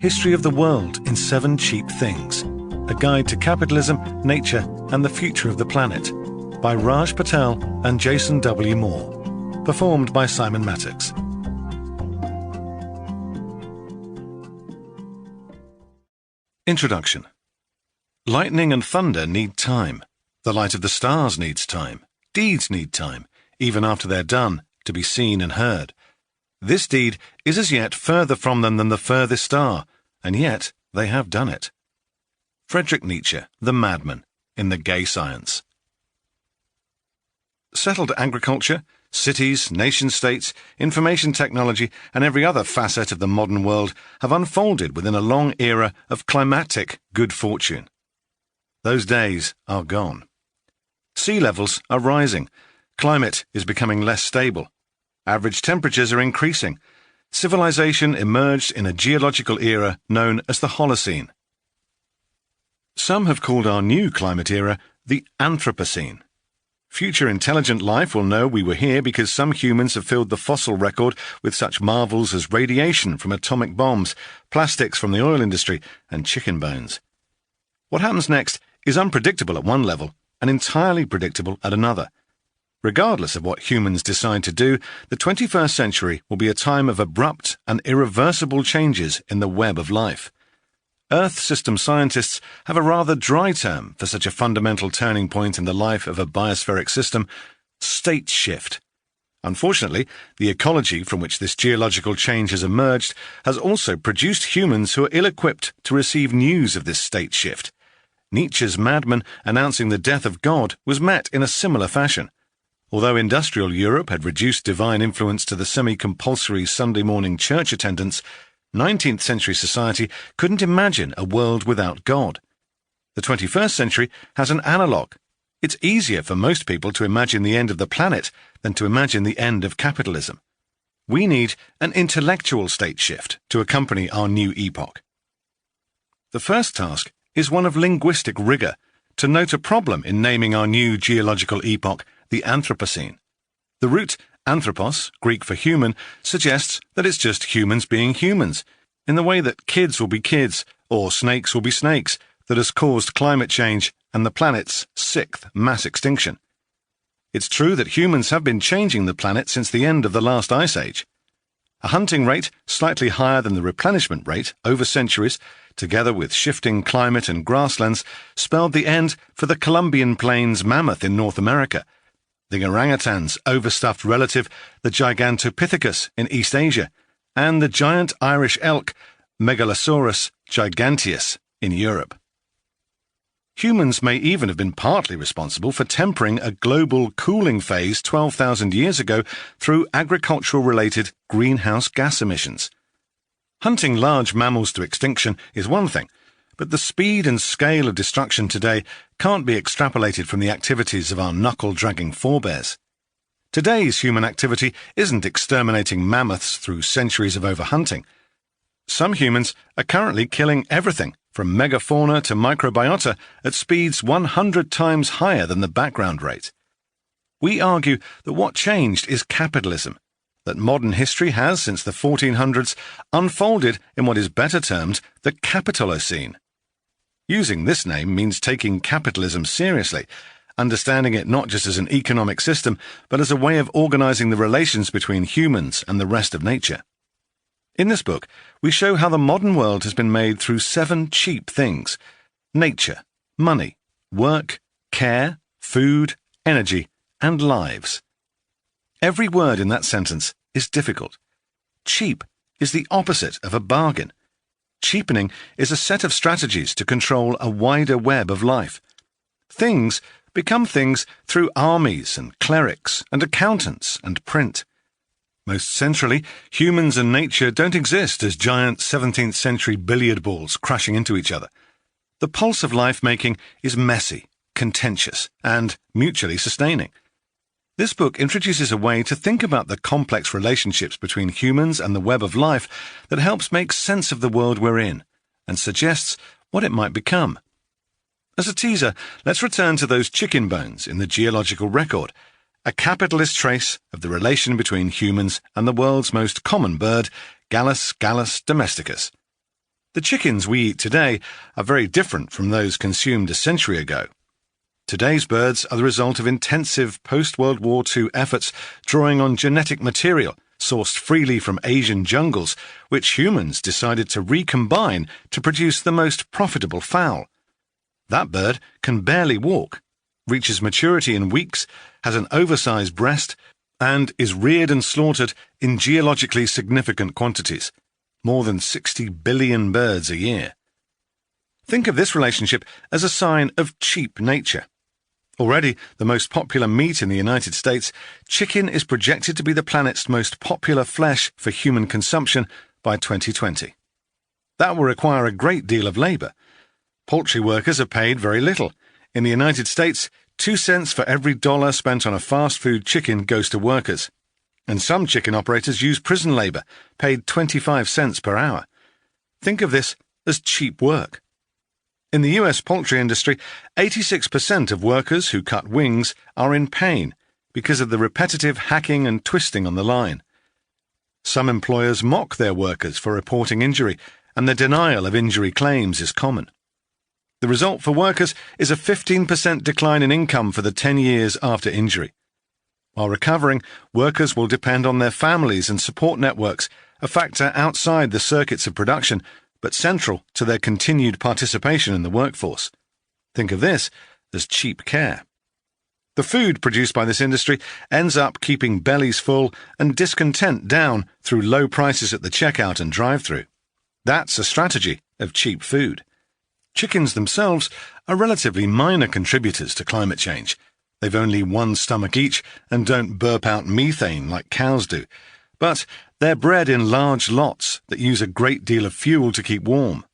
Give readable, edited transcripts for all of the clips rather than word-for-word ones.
History of the World in 7 Cheap Things. A Guide to Capitalism, Nature and the Future of the Planet by Raj Patel and Jason W. Moore. Performed by Simon Mattox. Introduction. Lightning and thunder need time. The light of the stars needs time. Deeds need time, even after they're done, to be seen and heard. This deed is as yet further from them than the furthest star, and yet they have done it. Friedrich Nietzsche, the madman, in The Gay Science. Settled agriculture, cities, nation-states, information technology, and every other facet of the modern world have unfolded within a long era of climatic good fortune. Those days are gone. Sea levels are rising. Climate is becoming less stable. Average temperatures are increasing. Civilization emerged in a geological era known as the Holocene. Some have called our new climate era the Anthropocene. Future intelligent life will know we were here because some humans have filled the fossil record with such marvels as radiation from atomic bombs, plastics from the oil industry, and chicken bones. What happens next is unpredictable at one level and entirely predictable at another. Regardless of what humans decide to do, the 21st century will be a time of abrupt and irreversible changes in the web of life. Earth system scientists have a rather dry term for such a fundamental turning point in the life of a biospheric system: state shift. Unfortunately, the ecology from which this geological change has emerged has also produced humans who are ill-equipped to receive news of this state shift. Nietzsche's madman announcing the death of God was met in a similar fashion. Although industrial Europe had reduced divine influence to the semi-compulsory Sunday morning church attendance, 19th century society couldn't imagine a world without God. The 21st century has an analogue. It's easier for most people to imagine the end of the planet than to imagine the end of capitalism. We need an intellectual state shift to accompany our new epoch. The first task is one of linguistic rigor, to note a problem in naming our new geological epoch the Anthropocene. The root anthropos, Greek for human, suggests that it's just humans being humans, in the way that kids will be kids, or snakes will be snakes, that has caused climate change and the planet's 6th mass extinction. It's true that humans have been changing the planet since the end of the last ice age. A hunting rate slightly higher than the replenishment rate over centuries, together with shifting climate and grasslands, spelled the end for the Columbian Plains mammoth in North America, the orangutan's overstuffed relative, the Gigantopithecus in East Asia, and the giant Irish elk, Megalosaurus giganteus, in Europe. Humans may even have been partly responsible for tempering a global cooling phase 12,000 years ago through agricultural-related greenhouse gas emissions. Hunting large mammals to extinction is one thing, but the speed and scale of destruction today can't be extrapolated from the activities of our knuckle-dragging forebears. Today's human activity isn't exterminating mammoths through centuries of overhunting. Some humans are currently killing everything, from megafauna to microbiota, at speeds 100 times higher than the background rate. We argue that what changed is capitalism, that modern history has, since the 1400s, unfolded in what is better termed the Capitalocene. Using this name means taking capitalism seriously, understanding it not just as an economic system, but as a way of organizing the relations between humans and the rest of nature. In this book, we show how the modern world has been made through 7 cheap things: nature, money, work, care, food, energy, and lives. Every word in that sentence is difficult. Cheap is the opposite of a bargain. Cheapening is a set of strategies to control a wider web of life. Things become things through armies and clerics and accountants and print. Most centrally, humans and nature don't exist as giant 17th century billiard balls crashing into each other. The pulse of life-making is messy, contentious, and mutually sustaining. This book introduces a way to think about the complex relationships between humans and the web of life that helps make sense of the world we're in, and suggests what it might become. As a teaser, let's return to those chicken bones in the geological record, a capitalist trace of the relation between humans and the world's most common bird, Gallus domesticus. The chickens we eat today are very different from those consumed a century ago. Today's birds are the result of intensive post-World War II efforts drawing on genetic material sourced freely from Asian jungles, which humans decided to recombine to produce the most profitable fowl. That bird can barely walk, reaches maturity in weeks, has an oversized breast, and is reared and slaughtered in geologically significant quantities, more than 60 billion birds a year. Think of this relationship as a sign of cheap nature. Already the most popular meat in the United States, chicken is projected to be the planet's most popular flesh for human consumption by 2020. That will require a great deal of labor. Poultry workers are paid very little. In the United States, 2 cents for every dollar spent on a fast food chicken goes to workers. And some chicken operators use prison labor, paid 25 cents per hour. Think of this as cheap work. In the US poultry industry, 86% of workers who cut wings are in pain because of the repetitive hacking and twisting on the line. Some employers mock their workers for reporting injury, and the denial of injury claims is common. The result for workers is a 15% decline in income for the 10 years after injury. While recovering, workers will depend on their families and support networks, a factor outside the circuits of production, but central to their continued participation in the workforce. Think of this as cheap care. The food produced by this industry ends up keeping bellies full and discontent down through low prices at the checkout and drive-thru. That's a strategy of cheap food. Chickens themselves are relatively minor contributors to climate change. They've only one stomach each and don't burp out methane like cows do. But they're bred in large lots that use a great deal of fuel to keep warm.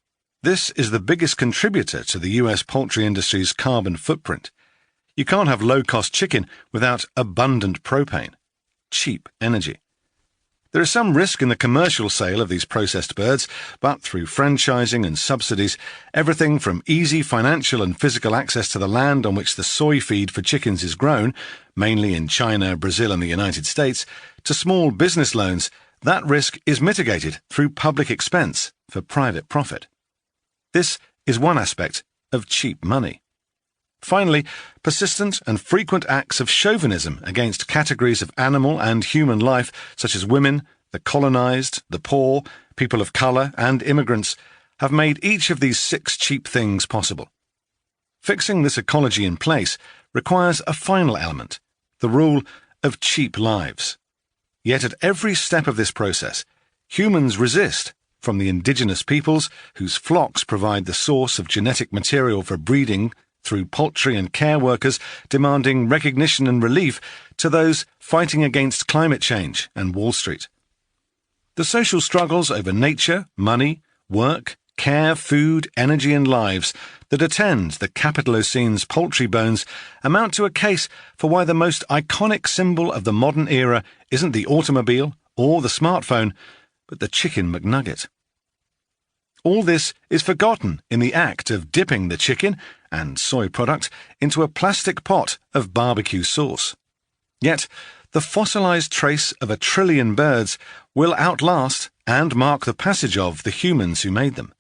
This is the biggest contributor to the US poultry industry's carbon footprint. You can't have low-cost chicken without abundant propane, cheap energy. There is some risk in the commercial sale of these processed birds, but through franchising and subsidies, everything from easy financial and physical access to the land on which the soy feed for chickens is grown, mainly in China, Brazil and the United States, to small business loans, that risk is mitigated through public expense for private profit. This is one aspect of cheap money. Finally, persistent and frequent acts of chauvinism against categories of animal and human life, such as women, the colonized, the poor, people of color, and immigrants, have made each of these 6 cheap things possible. Fixing this ecology in place requires a final element, the rule of cheap lives. Yet at every step of this process, humans resist, from the indigenous peoples, whose flocks provide the source of genetic material for breeding, through poultry and care workers demanding recognition and relief, to those fighting against climate change and Wall Street. The social struggles over nature, money, work, care, food, energy and lives that attend the Capitalism's poultry bones amount to a case for why the most iconic symbol of the modern era isn't the automobile or the smartphone, but the chicken McNugget. All this is forgotten in the act of dipping the chicken and soy product into a plastic pot of barbecue sauce. Yet, the fossilized trace of 1 trillion birds will outlast and mark the passage of the humans who made them.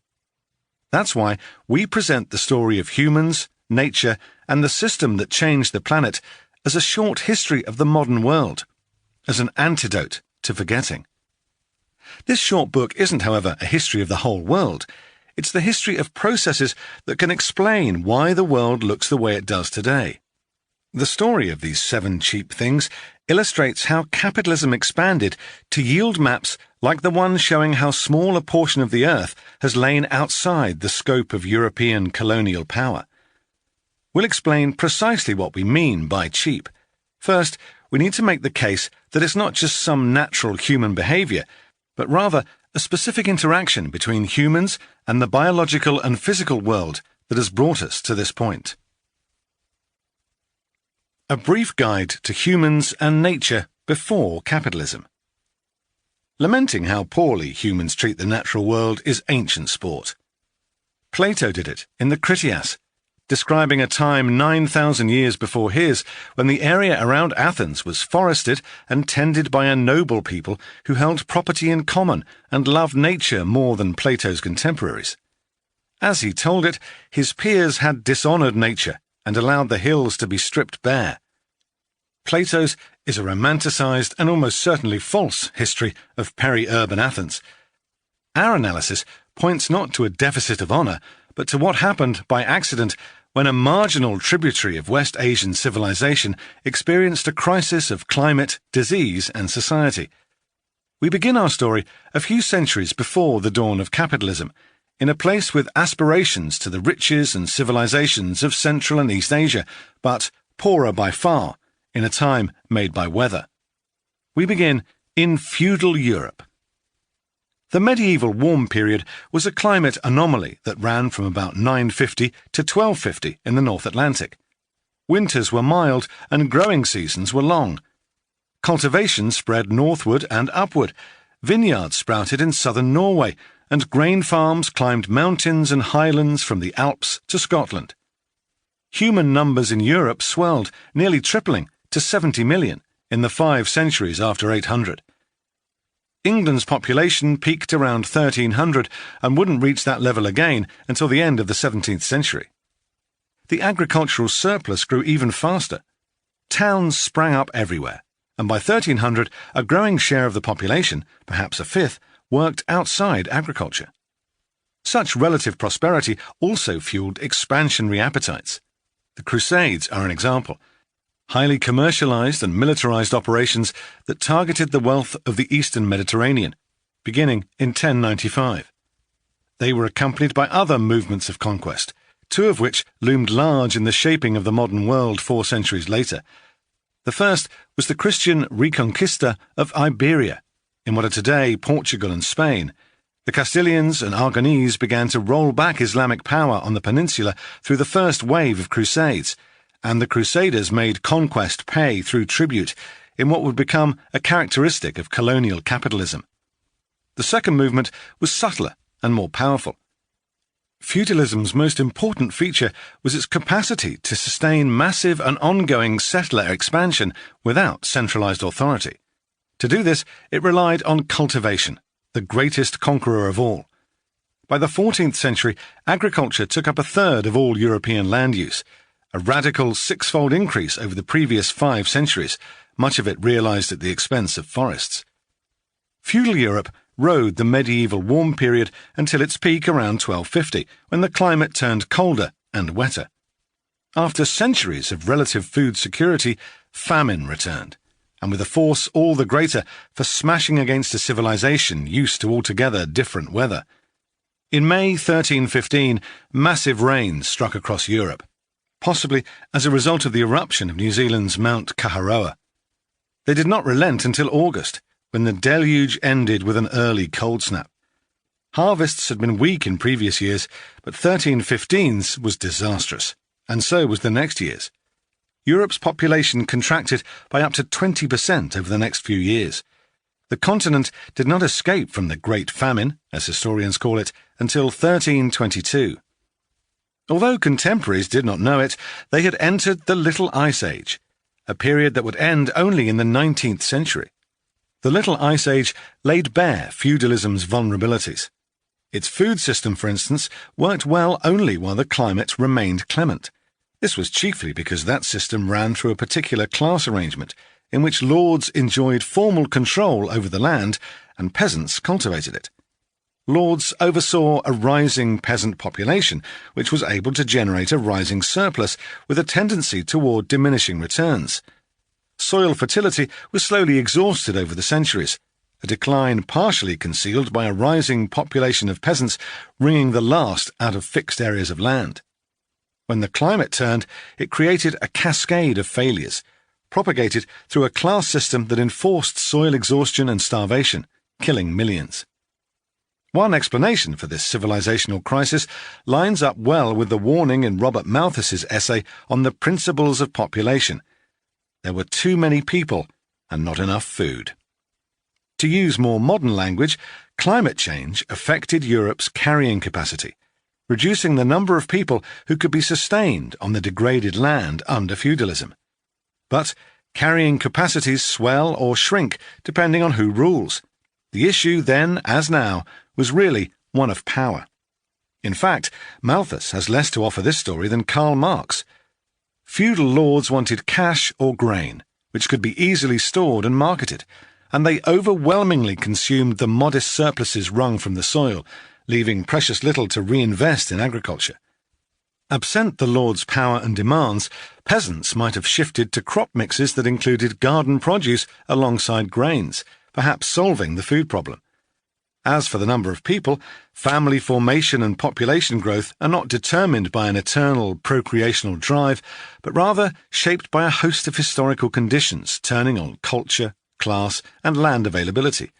That's why we present the story of humans, nature, and the system that changed the planet as a short history of the modern world, as an antidote to forgetting. This short book isn't, however, a history of the whole world. It's the history of processes that can explain why the world looks the way it does today. The story of these 7 cheap things illustrates how capitalism expanded to yield maps like the one showing how small a portion of the earth has lain outside the scope of European colonial power. We'll explain precisely what we mean by cheap. First, we need to make the case that it's not just some natural human behavior, but rather a specific interaction between humans and the biological and physical world that has brought us to this point. A brief guide to humans and nature before capitalism. Lamenting how poorly humans treat the natural world is ancient sport. Plato did it in the Critias, describing a time 9,000 years before his when the area around Athens was forested and tended by a noble people who held property in common and loved nature more than Plato's contemporaries. As he told it, his peers had dishonoured nature and allowed the hills to be stripped bare. Plato's is a romanticised and almost certainly false history of peri-urban Athens. Our analysis points not to a deficit of honour, but to what happened by accident when a marginal tributary of West Asian civilization experienced a crisis of climate, disease, and society. We begin our story a few centuries before the dawn of capitalism, in a place with aspirations to the riches and civilizations of Central and East Asia, but poorer by far, in a time made by weather. We begin in feudal Europe. The medieval warm period was a climate anomaly that ran from about 950 to 1250 in the North Atlantic. Winters were mild and growing seasons were long. Cultivation spread northward and upward. Vineyards sprouted in southern Norway, and grain farms climbed mountains and highlands from the Alps to Scotland. Human numbers in Europe swelled, nearly tripling to 70 million in the 5 centuries after 800. England's population peaked around 1300 and wouldn't reach that level again until the end of the 17th century. The agricultural surplus grew even faster. Towns sprang up everywhere, and by 1300 a growing share of the population, perhaps a fifth, worked outside agriculture. Such relative prosperity also fueled expansionary appetites. The Crusades are an example. Highly commercialized and militarized operations that targeted the wealth of the Eastern Mediterranean, beginning in 1095. They were accompanied by other movements of conquest, 2 of which loomed large in the shaping of the modern world 4 centuries later. The first was the Christian Reconquista of Iberia, in what are today Portugal and Spain. The Castilians and Aragonese began to roll back Islamic power on the peninsula through the first wave of crusades, and the Crusaders made conquest pay through tribute in what would become a characteristic of colonial capitalism. The second movement was subtler and more powerful. Feudalism's most important feature was its capacity to sustain massive and ongoing settler expansion without centralized authority. To do this, it relied on cultivation, the greatest conqueror of all. By the 14th century, agriculture took up a third of all European land use, a radical 6-fold increase over the previous 5 centuries, much of it realized at the expense of forests. Feudal Europe rode the medieval warm period until its peak around 1250, when the climate turned colder and wetter. After centuries of relative food security, famine returned, and with a force all the greater for smashing against a civilization used to altogether different weather. In May 1315, massive rains struck across Europe, possibly as a result of the eruption of New Zealand's Mount Kaharoa. They did not relent until August, when the deluge ended with an early cold snap. Harvests had been weak in previous years, but 1315's was disastrous, and so was the next year's. Europe's population contracted by up to 20% over the next few years. The continent did not escape from the Great Famine, as historians call it, until 1322. Although contemporaries did not know it, they had entered the Little Ice Age, a period that would end only in the 19th century. The Little Ice Age laid bare feudalism's vulnerabilities. Its food system, for instance, worked well only while the climate remained clement. This was chiefly because that system ran through a particular class arrangement, in which lords enjoyed formal control over the land and peasants cultivated it. Lords oversaw a rising peasant population, which was able to generate a rising surplus with a tendency toward diminishing returns. Soil fertility was slowly exhausted over the centuries, a decline partially concealed by a rising population of peasants wringing the last out of fixed areas of land. When the climate turned, it created a cascade of failures, propagated through a class system that enforced soil exhaustion and starvation, killing millions. One explanation for this civilizational crisis lines up well with the warning in Robert Malthus's essay on the principles of population. There were too many people and not enough food. To use more modern language, climate change affected Europe's carrying capacity. reducing the number of people who could be sustained on the degraded land under feudalism. But carrying capacities swell or shrink depending on who rules. The issue then, as now, was really one of power. In fact, Malthus has less to offer this story than Karl Marx. Feudal lords wanted cash or grain, which could be easily stored and marketed, and they overwhelmingly consumed the modest surpluses wrung from the soil, leaving precious little to reinvest in agriculture. Absent the lord's power and demands, peasants might have shifted to crop mixes that included garden produce alongside grains, perhaps solving the food problem. As for the number of people, family formation and population growth are not determined by an eternal procreational drive, but rather shaped by a host of historical conditions turning on culture, class, and land availability.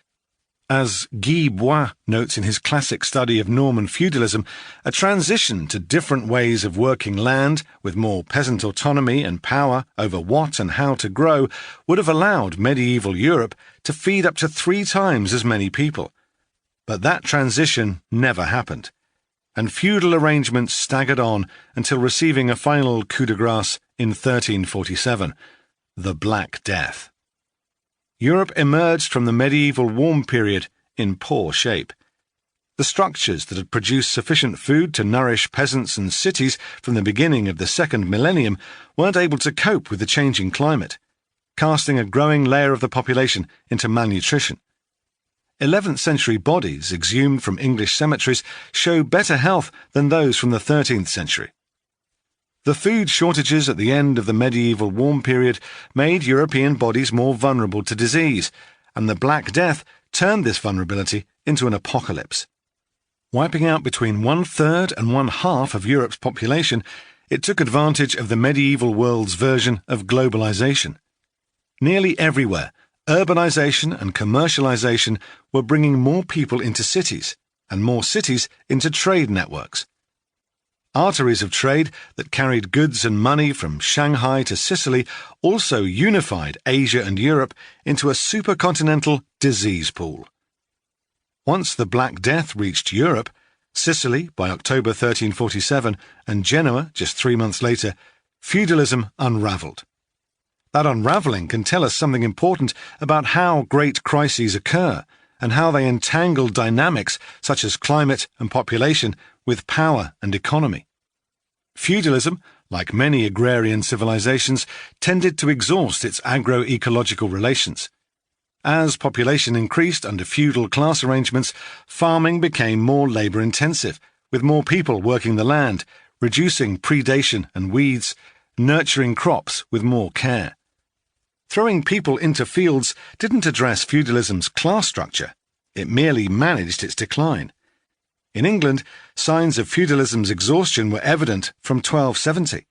As Guy Bois notes in his classic study of Norman feudalism, a transition to different ways of working land, with more peasant autonomy and power over what and how to grow, would have allowed medieval Europe to feed up to 3 times as many people. But that transition never happened, and feudal arrangements staggered on until receiving a final coup de grace in 1347, the Black Death. Europe emerged from the medieval warm period in poor shape. The structures that had produced sufficient food to nourish peasants and cities from the beginning of the second millennium weren't able to cope with the changing climate, casting a growing layer of the population into malnutrition. 11th century bodies exhumed from English cemeteries show better health than those from the 13th century. The food shortages at the end of the medieval warm period made European bodies more vulnerable to disease, and the Black Death turned this vulnerability into an apocalypse. Wiping out between 1/3 and 1/2 of Europe's population, it took advantage of the medieval world's version of globalization. Nearly everywhere, urbanization and commercialization were bringing more people into cities, and more cities into trade networks. Arteries of trade that carried goods and money from Shanghai to Sicily also unified Asia and Europe into a supercontinental disease pool. Once the Black Death reached Europe, Sicily by October 1347 and Genoa just 3 months later, feudalism unravelled. That unravelling can tell us something important about how great crises occur and how they entangle dynamics such as climate and population with power and economy. Feudalism, like many agrarian civilizations, tended to exhaust its agroecological relations. As population increased under feudal class arrangements, farming became more labour-intensive, with more people working the land, reducing predation and weeds, nurturing crops with more care. Throwing people into fields didn't address feudalism's class structure, it merely managed its decline. In England, signs of feudalism's exhaustion were evident from 1270.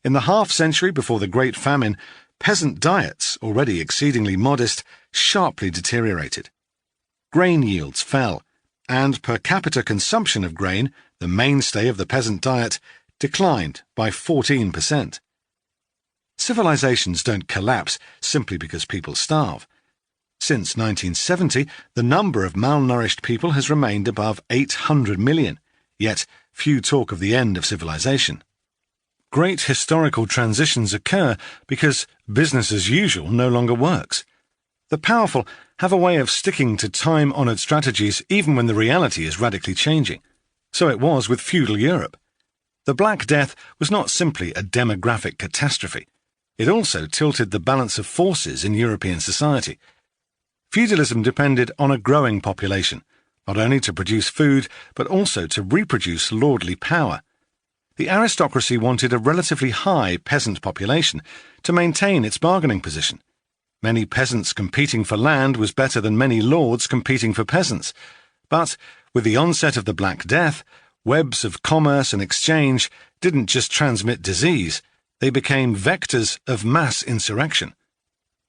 In the half-century before the Great Famine, peasant diets, already exceedingly modest, sharply deteriorated. Grain yields fell, and per capita consumption of grain, the mainstay of the peasant diet, declined by 14%. Civilizations don't collapse simply because people starve. Since 1970, the number of malnourished people has remained above 800 million, yet few talk of the end of civilization. Great historical transitions occur because business as usual no longer works. The powerful have a way of sticking to time-honoured strategies even when the reality is radically changing. So it was with feudal Europe. The Black Death was not simply a demographic catastrophe. It also tilted the balance of forces in European society. Feudalism depended on a growing population, not only to produce food, but also to reproduce lordly power. The aristocracy wanted a relatively high peasant population to maintain its bargaining position. Many peasants competing for land was better than many lords competing for peasants. But with the onset of the Black Death, webs of commerce and exchange didn't just transmit disease, they became vectors of mass insurrection.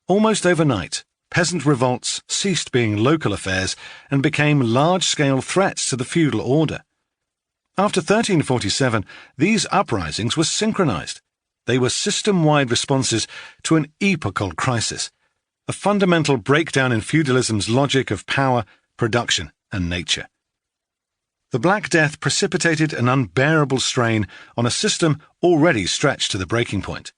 Almost overnight, peasant revolts ceased being local affairs and became large-scale threats to the feudal order. After 1347, these uprisings were synchronized. They were system-wide responses to an epochal crisis, a fundamental breakdown in feudalism's logic of power, production, and nature. The Black Death precipitated an unbearable strain on a system already stretched to the breaking point.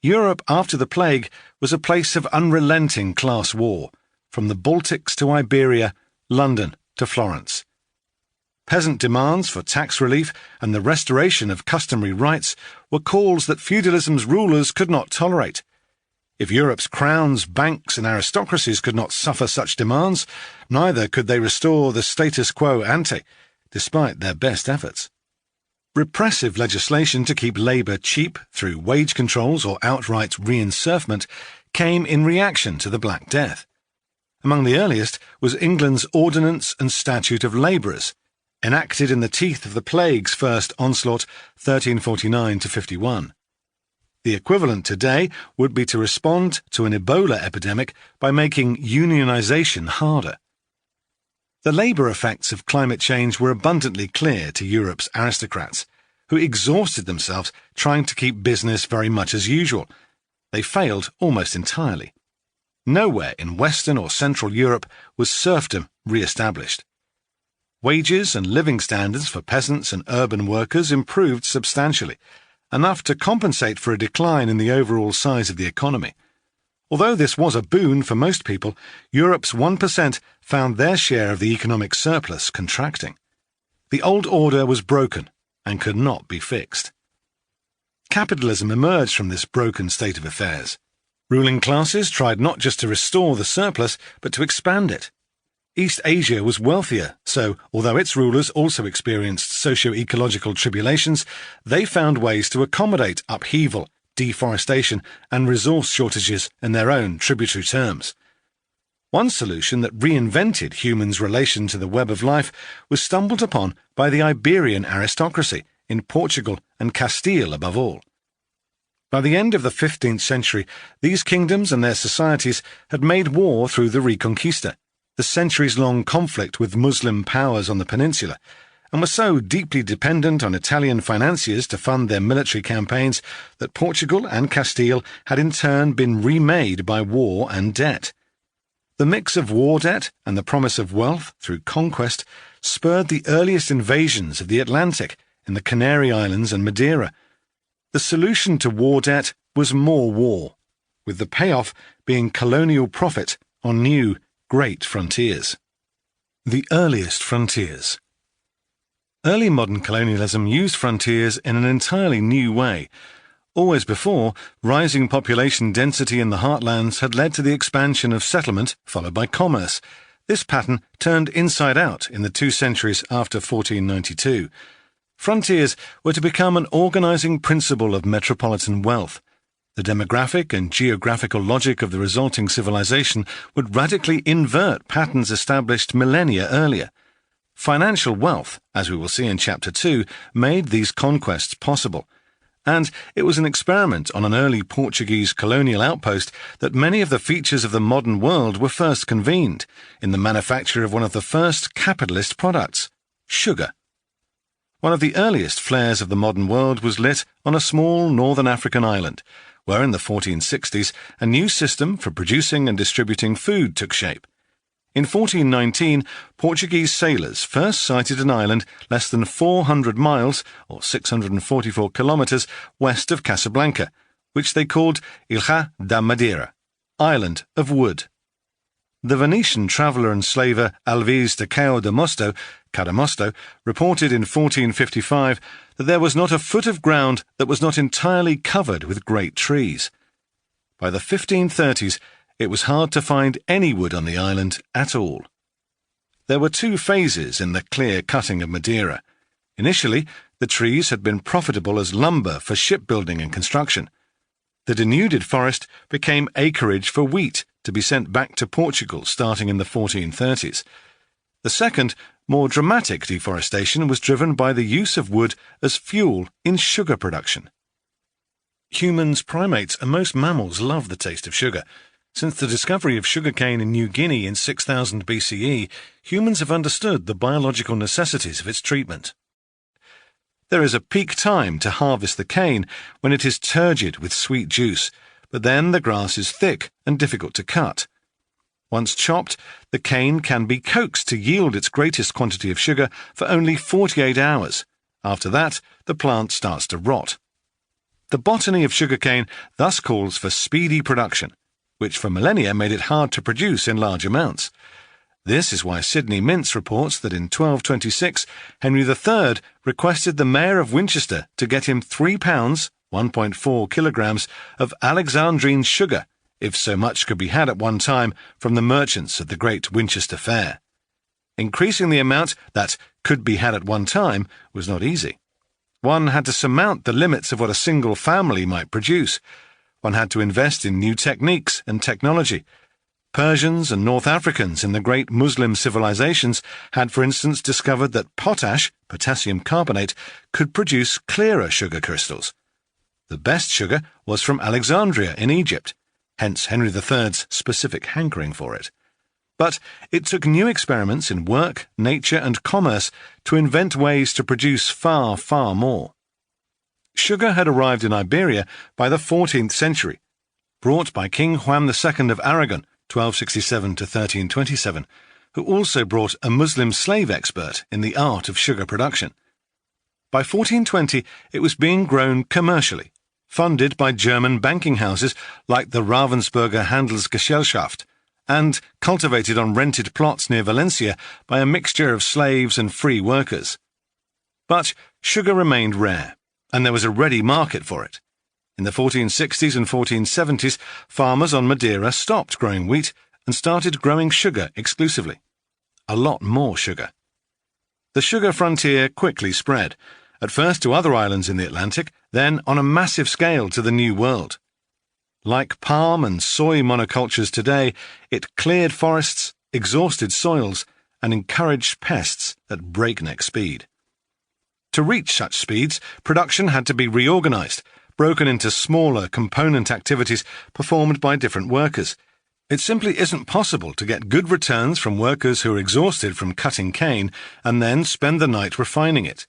Europe after the plague was a place of unrelenting class war, from the Baltics to Iberia, London to Florence. Peasant demands for tax relief and the restoration of customary rights were calls that feudalism's rulers could not tolerate. If Europe's crowns, banks and aristocracies could not suffer such demands, neither could they restore the status quo ante, despite their best efforts. Repressive legislation to keep labour cheap through wage controls or outright reinserfment came in reaction to the Black Death. Among the earliest was England's Ordinance and Statute of Labourers, enacted in the teeth of the plague's first onslaught, 1349–51. The equivalent today would be to respond to an Ebola epidemic by making unionisation harder. The labour effects of climate change were abundantly clear to Europe's aristocrats, who exhausted themselves trying to keep business very much as usual. They failed almost entirely. Nowhere in Western or Central Europe was serfdom re-established. Wages and living standards for peasants and urban workers improved substantially, enough to compensate for a decline in the overall size of the economy. Although this was a boon for most people, Europe's 1% found their share of the economic surplus contracting. The old order was broken and could not be fixed. Capitalism emerged from this broken state of affairs. Ruling classes tried not just to restore the surplus, but to expand it. East Asia was wealthier, so although its rulers also experienced socio-ecological tribulations, they found ways to accommodate upheaval, deforestation, and resource shortages in their own tributary terms. One solution that reinvented humans' relation to the web of life was stumbled upon by the Iberian aristocracy, in Portugal and Castile above all. By the end of the 15th century, these kingdoms and their societies had made war through the Reconquista, the centuries-long conflict with Muslim powers on the peninsula, and were so deeply dependent on Italian financiers to fund their military campaigns that Portugal and Castile had in turn been remade by war and debt. The mix of war debt and the promise of wealth through conquest spurred the earliest invasions of the Atlantic in the Canary Islands and Madeira. The solution to war debt was more war, with the payoff being colonial profit on new, great frontiers. The earliest frontiers. Early modern colonialism used frontiers in an entirely new way. Always before, rising population density in the heartlands had led to the expansion of settlement, followed by commerce. This pattern turned inside out in the 2 centuries after 1492. Frontiers were to become an organising principle of metropolitan wealth. The demographic and geographical logic of the resulting civilization would radically invert patterns established millennia earlier. Financial wealth, as we will see in Chapter 2, made these conquests possible. And it was an experiment on an early Portuguese colonial outpost that many of the features of the modern world were first convened, in the manufacture of one of the first capitalist products, sugar. One of the earliest flares of the modern world was lit on a small northern African island, where in the 1460s a new system for producing and distributing food took shape. In 1419, Portuguese sailors first sighted an island less than 400 miles, or 644 kilometres, west of Casablanca, which they called Ilha da Madeira, Island of Wood. The Venetian traveller and slaver Alvise de Cadamosto reported in 1455 that there was not a foot of ground that was not entirely covered with great trees. By the 1530s, it was hard to find any wood on the island at all. There were 2 phases in the clear cutting of Madeira. Initially, the trees had been profitable as lumber for shipbuilding and construction. The denuded forest became acreage for wheat to be sent back to Portugal starting in the 1430s. The second, more dramatic deforestation was driven by the use of wood as fuel in sugar production. Humans, primates, and most mammals love the taste of sugar. Since the discovery of sugarcane in New Guinea in 6000 BCE, humans have understood the biological necessities of its treatment. There is a peak time to harvest the cane when it is turgid with sweet juice, but then the grass is thick and difficult to cut. Once chopped, the cane can be coaxed to yield its greatest quantity of sugar for only 48 hours. After that, the plant starts to rot. The botany of sugarcane thus calls for speedy production, which for millennia made it hard to produce in large amounts. This is why Sidney Mintz reports that in 1226, Henry III requested the mayor of Winchester to get him 3 pounds, 1.4 kilograms, of Alexandrine sugar, if so much could be had at one time from the merchants at the great Winchester Fair. Increasing the amount that could be had at one time was not easy. One had to surmount the limits of what a single family might produce. One had to invest in new techniques and technology. Persians and North Africans in the great Muslim civilizations had, for instance, discovered that potash, potassium carbonate, could produce clearer sugar crystals. The best sugar was from Alexandria in Egypt, hence Henry III's specific hankering for it. But it took new experiments in work, nature, and commerce to invent ways to produce far, far more. Sugar had arrived in Iberia by the 14th century, brought by King Juan II of Aragon, 1267 to 1327, who also brought a Muslim slave expert in the art of sugar production. By 1420, it was being grown commercially, funded by German banking houses like the Ravensburger Handelsgesellschaft, and cultivated on rented plots near Valencia by a mixture of slaves and free workers. But sugar remained rare, and there was a ready market for it. In the 1460s and 1470s, farmers on Madeira stopped growing wheat and started growing sugar exclusively. A lot more sugar. The sugar frontier quickly spread, at first to other islands in the Atlantic, then on a massive scale to the New World. Like palm and soy monocultures today, it cleared forests, exhausted soils, and encouraged pests at breakneck speed. To reach such speeds, production had to be reorganized, broken into smaller component activities performed by different workers. It simply isn't possible to get good returns from workers who are exhausted from cutting cane and then spend the night refining it.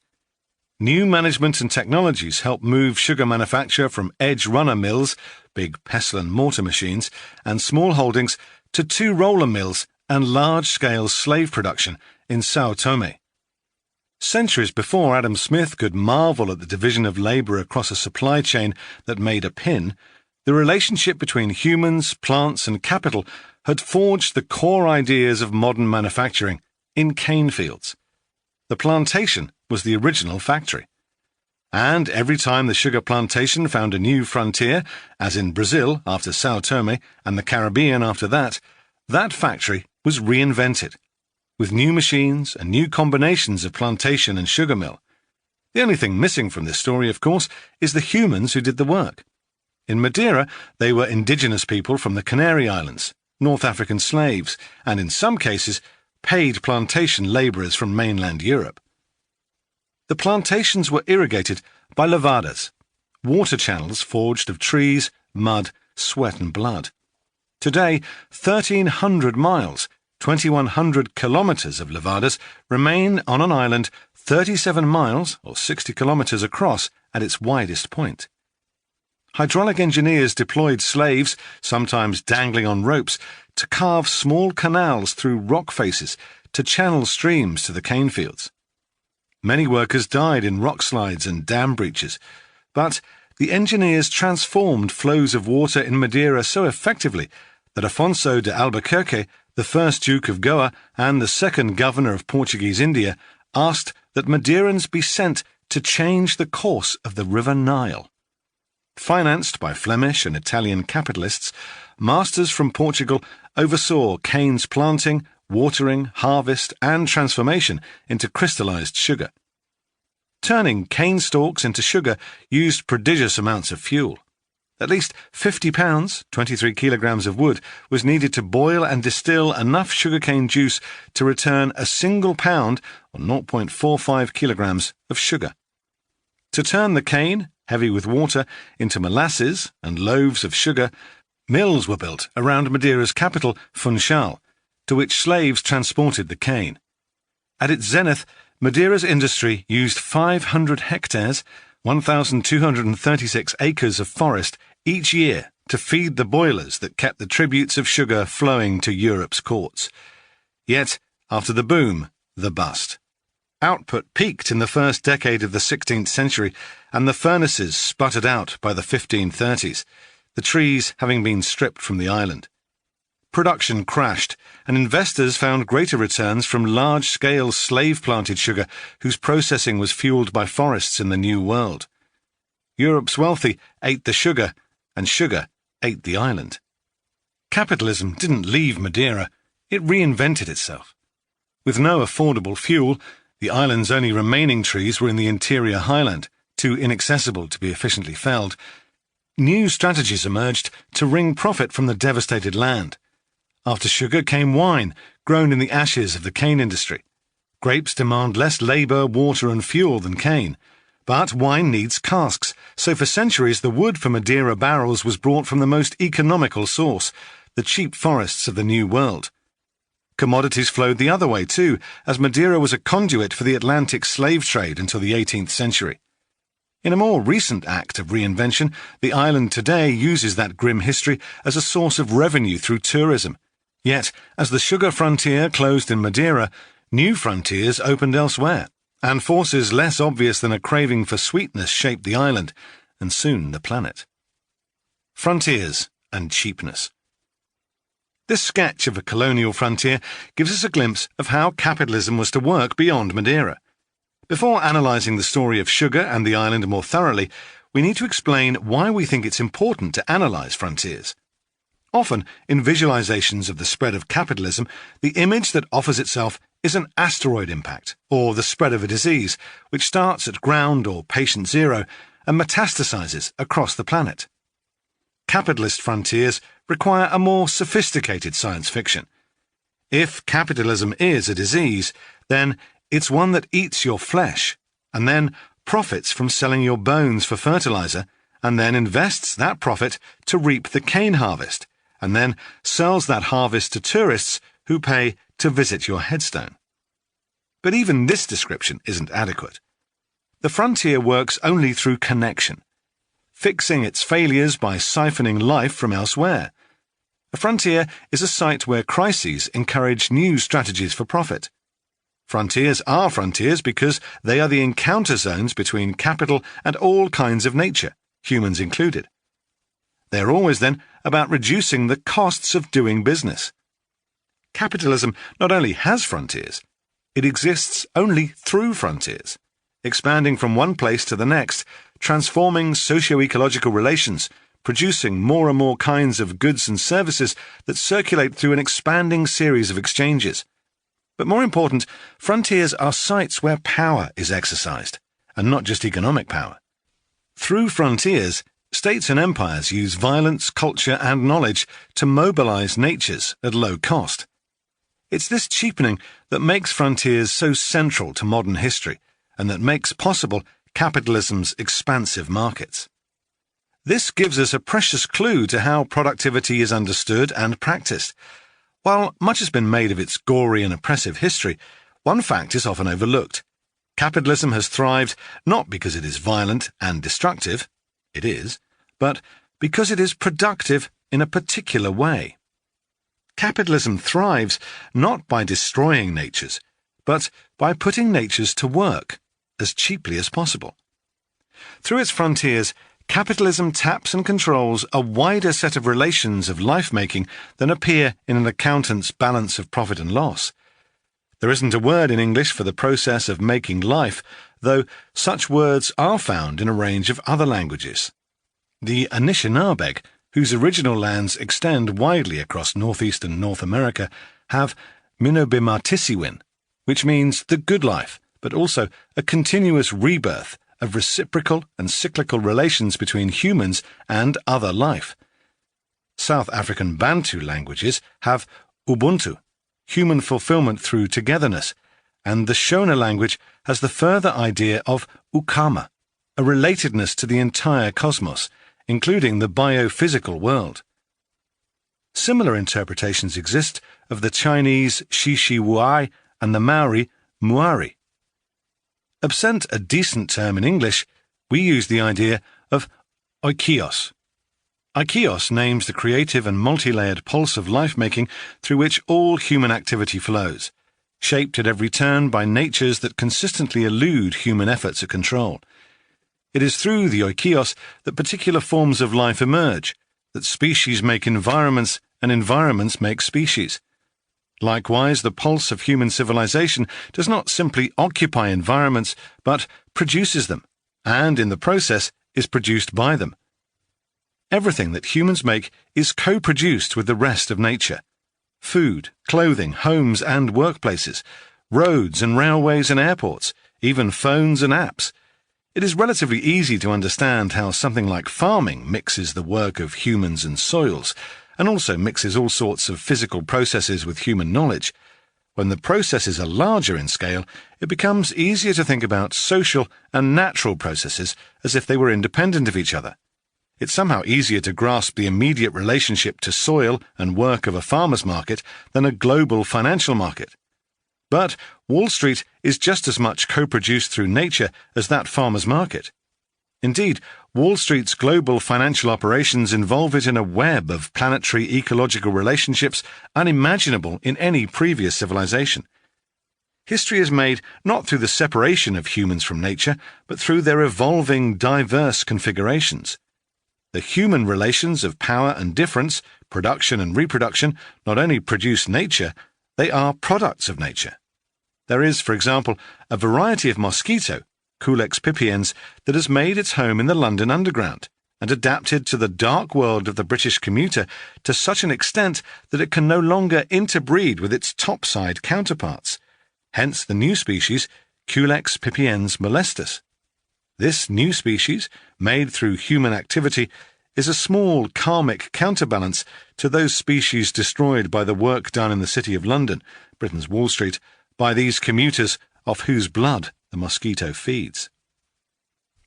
New management and technologies help move sugar manufacture from edge-runner mills, big pestle and mortar machines, and small holdings to 2 roller mills and large-scale slave production in São Tomé. Centuries before Adam Smith could marvel at the division of labour across a supply chain that made a pin, the relationship between humans, plants, and capital had forged the core ideas of modern manufacturing in cane fields. The plantation was the original factory. And every time the sugar plantation found a new frontier, as in Brazil after São Tomé and the Caribbean after that, that factory was reinvented, with new machines and new combinations of plantation and sugar mill. The only thing missing from this story, of course, is the humans who did the work. In Madeira, they were indigenous people from the Canary Islands, North African slaves, and in some cases, paid plantation labourers from mainland Europe. The plantations were irrigated by levadas, water channels forged of trees, mud, sweat and blood. Today, 1,300 miles, 2,100 kilometres of levadas remain on an island 37 miles or 60 kilometres across at its widest point. Hydraulic engineers deployed slaves, sometimes dangling on ropes, to carve small canals through rock faces to channel streams to the cane fields. Many workers died in rock slides and dam breaches, but the engineers transformed flows of water in Madeira so effectively that Afonso de Albuquerque, the first Duke of Goa and the second governor of Portuguese India, asked that Madeirans be sent to change the course of the River Nile. Financed by Flemish and Italian capitalists, masters from Portugal oversaw cane's planting, watering, harvest, and transformation into crystallized sugar. Turning cane stalks into sugar used prodigious amounts of fuel. At least 50 pounds, 23 kilograms of wood, was needed to boil and distill enough sugarcane juice to return a single pound, or 0.45 kilograms, of sugar. To turn the cane, heavy with water, into molasses and loaves of sugar, mills were built around Madeira's capital, Funchal, to which slaves transported the cane. At its zenith, Madeira's industry used 500 hectares, 1,236 acres of forest each year to feed the boilers that kept the tributes of sugar flowing to Europe's courts. Yet, after the boom, the bust. Output peaked in the first decade of the 16th century, and the furnaces sputtered out by the 1530s, the trees having been stripped from the island. Production crashed, and investors found greater returns from large-scale slave-planted sugar whose processing was fueled by forests in the New World. Europe's wealthy ate the sugar, and sugar ate the island. Capitalism didn't leave Madeira, it reinvented itself. With no affordable fuel, the island's only remaining trees were in the interior highland, too inaccessible to be efficiently felled. New strategies emerged to wring profit from the devastated land. After sugar came wine, grown in the ashes of the cane industry. Grapes demand less labour, water and fuel than cane. But wine needs casks, so for centuries the wood for Madeira barrels was brought from the most economical source, the cheap forests of the New World. Commodities flowed the other way too, as Madeira was a conduit for the Atlantic slave trade until the 18th century. In a more recent act of reinvention, the island today uses that grim history as a source of revenue through tourism. Yet, as the sugar frontier closed in Madeira, new frontiers opened elsewhere, and forces less obvious than a craving for sweetness shaped the island, and soon the planet. Frontiers and cheapness. This sketch of a colonial frontier gives us a glimpse of how capitalism was to work beyond Madeira. Before analysing the story of sugar and the island more thoroughly, we need to explain why we think it's important to analyse frontiers. Often, in visualizations of the spread of capitalism, the image that offers itself is an asteroid impact, or the spread of a disease, which starts at ground or patient zero and metastasizes across the planet. Capitalist frontiers require a more sophisticated science fiction. If capitalism is a disease, then it's one that eats your flesh, and then profits from selling your bones for fertilizer, and then invests that profit to reap the cane harvest, and then sells that harvest to tourists who pay to visit your headstone. But even this description isn't adequate. The frontier works only through connection, fixing its failures by siphoning life from elsewhere. A frontier is a site where crises encourage new strategies for profit. Frontiers are frontiers because they are the encounter zones between capital and all kinds of nature, humans included. They are always, then, about reducing the costs of doing business. Capitalism not only has frontiers, it exists only through frontiers, expanding from one place to the next, transforming socio-ecological relations, producing more and more kinds of goods and services that circulate through an expanding series of exchanges. But more important, frontiers are sites where power is exercised, and not just economic power. Through frontiers, states and empires use violence, culture and knowledge to mobilize natures at low cost. It's this cheapening that makes frontiers so central to modern history and that makes possible capitalism's expansive markets. This gives us a precious clue to how productivity is understood and practiced. While much has been made of its gory and oppressive history, one fact is often overlooked. Capitalism has thrived not because it is violent and destructive, it is, but because it is productive in a particular way. Capitalism thrives not by destroying natures, but by putting natures to work as cheaply as possible. Through its frontiers, capitalism taps and controls a wider set of relations of life-making than appear in an accountant's balance of profit and loss. There isn't a word in English for the process of making life, though such words are found in a range of other languages. The Anishinaabe, whose original lands extend widely across northeastern North America, have Minobimatisiwin, which means the good life, but also a continuous rebirth of reciprocal and cyclical relations between humans and other life. South African Bantu languages have Ubuntu, human fulfillment through togetherness, and the Shona language has the further idea of ukama, a relatedness to the entire cosmos, including the biophysical world. Similar interpretations exist of the Chinese Shishiwai and the Maori Muari. Absent a decent term in English, we use the idea of oikios. Oikos names the creative and multi-layered pulse of life-making through which all human activity flows, shaped at every turn by natures that consistently elude human efforts at control. It is through the oikos that particular forms of life emerge, that species make environments and environments make species. Likewise, the pulse of human civilization does not simply occupy environments, but produces them, and in the process is produced by them. Everything that humans make is co-produced with the rest of nature. Food, clothing, homes and workplaces, roads and railways and airports, even phones and apps. It is relatively easy to understand how something like farming mixes the work of humans and soils, and also mixes all sorts of physical processes with human knowledge. When the processes are larger in scale, it becomes easier to think about social and natural processes as if they were independent of each other. It's somehow easier to grasp the immediate relationship to soil and work of a farmer's market than a global financial market. But Wall Street is just as much co-produced through nature as that farmer's market. Indeed, Wall Street's global financial operations involve it in a web of planetary ecological relationships unimaginable in any previous civilization. History is made not through the separation of humans from nature, but through their evolving, diverse configurations. The human relations of power and difference, production and reproduction, not only produce nature, they are products of nature. There is, for example, a variety of mosquito, Culex pipiens, that has made its home in the London Underground and adapted to the dark world of the British commuter to such an extent that it can no longer interbreed with its topside counterparts. Hence the new species, Culex pipiens molestus. This new species, made through human activity, is a small karmic counterbalance to those species destroyed by the work done in the City of London, Britain's Wall Street, by these commuters off whose blood the mosquito feeds.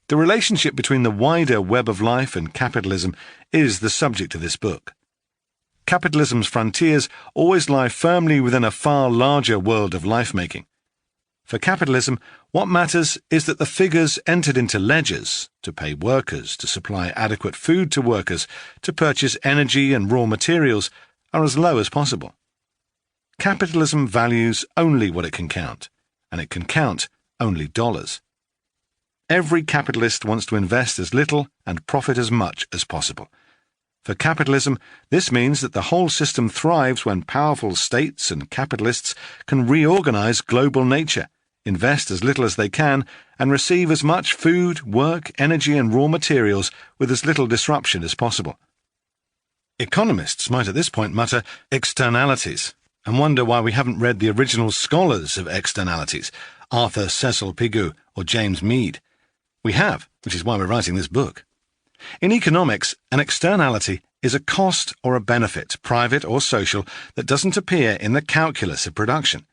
The relationship between the wider web of life and capitalism is the subject of this book. Capitalism's frontiers always lie firmly within a far larger world of life-making. For capitalism, what matters is that the figures entered into ledgers to pay workers, to supply adequate food to workers, to purchase energy and raw materials are as low as possible. Capitalism values only what it can count, and it can count only dollars. Every capitalist wants to invest as little and profit as much as possible. For capitalism, this means that the whole system thrives when powerful states and capitalists can reorganize global nature, invest as little as they can, and receive as much food, work, energy and raw materials with as little disruption as possible. Economists might at this point mutter externalities and wonder why we haven't read the original scholars of externalities, Arthur Cecil Pigou or James Mead. We have, which is why we're writing this book. In economics, an externality is a cost or a benefit, private or social, that doesn't appear in the calculus of production.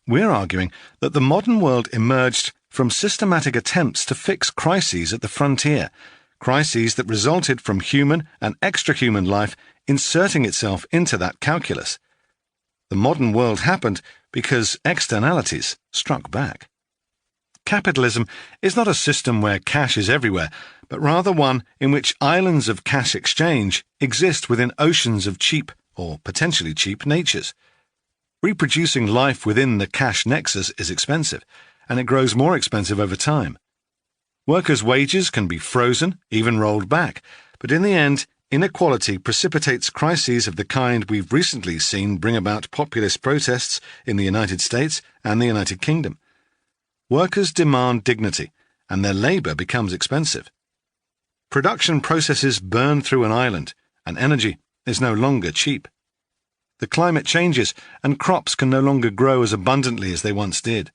We're arguing that the modern world emerged from systematic attempts to fix crises at the frontier, crises that resulted from human and extra-human life inserting itself into that calculus. The modern world happened because externalities struck back. Capitalism is not a system where cash is everywhere, but rather one in which islands of cash exchange exist within oceans of cheap, or potentially cheap, natures. Reproducing life within the cash nexus is expensive, and it grows more expensive over time. Workers' wages can be frozen, even rolled back, but in the end, inequality precipitates crises of the kind we've recently seen bring about populist protests in the United States and the United Kingdom. Workers demand dignity, and their labour becomes expensive. Production processes burn through an island, and energy is no longer cheap. The climate changes, and crops can no longer grow as abundantly as they once did.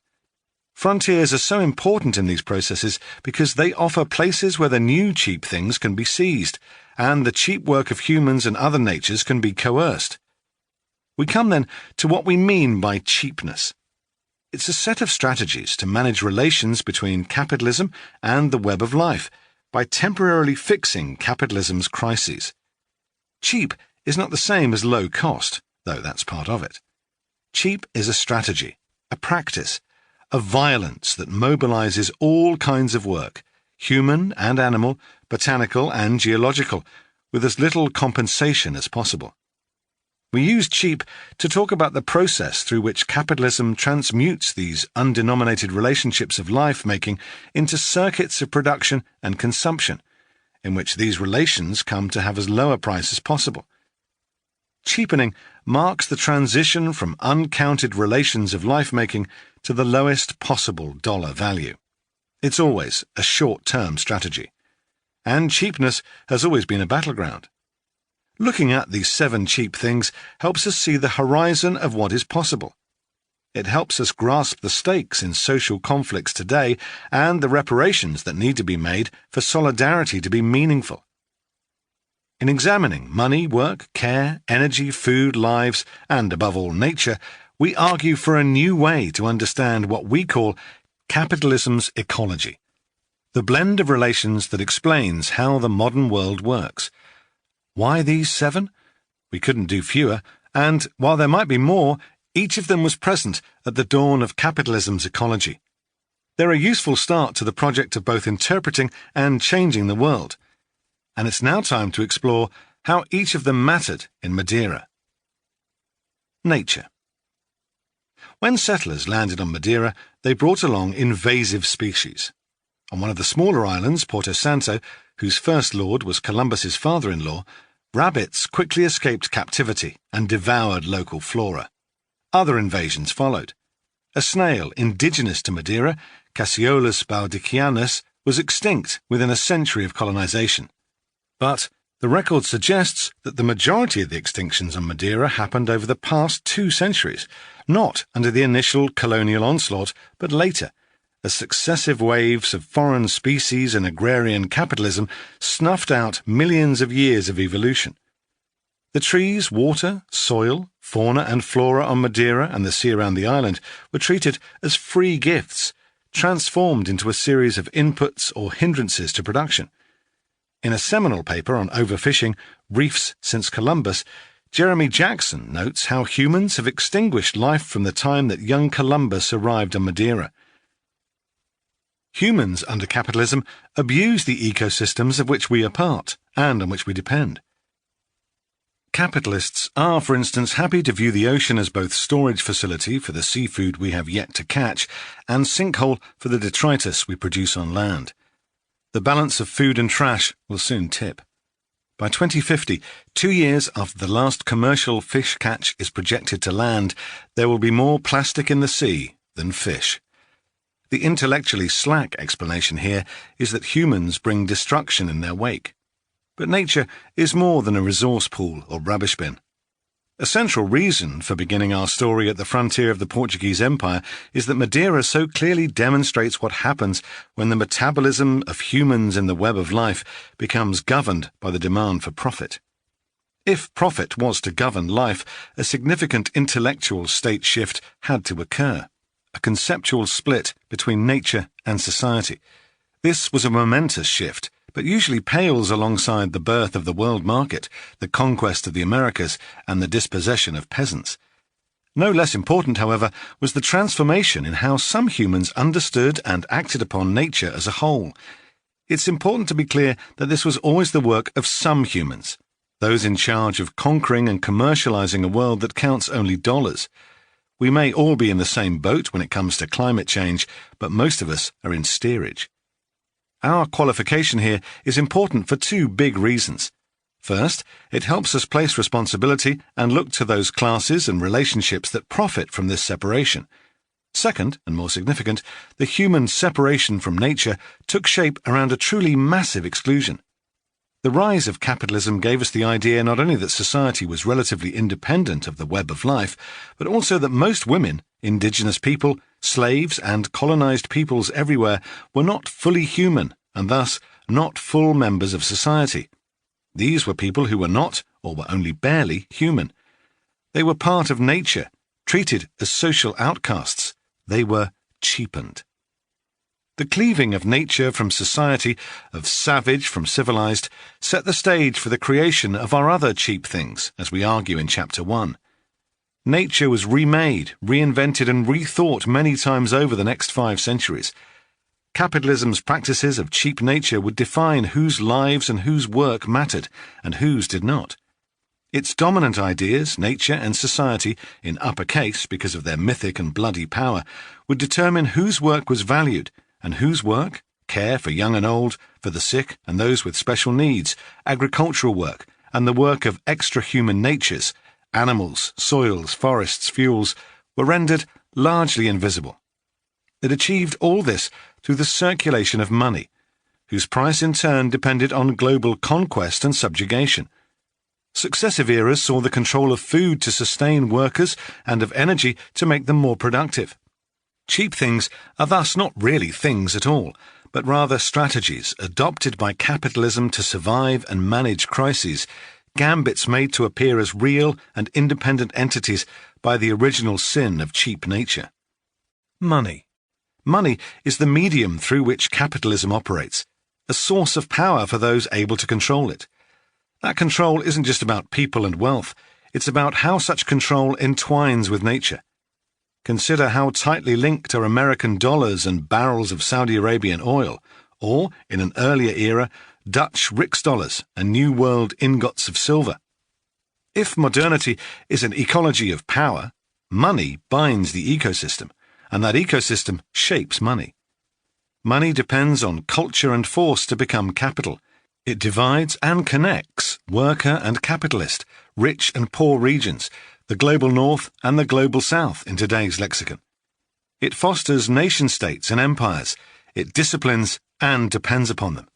Frontiers are so important in these processes because they offer places where the new cheap things can be seized, and the cheap work of humans and other natures can be coerced. We come then to what we mean by cheapness. It's a set of strategies to manage relations between capitalism and the web of life by temporarily fixing capitalism's crises. Cheap is not the same as low cost, though that's part of it. Cheap is a strategy, a practice, a violence that mobilizes all kinds of work, human and animal, botanical and geological, with as little compensation as possible. We use cheap to talk about the process through which capitalism transmutes these undenominated relationships of life-making into circuits of production and consumption, in which these relations come to have as low a price as possible. Cheapening marks the transition from uncounted relations of life-making to the lowest possible dollar value. It's always a short-term strategy. And cheapness has always been a battleground. Looking at these 7 cheap things helps us see the horizon of what is possible. It helps us grasp the stakes in social conflicts today and the reparations that need to be made for solidarity to be meaningful. In examining money, work, care, energy, food, lives, and above all nature, we argue for a new way to understand what we call capitalism's ecology, the blend of relations that explains how the modern world works. Why these 7? We couldn't do fewer, and while there might be more, each of them was present at the dawn of capitalism's ecology. They're a useful start to the project of both interpreting and changing the world, and it's now time to explore how each of them mattered in Madeira. Nature. When settlers landed on Madeira, they brought along invasive species. On one of the smaller islands, Porto Santo, whose first lord was Columbus's father-in-law, rabbits quickly escaped captivity and devoured local flora. Other invasions followed. A snail indigenous to Madeira, Cassiolus baudicianus, was extinct within a century of colonization. But the record suggests that the majority of the extinctions on Madeira happened over the past 2 centuries, not under the initial colonial onslaught, but later, as successive waves of foreign species and agrarian capitalism snuffed out millions of years of evolution. The trees, water, soil, fauna and flora on Madeira and the sea around the island were treated as free gifts, transformed into a series of inputs or hindrances to production. In a seminal paper on overfishing, Reefs Since Columbus, Jeremy Jackson notes how humans have extinguished life from the time that young Columbus arrived on Madeira. Humans under capitalism abuse the ecosystems of which we are part and on which we depend. Capitalists are, for instance, happy to view the ocean as both storage facility for the seafood we have yet to catch and sinkhole for the detritus we produce on land. The balance of food and trash will soon tip. By 2050, 2 years after the last commercial fish catch is projected to land, there will be more plastic in the sea than fish. The intellectually slack explanation here is that humans bring destruction in their wake. But nature is more than a resource pool or rubbish bin. A central reason for beginning our story at the frontier of the Portuguese Empire is that Madeira so clearly demonstrates what happens when the metabolism of humans in the web of life becomes governed by the demand for profit. If profit was to govern life, a significant intellectual state shift had to occur. A conceptual split between nature and society. This was a momentous shift, but usually pales alongside the birth of the world market, the conquest of the Americas, and the dispossession of peasants. No less important, however, was the transformation in how some humans understood and acted upon nature as a whole. It's important to be clear that this was always the work of some humans, those in charge of conquering and commercializing a world that counts only dollars. We may all be in the same boat when it comes to climate change, but most of us are in steerage. Our qualification here is important for 2 big reasons. First, it helps us place responsibility and look to those classes and relationships that profit from this separation. Second, and more significant, the human separation from nature took shape around a truly massive exclusion. The rise of capitalism gave us the idea not only that society was relatively independent of the web of life, but also that most women, indigenous people, slaves, and colonized peoples everywhere were not fully human and thus not full members of society. These were people who were not, or were only barely, human. They were part of nature, treated as social outcasts. They were cheapened. The cleaving of nature from society, of savage from civilized, set the stage for the creation of our other cheap things, as we argue in Chapter 1. Nature was remade, reinvented and rethought many times over the next 5 centuries. Capitalism's practices of cheap nature would define whose lives and whose work mattered and whose did not. Its dominant ideas, nature and society, in uppercase because of their mythic and bloody power, would determine whose work was valued and whose work, care for young and old, for the sick and those with special needs, agricultural work, and the work of extra-human natures, animals, soils, forests, fuels, were rendered largely invisible. It achieved all this through the circulation of money, whose price in turn depended on global conquest and subjugation. Successive eras saw the control of food to sustain workers and of energy to make them more productive. Cheap things are thus not really things at all, but rather strategies adopted by capitalism to survive and manage crises, gambits made to appear as real and independent entities by the original sin of cheap nature. Money. Money is the medium through which capitalism operates, a source of power for those able to control it. That control isn't just about people and wealth, it's about how such control entwines with nature. Consider how tightly linked are American dollars and barrels of Saudi Arabian oil, or, in an earlier era, Dutch riksdollars and New World ingots of silver. If modernity is an ecology of power, money binds the ecosystem, and that ecosystem shapes money. Money depends on culture and force to become capital. It divides and connects worker and capitalist, rich and poor regions, the global north and the global south in today's lexicon. It fosters nation-states and empires. It disciplines and depends upon them.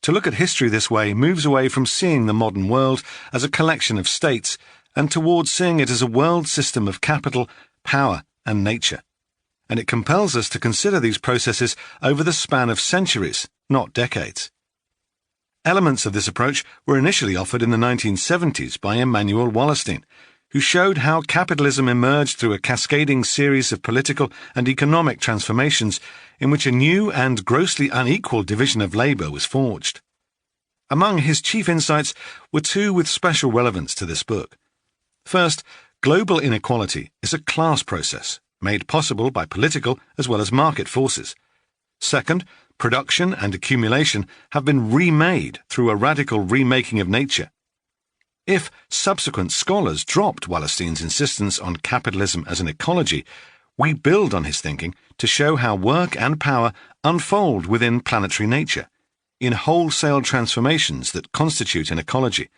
To look at history this way moves away from seeing the modern world as a collection of states and towards seeing it as a world system of capital, power, and nature. And it compels us to consider these processes over the span of centuries, not decades. Elements of this approach were initially offered in the 1970s by Immanuel Wallerstein, who showed how capitalism emerged through a cascading series of political and economic transformations in which a new and grossly unequal division of labour was forged. Among his chief insights were two with special relevance to this book. First, global inequality is a class process, made possible by political as well as market forces. Second, production and accumulation have been remade through a radical remaking of nature. If subsequent scholars dropped Wallerstein's insistence on capitalism as an ecology, we build on his thinking to show how work and power unfold within planetary nature, in wholesale transformations that constitute an ecology.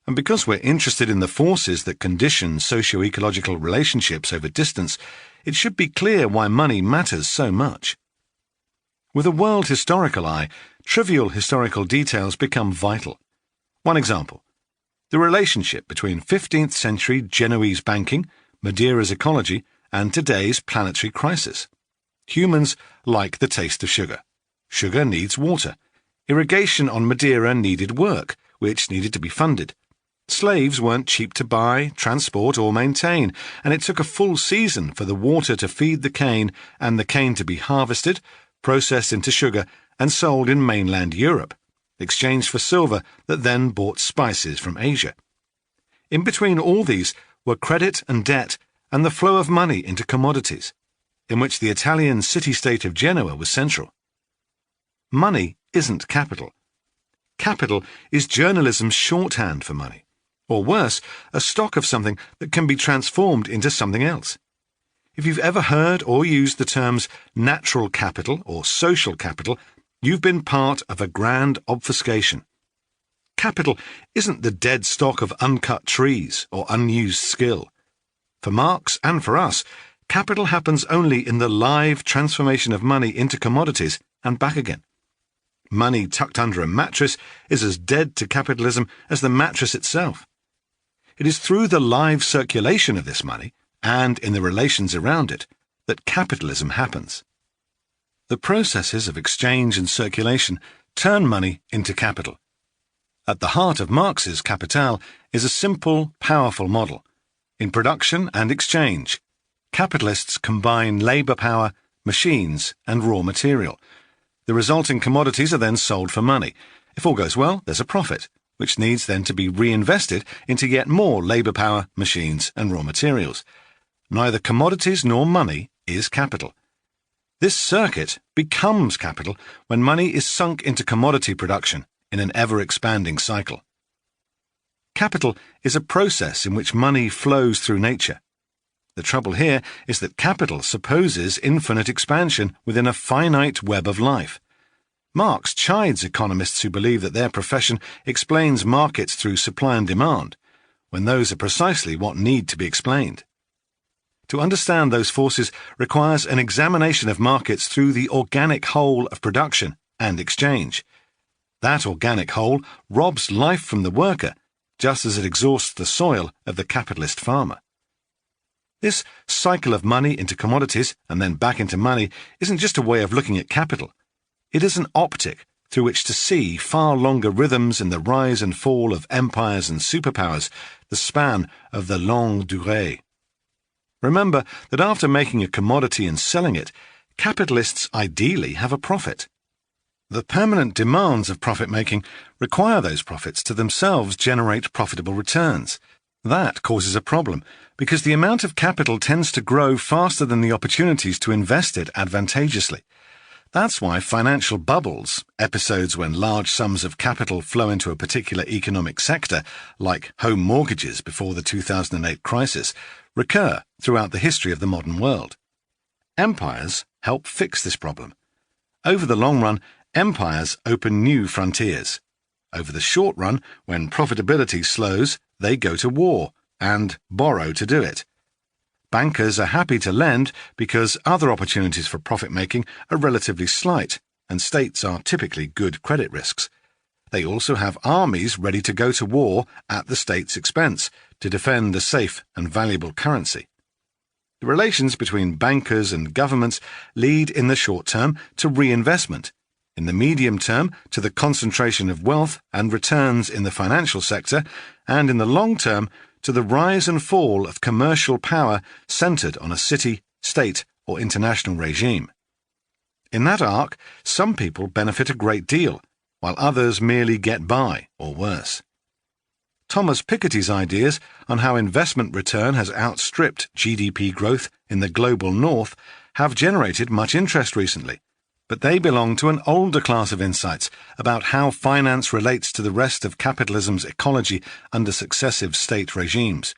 And because we're interested in the forces that condition socio-ecological relationships over distance, it should be clear why money matters so much. With a world historical eye, trivial historical details become vital. One example: the relationship between 15th century Genoese banking, Madeira's ecology, and today's planetary crisis. Humans like the taste of sugar. Sugar needs water. Irrigation on Madeira needed work, which needed to be funded. Slaves weren't cheap to buy, transport, or maintain, and it took a full season for the water to feed the cane and the cane to be harvested, processed into sugar, and sold in mainland Europe, exchanged for silver that then bought spices from Asia. In between all these were credit and debt and the flow of money into commodities, in which the Italian city-state of Genoa was central. Money isn't capital. Capital is journalism's shorthand for money, or worse, a stock of something that can be transformed into something else. If you've ever heard or used the terms natural capital or social capital, you've been part of a grand obfuscation. Capital isn't the dead stock of uncut trees or unused skill. For Marx and for us, capital happens only in the live transformation of money into commodities and back again. Money tucked under a mattress is as dead to capitalism as the mattress itself. It is through the live circulation of this money, and in the relations around it, that capitalism happens. The processes of exchange and circulation turn money into capital. At the heart of Marx's Capital is a simple, powerful model. In production and exchange, capitalists combine labour power, machines, and raw material. The resulting commodities are then sold for money. If all goes well, there's a profit, which needs then to be reinvested into yet more labour power, machines, and raw materials. Neither commodities nor money is capital. This circuit becomes capital when money is sunk into commodity production in an ever-expanding cycle. Capital is a process in which money flows through nature. The trouble here is that capital supposes infinite expansion within a finite web of life. Marx chides economists who believe that their profession explains markets through supply and demand, when those are precisely what need to be explained. To understand those forces requires an examination of markets through the organic whole of production and exchange. That organic whole robs life from the worker, just as it exhausts the soil of the capitalist farmer. This cycle of money into commodities and then back into money isn't just a way of looking at capital. It is an optic through which to see far longer rhythms in the rise and fall of empires and superpowers, the span of the longue durée. Remember that after making a commodity and selling it, capitalists ideally have a profit. The permanent demands of profit-making require those profits to themselves generate profitable returns. That causes a problem, because the amount of capital tends to grow faster than the opportunities to invest it advantageously. That's why financial bubbles, episodes when large sums of capital flow into a particular economic sector, like home mortgages before the 2008 crisis, recur throughout the history of the modern world. Empires help fix this problem. Over the long run, empires open new frontiers. Over the short run, when profitability slows, they go to war and borrow to do it. Bankers are happy to lend because other opportunities for profit-making are relatively slight, and states are typically good credit risks. They also have armies ready to go to war at the state's expense to defend a safe and valuable currency. The relations between bankers and governments lead in the short term to reinvestment, in the medium term to the concentration of wealth and returns in the financial sector, and in the long term to the rise and fall of commercial power centered on a city, state, or international regime. In that arc, some people benefit a great deal, while others merely get by, or worse. Thomas Piketty's ideas on how investment return has outstripped GDP growth in the global north have generated much interest recently, but they belong to an older class of insights about how finance relates to the rest of capitalism's ecology under successive state regimes.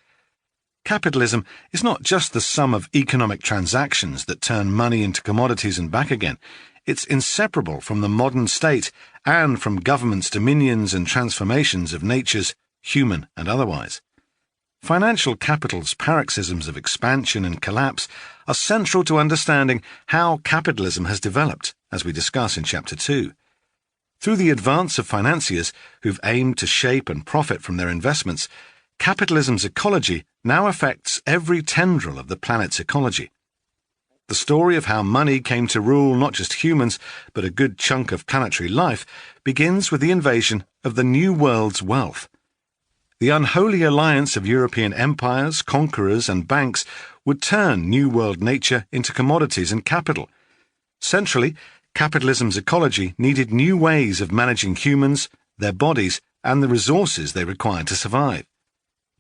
Capitalism is not just the sum of economic transactions that turn money into commodities and back again. It's inseparable from the modern state and from government's dominions and transformations of natures, human and otherwise. Financial capital's paroxysms of expansion and collapse are central to understanding how capitalism has developed, as we discuss in Chapter 2. Through the advance of financiers who've aimed to shape and profit from their investments, capitalism's ecology now affects every tendril of the planet's ecology. The story of how money came to rule not just humans, but a good chunk of planetary life, begins with the invasion of the New World's wealth. The unholy alliance of European empires, conquerors, and banks would turn New World nature into commodities and capital. Centrally, capitalism's ecology needed new ways of managing humans, their bodies, and the resources they required to survive.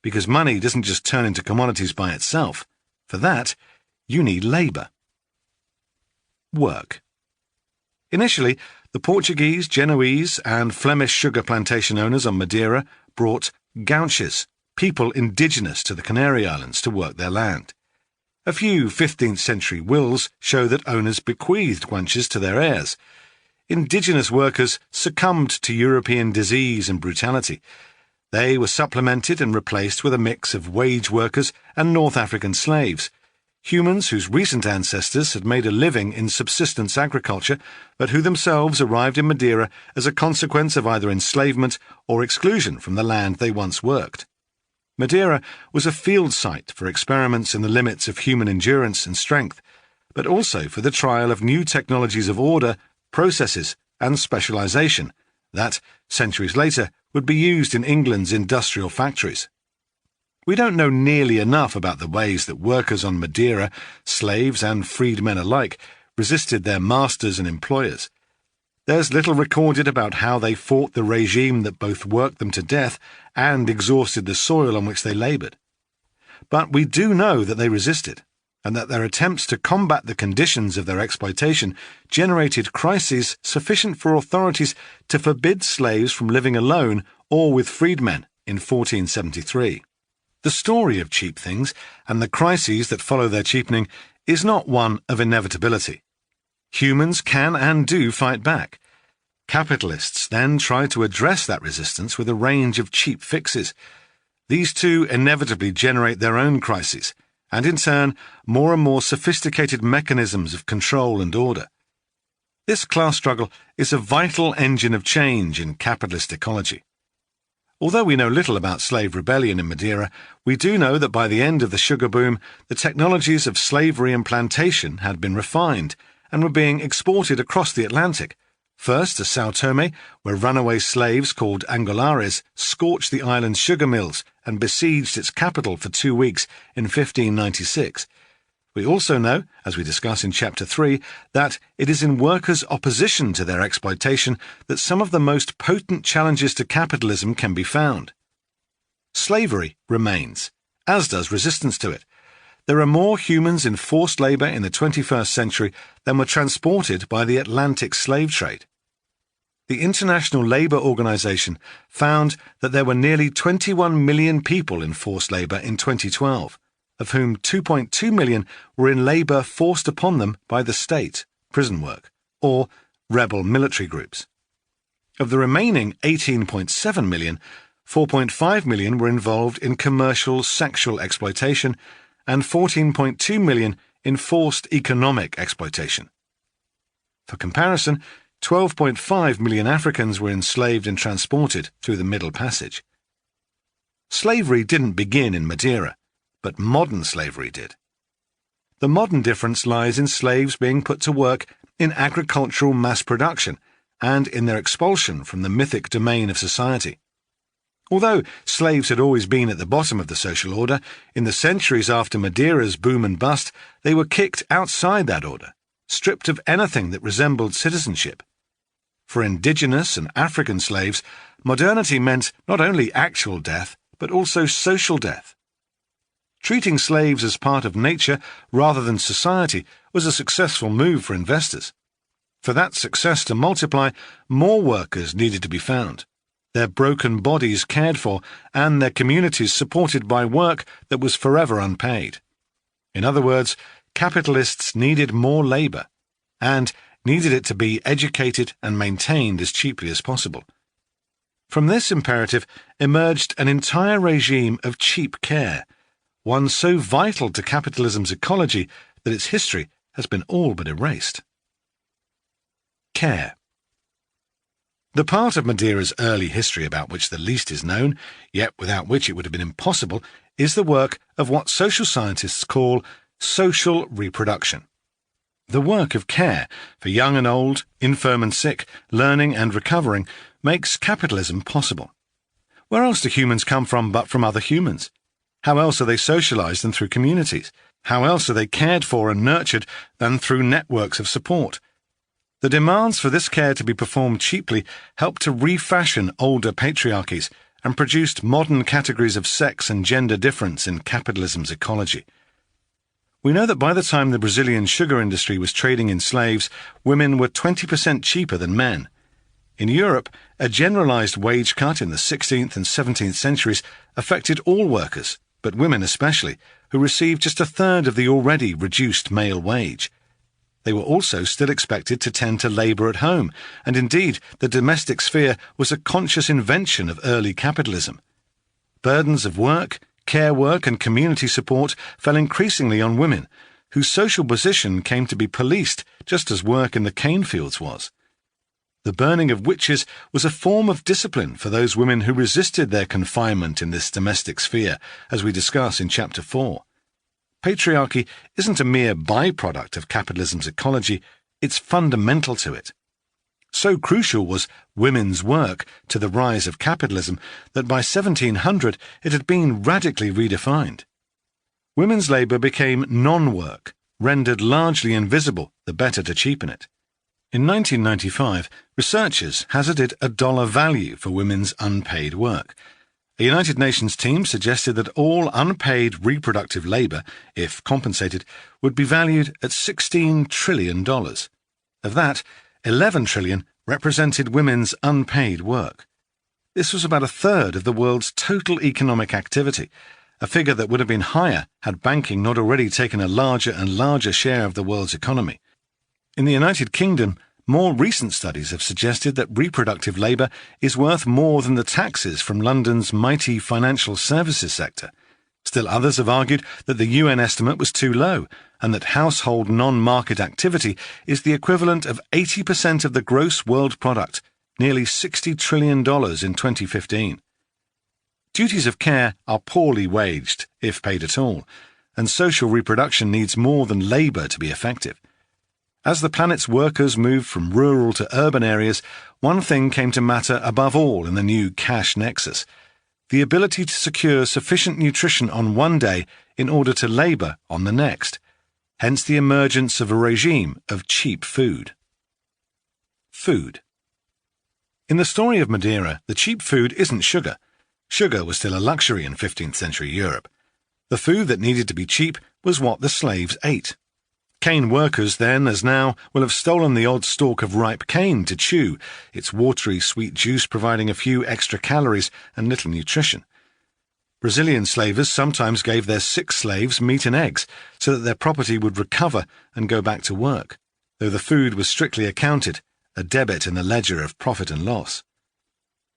Because money doesn't just turn into commodities by itself. For that, you need labour. Work. Initially, the Portuguese, Genoese, and Flemish sugar plantation owners on Madeira brought gauchos, people indigenous to the Canary Islands, to work their land. A few 15th century wills show that owners bequeathed guanches to their heirs. Indigenous workers succumbed to European disease and brutality. They were supplemented and replaced with a mix of wage workers and North African slaves, humans whose recent ancestors had made a living in subsistence agriculture, but who themselves arrived in Madeira as a consequence of either enslavement or exclusion from the land they once worked. Madeira was a field site for experiments in the limits of human endurance and strength, but also for the trial of new technologies of order, processes, and specialization that, centuries later, would be used in England's industrial factories. We don't know nearly enough about the ways that workers on Madeira, slaves and freedmen alike, resisted their masters and employers. There's little recorded about how they fought the regime that both worked them to death and exhausted the soil on which they laboured. But we do know that they resisted, and that their attempts to combat the conditions of their exploitation generated crises sufficient for authorities to forbid slaves from living alone or with freedmen in 1473. The story of cheap things and the crises that follow their cheapening is not one of inevitability. Humans can and do fight back. Capitalists then try to address that resistance with a range of cheap fixes. These too inevitably generate their own crises, and in turn, more and more sophisticated mechanisms of control and order. This class struggle is a vital engine of change in capitalist ecology. Although we know little about slave rebellion in Madeira, we do know that by the end of the sugar boom, the technologies of slavery and plantation had been refined and were being exported across the Atlantic, first to Sao Tome, where runaway slaves called Angolares scorched the island's sugar mills and besieged its capital for 2 weeks in 1596. We also know, as we discuss in Chapter 3, that it is in workers' opposition to their exploitation that some of the most potent challenges to capitalism can be found. Slavery remains, as does resistance to it. There are more humans in forced labour in the 21st century than were transported by the Atlantic slave trade. The International Labour Organization found that there were nearly 21 million people in forced labour in 2012, of whom 2.2 million were in labour forced upon them by the state, prison work, or rebel military groups. Of the remaining 18.7 million, 4.5 million were involved in commercial sexual exploitation and 14.2 million in forced economic exploitation. For comparison, 12.5 million Africans were enslaved and transported through the Middle Passage. Slavery didn't begin in Madeira, but modern slavery did. The modern difference lies in slaves being put to work in agricultural mass production and in their expulsion from the mythic domain of society. Although slaves had always been at the bottom of the social order, in the centuries after Madeira's boom and bust, they were kicked outside that order, stripped of anything that resembled citizenship. For indigenous and African slaves, modernity meant not only actual death, but also social death. Treating slaves as part of nature rather than society was a successful move for investors. For that success to multiply, more workers needed to be found, their broken bodies cared for, and their communities supported by work that was forever unpaid. In other words, capitalists needed more labour, and needed it to be educated and maintained as cheaply as possible. From this imperative emerged an entire regime of cheap care, one so vital to capitalism's ecology that its history has been all but erased. Care. The part of Madeira's early history about which the least is known, yet without which it would have been impossible, is the work of what social scientists call social reproduction. The work of care for young and old, infirm and sick, learning and recovering makes capitalism possible. Where else do humans come from but from other humans? How else are they socialized than through communities? How else are they cared for and nurtured than through networks of support? The demands for this care to be performed cheaply helped to refashion older patriarchies and produced modern categories of sex and gender difference in capitalism's ecology. We know that by the time the Brazilian sugar industry was trading in slaves, women were 20% cheaper than men. In Europe, a generalized wage cut in the 16th and 17th centuries affected all workers, but women especially, who received just a third of the already reduced male wage. They were also still expected to tend to labour at home, and indeed the domestic sphere was a conscious invention of early capitalism. Burdens of work, care work and community support fell increasingly on women, whose social position came to be policed just as work in the cane fields was. The burning of witches was a form of discipline for those women who resisted their confinement in this domestic sphere, as we discuss in Chapter 4. Patriarchy isn't a mere byproduct of capitalism's ecology, it's fundamental to it. So crucial was women's work to the rise of capitalism that by 1700 it had been radically redefined. Women's labour became non-work, rendered largely invisible, the better to cheapen it. In 1995, researchers hazarded $1 value for women's unpaid work. A United Nations team suggested that all unpaid reproductive labour, if compensated, would be valued at $16 trillion. Of that, $11 trillion represented women's unpaid work. This was about a third of the world's total economic activity, a figure that would have been higher had banking not already taken a larger and larger share of the world's economy. In the United Kingdom, more recent studies have suggested that reproductive labour is worth more than the taxes from London's mighty financial services sector. Still others have argued that the UN estimate was too low, and that household non-market activity is the equivalent of 80% of the gross world product, nearly $60 trillion in 2015. Duties of care are poorly waged, if paid at all, and social reproduction needs more than labour to be effective. As the planet's workers moved from rural to urban areas, one thing came to matter above all in the new cash nexus: the ability to secure sufficient nutrition on one day in order to labour on the next. Hence the emergence of a regime of cheap food. Food. In the story of Madeira, the cheap food isn't sugar. Sugar was still a luxury in 15th century Europe. The food that needed to be cheap was what the slaves ate. Cane workers then, as now, will have stolen the odd stalk of ripe cane to chew, its watery sweet juice providing a few extra calories and little nutrition. Brazilian slavers sometimes gave their sick slaves meat and eggs so that their property would recover and go back to work, though the food was strictly accounted, a debit in the ledger of profit and loss.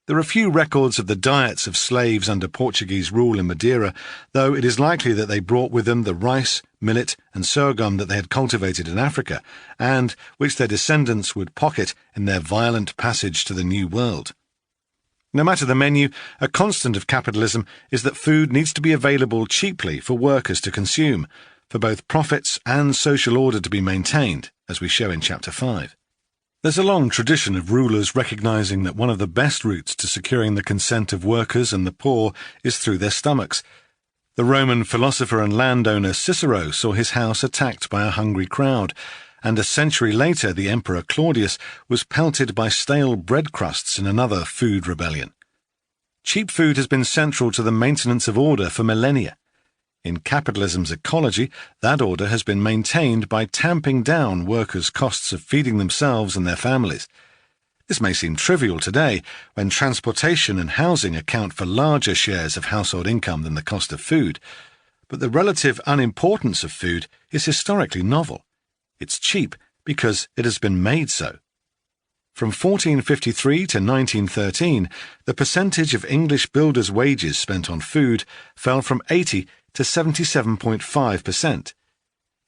There are few records of the diets of slaves under Portuguese rule in Madeira, though it is likely that they brought with them the rice, millet, and sorghum that they had cultivated in Africa, and which their descendants would pocket in their violent passage to the New World. No matter the menu, a constant of capitalism is that food needs to be available cheaply for workers to consume, for both profits and social order to be maintained, as we show in Chapter 5. There's a long tradition of rulers recognizing that one of the best routes to securing the consent of workers and the poor is through their stomachs. The Roman philosopher and landowner Cicero saw his house attacked by a hungry crowd, and a century later the Emperor Claudius was pelted by stale bread crusts in another food rebellion. Cheap food has been central to the maintenance of order for millennia. In capitalism's ecology, that order has been maintained by tamping down workers' costs of feeding themselves and their families. This may seem trivial today, when transportation and housing account for larger shares of household income than the cost of food, but the relative unimportance of food is historically novel. It's cheap because it has been made so. From 1453 to 1913, the percentage of English builders' wages spent on food fell from 80 to 77.5%.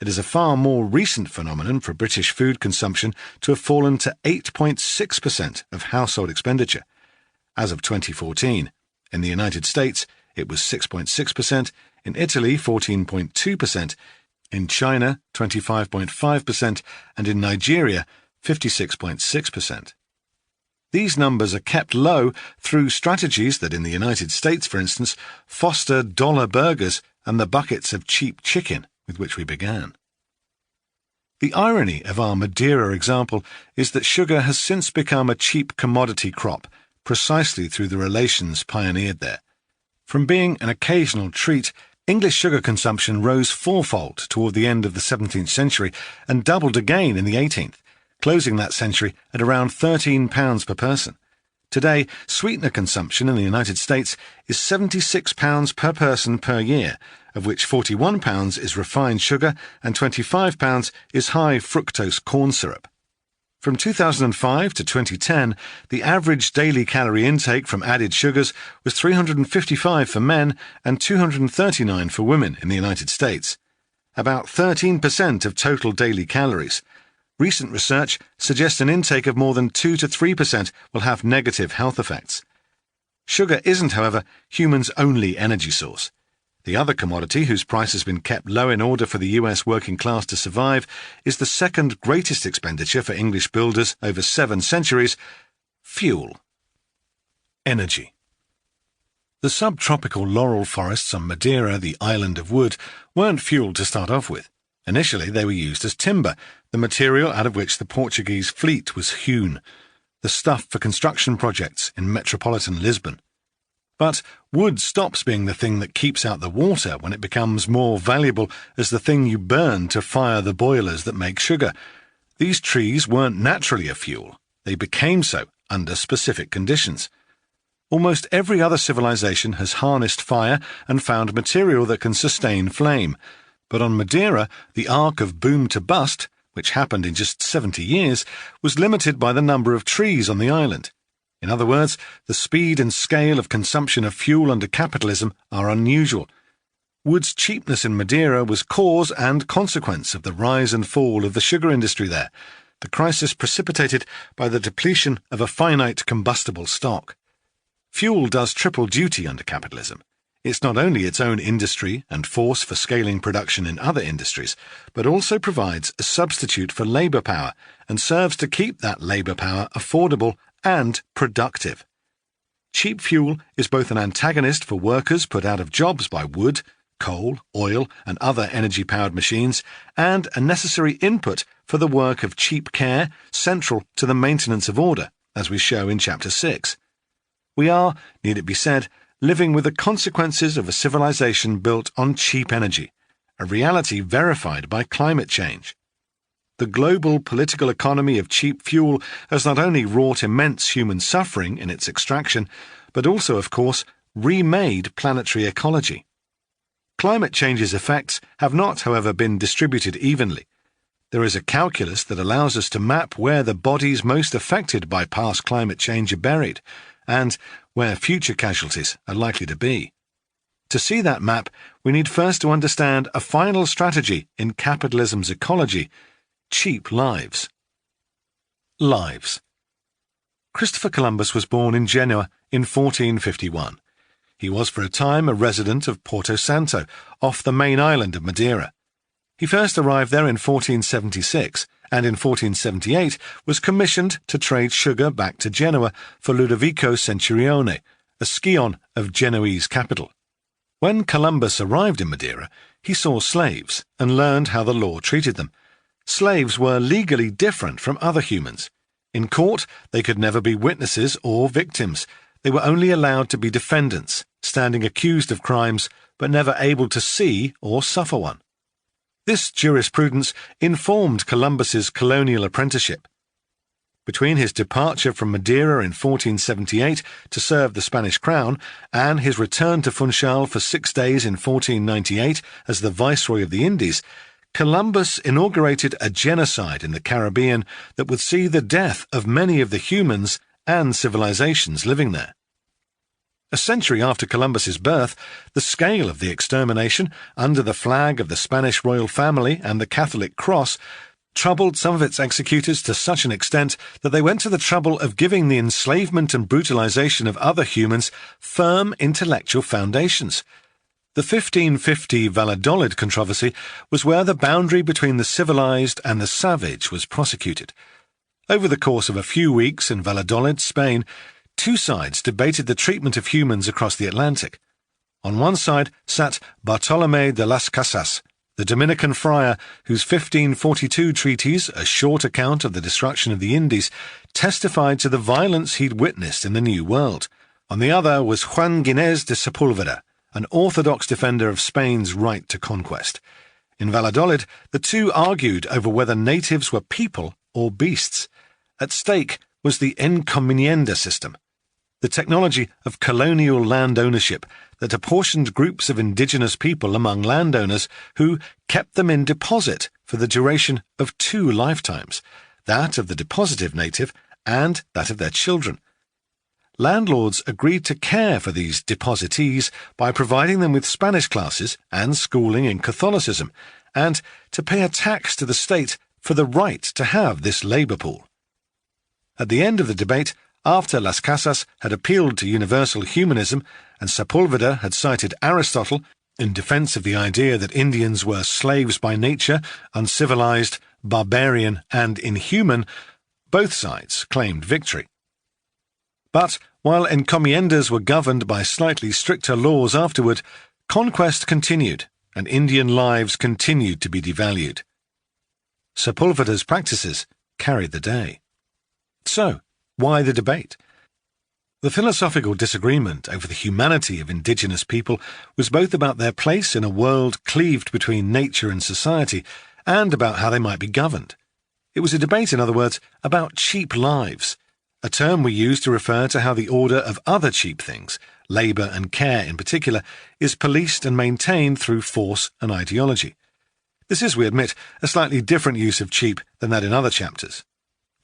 It is a far more recent phenomenon for British food consumption to have fallen to 8.6% of household expenditure. As of 2014, in the United States, it was 6.6%, in Italy 14.2%, in China 25.5%, and in Nigeria 56.6%. These numbers are kept low through strategies that in the United States, for instance, foster dollar burgers and the buckets of cheap chicken with which we began. The irony of our Madeira example is that sugar has since become a cheap commodity crop, precisely through the relations pioneered there. From being an occasional treat, English sugar consumption rose fourfold toward the end of the 17th century and doubled again in the 18th, closing that century at around £13 per person. Today, sweetener consumption in the United States is £76 per person per year, of which £41 is refined sugar and £25 is high fructose corn syrup. From 2005 to 2010, the average daily calorie intake from added sugars was 355 for men and 239 for women in the United States. About 13% of total daily calories. Recent research suggests an intake of more than 2 to 3% will have negative health effects. Sugar isn't, however, humans' only energy source. The other commodity whose price has been kept low in order for the US working class to survive is the second greatest expenditure for English builders over 7 centuries: fuel. Energy. The subtropical laurel forests on Madeira, the island of wood, weren't fuel to start off with. Initially, they were used as timber, the material out of which the Portuguese fleet was hewn, the stuff for construction projects in metropolitan Lisbon. But wood stops being the thing that keeps out the water when it becomes more valuable as the thing you burn to fire the boilers that make sugar. These trees weren't naturally a fuel. They became so under specific conditions. Almost every other civilization has harnessed fire and found material that can sustain flame. But on Madeira, the arc of boom to bust, which happened in just 70 years, was limited by the number of trees on the island. In other words, the speed and scale of consumption of fuel under capitalism are unusual. Wood's cheapness in Madeira was cause and consequence of the rise and fall of the sugar industry there, the crisis precipitated by the depletion of a finite combustible stock. Fuel does triple duty under capitalism. It's not only its own industry and force for scaling production in other industries, but also provides a substitute for labour power and serves to keep that labour power affordable and productive. Cheap fuel is both an antagonist for workers put out of jobs by wood, coal, oil, and other energy-powered machines, and a necessary input for the work of cheap care central to the maintenance of order, as we show in Chapter 6. We are, need it be said, living with the consequences of a civilization built on cheap energy, a reality verified by climate change. The global political economy of cheap fuel has not only wrought immense human suffering in its extraction, but also, of course, remade planetary ecology. Climate change's effects have not, however, been distributed evenly. There is a calculus that allows us to map where the bodies most affected by past climate change are buried, and where future casualties are likely to be. To see that map, we need first to understand a final strategy in capitalism's ecology: cheap lives. Lives. Christopher Columbus was born in Genoa in 1451. He was for a time a resident of Porto Santo, off the main island of Madeira. He first arrived there in 1476, and in 1478 was commissioned to trade sugar back to Genoa for Ludovico Centurione, a scion of Genoese capital. When Columbus arrived in Madeira, he saw slaves and learned how the law treated them. Slaves were legally different from other humans. In court, they could never be witnesses or victims. They were only allowed to be defendants, standing accused of crimes, but never able to see or suffer one. This jurisprudence informed Columbus's colonial apprenticeship. Between his departure from Madeira in 1478 to serve the Spanish crown and his return to Funchal for 6 days in 1498 as the Viceroy of the Indies, Columbus inaugurated a genocide in the Caribbean that would see the death of many of the humans and civilizations living there. A century after Columbus's birth, the scale of the extermination, under the flag of the Spanish royal family and the Catholic cross, troubled some of its executors to such an extent that they went to the trouble of giving the enslavement and brutalization of other humans firm intellectual foundations. The 1550 Valladolid controversy was where the boundary between the civilized and the savage was prosecuted. Over the course of a few weeks in Valladolid, Spain, two sides debated the treatment of humans across the Atlantic. On one side sat Bartolomé de las Casas, the Dominican friar whose 1542 treatise, a short account of the destruction of the Indies, testified to the violence he'd witnessed in the New World. On the other was Juan Ginés de Sepúlveda, an orthodox defender of Spain's right to conquest. In Valladolid, the two argued over whether natives were people or beasts. At stake was the encomienda system, the technology of colonial land ownership that apportioned groups of indigenous people among landowners who kept them in deposit for the duration of 2 lifetimes, that of the depositive native and that of their children. Landlords agreed to care for these depositees by providing them with Spanish classes and schooling in Catholicism, and to pay a tax to the state for the right to have this labour pool. At the end of the debate, after Las Casas had appealed to universal humanism and Sepúlveda had cited Aristotle in defence of the idea that Indians were slaves by nature, uncivilized, barbarian, and inhuman, both sides claimed victory. But while encomiendas were governed by slightly stricter laws afterward, conquest continued and Indian lives continued to be devalued. Sepúlveda's practices carried the day. So, why the debate? The philosophical disagreement over the humanity of indigenous people was both about their place in a world cleaved between nature and society and about how they might be governed. It was a debate, in other words, about cheap lives, a term we use to refer to how the order of other cheap things, labour and care in particular, is policed and maintained through force and ideology. This is, we admit, a slightly different use of cheap than that in other chapters.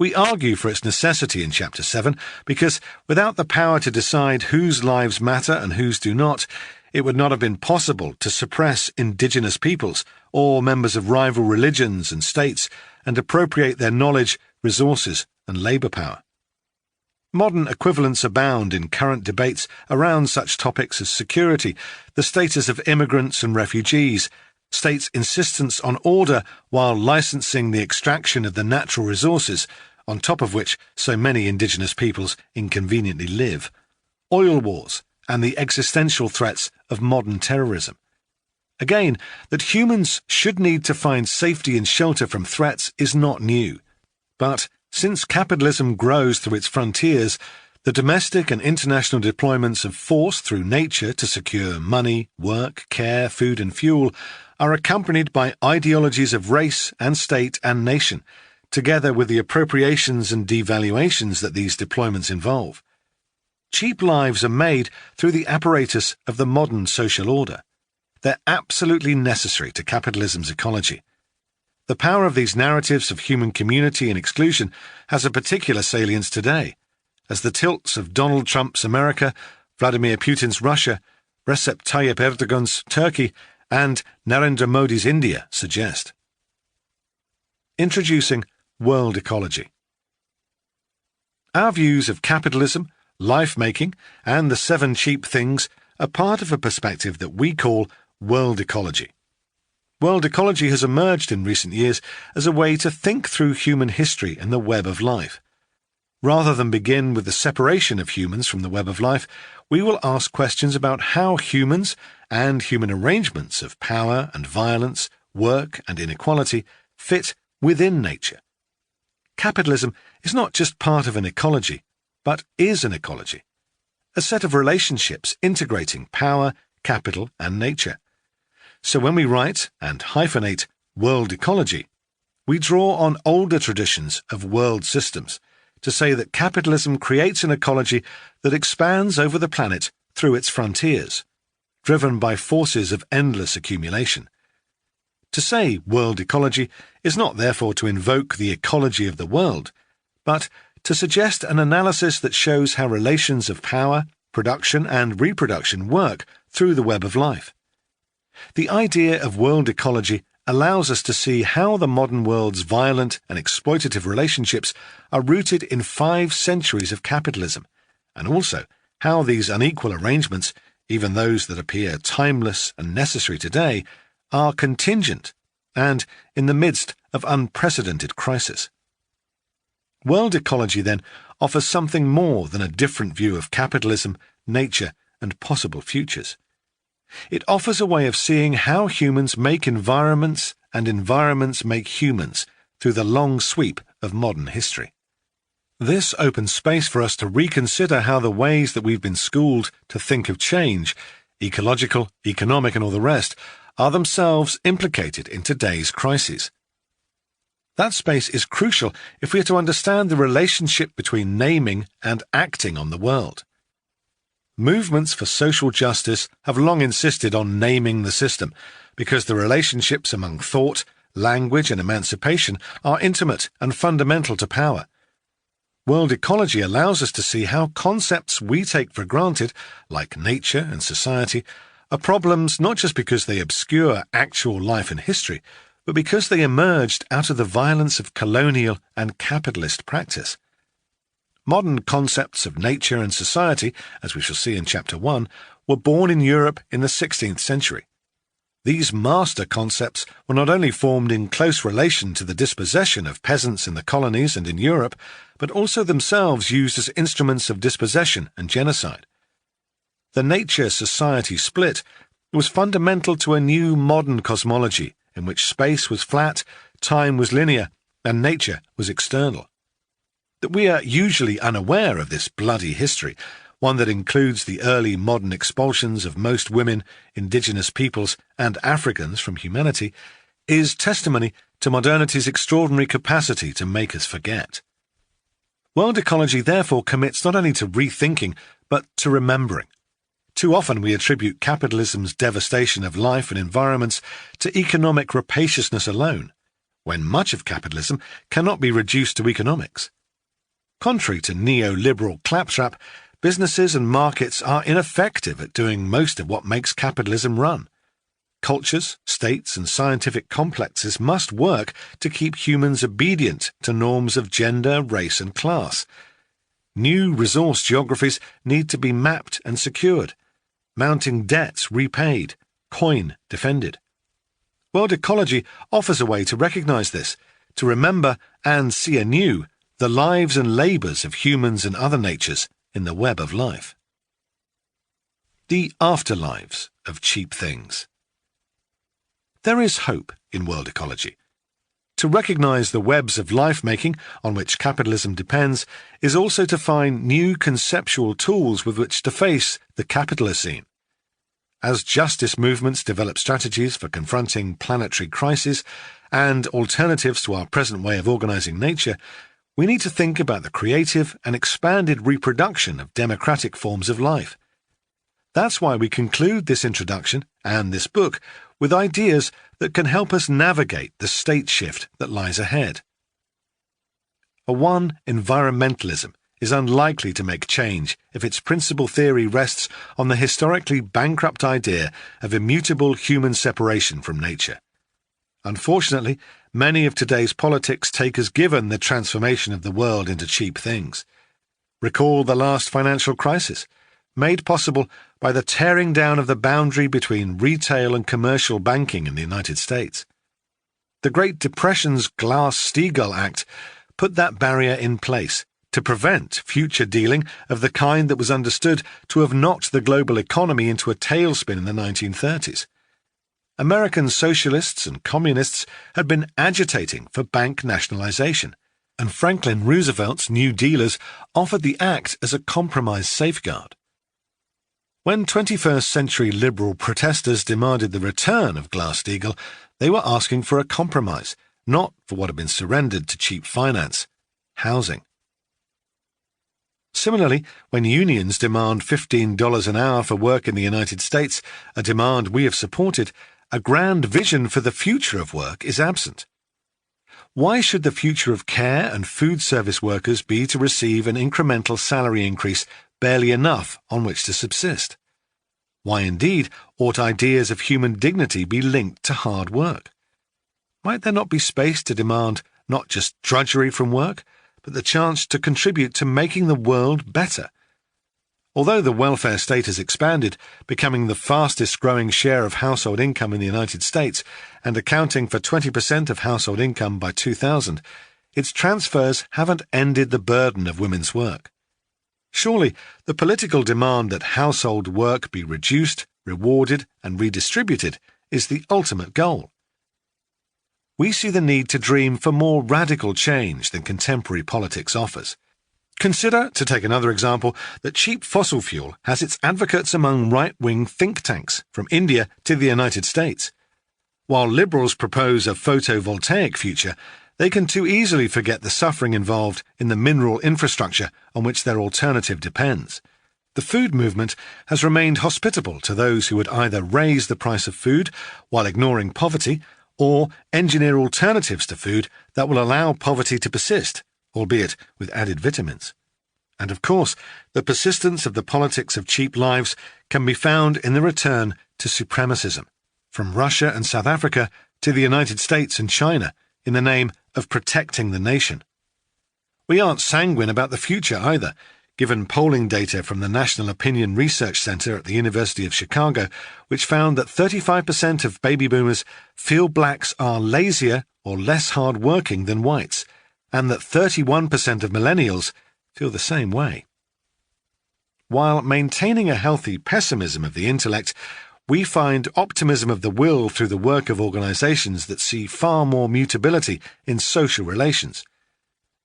We argue for its necessity in Chapter 7 because without the power to decide whose lives matter and whose do not, it would not have been possible to suppress indigenous peoples or members of rival religions and states and appropriate their knowledge, resources and labour power. Modern equivalents abound in current debates around such topics as security, the status of immigrants and refugees, states' insistence on order while licensing the extraction of the natural resources, on top of which so many indigenous peoples inconveniently live, oil wars, and the existential threats of modern terrorism. Again, that humans should need to find safety and shelter from threats is not new. But since capitalism grows through its frontiers, the domestic and international deployments of force through nature to secure money, work, care, food and fuel are accompanied by ideologies of race and state and nation, together with the appropriations and devaluations that these deployments involve. Cheap lives are made through the apparatus of the modern social order. They're absolutely necessary to capitalism's ecology. The power of these narratives of human community and exclusion has a particular salience today, as the tilts of Donald Trump's America, Vladimir Putin's Russia, Recep Tayyip Erdogan's Turkey, and Narendra Modi's India suggest. Introducing world ecology. Our views of capitalism, life-making, and the 7 cheap things are part of a perspective that we call world ecology. World ecology has emerged in recent years as a way to think through human history and the web of life. Rather than begin with the separation of humans from the web of life, we will ask questions about how humans and human arrangements of power and violence, work and inequality fit within nature. Capitalism is not just part of an ecology, but is an ecology, a set of relationships integrating power, capital, and nature. So when we write and hyphenate world ecology, we draw on older traditions of world systems to say that capitalism creates an ecology that expands over the planet through its frontiers, driven by forces of endless accumulation. To say world ecology is not therefore to invoke the ecology of the world, but to suggest an analysis that shows how relations of power, production and reproduction work through the web of life. The idea of world ecology allows us to see how the modern world's violent and exploitative relationships are rooted in 5 centuries of capitalism, and also how these unequal arrangements, even those that appear timeless and necessary today, are contingent and in the midst of unprecedented crisis. World ecology, then, offers something more than a different view of capitalism, nature, and possible futures. It offers a way of seeing how humans make environments and environments make humans through the long sweep of modern history. This opens space for us to reconsider how the ways that we've been schooled to think of change, ecological, economic, and all the rest, are themselves implicated in today's crises. That space is crucial if we are to understand the relationship between naming and acting on the world. Movements for social justice have long insisted on naming the system, because the relationships among thought, language, and emancipation are intimate and fundamental to power. World ecology allows us to see how concepts we take for granted, like nature and society, are problems not just because they obscure actual life and history, but because they emerged out of the violence of colonial and capitalist practice. Modern concepts of nature and society, as we shall see in Chapter 1, were born in Europe in the 16th century. These master concepts were not only formed in close relation to the dispossession of peasants in the colonies and in Europe, but also themselves used as instruments of dispossession and genocide. The nature-society split was fundamental to a new modern cosmology in which space was flat, time was linear, and nature was external. That we are usually unaware of this bloody history, one that includes the early modern expulsions of most women, indigenous peoples, and Africans from humanity, is testimony to modernity's extraordinary capacity to make us forget. World ecology therefore commits not only to rethinking, but to remembering. Too often we attribute capitalism's devastation of life and environments to economic rapaciousness alone, when much of capitalism cannot be reduced to economics. Contrary to neoliberal claptrap, businesses and markets are ineffective at doing most of what makes capitalism run. Cultures, states, and scientific complexes must work to keep humans obedient to norms of gender, race, and class. New resource geographies need to be mapped and secured, mounting debts repaid, coin defended. World ecology offers a way to recognize this, to remember and see anew the lives and labours of humans and other natures in the web of life. The afterlives of cheap things. There is hope in world ecology. To recognise the webs of life-making on which capitalism depends is also to find new conceptual tools with which to face the capitalist scene. As justice movements develop strategies for confronting planetary crises and alternatives to our present way of organising nature, we need to think about the creative and expanded reproduction of democratic forms of life. That's why we conclude this introduction and this book with ideas that can help us navigate the state shift that lies ahead. Environmentalism is unlikely to make change if its principal theory rests on the historically bankrupt idea of immutable human separation from nature. Unfortunately, many of today's politics take as given the transformation of the world into cheap things. Recall the last financial crisis, made possible by the tearing down of the boundary between retail and commercial banking in the United States. The Great Depression's Glass-Steagall Act put that barrier in place to prevent future dealing of the kind that was understood to have knocked the global economy into a tailspin in the 1930s. American socialists and communists had been agitating for bank nationalization, and Franklin Roosevelt's New Dealers offered the act as a compromise safeguard. When 21st century liberal protesters demanded the return of Glass-Steagall, they were asking for a compromise, not for what had been surrendered to cheap finance: housing. Similarly, when unions demand $15 an hour for work in the United States, a demand we have supported, a grand vision for the future of work is absent. Why should the future of care and food service workers be to receive an incremental salary increase barely enough on which to subsist? Why indeed ought ideas of human dignity be linked to hard work? Might there not be space to demand not just drudgery from work, but the chance to contribute to making the world better? Although the welfare state has expanded, becoming the fastest-growing share of household income in the United States and accounting for 20% of household income by 2000, its transfers haven't ended the burden of women's work. Surely, the political demand that household work be reduced, rewarded, and redistributed is the ultimate goal. We see the need to dream for more radical change than contemporary politics offers. Consider, to take another example, that cheap fossil fuel has its advocates among right-wing think tanks, from India to the United States. While liberals propose a photovoltaic future, they can too easily forget the suffering involved in the mineral infrastructure on which their alternative depends. The food movement has remained hospitable to those who would either raise the price of food while ignoring poverty, or engineer alternatives to food that will allow poverty to persist, albeit with added vitamins. And of course, the persistence of the politics of cheap lives can be found in the return to supremacism, from Russia and South Africa to the United States and China, in the name of protecting the nation. We aren't sanguine about the future either, given polling data from the National Opinion Research Center at the University of Chicago, which found that 35% of baby boomers feel blacks are lazier or less hard-working than whites, and that 31% of millennials feel the same way. While maintaining a healthy pessimism of the intellect, we find optimism of the will through the work of organizations that see far more mutability in social relations.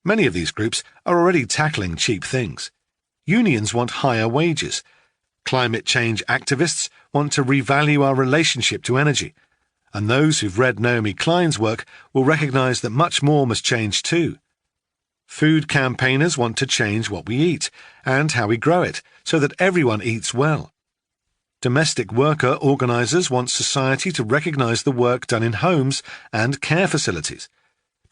Many of these groups are already tackling cheap things. Unions want higher wages. Climate change activists want to revalue our relationship to energy. And those who've read Naomi Klein's work will recognise that much more must change too. Food campaigners want to change what we eat and how we grow it so that everyone eats well. Domestic worker organisers want society to recognise the work done in homes and care facilities.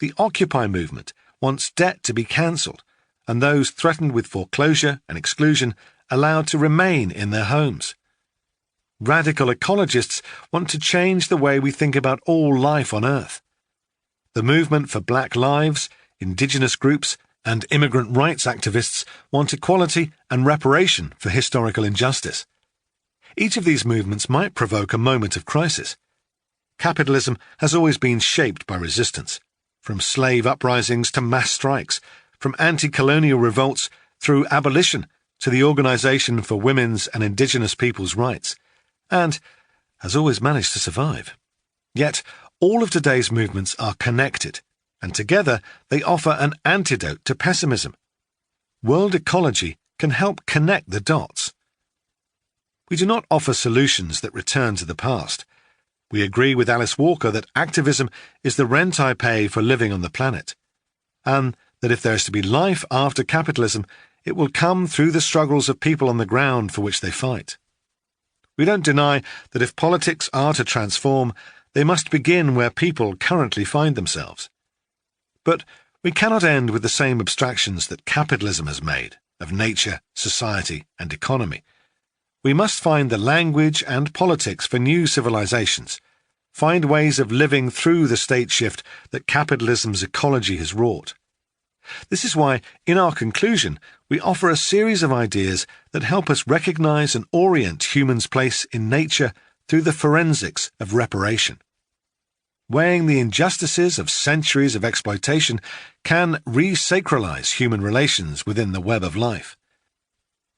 The Occupy movement wants debt to be cancelled and those threatened with foreclosure and exclusion allowed to remain in their homes. Radical ecologists want to change the way we think about all life on Earth. The movement for Black lives, Indigenous groups, and immigrant rights activists want equality and reparation for historical injustice. Each of these movements might provoke a moment of crisis. Capitalism has always been shaped by resistance, from slave uprisings to mass strikes, from anti-colonial revolts through abolition to the Organisation for Women's and Indigenous Peoples' Rights, and has always managed to survive. Yet, all of today's movements are connected, and together they offer an antidote to pessimism. World ecology can help connect the dots. We do not offer solutions that return to the past. We agree with Alice Walker that activism is the rent I pay for living on the planet, and that if there is to be life after capitalism, it will come through the struggles of people on the ground for which they fight. We don't deny that if politics are to transform, they must begin where people currently find themselves. But we cannot end with the same abstractions that capitalism has made of nature, society, and economy. We must find the language and politics for new civilizations, find ways of living through the state shift that capitalism's ecology has wrought. This is why, in our conclusion, we offer a series of ideas that help us recognize and orient humans' place in nature through the forensics of reparation. Weighing the injustices of centuries of exploitation can re-sacralize human relations within the web of life.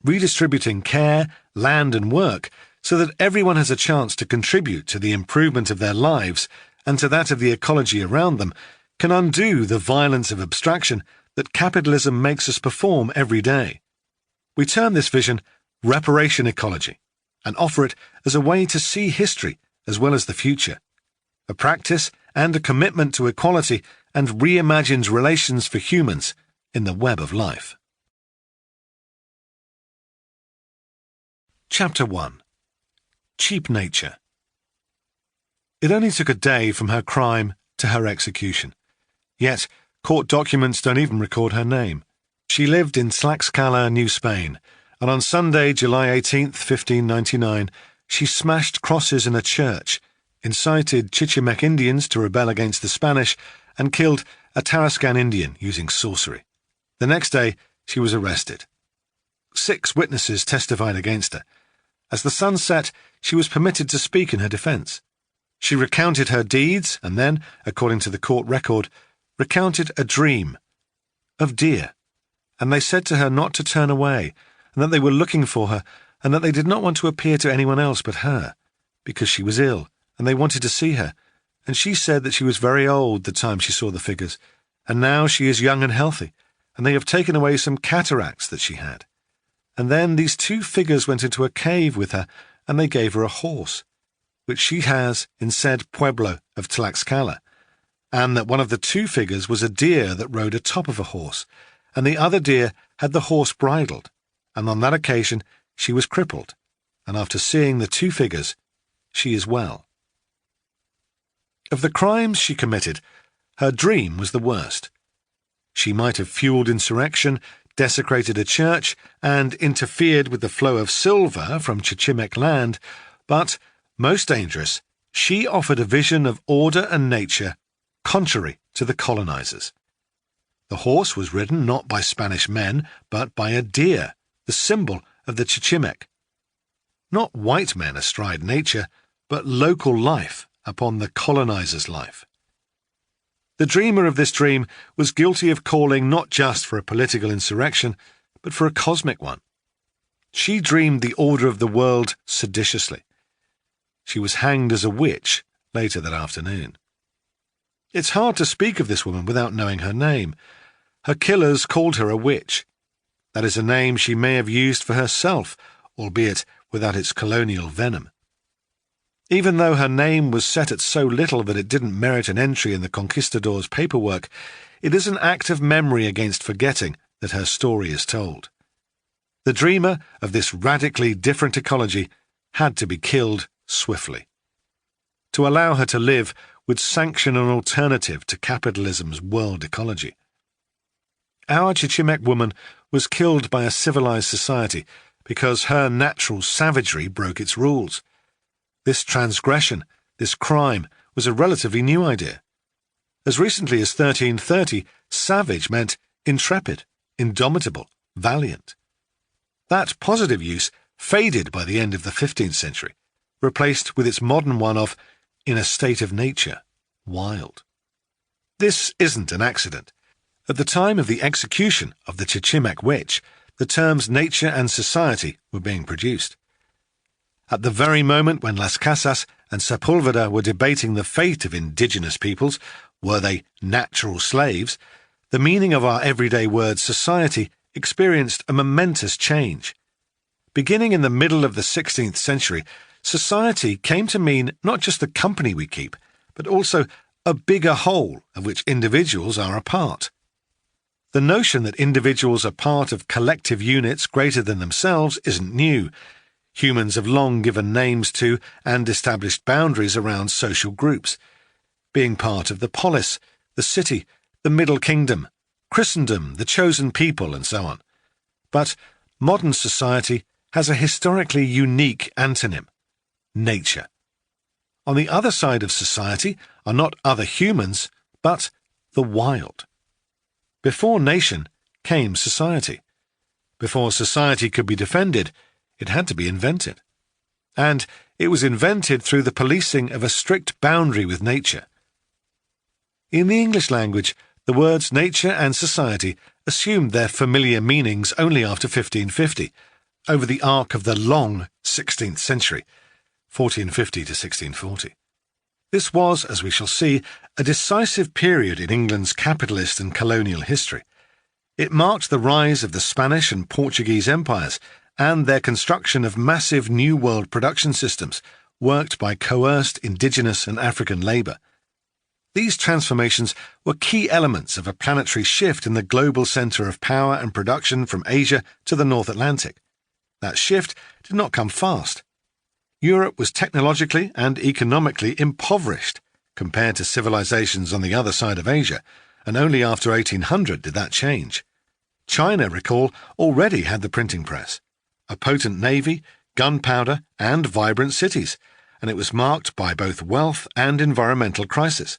Redistributing care, land and work so that everyone has a chance to contribute to the improvement of their lives and to that of the ecology around them can undo the violence of abstraction that capitalism makes us perform every day. We term this vision reparation ecology and offer it as a way to see history as well as the future, a practice and a commitment to equality and reimagined relations for humans in the web of life. Chapter 1. Cheap Nature. It only took a day from her crime to her execution. Yet, court documents don't even record her name. She lived in Tlaxcala, New Spain, and on Sunday, July 18th, 1599, she smashed crosses in a church, incited Chichimeque Indians to rebel against the Spanish, and killed a Tarascan Indian using sorcery. The next day, she was arrested. 6 witnesses testified against her. As the sun set, she was permitted to speak in her defence. She recounted her deeds and then, according to the court record, recounted a dream of deer, and they said to her not to turn away, and that they were looking for her, and that they did not want to appear to anyone else but her, because she was ill, and they wanted to see her, and she said that she was very old the time she saw the figures, and now she is young and healthy, and they have taken away some cataracts that she had. And then these 2 figures went into a cave with her, and they gave her a horse, which she has in said pueblo of Tlaxcala, and that one of the 2 figures was a deer that rode atop of a horse, and the other deer had the horse bridled, and on that occasion she was crippled, and after seeing the 2 figures, she is well. Of the crimes she committed, her dream was the worst. She might have fueled insurrection, desecrated a church, and interfered with the flow of silver from Chichimeque land, but, most dangerous, she offered a vision of order and nature contrary to the colonizers. The horse was ridden not by Spanish men, but by a deer, the symbol of the Chichimeque. Not white men astride nature, but local life upon the colonizer's life. The dreamer of this dream was guilty of calling not just for a political insurrection, but for a cosmic one. She dreamed the order of the world seditiously. She was hanged as a witch later that afternoon. It's hard to speak of this woman without knowing her name. Her killers called her a witch. That is a name she may have used for herself, albeit without its colonial venom. Even though her name was set at so little that it didn't merit an entry in the conquistadors' paperwork, it is an act of memory against forgetting that her story is told. The dreamer of this radically different ecology had to be killed swiftly. To allow her to live would sanction an alternative to capitalism's world ecology. Our Chichimek woman was killed by a civilized society because her natural savagery broke its rules. This transgression, this crime, was a relatively new idea. As recently as 1330, savage meant intrepid, indomitable, valiant. That positive use faded by the end of the 15th century, replaced with its modern one of in a state of nature, wild. This isn't an accident. At the time of the execution of the Chichimek witch, the terms nature and society were being produced. At the very moment when Las Casas and Sepulveda were debating the fate of indigenous peoples, were they natural slaves, the meaning of our everyday word society experienced a momentous change. Beginning in the middle of the 16th century, society came to mean not just the company we keep, but also a bigger whole of which individuals are a part. The notion that individuals are part of collective units greater than themselves isn't new. Humans have long given names to and established boundaries around social groups, being part of the polis, the city, the Middle Kingdom, Christendom, the chosen people, and so on. But modern society has a historically unique antonym: nature. On the other side of society are not other humans, but the wild. Before nation came society. Before society could be defended, it had to be invented. And it was invented through the policing of a strict boundary with nature. In the English language, the words nature and society assumed their familiar meanings only after 1550, over the arc of the long 16th century, 1450 to 1640. This was, as we shall see, a decisive period in England's capitalist and colonial history. It marked the rise of the Spanish and Portuguese empires and their construction of massive New World production systems worked by coerced indigenous and African labour. These transformations were key elements of a planetary shift in the global centre of power and production from Asia to the North Atlantic. That shift did not come fast. Europe was technologically and economically impoverished compared to civilizations on the other side of Asia, and only after 1800 did that change. China, recall, already had the printing press, a potent navy, gunpowder, and vibrant cities, and it was marked by both wealth and environmental crisis.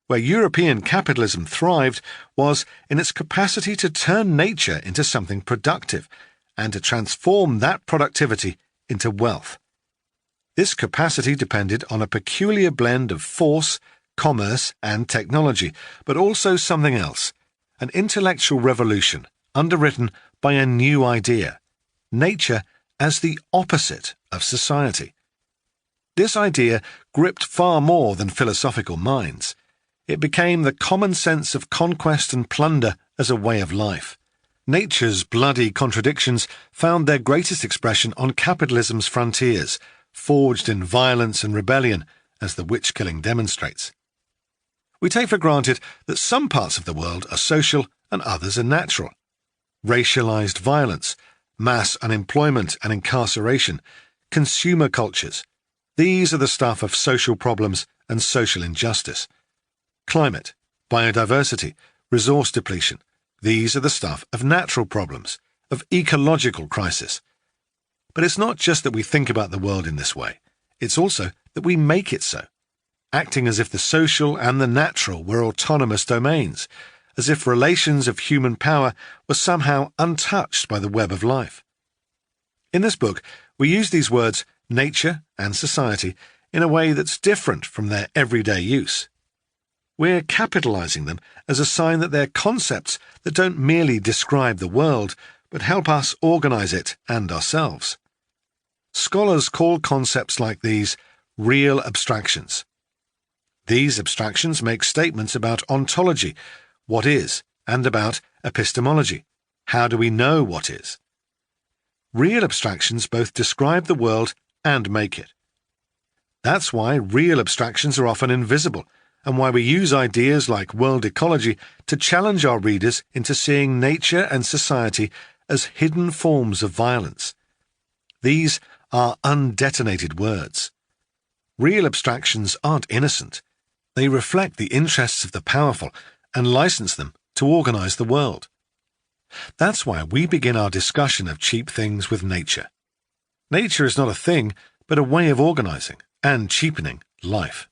Where European capitalism thrived was in its capacity to turn nature into something productive and to transform that productivity into wealth. This capacity depended on a peculiar blend of force, commerce, and technology, but also something else, an intellectual revolution underwritten by a new idea: nature as the opposite of society. This idea gripped far more than philosophical minds. It became the common sense of conquest and plunder as a way of life. Nature's bloody contradictions found their greatest expression on capitalism's frontiers, forged in violence and rebellion, as the witch-killing demonstrates. We take for granted that some parts of the world are social and others are natural. Racialized violence, mass unemployment and incarceration, consumer cultures. These are the stuff of social problems and social injustice. Climate, biodiversity, resource depletion. These are the stuff of natural problems, of ecological crisis. But it's not just that we think about the world in this way. It's also that we make it so, acting as if the social and the natural were autonomous domains, as if relations of human power were somehow untouched by the web of life. In this book, we use these words, nature and society, in a way that's different from their everyday use. We're capitalizing them as a sign that they're concepts that don't merely describe the world, but help us organize it and ourselves. Scholars call concepts like these real abstractions. These abstractions make statements about ontology, what is, and about epistemology, how do we know what is? Real abstractions both describe the world and make it. That's why real abstractions are often invisible, and why we use ideas like world ecology to challenge our readers into seeing nature and society as hidden forms of violence. These are undetonated words. Real abstractions aren't innocent. They reflect the interests of the powerful and license them to organize the world. That's why we begin our discussion of cheap things with nature. Nature is not a thing, but a way of organizing and cheapening life.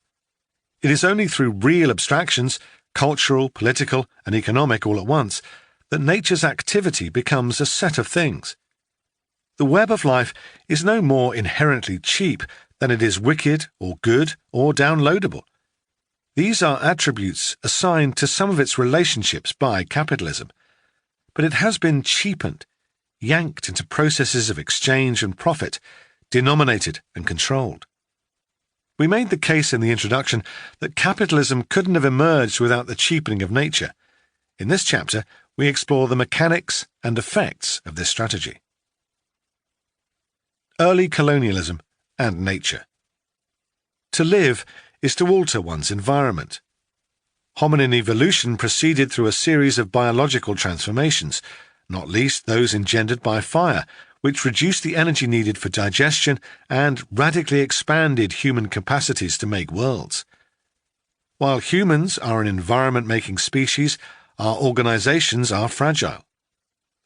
It is only through real abstractions, cultural, political, and economic all at once, that nature's activity becomes a set of things. The web of life is no more inherently cheap than it is wicked or good or downloadable. These are attributes assigned to some of its relationships by capitalism, but it has been cheapened, yanked into processes of exchange and profit, denominated and controlled. We made the case in the introduction that capitalism couldn't have emerged without the cheapening of nature. In this chapter, we explore the mechanics and effects of this strategy. Early colonialism and nature. To live is to alter one's environment. Hominin evolution proceeded through a series of biological transformations, not least those engendered by fire, which reduced the energy needed for digestion and radically expanded human capacities to make worlds. While humans are an environment-making species, our organizations are fragile.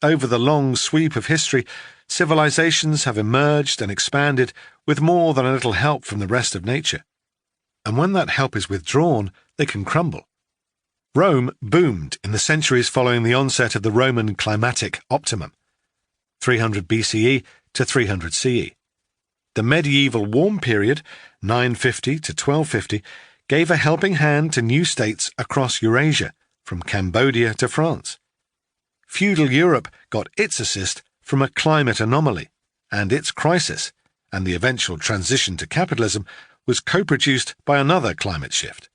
Over the long sweep of history, civilizations have emerged and expanded with more than a little help from the rest of nature. And when that help is withdrawn, they can crumble. Rome boomed in the centuries following the onset of the Roman climatic optimum, 300 BCE to 300 CE. The medieval warm period, 950 to 1250, gave a helping hand to new states across Eurasia, from Cambodia to France. Feudal Europe got its assist from a climate anomaly, and its crisis, and the eventual transition to capitalism, was co-produced by another climate shift.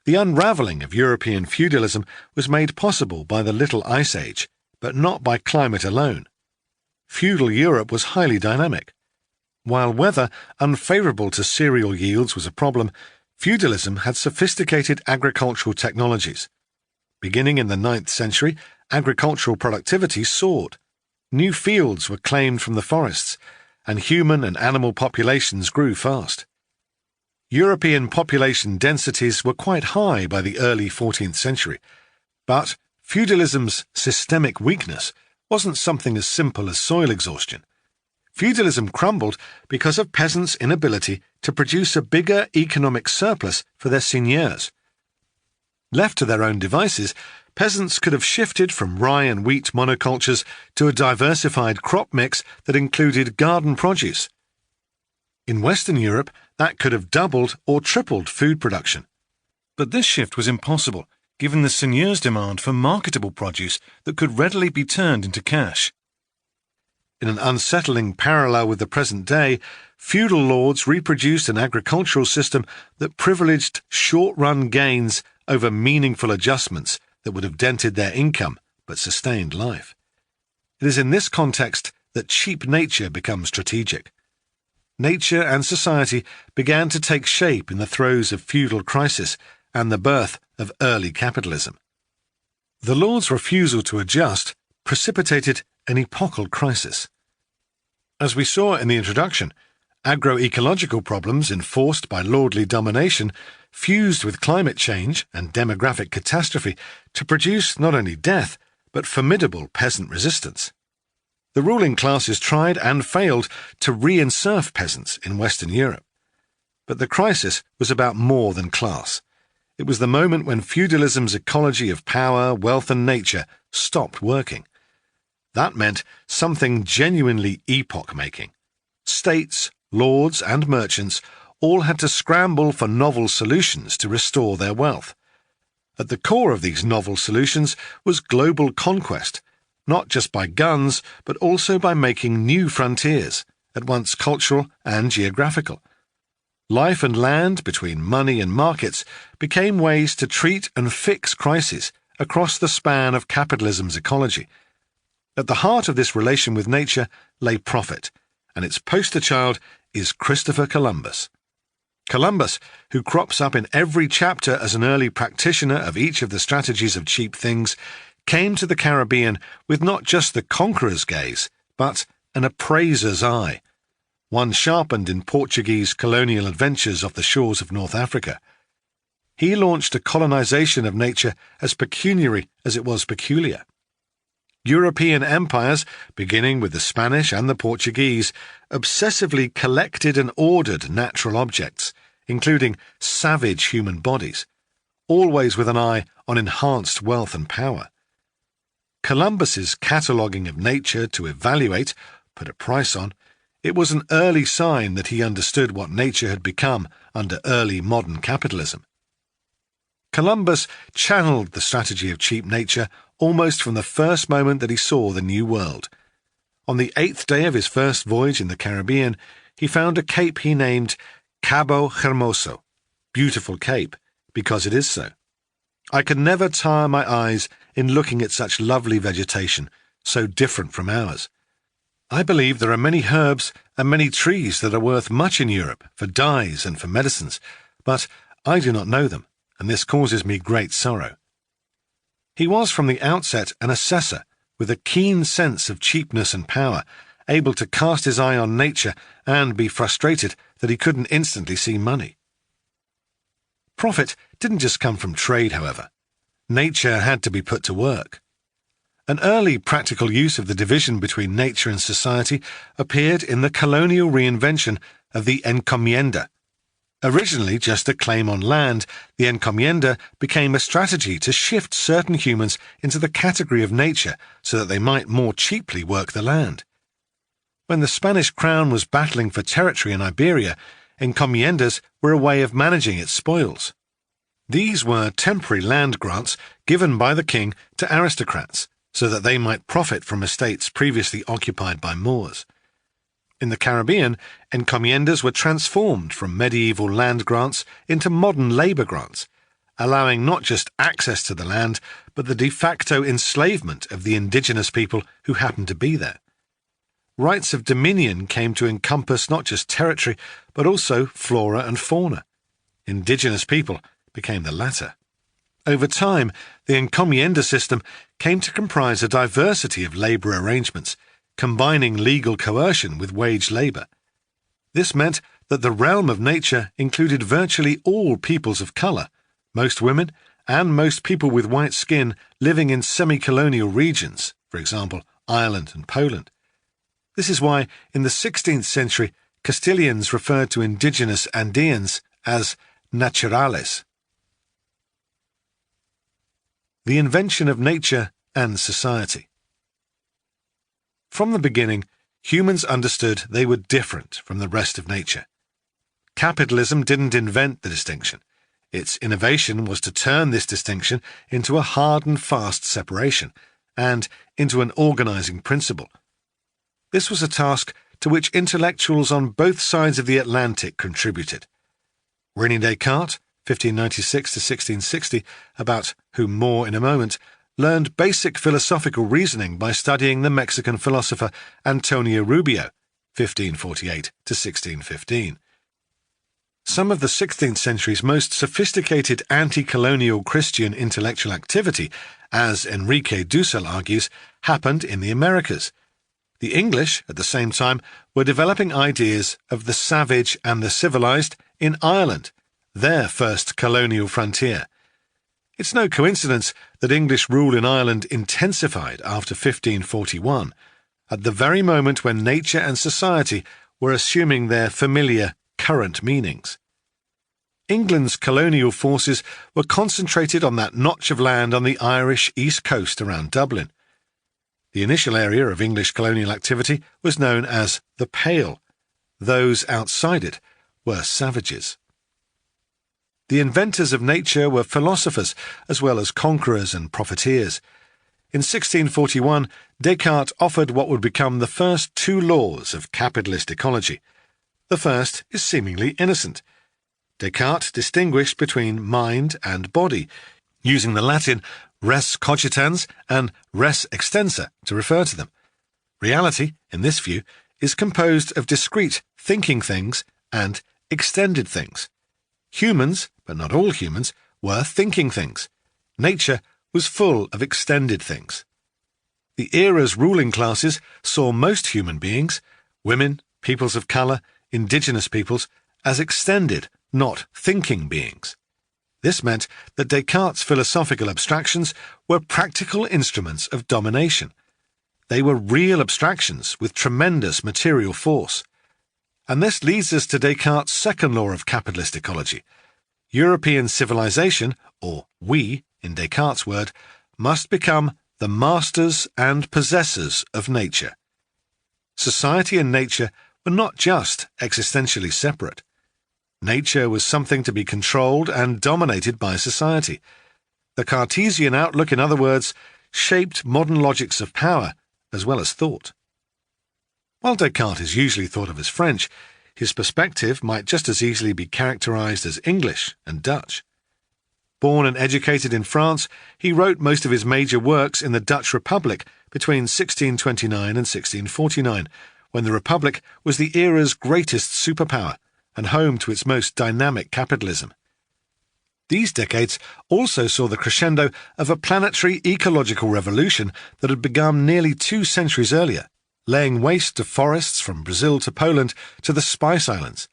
The unravelling of European feudalism was made possible by the Little Ice Age, but not by climate alone. Feudal Europe was highly dynamic. While weather unfavourable to cereal yields was a problem, feudalism had sophisticated agricultural technologies. Beginning in the 9th century, agricultural productivity soared. New fields were claimed from the forests, and human and animal populations grew fast. European population densities were quite high by the early 14th century, but feudalism's systemic weakness wasn't something as simple as soil exhaustion. Feudalism crumbled because of peasants' inability to produce a bigger economic surplus for their seigneurs. Left to their own devices, peasants could have shifted from rye and wheat monocultures to a diversified crop mix that included garden produce. In Western Europe, that could have doubled or tripled food production. But this shift was impossible, given the seigneurs' demand for marketable produce that could readily be turned into cash. In an unsettling parallel with the present day, feudal lords reproduced an agricultural system that privileged short-run gains over meaningful adjustments that would have dented their income but sustained life. It is in this context that cheap nature becomes strategic. Nature and society began to take shape in the throes of feudal crisis and the birth of early capitalism. The lords' refusal to adjust precipitated an epochal crisis. As we saw in the introduction, agroecological problems enforced by lordly domination fused with climate change and demographic catastrophe to produce not only death, but formidable peasant resistance. The ruling classes tried and failed to reinsert peasants in Western Europe. But the crisis was about more than class. It was the moment when feudalism's ecology of power, wealth, and nature stopped working. That meant something genuinely epoch-making. States, lords, and merchants all had to scramble for novel solutions to restore their wealth. At the core of these novel solutions was global conquest, not just by guns, but also by making new frontiers, at once cultural and geographical. Life and land between money and markets became ways to treat and fix crises across the span of capitalism's ecology, At the heart of this relation with nature lay profit, and its poster child is Christopher Columbus. Columbus, who crops up in every chapter as an early practitioner of each of the strategies of cheap things, came to the Caribbean with not just the conqueror's gaze, but an appraiser's eye, one sharpened in Portuguese colonial adventures off the shores of North Africa. He launched a colonization of nature as pecuniary as it was peculiar. European empires, beginning with the Spanish and the Portuguese, obsessively collected and ordered natural objects, including savage human bodies, always with an eye on enhanced wealth and power. Columbus's cataloguing of nature to evaluate, put a price on, it was an early sign that he understood what nature had become under early modern capitalism. Columbus channeled the strategy of cheap nature almost from the first moment that he saw the New World. On the 8th day of his first voyage in the Caribbean, he found a cape he named Cabo Hermoso, beautiful cape, because it is so. I could never tire my eyes in looking at such lovely vegetation, so different from ours. I believe there are many herbs and many trees that are worth much in Europe for dyes and for medicines, but I do not know them, and this causes me great sorrow. He was from the outset an assessor, with a keen sense of cheapness and power, able to cast his eye on nature and be frustrated that he couldn't instantly see money. Profit didn't just come from trade, however. Nature had to be put to work. An early practical use of the division between nature and society appeared in the colonial reinvention of the encomienda. Originally just a claim on land, the encomienda became a strategy to shift certain humans into the category of nature so that they might more cheaply work the land. When the Spanish crown was battling for territory in Iberia, encomiendas were a way of managing its spoils. These were temporary land grants given by the king to aristocrats so that they might profit from estates previously occupied by Moors. In the Caribbean, encomiendas were transformed from medieval land grants into modern labour grants, allowing not just access to the land, but the de facto enslavement of the indigenous people who happened to be there. Rights of dominion came to encompass not just territory, but also flora and fauna. Indigenous people became the latter. Over time, the encomienda system came to comprise a diversity of labour arrangements, combining legal coercion with wage labour. This meant that the realm of nature included virtually all peoples of colour, most women, and most people with white skin living in semi-colonial regions, for example, Ireland and Poland. This is why, in the 16th century, Castilians referred to indigenous Andeans as naturales. The invention of nature and society. From the beginning, humans understood they were different from the rest of nature. Capitalism didn't invent the distinction. Its innovation was to turn this distinction into a hard and fast separation, and into an organizing principle. This was a task to which intellectuals on both sides of the Atlantic contributed. René Descartes, 1596 to 1660, about whom more in a moment, learned basic philosophical reasoning by studying the Mexican philosopher Antonio Rubio, 1548 to 1615. Some of the 16th century's most sophisticated anti-colonial Christian intellectual activity, as Enrique Dussel argues, happened in the Americas. The English, at the same time, were developing ideas of the savage and the civilized in Ireland, their first colonial frontier. It's no coincidence that English rule in Ireland intensified after 1541, at the very moment when nature and society were assuming their familiar, current meanings. England's colonial forces were concentrated on that notch of land on the Irish east coast around Dublin. The initial area of English colonial activity was known as the Pale. Those outside it were savages. The inventors of nature were philosophers as well as conquerors and profiteers. In 1641, Descartes offered what would become the first two laws of capitalist ecology. The first is seemingly innocent. Descartes distinguished between mind and body, using the Latin res cogitans and res extensa to refer to them. Reality, in this view, is composed of discrete thinking things and extended things. Humans, but not all humans, were thinking things. Nature was full of extended things. The era's ruling classes saw most human beings, women, peoples of colour, indigenous peoples, as extended, not thinking beings. This meant that Descartes' philosophical abstractions were practical instruments of domination. They were real abstractions with tremendous material force. And this leads us to Descartes' second law of capitalist ecology. European civilization, or we, in Descartes' word, must become the masters and possessors of nature. Society and nature were not just existentially separate. Nature was something to be controlled and dominated by society. The Cartesian outlook, in other words, shaped modern logics of power as well as thought. While Descartes is usually thought of as French, his perspective might just as easily be characterized as English and Dutch. Born and educated in France, he wrote most of his major works in the Dutch Republic between 1629 and 1649, when the Republic was the era's greatest superpower and home to its most dynamic capitalism. These decades also saw the crescendo of a planetary ecological revolution that had begun nearly 2 centuries earlier, laying waste to forests from Brazil to Poland to the Spice Islands,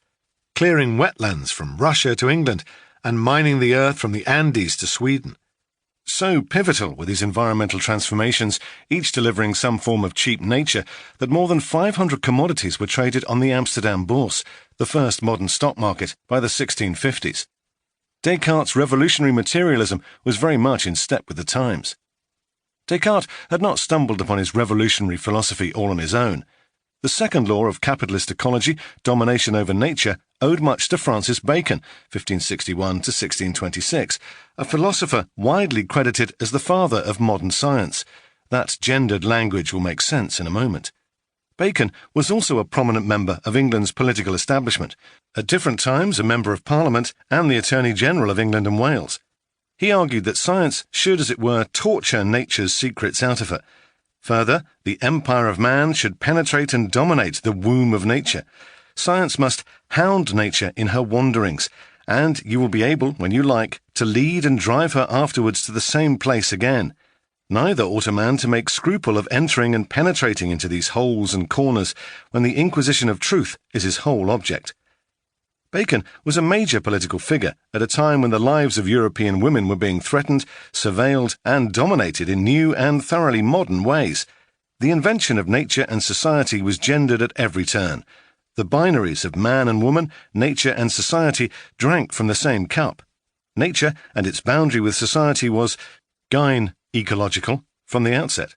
clearing wetlands from Russia to England, and mining the earth from the Andes to Sweden. So pivotal were these environmental transformations, each delivering some form of cheap nature, that more than 500 commodities were traded on the Amsterdam Bourse, the first modern stock market, by the 1650s. Descartes' revolutionary materialism was very much in step with the times. Descartes had not stumbled upon his revolutionary philosophy all on his own. The second law of capitalist ecology, domination over nature, owed much to Francis Bacon, 1561 to 1626, a philosopher widely credited as the father of modern science. That gendered language will make sense in a moment. Bacon was also a prominent member of England's political establishment, at different times a Member of Parliament and the Attorney General of England and Wales. He argued that science should, as it were, torture nature's secrets out of her. Further, the empire of man should penetrate and dominate the womb of nature. Science must hound nature in her wanderings, and you will be able, when you like, to lead and drive her afterwards to the same place again. Neither ought a man to make scruple of entering and penetrating into these holes and corners when the inquisition of truth is his whole object. Bacon was a major political figure at a time when the lives of European women were being threatened, surveilled, and dominated in new and thoroughly modern ways. The invention of nature and society was gendered at every turn. The binaries of man and woman, nature and society, drank from the same cup. Nature and its boundary with society was ecological from the outset.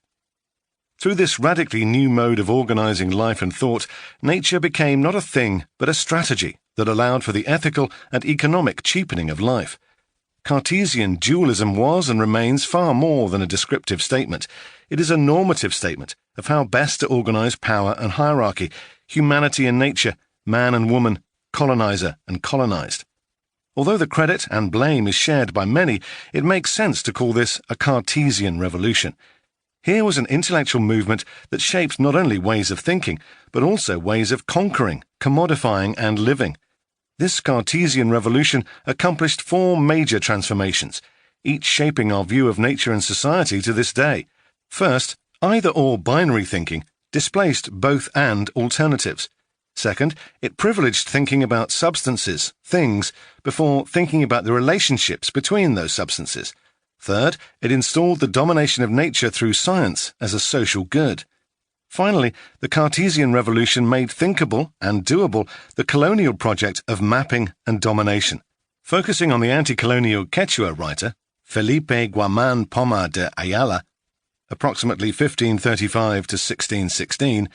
Through this radically new mode of organizing life and thought, nature became not a thing but a strategy that allowed for the ethical and economic cheapening of life. Cartesian dualism was and remains far more than a descriptive statement. It is a normative statement of how best to organize power and hierarchy, humanity and nature, man and woman, colonizer and colonized. Although the credit and blame is shared by many, it makes sense to call this a Cartesian revolution. Here was an intellectual movement that shaped not only ways of thinking, but also ways of conquering, commodifying, and living. This Cartesian revolution accomplished 4 major transformations, each shaping our view of nature and society to this day. First, either-or binary thinking displaced both-and alternatives. Second, it privileged thinking about substances, things, before thinking about the relationships between those substances. Third, it installed the domination of nature through science as a social good. Finally, the Cartesian revolution made thinkable and doable the colonial project of mapping and domination. Focusing on the anti-colonial Quechua writer, Felipe Guamán Poma de Ayala, approximately 1535 to 1616,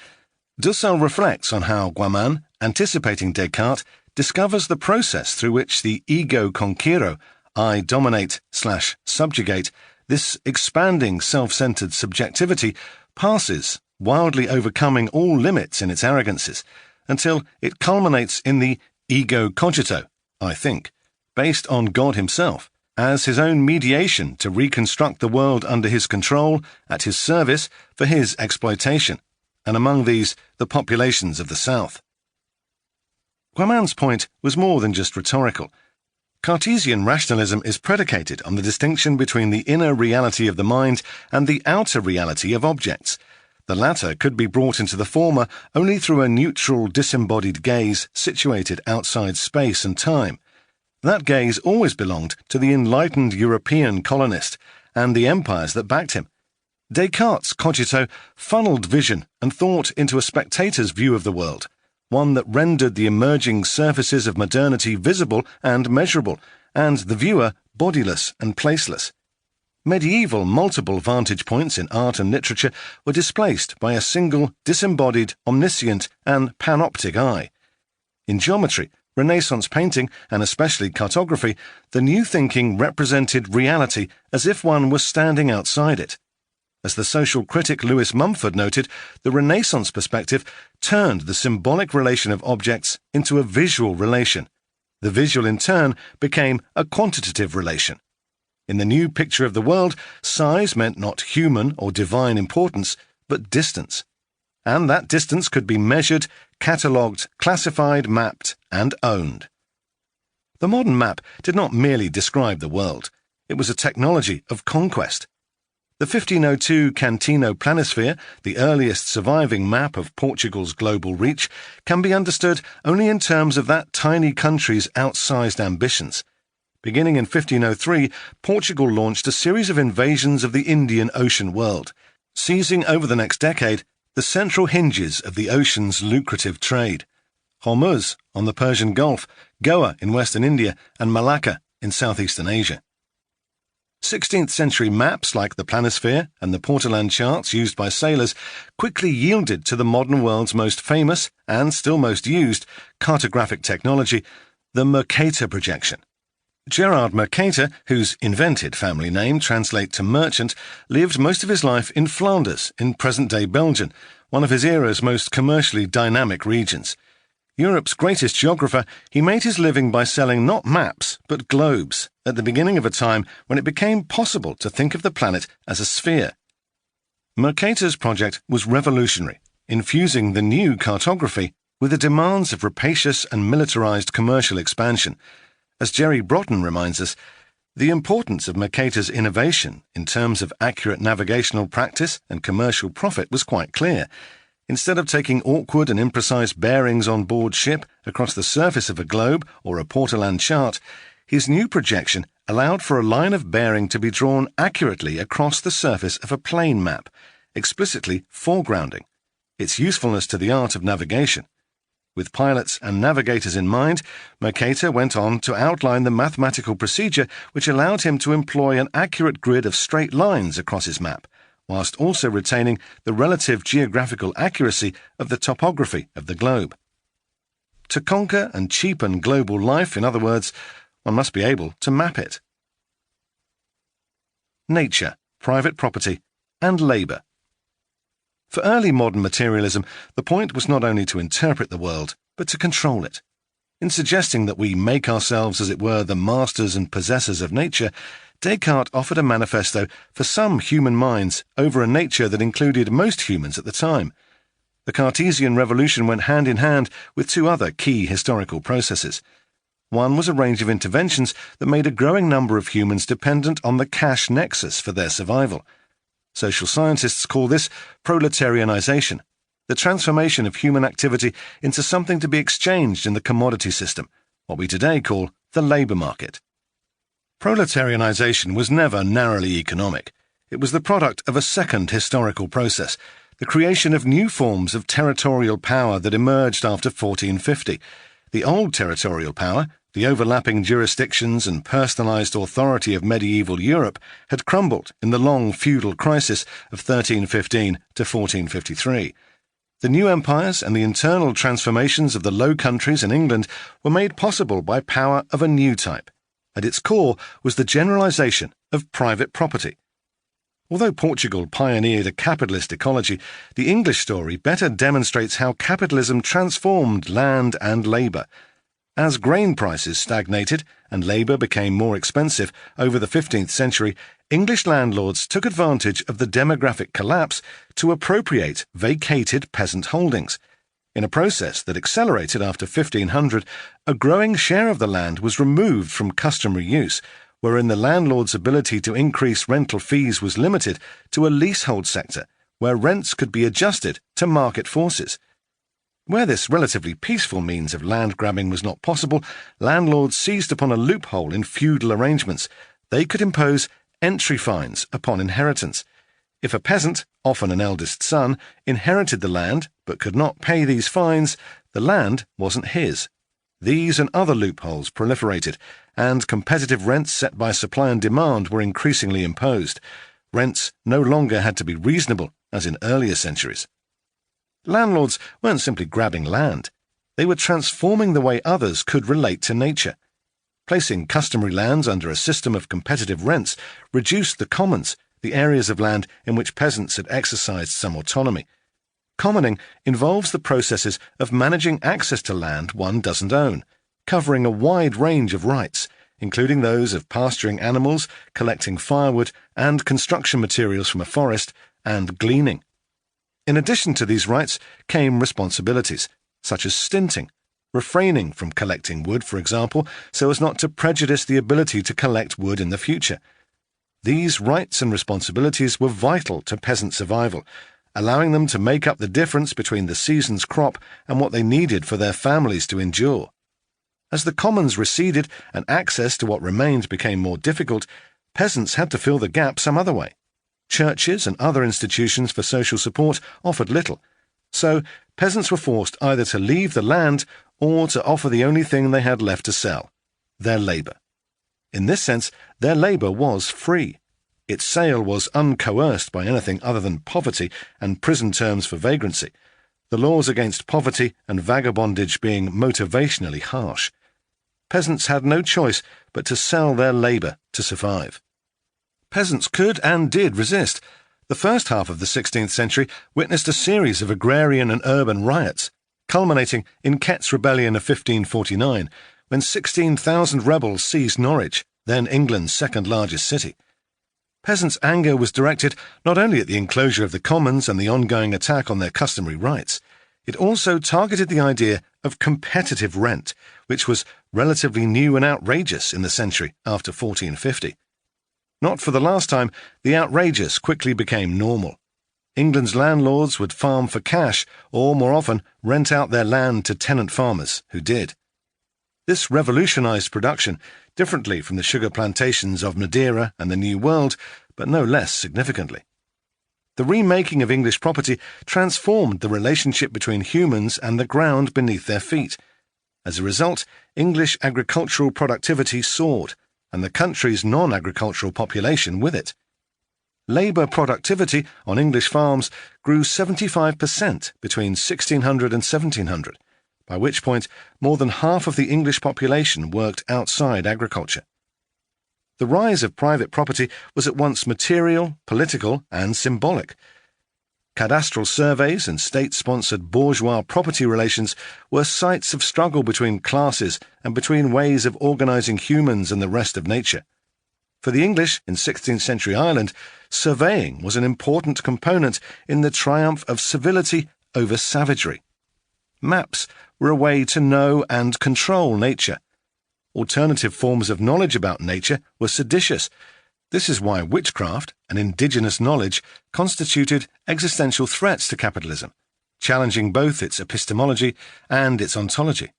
Dussel reflects on how Guamán, anticipating Descartes, discovers the process through which the ego conquero, I dominate/subjugate, this expanding self-centered subjectivity passes, wildly overcoming all limits in its arrogances, until it culminates in the ego cogito, I think, based on God himself, as his own mediation to reconstruct the world under his control, at his service, for his exploitation, and among these, the populations of the South. Guaman's point was more than just rhetorical. Cartesian rationalism is predicated on the distinction between the inner reality of the mind and the outer reality of objects. The latter could be brought into the former only through a neutral, disembodied gaze situated outside space and time. That gaze always belonged to the enlightened European colonist and the empires that backed him. Descartes' cogito funneled vision and thought into a spectator's view of the world, one that rendered the emerging surfaces of modernity visible and measurable, and the viewer bodiless and placeless. Medieval multiple vantage points in art and literature were displaced by a single, disembodied, omniscient, and panoptic eye. In geometry, Renaissance painting, and especially cartography, the new thinking represented reality as if one was standing outside it. As the social critic Lewis Mumford noted, the Renaissance perspective turned the symbolic relation of objects into a visual relation. The visual, in turn, became a quantitative relation. In the new picture of the world, size meant not human or divine importance, but distance. And that distance could be measured, catalogued, classified, mapped, and owned. The modern map did not merely describe the world. It was a technology of conquest. The 1502 Cantino planisphere, the earliest surviving map of Portugal's global reach, can be understood only in terms of that tiny country's outsized ambitions. Beginning in 1503, Portugal launched a series of invasions of the Indian Ocean world, seizing over the next decade the central hinges of the ocean's lucrative trade: Hormuz on the Persian Gulf, Goa in western India, and Malacca in southeastern Asia. 16th century maps like the planisphere and the Portolan charts used by sailors quickly yielded to the modern world's most famous, and still most used, cartographic technology, the Mercator projection. Gerard Mercator, whose invented family name translates to merchant, lived most of his life in Flanders, in present-day Belgium, one of his era's most commercially dynamic regions. Europe's greatest geographer, he made his living by selling not maps, but globes, at the beginning of a time when it became possible to think of the planet as a sphere. Mercator's project was revolutionary, infusing the new cartography with the demands of rapacious and militarized commercial expansion. As Jerry Broughton reminds us, the importance of Mercator's innovation in terms of accurate navigational practice and commercial profit was quite clear. Instead of taking awkward and imprecise bearings on board ship across the surface of a globe or a Portolan chart, his new projection allowed for a line of bearing to be drawn accurately across the surface of a plane map, explicitly foregrounding its usefulness to the art of navigation. With pilots and navigators in mind, Mercator went on to outline the mathematical procedure which allowed him to employ an accurate grid of straight lines across his map, whilst also retaining the relative geographical accuracy of the topography of the globe. To conquer and cheapen global life, in other words, one must be able to map it. Nature, private property, and labour. For early modern materialism, the point was not only to interpret the world, but to control it. In suggesting that we make ourselves, as it were, the masters and possessors of nature, Descartes offered a manifesto for some human minds over a nature that included most humans at the time. The Cartesian revolution went hand in hand with two other key historical processes. One was a range of interventions that made a growing number of humans dependent on the cash nexus for their survival. Social scientists call this proletarianization, the transformation of human activity into something to be exchanged in the commodity system, what we today call the labour market. Proletarianization was never narrowly economic. It was the product of a second historical process, the creation of new forms of territorial power that emerged after 1450. The old territorial power, the overlapping jurisdictions and personalized authority of medieval Europe, had crumbled in the long feudal crisis of 1315 to 1453. The new empires and the internal transformations of the Low Countries and England were made possible by power of a new type. At its core was the generalization of private property. Although Portugal pioneered a capitalist ecology, the English story better demonstrates how capitalism transformed land and labour. As grain prices stagnated and labour became more expensive over the 15th century, English landlords took advantage of the demographic collapse to appropriate vacated peasant holdings. In a process that accelerated after 1500, a growing share of the land was removed from customary use, wherein the landlord's ability to increase rental fees was limited to a leasehold sector, where rents could be adjusted to market forces. Where this relatively peaceful means of land grabbing was not possible, landlords seized upon a loophole in feudal arrangements. They could impose entry fines upon inheritance. If a peasant, often an eldest son, inherited the land but could not pay these fines, the land wasn't his. These and other loopholes proliferated, and competitive rents set by supply and demand were increasingly imposed. Rents no longer had to be reasonable, as in earlier centuries. Landlords weren't simply grabbing land. They were transforming the way others could relate to nature. Placing customary lands under a system of competitive rents reduced the commons, the areas of land in which peasants had exercised some autonomy. Commoning involves the processes of managing access to land one doesn't own, covering a wide range of rights, including those of pasturing animals, collecting firewood and construction materials from a forest, and gleaning. In addition to these rights came responsibilities, such as stinting, refraining from collecting wood, for example, so as not to prejudice the ability to collect wood in the future. These rights and responsibilities were vital to peasant survival, allowing them to make up the difference between the season's crop and what they needed for their families to endure. As the commons receded and access to what remained became more difficult, peasants had to fill the gap some other way. Churches and other institutions for social support offered little, so peasants were forced either to leave the land or to offer the only thing they had left to sell, their labour. In this sense, their labour was free. Its sale was uncoerced by anything other than poverty and prison terms for vagrancy, the laws against poverty and vagabondage being motivationally harsh. Peasants had no choice but to sell their labour to survive. Peasants could and did resist. The first half of the 16th century witnessed a series of agrarian and urban riots, culminating in Kett's Rebellion of 1549, when 16,000 rebels seized Norwich, then England's second-largest city. Peasants' anger was directed not only at the enclosure of the commons and the ongoing attack on their customary rights, it also targeted the idea of competitive rent, which was relatively new and outrageous in the century after 1450. Not for the last time, the outrageous quickly became normal. England's landlords would farm for cash or, more often, rent out their land to tenant farmers, who did. This revolutionized production, differently from the sugar plantations of Madeira and the New World, but no less significantly. The remaking of English property transformed the relationship between humans and the ground beneath their feet. As a result, English agricultural productivity soared, and the country's non-agricultural population with it. Labour productivity on English farms grew 75% between 1600 and 1700, by which point more than half of the English population worked outside agriculture. The rise of private property was at once material, political, and symbolic. Cadastral surveys and state-sponsored bourgeois property relations were sites of struggle between classes and between ways of organising humans and the rest of nature. For the English in 16th century Ireland, surveying was an important component in the triumph of civility over savagery. Maps were a way to know and control nature. Alternative forms of knowledge about nature were seditious. This is why witchcraft and indigenous knowledge constituted existential threats to capitalism, challenging both its epistemology and its ontology.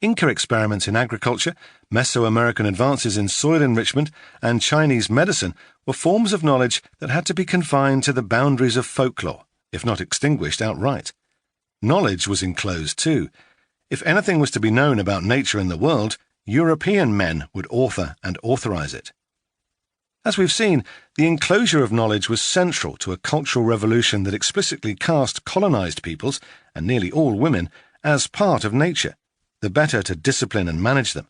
Inca experiments in agriculture, Mesoamerican advances in soil enrichment, and Chinese medicine were forms of knowledge that had to be confined to the boundaries of folklore, if not extinguished outright. Knowledge was enclosed too. If anything was to be known about nature and the world, European men would author and authorize it. As we've seen, the enclosure of knowledge was central to a cultural revolution that explicitly cast colonized peoples, and nearly all women, as part of nature, the better to discipline and manage them.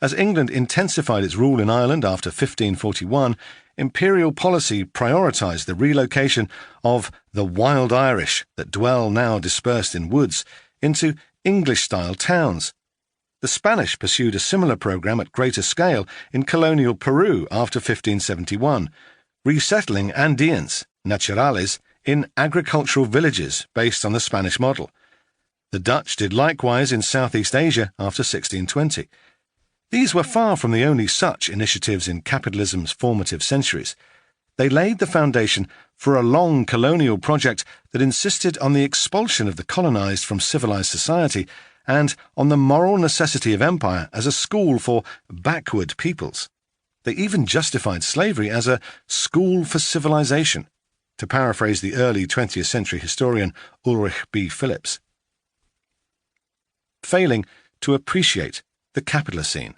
As England intensified its rule in Ireland after 1541, imperial policy prioritised the relocation of the wild Irish that dwell now dispersed in woods into English-style towns, The Spanish pursued a similar program at greater scale in colonial Peru after 1571, resettling Andeans, naturales, in agricultural villages based on the Spanish model. The Dutch did likewise in Southeast Asia after 1620. These were far from the only such initiatives in capitalism's formative centuries. They laid the foundation for a long colonial project that insisted on the expulsion of the colonized from civilized society and on the moral necessity of empire as a school for backward peoples. They even justified slavery as a school for civilization, to paraphrase the early 20th century historian Ulrich B. Phillips. Failing to appreciate the Capitalocene.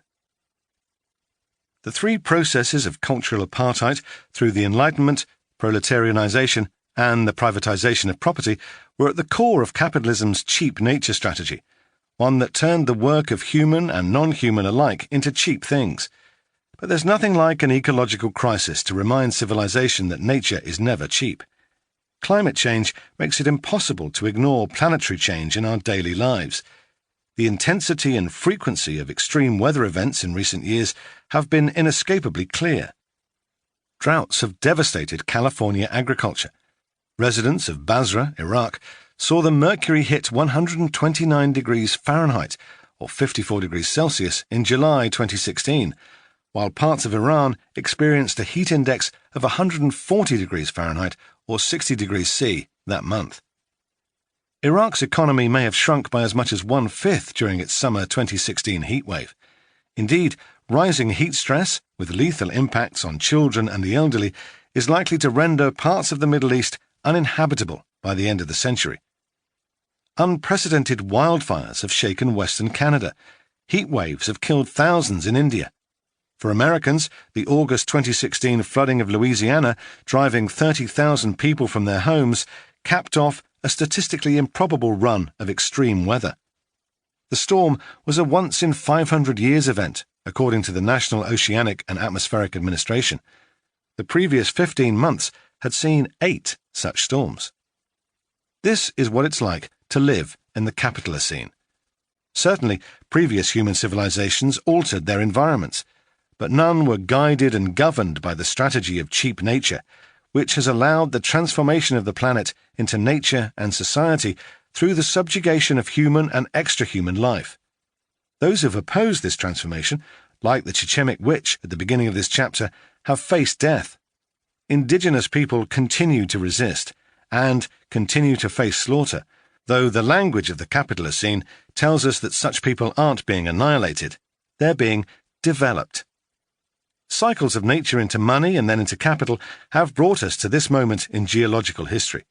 The three processes of cultural apartheid through the Enlightenment, proletarianization, and the privatization of property were at the core of capitalism's cheap nature strategy, one that turned the work of human and non-human alike into cheap things. But there's nothing like an ecological crisis to remind civilization that nature is never cheap. Climate change makes it impossible to ignore planetary change in our daily lives. The intensity and frequency of extreme weather events in recent years have been inescapably clear. Droughts have devastated California agriculture. Residents of Basra, Iraq, saw the mercury hit 129 degrees Fahrenheit, or 54 degrees Celsius, in July 2016, while parts of Iran experienced a heat index of 140 degrees Fahrenheit, or 60 degrees C, that month. Iraq's economy may have shrunk by as much as 1/5 during its summer 2016 heatwave. Indeed, rising heat stress, with lethal impacts on children and the elderly, is likely to render parts of the Middle East uninhabitable by the end of the century. Unprecedented wildfires have shaken Western Canada. Heat waves have killed thousands in India. For Americans, the August 2016 flooding of Louisiana, driving 30,000 people from their homes, capped off a statistically improbable run of extreme weather. The storm was a once-in-500-years event, according to the National Oceanic and Atmospheric Administration. The previous 15 months had seen 8 such storms. This is what it's like to live in the Capitalocene. Certainly, previous human civilizations altered their environments, but none were guided and governed by the strategy of cheap nature, which has allowed the transformation of the planet into nature and society through the subjugation of human and extra-human life. Those who've opposed this transformation, like the Chichemic witch at the beginning of this chapter, have faced death. Indigenous people continue to resist and continue to face slaughter, though the language of the Capitalocene tells us that such people aren't being annihilated, they're being developed. Cycles of nature into money and then into capital have brought us to this moment in geological history.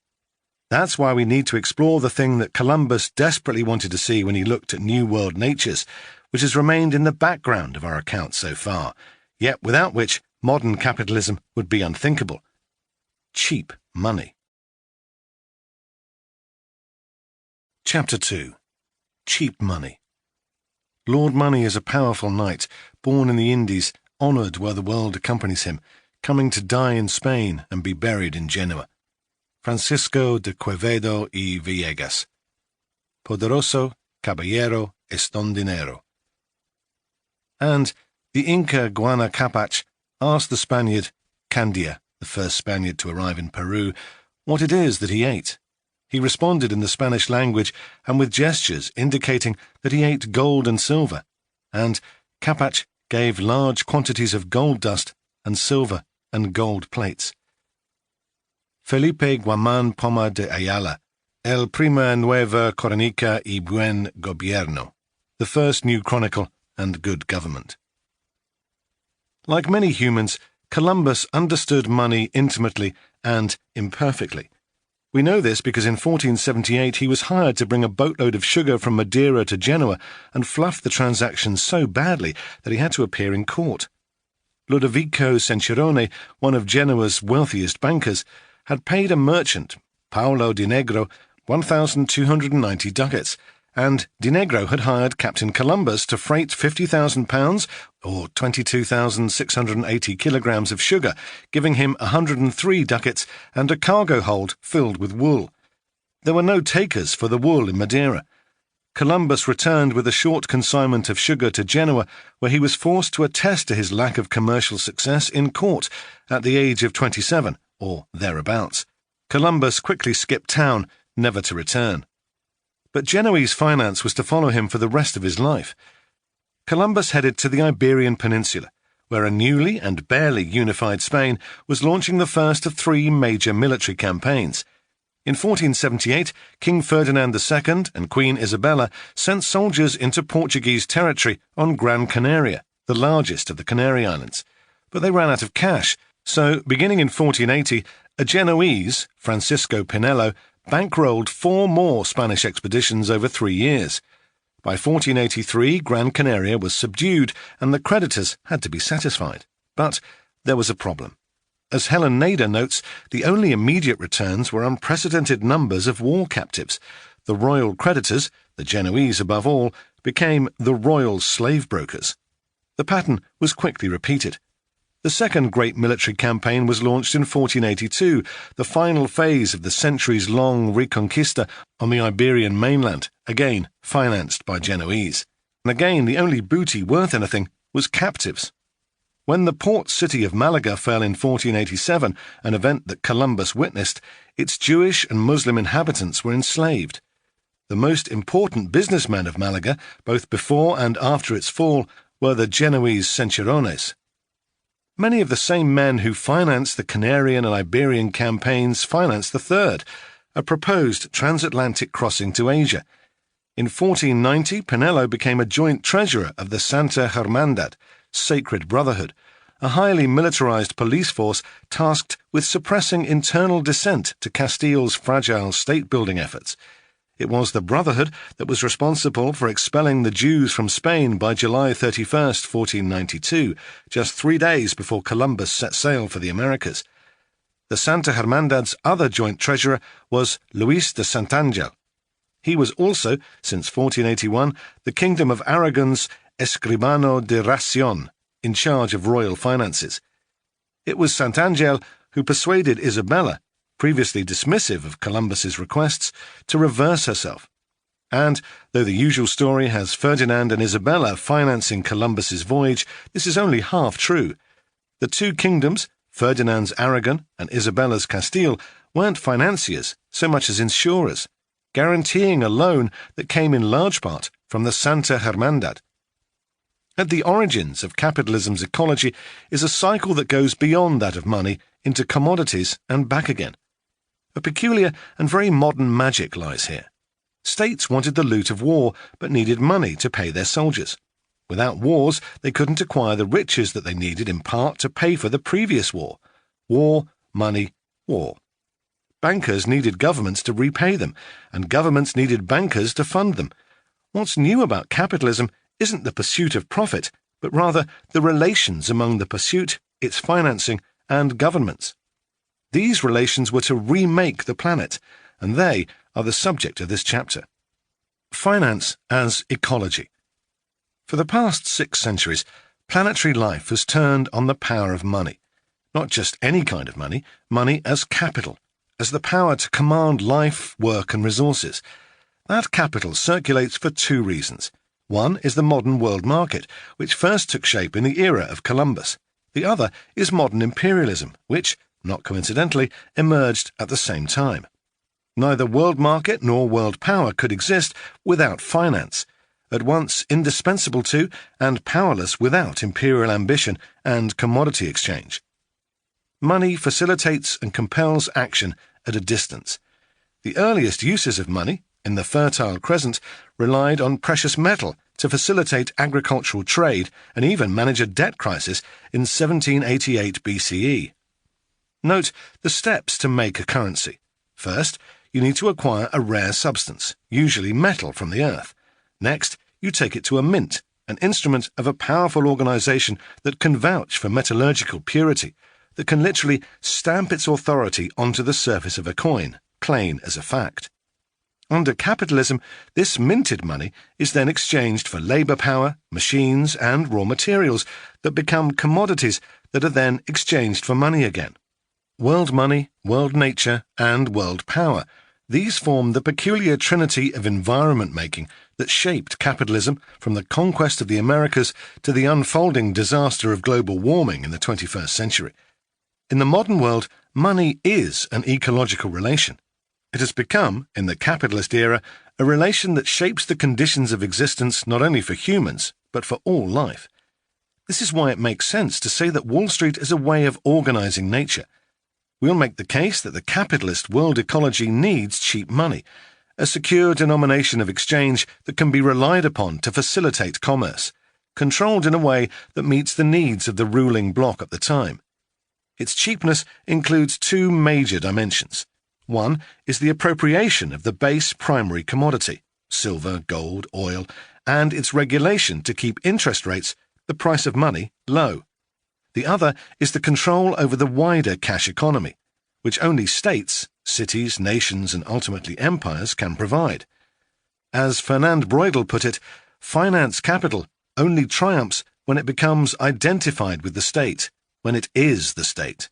That's why we need to explore the thing that Columbus desperately wanted to see when he looked at New World natures, which has remained in the background of our accounts so far, yet without which modern capitalism would be unthinkable. Cheap money. Chapter 2. Cheap Money. Lord Money is a powerful knight, born in the Indies, honoured where the world accompanies him, coming to die in Spain and be buried in Genoa. Francisco de Quevedo y Villegas. Poderoso, caballero, eston dinero. And the Inca Guana Capac asked the Spaniard, Candia, the first Spaniard to arrive in Peru, what it is that he ate. He responded in the Spanish language and with gestures indicating that he ate gold and silver, and Capac gave large quantities of gold dust and silver and gold plates. Felipe Guamán Poma de Ayala, el prima nueva crónica y buen gobierno, the first new chronicle and good government. Like many humans, Columbus understood money intimately and imperfectly. We know this because in 1478 he was hired to bring a boatload of sugar from Madeira to Genoa and fluffed the transaction so badly that he had to appear in court. Ludovico Cencherone, one of Genoa's wealthiest bankers, had paid a merchant, Paolo Di Negro, 1,290 ducats, and Di Negro had hired Captain Columbus to freight 50,000 pounds, or 22,680 kilograms of sugar, giving him 103 ducats and a cargo hold filled with wool. There were no takers for the wool in Madeira. Columbus returned with a short consignment of sugar to Genoa, where he was forced to attest to his lack of commercial success in court at the age of 27, or thereabouts. Columbus quickly skipped town, never to return. But Genoese finance was to follow him for the rest of his life. Columbus headed to the Iberian Peninsula, where a newly and barely unified Spain was launching the first of 3 major military campaigns. In 1478, King Ferdinand II and Queen Isabella sent soldiers into Portuguese territory on Gran Canaria, the largest of the Canary Islands. But they ran out of cash, so beginning in 1480, a Genoese, Francisco Pinello, bankrolled 4 more Spanish expeditions over 3 years. By 1483, Gran Canaria was subdued and the creditors had to be satisfied. But there was a problem. As Helen Nader notes, the only immediate returns were unprecedented numbers of war captives. The royal creditors, the Genoese above all, became the royal slave brokers. The pattern was quickly repeated. The second great military campaign was launched in 1482, the final phase of the centuries-long Reconquista on the Iberian mainland, again financed by Genoese. And again, the only booty worth anything was captives. When the port city of Malaga fell in 1487, an event that Columbus witnessed, its Jewish and Muslim inhabitants were enslaved. The most important businessmen of Malaga, both before and after its fall, were the Genoese centuriones. Many of the same men who financed the Canarian and Iberian campaigns financed the third, a proposed transatlantic crossing to Asia. In 1490, Pinello became a joint treasurer of the Santa Hermandad, Sacred Brotherhood, a highly militarized police force tasked with suppressing internal dissent to Castile's fragile state-building efforts. It was the Brotherhood that was responsible for expelling the Jews from Spain by July 31, 1492, just 3 days before Columbus set sail for the Americas. The Santa Hermandad's other joint treasurer was Luis de Santangel. He was also, since 1481, the Kingdom of Aragon's Escribano de Ración, in charge of royal finances. It was Santangel who persuaded Isabella, previously dismissive of Columbus's requests, to reverse herself. And, though the usual story has Ferdinand and Isabella financing Columbus's voyage, this is only half true. The 2 kingdoms, Ferdinand's Aragon and Isabella's Castile, weren't financiers so much as insurers, guaranteeing a loan that came in large part from the Santa Hermandad. At the origins of capitalism's ecology is a cycle that goes beyond that of money into commodities and back again. A peculiar and very modern magic lies here. States wanted the loot of war, but needed money to pay their soldiers. Without wars, they couldn't acquire the riches that they needed in part to pay for the previous war. War, money, war. Bankers needed governments to repay them, and governments needed bankers to fund them. What's new about capitalism isn't the pursuit of profit, but rather the relations among the pursuit, its financing, and governments. These relations were to remake the planet, and they are the subject of this chapter. Finance as ecology. For the past 6 centuries, planetary life has turned on the power of money. Not just any kind of money, money as capital, as the power to command life, work, and resources. That capital circulates for 2 reasons. One is the modern world market, which first took shape in the era of Columbus. The other is modern imperialism, which, not coincidentally, emerged at the same time. Neither world market nor world power could exist without finance, at once indispensable to and powerless without imperial ambition and commodity exchange. Money facilitates and compels action at a distance. The earliest uses of money, in the Fertile Crescent, relied on precious metal to facilitate agricultural trade and even manage a debt crisis in 1788 BCE. Note the steps to make a currency. First, you need to acquire a rare substance, usually metal from the earth. Next, you take it to a mint, an instrument of a powerful organization that can vouch for metallurgical purity, that can literally stamp its authority onto the surface of a coin, plain as a fact. Under capitalism, this minted money is then exchanged for labor power, machines, and raw materials that become commodities that are then exchanged for money again. World money, world nature, and world power. These form the peculiar trinity of environment making that shaped capitalism from the conquest of the Americas to the unfolding disaster of global warming in the 21st century. In the modern world, money is an ecological relation. It has become, in the capitalist era, a relation that shapes the conditions of existence not only for humans, but for all life. This is why it makes sense to say that Wall Street is a way of organizing nature. We'll make the case that the capitalist world ecology needs cheap money, a secure denomination of exchange that can be relied upon to facilitate commerce, controlled in a way that meets the needs of the ruling bloc at the time. Its cheapness includes two major dimensions. One is the appropriation of the base primary commodity, silver, gold, oil, and its regulation to keep interest rates, the price of money, low. The other is the control over the wider cash economy, which only states, cities, nations, and ultimately empires can provide. As Fernand Braudel put it, finance capital only triumphs when it becomes identified with the state, when it is the state.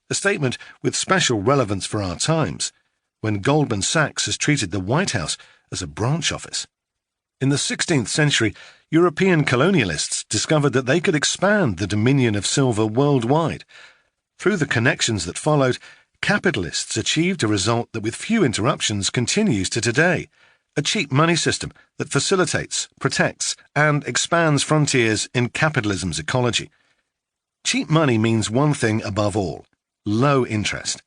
A statement with special relevance for our times, when Goldman Sachs has treated the White House as a branch office. In the 16th century, European colonialists discovered that they could expand the dominion of silver worldwide. Through the connections that followed, capitalists achieved a result that with few interruptions continues to today, a cheap money system that facilitates, protects, and expands frontiers in capitalism's ecology. Cheap money means one thing above all: low interest.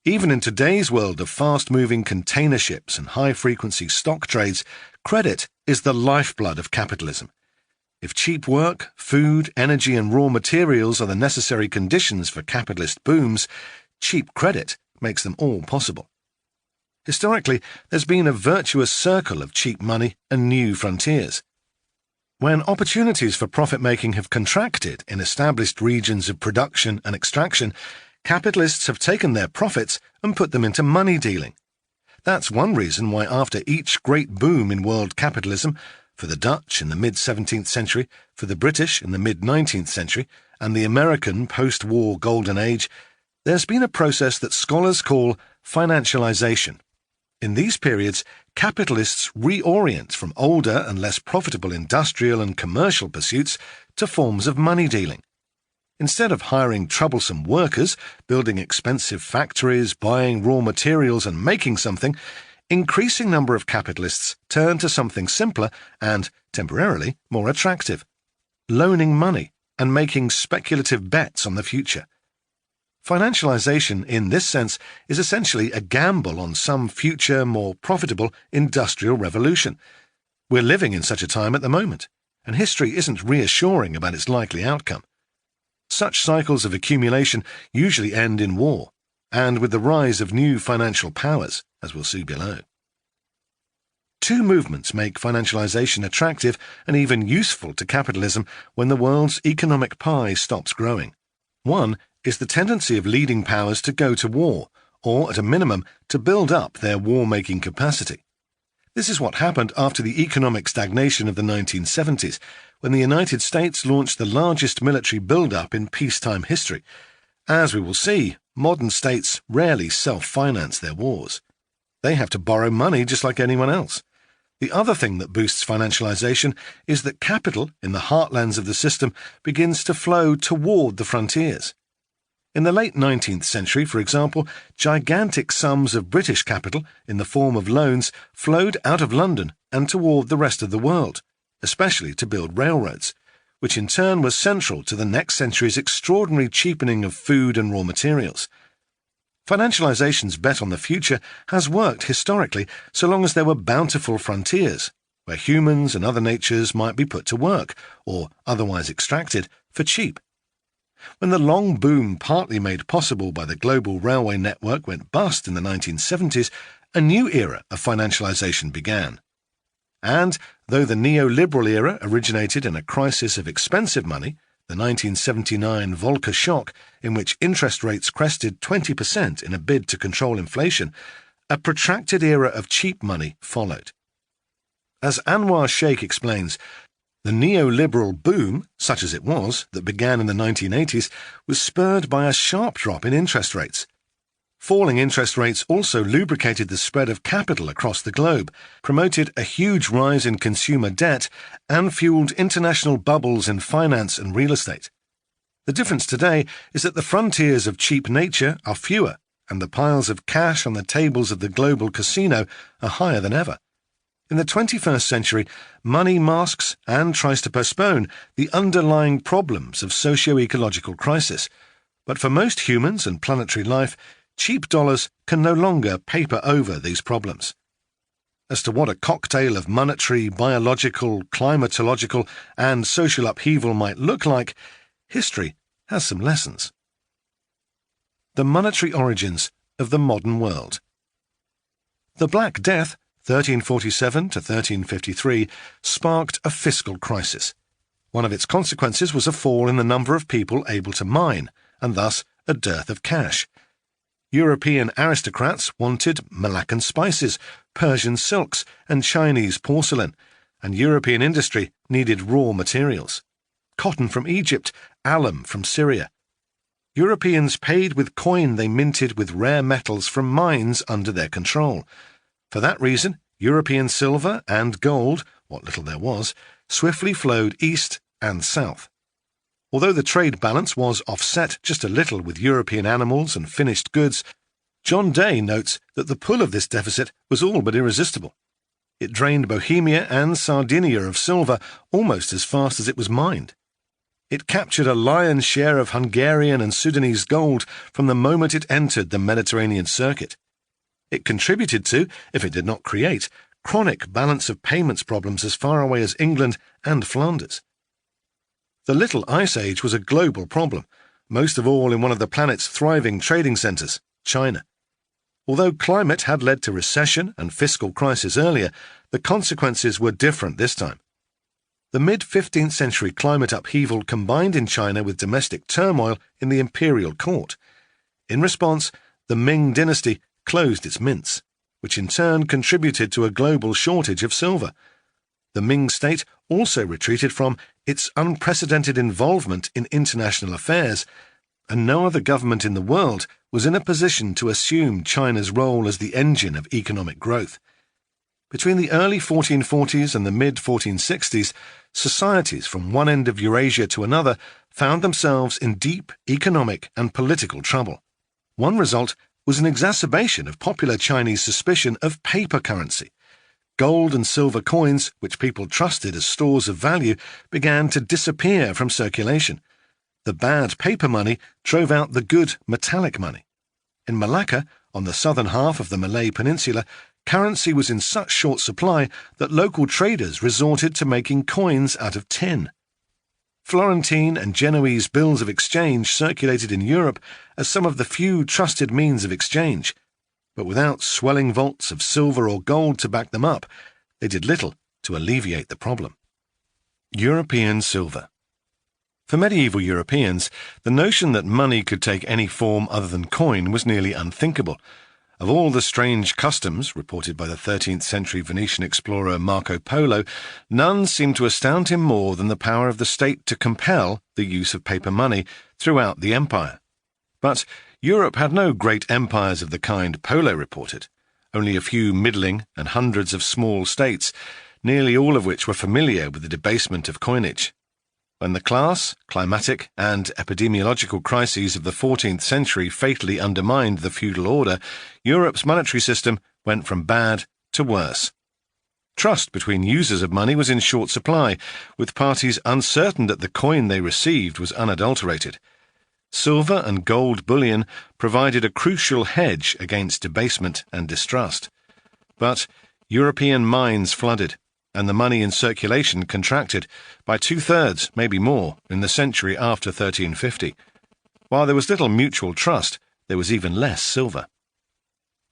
Even in today's world of fast-moving container ships and high-frequency stock trades, credit is the lifeblood of capitalism. If cheap work, food, energy, and raw materials are the necessary conditions for capitalist booms, cheap credit makes them all possible. Historically, there's been a virtuous circle of cheap money and new frontiers. When opportunities for profit-making have contracted in established regions of production and extraction, capitalists have taken their profits and put them into money dealing. That's one reason why after each great boom in world capitalism, for the Dutch in the mid-17th century, for the British in the mid-19th century, and the American post-war golden age, there's been a process that scholars call financialization. In these periods, capitalists reorient from older and less profitable industrial and commercial pursuits to forms of money dealing. Instead of hiring troublesome workers, building expensive factories, buying raw materials and making something, increasing number of capitalists turn to something simpler and, temporarily, more attractive: loaning money and making speculative bets on the future. Financialization, in this sense, is essentially a gamble on some future, more profitable industrial revolution. We're living in such a time at the moment, and history isn't reassuring about its likely outcome. Such cycles of accumulation usually end in war, and with the rise of new financial powers, as we'll see below. Two movements make financialization attractive and even useful to capitalism when the world's economic pie stops growing. One is the tendency of leading powers to go to war, or at a minimum, to build up their war-making capacity. This is what happened after the economic stagnation of the 1970s, when the United States launched the largest military build-up in peacetime history. As we will see, modern states rarely self-finance their wars. They have to borrow money just like anyone else. The other thing that boosts financialization is that capital, in the heartlands of the system, begins to flow toward the frontiers. In the late 19th century, for example, gigantic sums of British capital, in the form of loans, flowed out of London and toward the rest of the world, especially to build railroads, which in turn was central to the next century's extraordinary cheapening of food and raw materials. Financialization's bet on the future has worked historically so long as there were bountiful frontiers, where humans and other natures might be put to work, or otherwise extracted, for cheap. When the long boom partly made possible by the global railway network went bust in the 1970s, a new era of financialization began. And, though the neoliberal era originated in a crisis of expensive money, the 1979 Volcker shock, in which interest rates crested 20% in a bid to control inflation, a protracted era of cheap money followed. As Anwar Sheikh explains, the neoliberal boom, such as it was, that began in the 1980s, was spurred by a sharp drop in interest rates. Falling interest rates also lubricated the spread of capital across the globe, promoted a huge rise in consumer debt, and fueled international bubbles in finance and real estate. The difference today is that the frontiers of cheap nature are fewer, and the piles of cash on the tables of the global casino are higher than ever. In the 21st century, money masks and tries to postpone the underlying problems of socio-ecological crisis. But for most humans and planetary life, cheap dollars can no longer paper over these problems. As to what a cocktail of monetary, biological, climatological, and social upheaval might look like, history has some lessons. The monetary origins of the modern world. The Black Death, 1347 to 1353, sparked a fiscal crisis. One of its consequences was a fall in the number of people able to mine, and thus a dearth of cash. European aristocrats wanted Malaccan spices, Persian silks, and Chinese porcelain, and European industry needed raw materials. Cotton from Egypt, alum from Syria. Europeans paid with coin they minted with rare metals from mines under their control. For that reason, European silver and gold, what little there was, swiftly flowed east and south. Although the trade balance was offset just a little with European animals and finished goods, John Day notes that the pull of this deficit was all but irresistible. It drained Bohemia and Sardinia of silver almost as fast as it was mined. It captured a lion's share of Hungarian and Sudanese gold from the moment it entered the Mediterranean circuit. It contributed to, if it did not create, chronic balance of payments problems as far away as England and Flanders. The Little Ice Age was a global problem, most of all in one of the planet's thriving trading centres, China. Although climate had led to recession and fiscal crisis earlier, the consequences were different this time. The mid-15th century climate upheaval combined in China with domestic turmoil in the imperial court. In response, the Ming dynasty closed its mints, which in turn contributed to a global shortage of silver. The Ming state also retreated from its unprecedented involvement in international affairs, and no other government in the world was in a position to assume China's role as the engine of economic growth. Between the early 1440s and the mid-1460s, societies from one end of Eurasia to another found themselves in deep economic and political trouble. One result was an exacerbation of popular Chinese suspicion of paper currency. Gold and silver coins, which people trusted as stores of value, began to disappear from circulation. The bad paper money drove out the good metallic money. In Malacca, on the southern half of the Malay Peninsula, currency was in such short supply that local traders resorted to making coins out of tin. Florentine and Genoese bills of exchange circulated in Europe as some of the few trusted means of exchange, but without swelling vaults of silver or gold to back them up, they did little to alleviate the problem. European silver. For medieval Europeans, the notion that money could take any form other than coin was nearly unthinkable. Of all the strange customs reported by the 13th century Venetian explorer Marco Polo, none seemed to astound him more than the power of the state to compel the use of paper money throughout the empire. But Europe had no great empires of the kind Polo reported, only a few middling and hundreds of small states, nearly all of which were familiar with the debasement of coinage. When the class, climatic, and epidemiological crises of the 14th century fatally undermined the feudal order, Europe's monetary system went from bad to worse. Trust between users of money was in short supply, with parties uncertain that the coin they received was unadulterated. Silver and gold bullion provided a crucial hedge against debasement and distrust. But European mines flooded, and the money in circulation contracted by 2/3, maybe more, in the century after 1350. While there was little mutual trust, there was even less silver.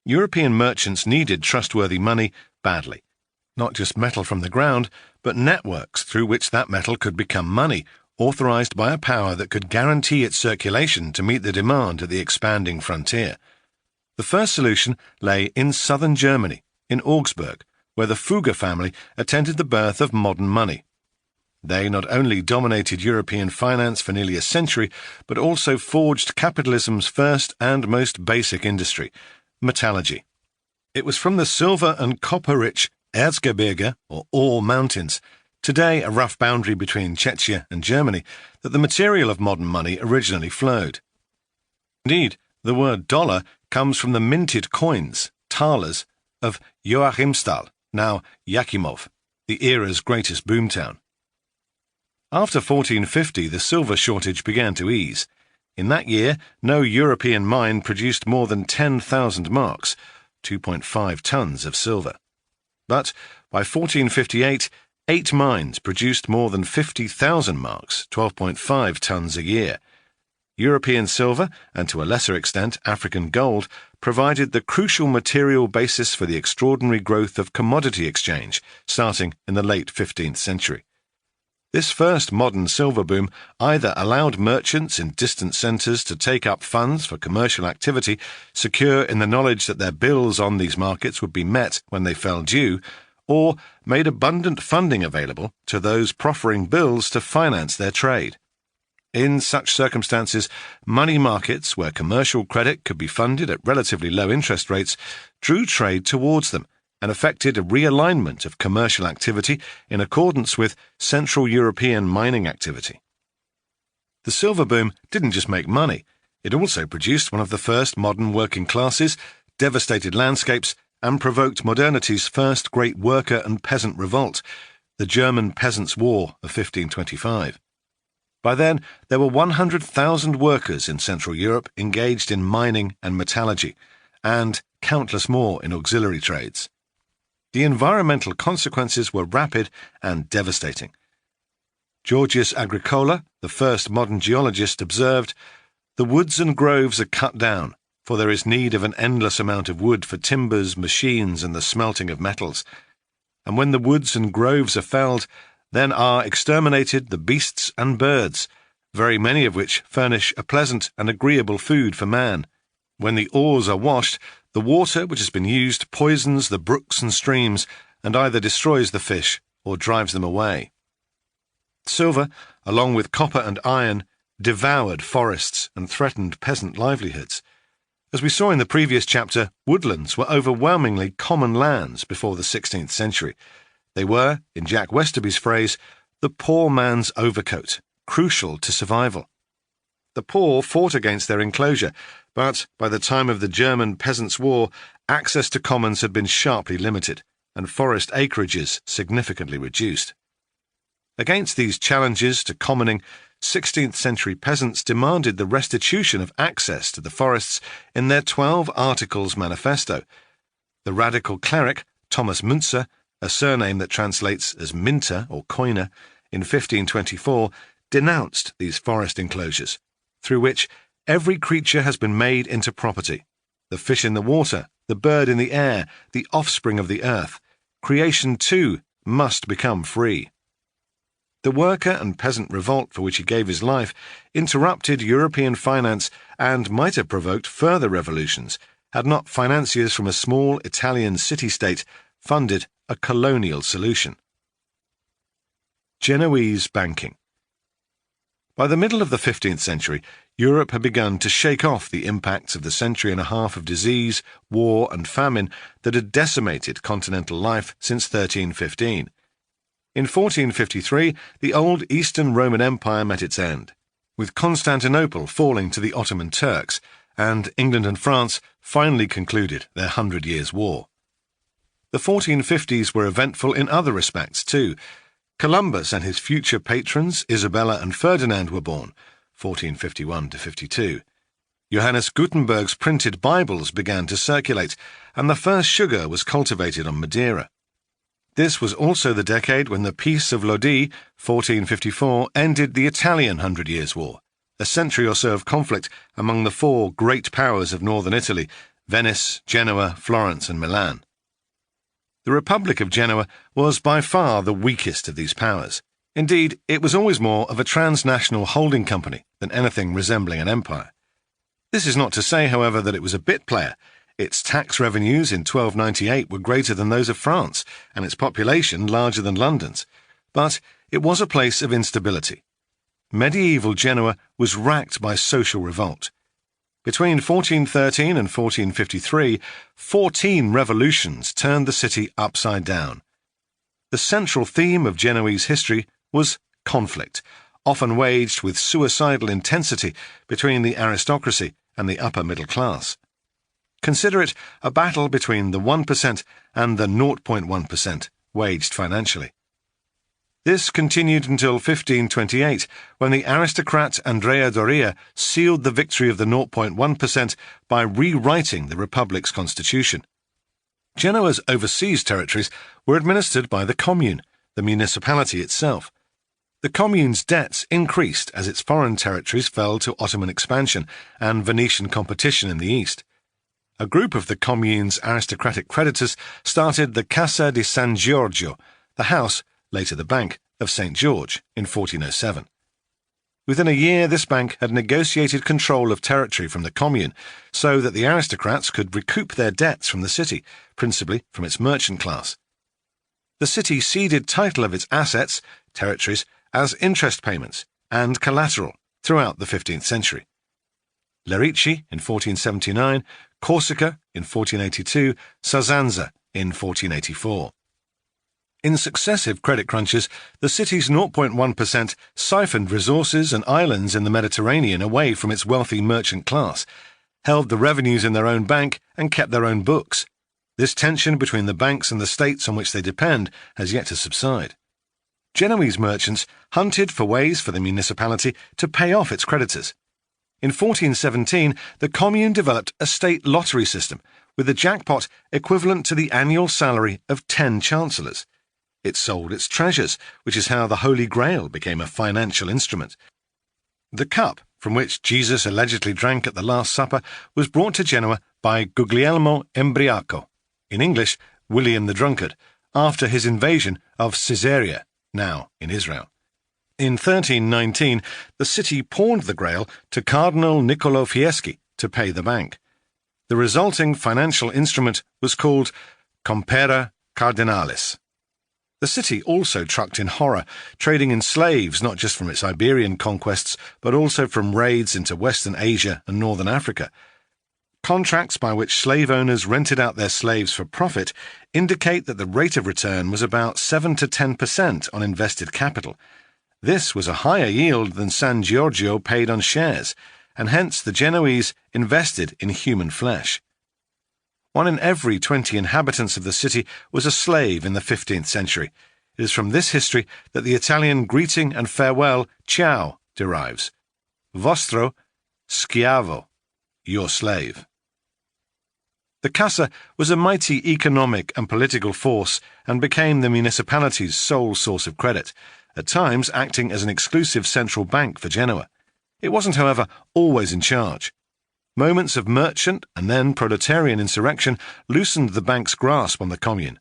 European merchants needed trustworthy money badly. Not just metal from the ground, but networks through which that metal could become money, authorized by a power that could guarantee its circulation to meet the demand at the expanding frontier. The first solution lay in southern Germany, in Augsburg, where the Fugger family attended the birth of modern money. They not only dominated European finance for nearly a century, but also forged capitalism's first and most basic industry, metallurgy. It was from the silver and copper-rich Erzgebirge, or ore mountains, today a rough boundary between Czechia and Germany, that the material of modern money originally flowed. Indeed, the word dollar comes from the minted coins, thalers, of Joachimsthal, now Yakimov, the era's greatest boomtown. After 1450, the silver shortage began to ease. In that year, no European mine produced more than 10,000 marks, 2.5 tons of silver. But by 1458, 8 mines produced more than 50,000 marks, 12.5 tons a year. European silver, and to a lesser extent African gold, provided the crucial material basis for the extraordinary growth of commodity exchange, starting in the late 15th century. This first modern silver boom either allowed merchants in distant centres to take up funds for commercial activity, secure in the knowledge that their bills on these markets would be met when they fell due, or made abundant funding available to those proffering bills to finance their trade. In such circumstances, money markets, where commercial credit could be funded at relatively low interest rates, drew trade towards them, and effected a realignment of commercial activity in accordance with Central European mining activity. The silver boom didn't just make money, it also produced one of the first modern working classes, devastated landscapes, and provoked modernity's first great worker and peasant revolt, the German Peasants' War of 1525. By then, there were 100,000 workers in Central Europe engaged in mining and metallurgy, and countless more in auxiliary trades. The environmental consequences were rapid and devastating. Georgius Agricola, the first modern geologist, observed, "The woods and groves are cut down, for there is need of an endless amount of wood for timbers, machines, and the smelting of metals. And when the woods and groves are felled, then are exterminated the beasts and birds, very many of which furnish a pleasant and agreeable food for man. When the ores are washed, the water which has been used poisons the brooks and streams, and either destroys the fish or drives them away." Silver, along with copper and iron, devoured forests and threatened peasant livelihoods. As we saw in the previous chapter, woodlands were overwhelmingly common lands before the 16th century. They were, in Jack Westerby's phrase, the poor man's overcoat, crucial to survival. The poor fought against their enclosure, but by the time of the German Peasants' War, access to commons had been sharply limited, and forest acreages significantly reduced. Against these challenges to commoning, 16th century peasants demanded the restitution of access to the forests in their 12 Articles manifesto. The radical cleric, Thomas Müntzer, a surname that translates as minter or coiner, in 1524, denounced these forest enclosures, through which every creature has been made into property. The fish in the water, the bird in the air, the offspring of the earth. Creation, too, must become free. The worker and peasant revolt for which he gave his life interrupted European finance and might have provoked further revolutions had not financiers from a small Italian city-state funded a colonial solution. Genoese banking. By the middle of the 15th century, Europe had begun to shake off the impacts of the century and a half of disease, war, and famine that had decimated continental life since 1315. In 1453, the old Eastern Roman Empire met its end, with Constantinople falling to the Ottoman Turks, and England and France finally concluded their 100 Years' War. The 1450s were eventful in other respects, too. Columbus and his future patrons, Isabella and Ferdinand, were born, 1451–52. Johannes Gutenberg's printed Bibles began to circulate, and the first sugar was cultivated on Madeira. This was also the decade when the Peace of Lodi, 1454, ended the Italian 100 Years' War, a century or so of conflict among the 4 great powers of northern Italy, Venice, Genoa, Florence, and Milan. The Republic of Genoa was by far the weakest of these powers. Indeed, it was always more of a transnational holding company than anything resembling an empire. This is not to say, however, that it was a bit player. Its tax revenues in 1298 were greater than those of France, and its population larger than London's. But It was a place of instability. Medieval Genoa was racked by social revolt. Between 1413 and 1453, 14 revolutions turned the city upside down. The central theme of Genoese history was conflict, often waged with suicidal intensity between the aristocracy and the upper middle class. Consider it a battle between the 1% and the 0.1% waged financially. This continued until 1528, when the aristocrat Andrea Doria sealed the victory of the 0.1% by rewriting the Republic's constitution. Genoa's overseas territories were administered by the commune, the municipality itself. The commune's debts increased as its foreign territories fell to Ottoman expansion and Venetian competition in the east. A group of the commune's aristocratic creditors started the Casa di San Giorgio, the house, later the Bank of St. George, in 1407. Within a year, this bank had negotiated control of territory from the commune so that the aristocrats could recoup their debts from the city, principally from its merchant class. The city ceded title of its assets, territories, as interest payments and collateral throughout the 15th century. Lerici in 1479, Corsica in 1482, Sasanza in 1484. In successive credit crunches, the city's 0.1% siphoned resources and islands in the Mediterranean away from its wealthy merchant class, held the revenues in their own bank, and kept their own books. This tension between the banks and the states on which they depend has yet to subside. Genoese merchants hunted for ways for the municipality to pay off its creditors. In 1417, the commune developed a state lottery system with a jackpot equivalent to the annual salary of 10 chancellors. It sold its treasures, which is how the Holy Grail became a financial instrument. The cup, from which Jesus allegedly drank at the Last Supper, was brought to Genoa by Guglielmo Embriaco, in English, William the Drunkard, after his invasion of Caesarea, now in Israel. In 1319, the city pawned the Grail to Cardinal Niccolò Fieschi to pay the bank. The resulting financial instrument was called Compera Cardinalis. The city also trucked in horror, trading in slaves not just from its Iberian conquests, but also from raids into Western Asia and Northern Africa. Contracts by which slave owners rented out their slaves for profit indicate that the rate of return was about 7 to 10% on invested capital. This was a higher yield than San Giorgio paid on shares, and hence the Genoese invested in human flesh. 1 in every 20 inhabitants of the city was a slave in the 15th century. It is from this history that the Italian greeting and farewell ciao derives. Vostro schiavo, your slave. The Casa was a mighty economic and political force and became the municipality's sole source of credit, at times acting as an exclusive central bank for Genoa. It wasn't, however, always in charge. Moments of merchant and then proletarian insurrection loosened the bank's grasp on the commune.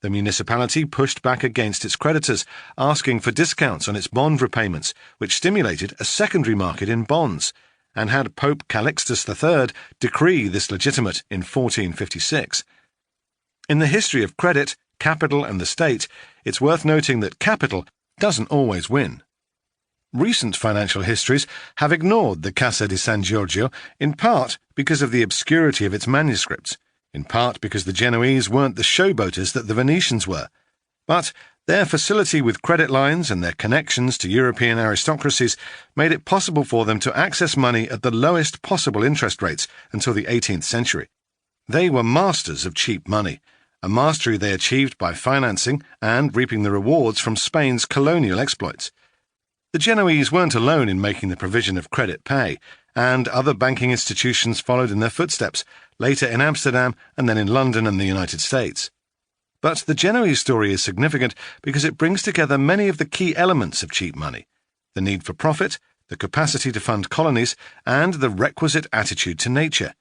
The municipality pushed back against its creditors, asking for discounts on its bond repayments, which stimulated a secondary market in bonds, and had Pope Calixtus III decree this legitimate in 1456. In the history of credit, capital and the state, it's worth noting that capital doesn't always win. Recent financial histories have ignored the Casa di San Giorgio, in part because of the obscurity of its manuscripts, in part because the Genoese weren't the showboaters that the Venetians were. But their facility with credit lines and their connections to European aristocracies made it possible for them to access money at the lowest possible interest rates until the 18th century. They were masters of cheap money, a mastery they achieved by financing and reaping the rewards from Spain's colonial exploits. The Genoese weren't alone in making the provision of credit pay, and other banking institutions followed in their footsteps, later in Amsterdam and then in London and the United States. But the Genoese story is significant because it brings together many of the key elements of cheap money: the need for profit, the capacity to fund colonies, and the requisite attitude to nature.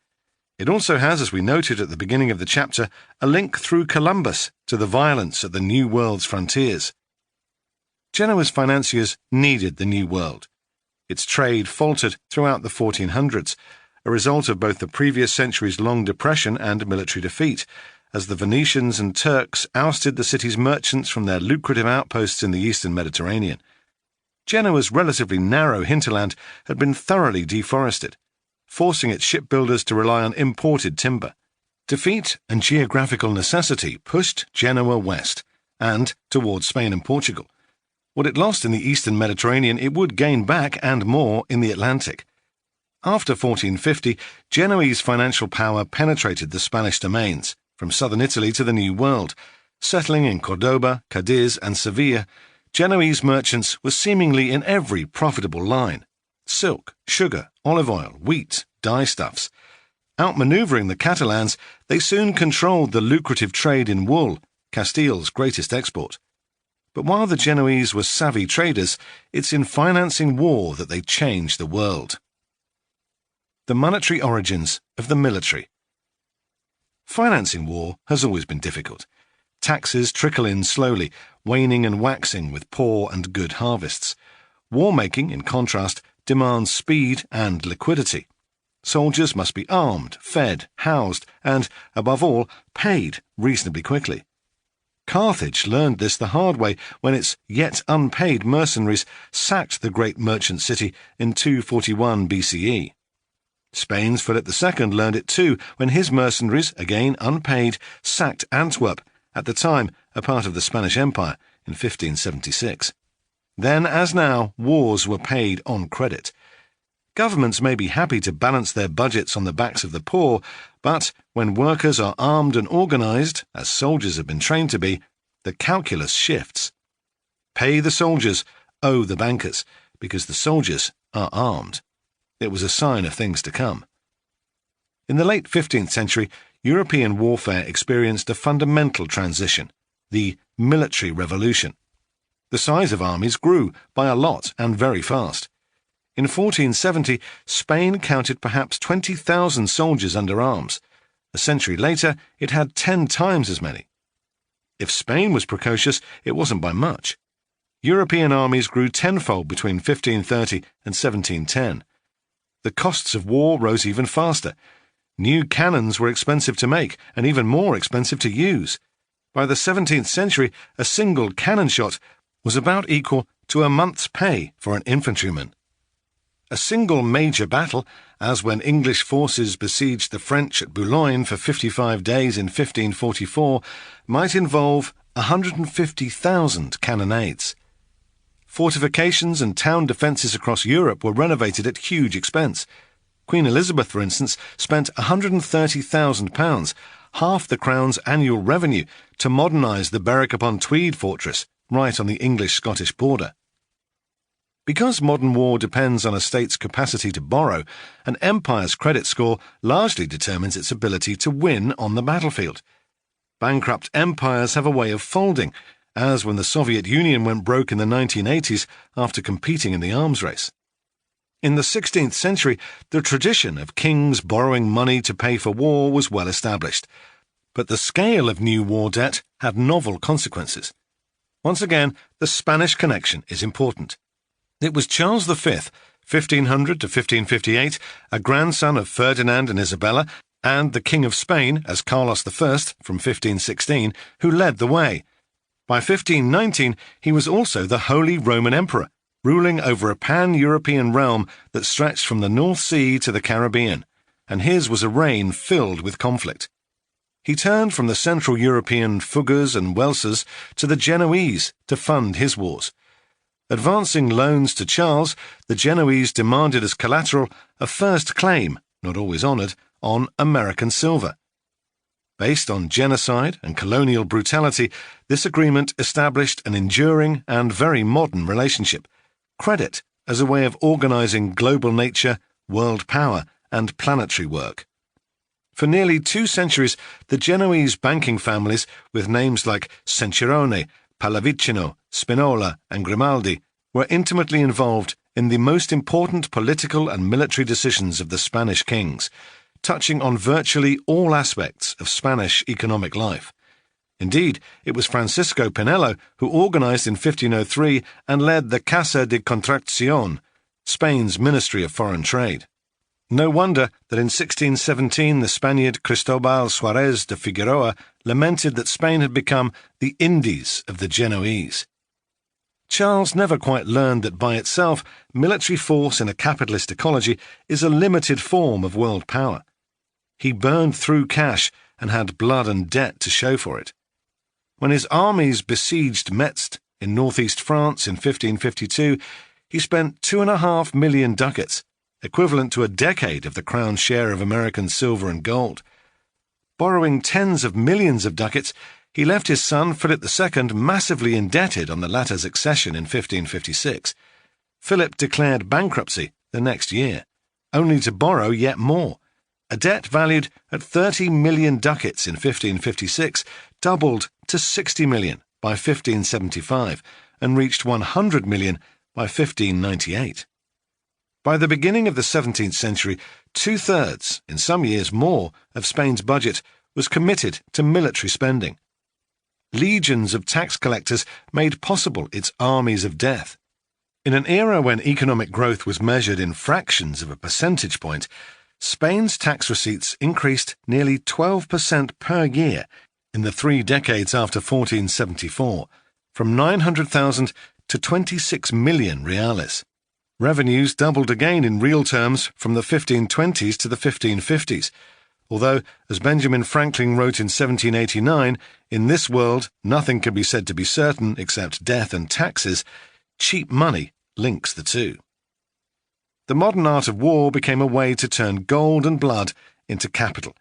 It also has, as we noted at the beginning of the chapter, a link through Columbus to the violence at the New World's frontiers. Genoa's financiers needed the New World. Its trade faltered throughout the 1400s, a result of both the previous century's long depression and military defeat, as the Venetians and Turks ousted the city's merchants from their lucrative outposts in the eastern Mediterranean. Genoa's relatively narrow hinterland had been thoroughly deforested, forcing its shipbuilders to rely on imported timber. Defeat and geographical necessity pushed Genoa west, and towards Spain and Portugal. What it lost in the eastern Mediterranean it would gain back and more in the Atlantic. After 1450, Genoese financial power penetrated the Spanish domains, from southern Italy to the New World. Settling in Cordoba, Cadiz, and Seville, Genoese merchants were seemingly in every profitable line: silk, sugar, olive oil, wheat, dyestuffs. Outmaneuvering the Catalans, they soon controlled the lucrative trade in wool, Castile's greatest export. But while the Genoese were savvy traders, it's in financing war that they changed the world. The monetary origins of the military. Financing war has always been difficult. Taxes trickle in slowly, waning and waxing with poor and good harvests. War-making, in contrast, demands speed and liquidity. Soldiers must be armed, fed, housed, and, above all, paid reasonably quickly. Carthage learned this the hard way when its yet unpaid mercenaries sacked the great merchant city in 241 BCE. Spain's Philip II learned it too when his mercenaries, again unpaid, sacked Antwerp, at the time a part of the Spanish Empire, in 1576. Then, as now, wars were paid on credit. Governments may be happy to balance their budgets on the backs of the poor, but when workers are armed and organized, as soldiers have been trained to be, the calculus shifts. Pay the soldiers, owe the bankers, because the soldiers are armed. It was a sign of things to come. In the late 15th century, European warfare experienced a fundamental transition, the military revolution. The size of armies grew by a lot and very fast. In 1470, Spain counted perhaps 20,000 soldiers under arms. A century later, it had 10 times as many. If Spain was precocious, it wasn't by much. European armies grew tenfold between 1530 and 1710. The costs of war rose even faster. New cannons were expensive to make and even more expensive to use. By the 17th century, a single cannon shot was about equal to a month's pay for an infantryman. A single major battle, as when English forces besieged the French at Boulogne for 55 days in 1544, might involve 150,000 cannonades. Fortifications and town defences across Europe were renovated at huge expense. Queen Elizabeth, for instance, spent £130,000, half the Crown's annual revenue, to modernise the Berwick-upon-Tweed fortress, right on the English-Scottish border. Because modern war depends on a state's capacity to borrow, an empire's credit score largely determines its ability to win on the battlefield. Bankrupt empires have a way of folding, as when the Soviet Union went broke in the 1980s after competing in the arms race. In the 16th century, the tradition of kings borrowing money to pay for war was well established, but the scale of new war debt had novel consequences. Once again, the Spanish connection is important. It was Charles V, 1500 to 1558, a grandson of Ferdinand and Isabella, and the King of Spain, as Carlos I from 1516, who led the way. By 1519, he was also the Holy Roman Emperor, ruling over a pan-European realm that stretched from the North Sea to the Caribbean, and his was a reign filled with conflict. He turned from the Central European Fuggers and Welsers to the Genoese to fund his wars. Advancing loans to Charles, the Genoese demanded as collateral a first claim, not always honoured, on American silver. Based on genocide and colonial brutality, this agreement established an enduring and very modern relationship, credit as a way of organising global nature, world power, and planetary work. For nearly 2 centuries, the Genoese banking families, with names like Sencirone, Pallavicino, Spinola, and Grimaldi, were intimately involved in the most important political and military decisions of the Spanish kings, touching on virtually all aspects of Spanish economic life. Indeed, it was Francisco Pinelo who organised in 1503 and led the Casa de Contratación, Spain's Ministry of Foreign Trade. No wonder that in 1617 the Spaniard Cristobal Suárez de Figueroa lamented that Spain had become the Indies of the Genoese. Charles never quite learned that by itself, military force in a capitalist ecology is a limited form of world power. He burned through cash and had blood and debt to show for it. When his armies besieged Metz in northeast France in 1552, he spent 2.5 million ducats, equivalent to a decade of the crown's share of American silver and gold. Borrowing tens of millions of ducats, he left his son Philip II massively indebted on the latter's accession in 1556. Philip declared bankruptcy the next year, only to borrow yet more. A debt valued at 30 million ducats in 1556 doubled to 60 million by 1575 and reached 100 million by 1598. By the beginning of the 17th century, 2/3, in some years more, of Spain's budget was committed to military spending. Legions of tax collectors made possible its armies of death. In an era when economic growth was measured in fractions of a percentage point, Spain's tax receipts increased nearly 12% per year in the 3 decades after 1474, from 900,000 to 26 million reales. Revenues doubled again in real terms from the 1520s to the 1550s, although, as Benjamin Franklin wrote in 1789, in this world nothing can be said to be certain except death and taxes, cheap money links the two. The modern art of war became a way to turn gold and blood into capital.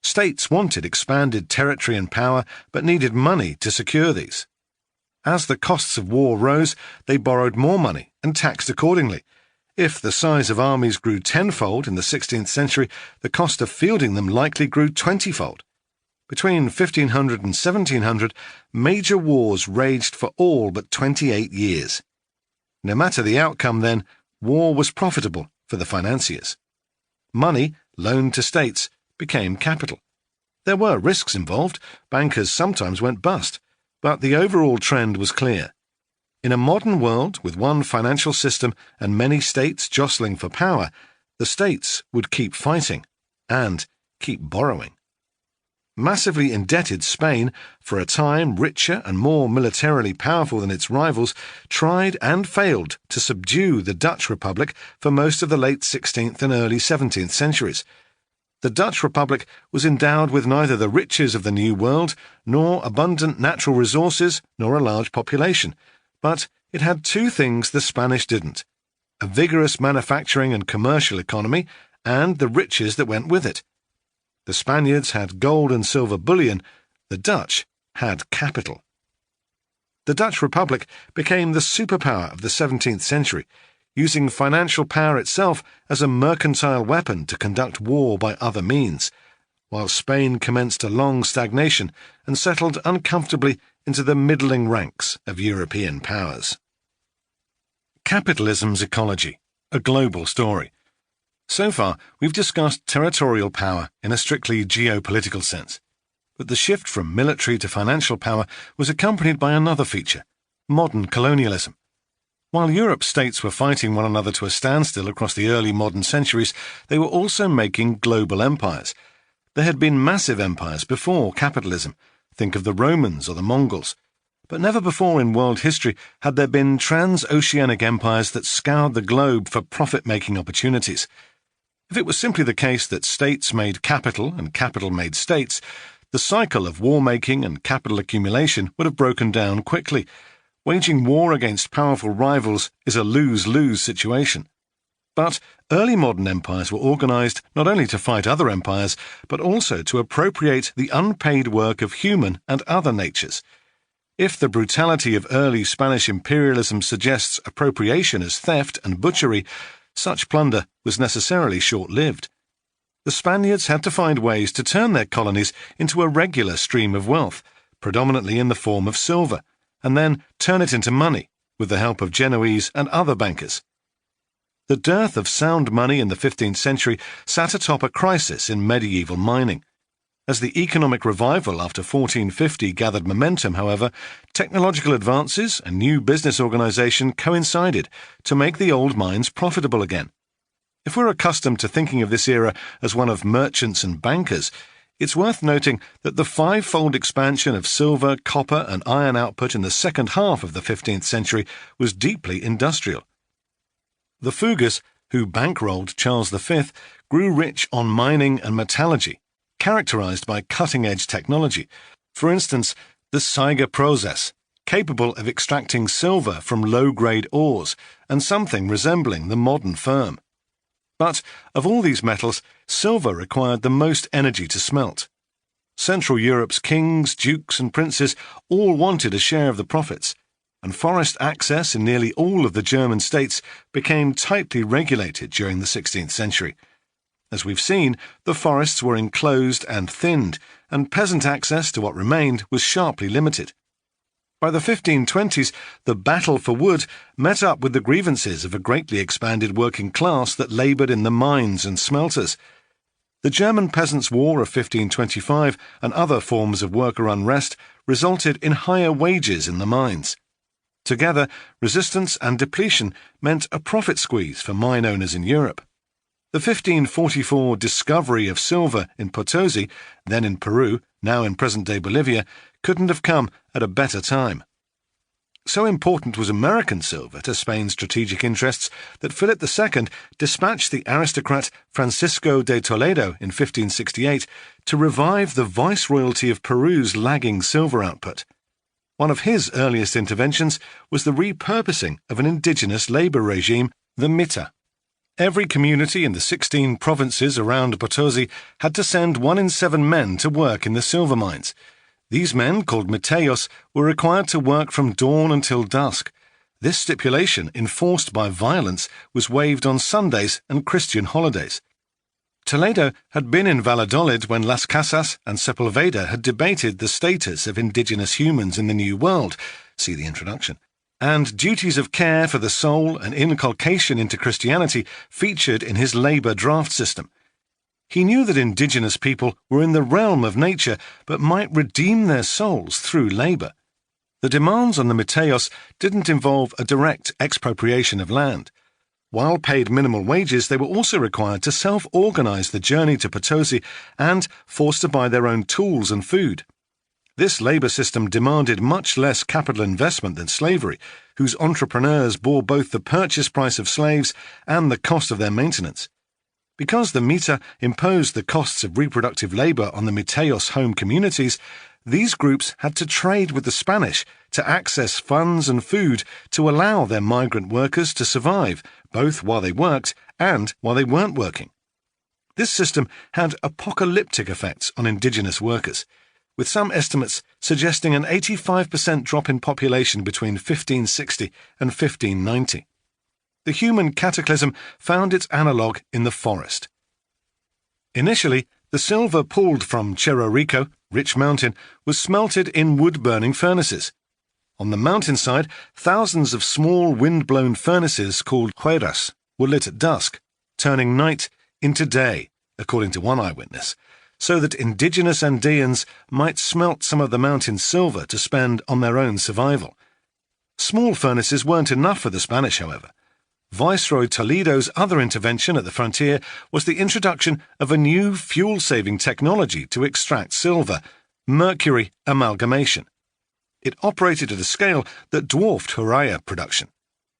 States wanted expanded territory and power, but needed money to secure these. As the costs of war rose, they borrowed more money and taxed accordingly. If the size of armies grew tenfold in the 16th century, the cost of fielding them likely grew 20-fold. Between 1500 and 1700, major wars raged for all but 28 years. No matter the outcome then, war was profitable for the financiers. Money, loaned to states, became capital. There were risks involved. Bankers sometimes went bust, but the overall trend was clear. In a modern world with one financial system and many states jostling for power, the states would keep fighting and keep borrowing. Massively indebted Spain, for a time richer and more militarily powerful than its rivals, tried and failed to subdue the Dutch Republic for most of the late 16th and early 17th centuries. The Dutch Republic was endowed with neither the riches of the New World, nor abundant natural resources, nor a large population. But it had two things the Spanish didn't: a vigorous manufacturing and commercial economy, and the riches that went with it. The Spaniards had gold and silver bullion, the Dutch had capital. The Dutch Republic became the superpower of the 17th century, using financial power itself as a mercantile weapon to conduct war by other means, while Spain commenced a long stagnation and settled uncomfortably into the middling ranks of European powers. Capitalism's ecology, a global story. So far, we've discussed territorial power in a strictly geopolitical sense, but the shift from military to financial power was accompanied by another feature: modern colonialism. While Europe's states were fighting one another to a standstill across the early modern centuries, they were also making global empires. There had been massive empires before capitalism. Think of the Romans or the Mongols. But never before in world history had there been transoceanic empires that scoured the globe for profit-making opportunities. If it was simply the case that states made capital and capital made states, the cycle of war-making and capital accumulation would have broken down quickly. Waging war against powerful rivals is a lose-lose situation. But early modern empires were organized not only to fight other empires, but also to appropriate the unpaid work of human and other natures. If the brutality of early Spanish imperialism suggests appropriation as theft and butchery, such plunder was necessarily short-lived. The Spaniards had to find ways to turn their colonies into a regular stream of wealth, predominantly in the form of silver, and then turn it into money, with the help of Genoese and other bankers. The dearth of sound money in the 15th century sat atop a crisis in medieval mining. As the economic revival after 1450 gathered momentum, however, technological advances and new business organization coincided to make the old mines profitable again. If we're accustomed to thinking of this era as one of merchants and bankers, It's worth noting that the five-fold expansion of silver, copper and iron output in the second half of the 15th century was deeply industrial. The Fuggers, who bankrolled Charles V, grew rich on mining and metallurgy, characterized by cutting-edge technology. For instance, the Siger process, capable of extracting silver from low-grade ores and something resembling the modern firm. But of all these metals, silver required the most energy to smelt. Central Europe's kings, dukes and princes all wanted a share of the profits, and forest access in nearly all of the German states became tightly regulated during the 16th century. As we've seen, the forests were enclosed and thinned, and peasant access to what remained was sharply limited. By the 1520s, the battle for wood met up with the grievances of a greatly expanded working class that laboured in the mines and smelters. The German Peasants' War of 1525 and other forms of worker unrest resulted in higher wages in the mines. Together, resistance and depletion meant a profit squeeze for mine owners in Europe. The 1544 discovery of silver in Potosi, then in Peru, now in present-day Bolivia, couldn't have come at a better time. So important was American silver to Spain's strategic interests that Philip II dispatched the aristocrat Francisco de Toledo in 1568 to revive the viceroyalty of Peru's lagging silver output. One of his earliest interventions was the repurposing of an indigenous labour regime, the mita. Every community in the 16 provinces around Potosi had to send 1 in 7 men to work in the silver mines. These men, called miteos, were required to work from dawn until dusk. This stipulation, enforced by violence, was waived on Sundays and Christian holidays. Toledo had been in Valladolid when Las Casas and Sepulveda had debated the status of indigenous humans in the New World, see the introduction, and duties of care for the soul and inculcation into Christianity featured in his labour draft system. He knew that indigenous people were in the realm of nature, but might redeem their souls through labour. The demands on the miteos didn't involve a direct expropriation of land. While paid minimal wages, they were also required to self-organise the journey to Potosi and forced to buy their own tools and food. This labour system demanded much less capital investment than slavery, whose entrepreneurs bore both the purchase price of slaves and the cost of their maintenance. Because the mita imposed the costs of reproductive labour on the miteos home communities, these groups had to trade with the Spanish to access funds and food to allow their migrant workers to survive, both while they worked and while they weren't working. This system had apocalyptic effects on indigenous workers, with some estimates suggesting an 85% drop in population between 1560 and 1590. The human cataclysm found its analogue in the forest. Initially, the silver pulled from Cerro Rico, Rich Mountain, was smelted in wood-burning furnaces. On the mountainside, thousands of small wind-blown furnaces called hueras were lit at dusk, turning night into day, according to one eyewitness, so that indigenous Andeans might smelt some of the mountain's silver to spend on their own survival. Small furnaces weren't enough for the Spanish, however. Viceroy Toledo's other intervention at the frontier was the introduction of a new fuel-saving technology to extract silver, mercury amalgamation. It operated at a scale that dwarfed Huraya production.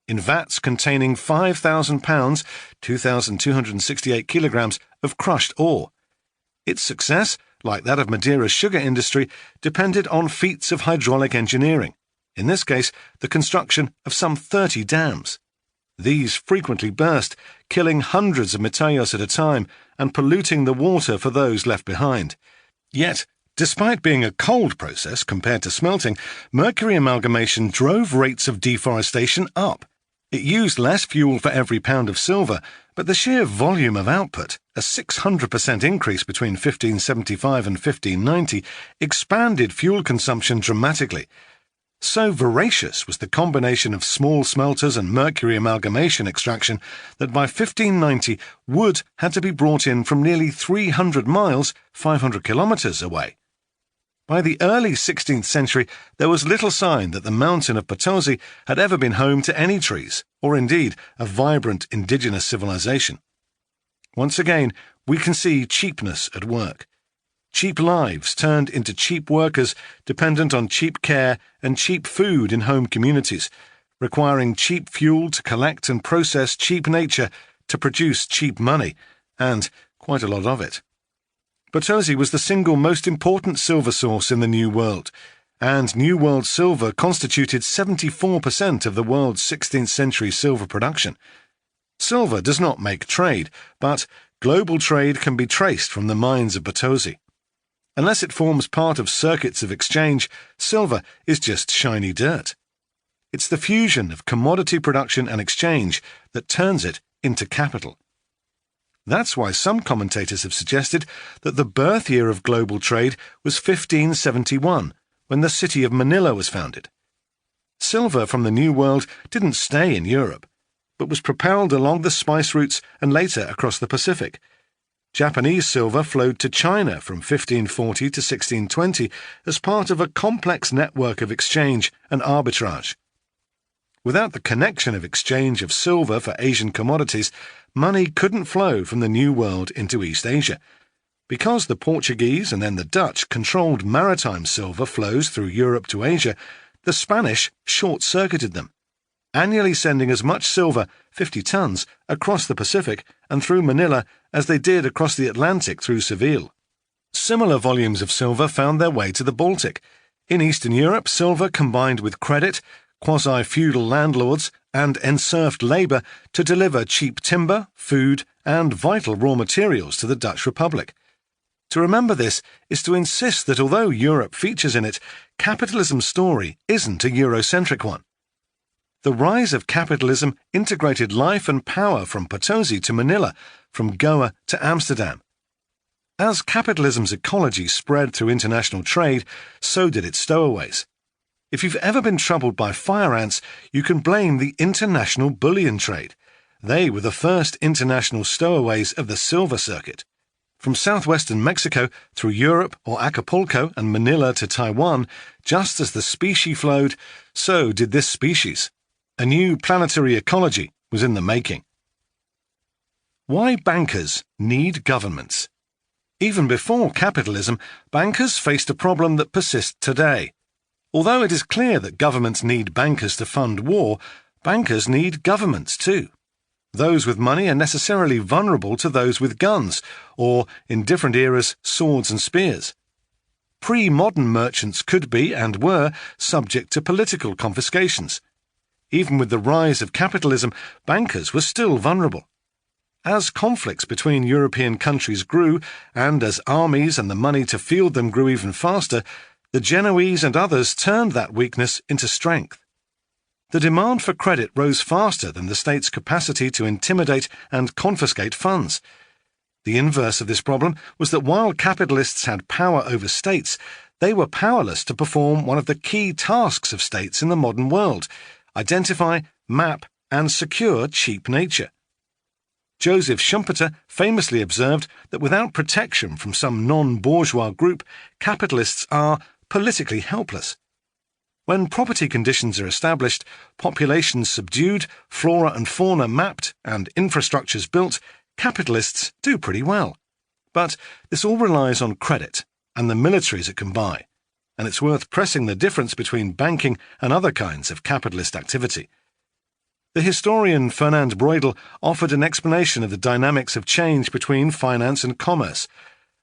In vats containing 5,000 pounds, 2,268 kilograms, of crushed ore. Its success, like that of Madeira's sugar industry, depended on feats of hydraulic engineering, in this case the construction of some 30 dams. These frequently burst, killing hundreds of miteos at a time and polluting the water for those left behind. Yet, despite being a cold process compared to smelting, mercury amalgamation drove rates of deforestation up. It used less fuel for every pound of silver, but the sheer volume of output, a 600% increase between 1575 and 1590, expanded fuel consumption dramatically. So voracious was the combination of small smelters and mercury amalgamation extraction that by 1590 wood had to be brought in from nearly 300 miles, 500 kilometres away. By the early 16th century, there was little sign that the mountain of Potosi had ever been home to any trees, or indeed a vibrant indigenous civilization. Once again, we can see cheapness at work. Cheap lives turned into cheap workers dependent on cheap care and cheap food in home communities, requiring cheap fuel to collect and process cheap nature to produce cheap money, and quite a lot of it. Potosi was the single most important silver source in the New World, and New World silver constituted 74% of the world's 16th century silver production. Silver does not make trade, but global trade can be traced from the mines of Potosi. Unless it forms part of circuits of exchange, silver is just shiny dirt. It's the fusion of commodity production and exchange that turns it into capital. That's why some commentators have suggested that the birth year of global trade was 1571, when the city of Manila was founded. Silver from the New World didn't stay in Europe, but was propelled along the spice routes and later across the Pacific. Japanese silver flowed to China from 1540 to 1620 as part of a complex network of exchange and arbitrage. Without the connection of exchange of silver for Asian commodities, money couldn't flow from the New World into East Asia. Because the Portuguese and then the Dutch controlled maritime silver flows through Europe to Asia, the Spanish short-circuited them, annually sending as much silver, 50 tons, across the Pacific and through Manila as they did across the Atlantic through Seville. Similar volumes of silver found their way to the Baltic. In Eastern Europe, silver combined with credit, quasi-feudal landlords, and enserfed labour to deliver cheap timber, food, and vital raw materials to the Dutch Republic. To remember this is to insist that although Europe features in it, capitalism's story isn't a Eurocentric one. The rise of capitalism integrated life and power from Potosi to Manila, from Goa to Amsterdam. As capitalism's ecology spread through international trade, so did its stowaways. If you've ever been troubled by fire ants, you can blame the international bullion trade. They were the first international stowaways of the silver circuit. From southwestern Mexico through Europe or Acapulco and Manila to Taiwan, just as the specie flowed, so did this species. A new planetary ecology was in the making. Why bankers need governments? Even before capitalism, bankers faced a problem that persists today. Although it is clear that governments need bankers to fund war, bankers need governments too. Those with money are necessarily vulnerable to those with guns, or, in different eras, swords and spears. Pre-modern merchants could be, and were, subject to political confiscations. Even with the rise of capitalism, bankers were still vulnerable. As conflicts between European countries grew, and as armies and the money to field them grew even faster, the Genoese and others turned that weakness into strength. The demand for credit rose faster than the state's capacity to intimidate and confiscate funds. The inverse of this problem was that while capitalists had power over states, they were powerless to perform one of the key tasks of states in the modern world: identify, map, and secure cheap nature. Joseph Schumpeter famously observed that without protection from some non-bourgeois group, capitalists are politically helpless. When property conditions are established, populations subdued, flora and fauna mapped, and infrastructures built, capitalists do pretty well. But this all relies on credit and the militaries it can buy, and it's worth pressing the difference between banking and other kinds of capitalist activity. The historian Fernand Broydel offered an explanation of the dynamics of change between finance and commerce.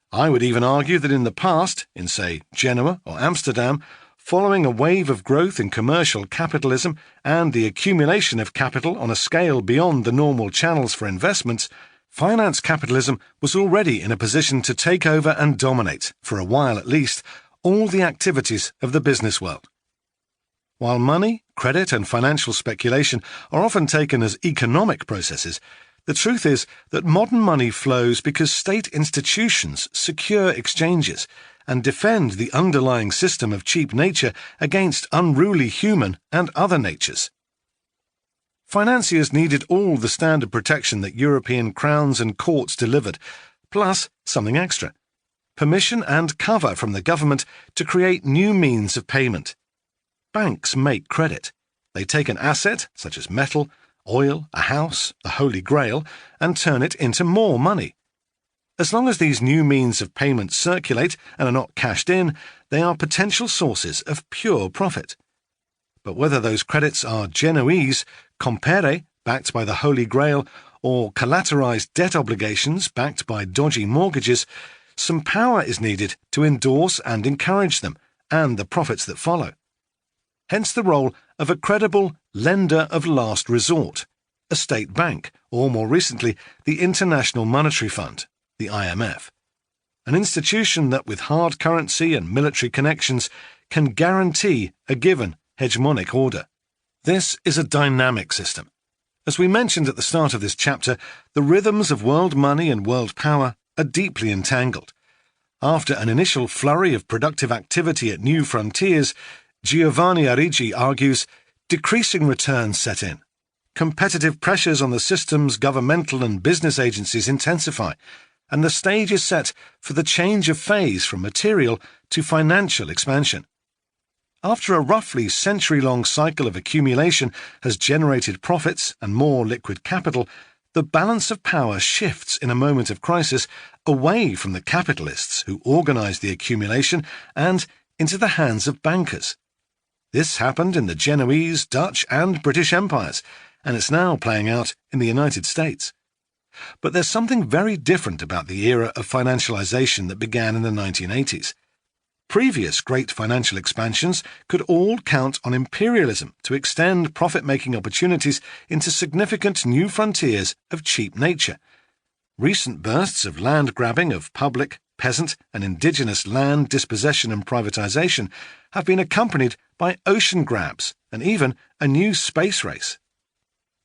I would even argue that in the past, in say Genoa or Amsterdam, following a wave of growth in commercial capitalism and the accumulation of capital on a scale beyond the normal channels for investments, finance capitalism was already in a position to take over and dominate, for a while at least, all the activities of the business world. While money, credit, and financial speculation are often taken as economic processes, the truth is that modern money flows because state institutions secure exchanges and defend the underlying system of cheap nature against unruly human and other natures. Financiers needed all the standard protection that European crowns and courts delivered, plus something extra: permission and cover from the government to create new means of payment. Banks make credit. They take an asset, such as metal, oil, a house, the Holy Grail, and turn it into more money. As long as these new means of payment circulate and are not cashed in, they are potential sources of pure profit. But whether those credits are Genoese, compere, backed by the Holy Grail, or collateralized debt obligations backed by dodgy mortgages, some power is needed to endorse and encourage them, and the profits that follow. Hence the role of a credible lender of last resort, a state bank, or more recently, the International Monetary Fund, the IMF, an institution that with hard currency and military connections can guarantee a given hegemonic order. This is a dynamic system. As we mentioned at the start of this chapter, the rhythms of world money and world power are deeply entangled. After an initial flurry of productive activity at new frontiers, Giovanni Arrighi argues, decreasing returns set in. Competitive pressures on the system's governmental and business agencies intensify, and the stage is set for the change of phase from material to financial expansion. After a roughly century-long cycle of accumulation has generated profits and more liquid capital, the balance of power shifts in a moment of crisis away from the capitalists who organize the accumulation and into the hands of bankers. This happened in the Genoese, Dutch, and British empires, and it's now playing out in the United States. But there's something very different about the era of financialization that began in the 1980s. Previous great financial expansions could all count on imperialism to extend profit-making opportunities into significant new frontiers of cheap nature. Recent bursts of land grabbing of public, peasant, and indigenous land dispossession and privatization have been accompanied by ocean grabs and even a new space race.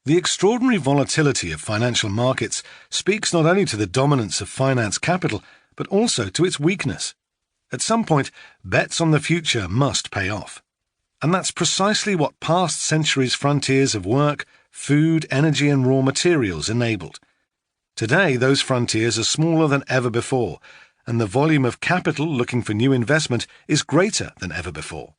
The extraordinary volatility of financial markets speaks not only to the dominance of finance capital, but also to its weakness. At some point, bets on the future must pay off. And that's precisely what past centuries' frontiers of work, food, energy, and raw materials enabled. Today, those frontiers are smaller than ever before, and the volume of capital looking for new investment is greater than ever before.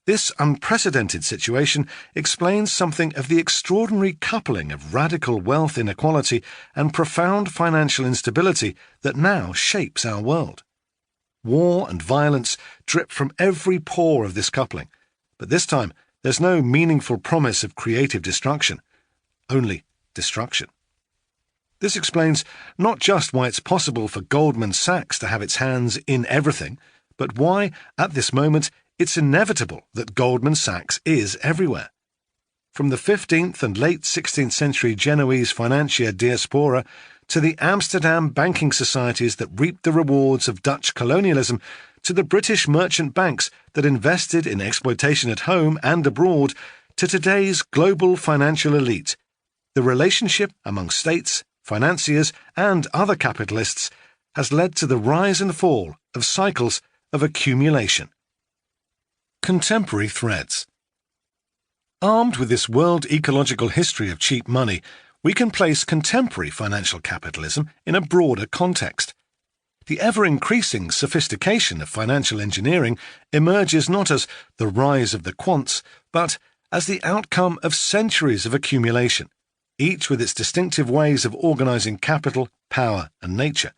This unprecedented situation explains something of the extraordinary coupling of radical wealth inequality and profound financial instability that now shapes our world. War and violence drip from every pore of this coupling, but this time there's no meaningful promise of creative destruction, only destruction. This explains not just why it's possible for Goldman Sachs to have its hands in everything, but why, at this moment, it's inevitable that Goldman Sachs is everywhere. From the 15th and late 16th century Genoese financier diaspora to the Amsterdam banking societies that reaped the rewards of Dutch colonialism, to the British merchant banks that invested in exploitation at home and abroad, to today's global financial elite, the relationship among states, financiers, and other capitalists has led to the rise and fall of cycles of accumulation. Contemporary threads. Armed with this world ecological history of cheap money, we can place contemporary financial capitalism in a broader context. The ever-increasing sophistication of financial engineering emerges not as the rise of the quants, but as the outcome of centuries of accumulation, each with its distinctive ways of organizing capital, power, and nature.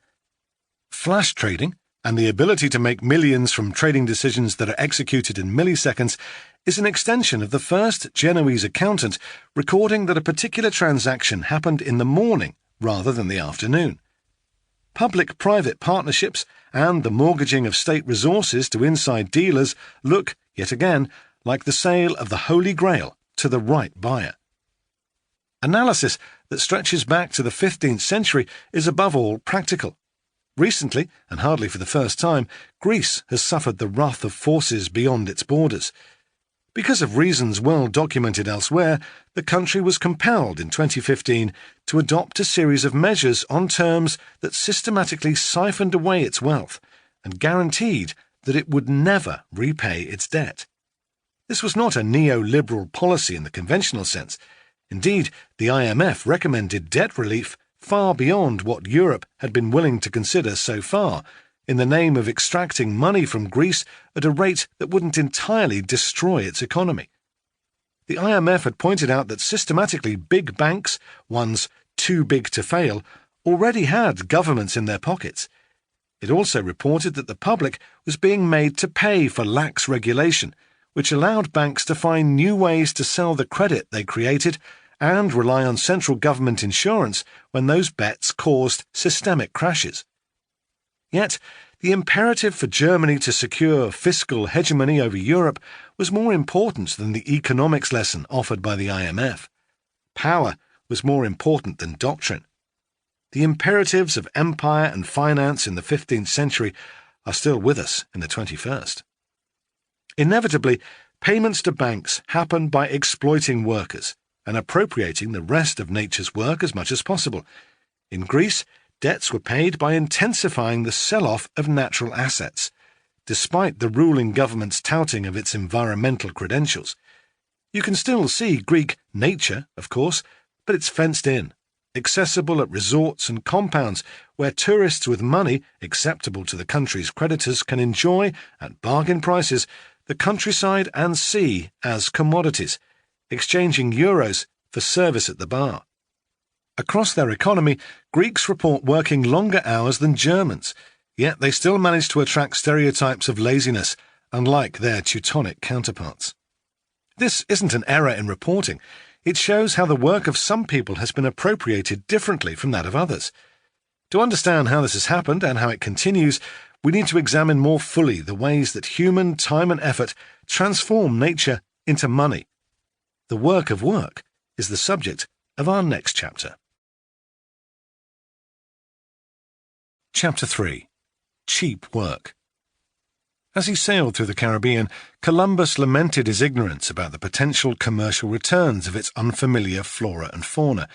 Flash trading, and the ability to make millions from trading decisions that are executed in milliseconds, is an extension of the first Genoese accountant recording that a particular transaction happened in the morning rather than the afternoon. Public-private partnerships and the mortgaging of state resources to inside dealers look, yet again, like the sale of the Holy Grail to the right buyer. Analysis that stretches back to the 15th century is above all practical. Recently, and hardly for the first time, Greece has suffered the wrath of forces beyond its borders. Because of reasons well documented elsewhere, the country was compelled in 2015 to adopt a series of measures on terms that systematically siphoned away its wealth and guaranteed that it would never repay its debt. This was not a neoliberal policy in the conventional sense. Indeed, the IMF recommended debt relief far beyond what Europe had been willing to consider so far, in the name of extracting money from Greece at a rate that wouldn't entirely destroy its economy. The IMF had pointed out that systematically big banks, ones too big to fail, already had governments in their pockets. It also reported that the public was being made to pay for lax regulation, which allowed banks to find new ways to sell the credit they created and rely on central government insurance when those bets caused systemic crashes. Yet, the imperative for Germany to secure fiscal hegemony over Europe was more important than the economics lesson offered by the IMF. Power was more important than doctrine. The imperatives of empire and finance in the 15th century are still with us in the 21st. Inevitably, payments to banks happen by exploiting workers and appropriating the rest of nature's work as much as possible. In Greece, debts were paid by intensifying the sell-off of natural assets, despite the ruling government's touting of its environmental credentials. You can still see Greek nature, of course, but it's fenced in, accessible at resorts and compounds where tourists with money acceptable to the country's creditors can enjoy, at bargain prices, the countryside and sea as commodities, exchanging euros for service at the bar. Across their economy, Greeks report working longer hours than Germans, yet they still manage to attract stereotypes of laziness, unlike their Teutonic counterparts. This isn't an error in reporting. It shows how the work of some people has been appropriated differently from that of others. To understand how this has happened and how it continues, we need to examine more fully the ways that human time and effort transform nature into money. The work of work is the subject of our next chapter. Chapter 3. Cheap Work. As he sailed through the Caribbean, Columbus lamented his ignorance about the potential commercial returns of its unfamiliar flora and fauna,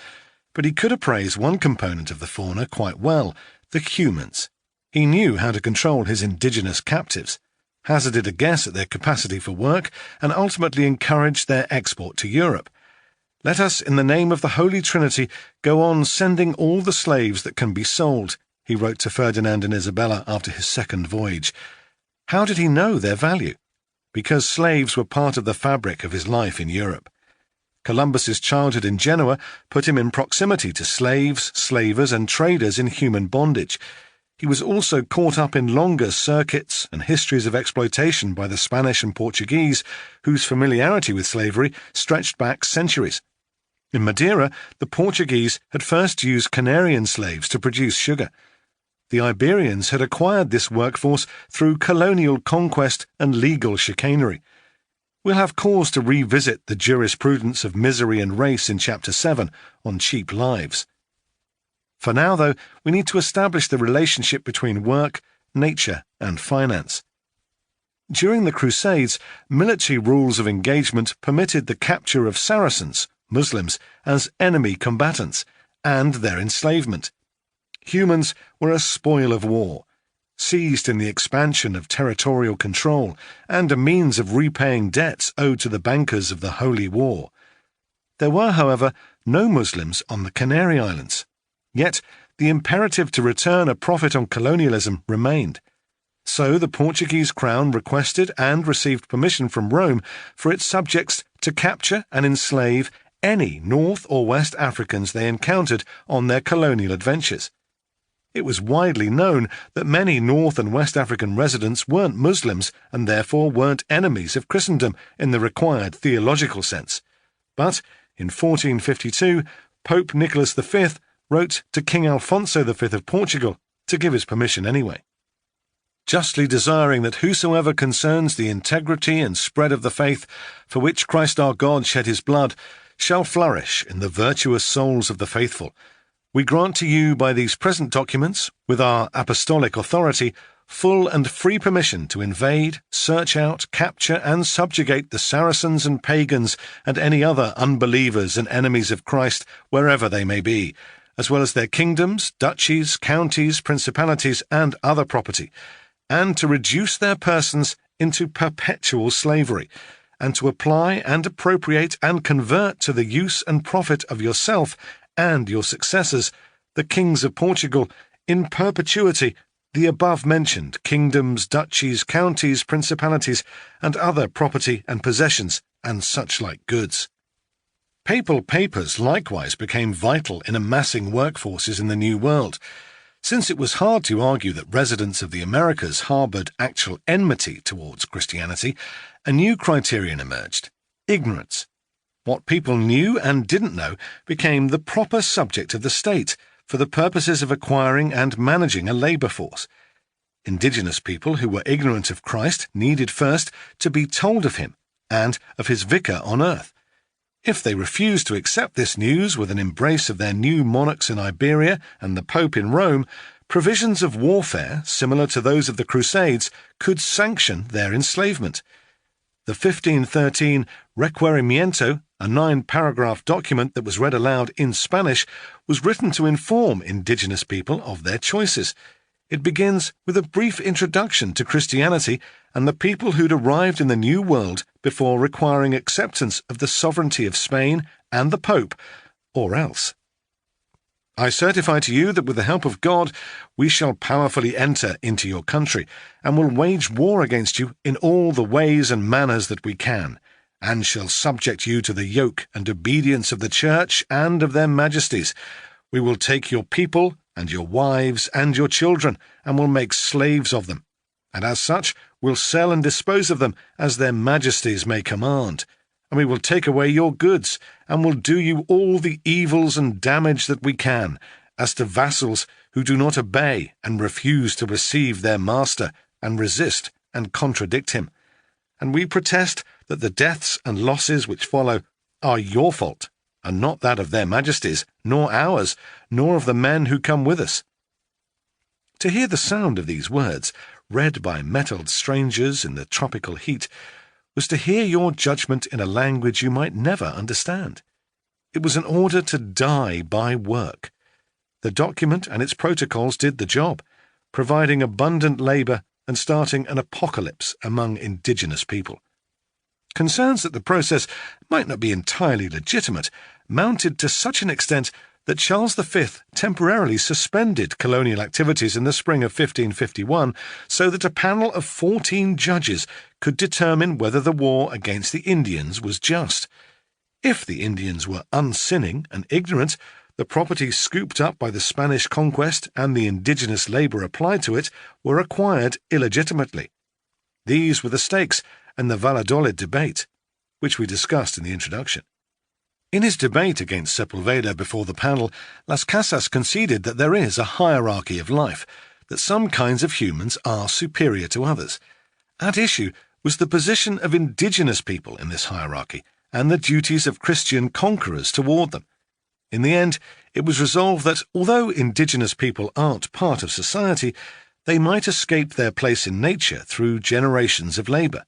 but he could appraise one component of the fauna quite well, the humans. He knew how to control his indigenous captives, hazarded a guess at their capacity for work, and ultimately encouraged their export to Europe. Let us, in the name of the Holy Trinity, go on sending all the slaves that can be sold, he wrote to Ferdinand and Isabella after his second voyage. How did he know their value? Because slaves were part of the fabric of his life in Europe. Columbus's childhood in Genoa put him in proximity to slaves, slavers, and traders in human bondage. He was also caught up in longer circuits and histories of exploitation by the Spanish and Portuguese, whose familiarity with slavery stretched back centuries. In Madeira, the Portuguese had first used Canarian slaves to produce sugar. The Iberians had acquired this workforce through colonial conquest and legal chicanery. We'll have cause to revisit the jurisprudence of misery and race in Chapter 7 on cheap lives. For now, though, we need to establish the relationship between work, nature, and finance. During the Crusades, military rules of engagement permitted the capture of Saracens, Muslims, as enemy combatants, and their enslavement. Humans were a spoil of war, seized in the expansion of territorial control, and a means of repaying debts owed to the bankers of the Holy War. There were, however, no Muslims on the Canary Islands. Yet, the imperative to return a profit on colonialism remained. So the Portuguese crown requested and received permission from Rome for its subjects to capture and enslave any North or West Africans they encountered on their colonial adventures. It was widely known that many North and West African residents weren't Muslims and therefore weren't enemies of Christendom in the required theological sense. But in 1452, Pope Nicholas V wrote to King Alfonso V of Portugal to give his permission anyway. Justly desiring that whosoever concerns the integrity and spread of the faith, for which Christ our God shed his blood, shall flourish in the virtuous souls of the faithful, we grant to you by these present documents, with our apostolic authority, full and free permission to invade, search out, capture, and subjugate the Saracens and pagans and any other unbelievers and enemies of Christ wherever they may be, as well as their kingdoms, duchies, counties, principalities, and other property, and to reduce their persons into perpetual slavery, and to apply and appropriate and convert to the use and profit of yourself and your successors, the kings of Portugal, in perpetuity, the above-mentioned kingdoms, duchies, counties, principalities, and other property and possessions, and such like goods. Papal papers likewise became vital in amassing workforces in the New World. Since it was hard to argue that residents of the Americas harboured actual enmity towards Christianity, a new criterion emerged: ignorance. What people knew and didn't know became the proper subject of the state for the purposes of acquiring and managing a labour force. Indigenous people who were ignorant of Christ needed first to be told of him and of his vicar on earth. If they refused to accept this news with an embrace of their new monarchs in Iberia and the Pope in Rome, provisions of warfare, similar to those of the Crusades, could sanction their enslavement. The 1513 Requerimiento, a 9-paragraph document that was read aloud in Spanish, was written to inform indigenous people of their choices. It begins with a brief introduction to Christianity and the people who'd arrived in the New World before requiring acceptance of the sovereignty of Spain and the Pope, or else. I certify to you that with the help of God we shall powerfully enter into your country, and will wage war against you in all the ways and manners that we can, and shall subject you to the yoke and obedience of the Church and of their majesties. We will take your people and your wives and your children, and will make slaves of them, and as such will sell and dispose of them as their majesties may command. And we will take away your goods, and will do you all the evils and damage that we can, as to vassals who do not obey and refuse to receive their master, and resist and contradict him. And we protest that the deaths and losses which follow are your fault, and not that of their majesties, nor ours, nor of the men who come with us. To hear the sound of these words, read by mettled strangers in the tropical heat, was to hear your judgment in a language you might never understand. It was an order to die by work. The document and its protocols did the job, providing abundant labour and starting an apocalypse among indigenous people. Concerns that the process might not be entirely legitimate mounted to such an extent that Charles V temporarily suspended colonial activities in the spring of 1551 so that a panel of 14 judges could determine whether the war against the Indians was just. If the Indians were unsinning and ignorant, the property scooped up by the Spanish conquest and the indigenous labour applied to it were acquired illegitimately. These were the stakes in the Valladolid debate, which we discussed in the introduction. In his debate against Sepulveda before the panel, Las Casas conceded that there is a hierarchy of life, that some kinds of humans are superior to others. At issue was the position of indigenous people in this hierarchy and the duties of Christian conquerors toward them. In the end, it was resolved that, although indigenous people aren't part of society, they might escape their place in nature through generations of labour.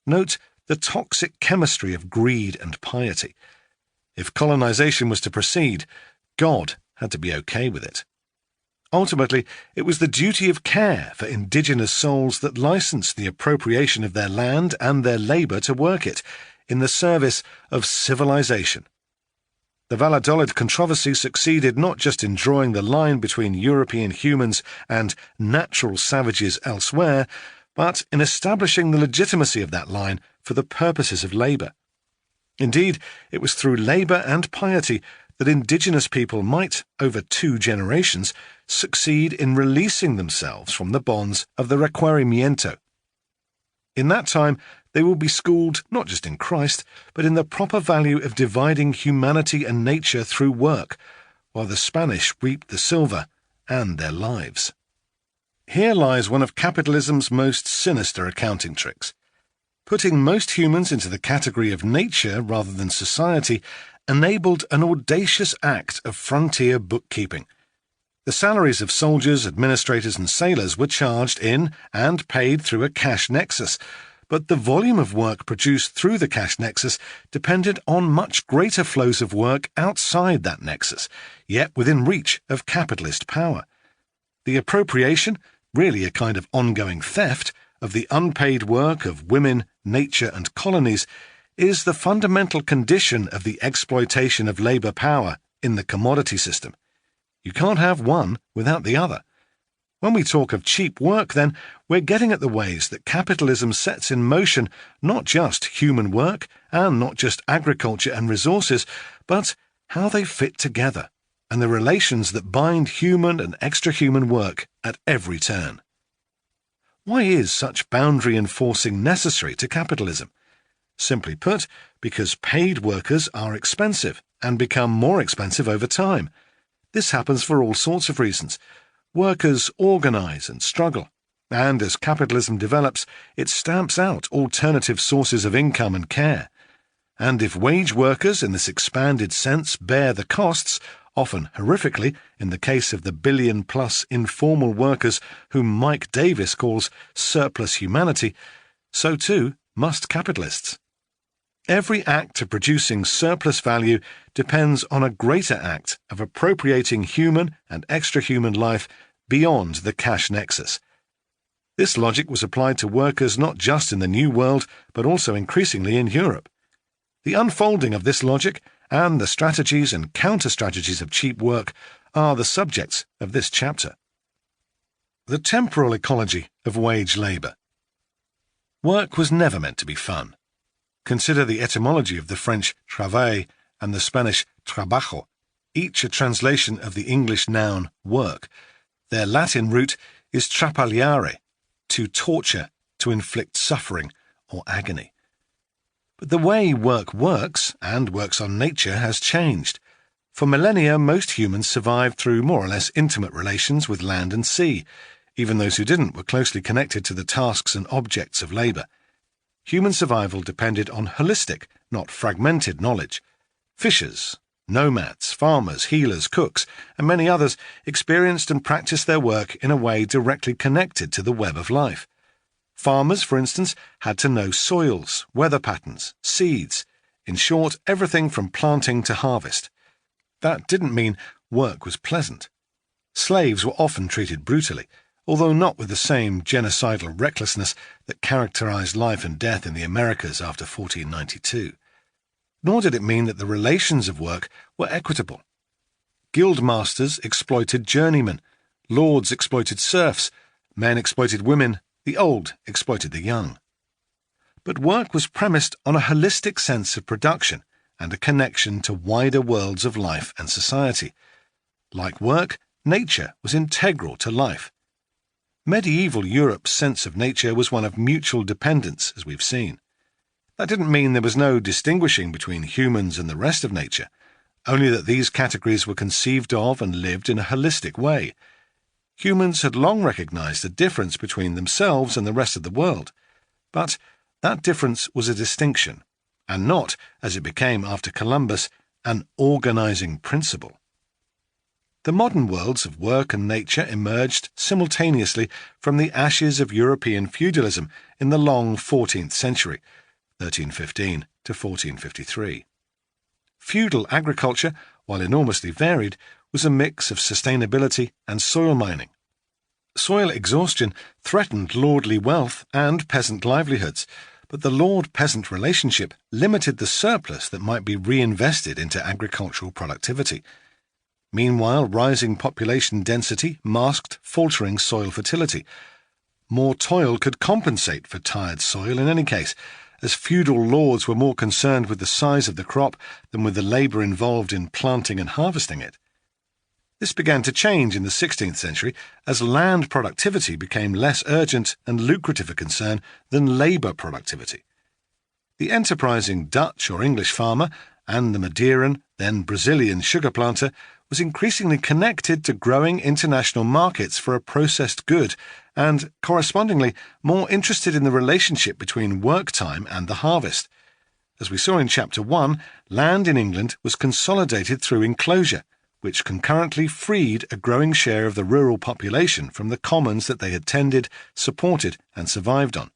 Note the toxic chemistry of greed and piety. If colonization was to proceed, God had to be okay with it. Ultimately, it was the duty of care for indigenous souls that licensed the appropriation of their land and their labour to work it, in the service of civilization. The Valladolid controversy succeeded not just in drawing the line between European humans and natural savages elsewhere, but in establishing the legitimacy of that line for the purposes of labour. Indeed, it was through labour and piety that indigenous people might, over 2 generations, succeed in releasing themselves from the bonds of the Requerimiento. In that time, they will be schooled not just in Christ, but in the proper value of dividing humanity and nature through work, while the Spanish reaped the silver and their lives. Here lies one of capitalism's most sinister accounting tricks. Putting most humans into the category of nature rather than society enabled an audacious act of frontier bookkeeping. The salaries of soldiers, administrators and sailors were charged in and paid through a cash nexus, but the volume of work produced through the cash nexus depended on much greater flows of work outside that nexus, yet within reach of capitalist power. The appropriation, really a kind of ongoing theft, of the unpaid work of women, nature and colonies is the fundamental condition of the exploitation of labour power in the commodity system. You can't have one without the other. When we talk of cheap work, then, we're getting at the ways that capitalism sets in motion not just human work and not just agriculture and resources, but how they fit together and the relations that bind human and extra-human work at every turn. Why is such boundary enforcing necessary to capitalism? Simply put, because paid workers are expensive and become more expensive over time. This happens for all sorts of reasons. Workers organize and struggle, and as capitalism develops, it stamps out alternative sources of income and care. And if wage workers in this expanded sense bear the costs, often horrifically in the case of the billion-plus informal workers whom Mike Davis calls surplus humanity, so too must capitalists. Every act of producing surplus value depends on a greater act of appropriating human and extra-human life beyond the cash nexus. This logic was applied to workers not just in the New World, but also increasingly in Europe. The unfolding of this logic and the strategies and counter-strategies of cheap work are the subjects of this chapter. The temporal ecology of wage labour. Work was never meant to be fun. Consider the etymology of the French travail and the Spanish trabajo, each a translation of the English noun work. Their Latin root is trapaliare, to torture, to inflict suffering or agony. But the way work works, and works on nature, has changed. For millennia, most humans survived through more or less intimate relations with land and sea. Even those who didn't were closely connected to the tasks and objects of labour. Human survival depended on holistic, not fragmented knowledge. Fishers, nomads, farmers, healers, cooks, and many others experienced and practiced their work in a way directly connected to the web of life. Farmers, for instance, had to know soils, weather patterns, seeds, in short, everything from planting to harvest. That didn't mean work was pleasant. Slaves were often treated brutally, although not with the same genocidal recklessness that characterized life and death in the Americas after 1492. Nor did it mean that the relations of work were equitable. Guildmasters exploited journeymen, lords exploited serfs, men exploited women, the old exploited the young. But work was premised on a holistic sense of production and a connection to wider worlds of life and society. Like work, nature was integral to life. Medieval Europe's sense of nature was one of mutual dependence, as we've seen. That didn't mean there was no distinguishing between humans and the rest of nature, only that these categories were conceived of and lived in a holistic way. Humans had long recognized a difference between themselves and the rest of the world, but that difference was a distinction, and not, as it became after Columbus, an organizing principle. The modern worlds of work and nature emerged simultaneously from the ashes of European feudalism in the long 14th century, 1315 to 1453. Feudal agriculture, while enormously varied, was a mix of sustainability and soil mining. Soil exhaustion threatened lordly wealth and peasant livelihoods, but the lord-peasant relationship limited the surplus that might be reinvested into agricultural productivity. Meanwhile, rising population density masked faltering soil fertility. More toil could compensate for tired soil in any case, as feudal lords were more concerned with the size of the crop than with the labour involved in planting and harvesting it. This began to change in the 16th century as land productivity became less urgent and lucrative a concern than labour productivity. The enterprising Dutch or English farmer and the Madeiran, then Brazilian sugar planter was increasingly connected to growing international markets for a processed good and, correspondingly, more interested in the relationship between work time and the harvest. As we saw in Chapter 1, land in England was consolidated through enclosure, which concurrently freed a growing share of the rural population from the commons that they had tended, supported, and survived on.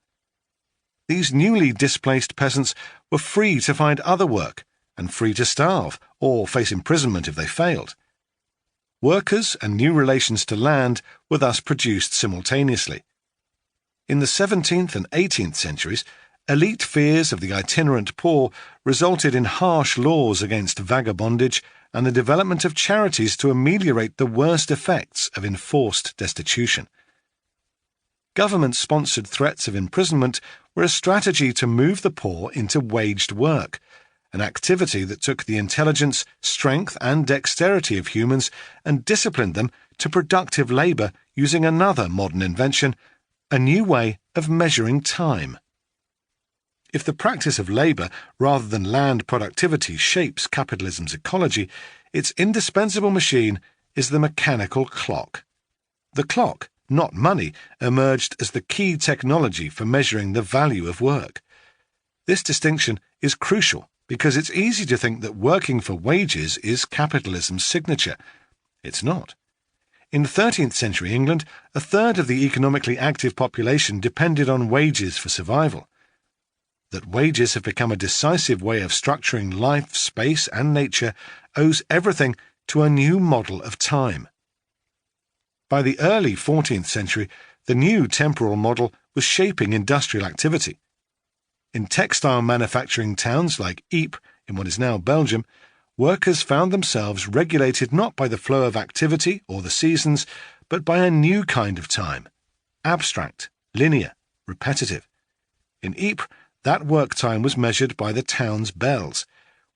These newly displaced peasants were free to find other work, and free to starve or face imprisonment if they failed. Workers and new relations to land were thus produced simultaneously. In the 17th and 18th centuries, elite fears of the itinerant poor resulted in harsh laws against vagabondage and the development of charities to ameliorate the worst effects of enforced destitution. government-sponsored threats of imprisonment were a strategy to move the poor into waged work, an activity that took the intelligence, strength and dexterity of humans and disciplined them to productive labour using another modern invention, a new way of measuring time. If the practice of labour rather than land productivity shapes capitalism's ecology, its indispensable machine is the mechanical clock. The clock, not money, emerged as the key technology for measuring the value of work. This distinction is crucial because it's easy to think that working for wages is capitalism's signature. It's not. In 13th century England, a third of the economically active population depended on wages for survival. That wages have become a decisive way of structuring life, space, and nature owes everything to a new model of time. By the early 14th century, the new temporal model was shaping industrial activity. In textile manufacturing towns like Ypres, in what is now Belgium, workers found themselves regulated not by the flow of activity or the seasons, but by a new kind of time, abstract, linear, repetitive. In Ypres, that work time was measured by the town's bells,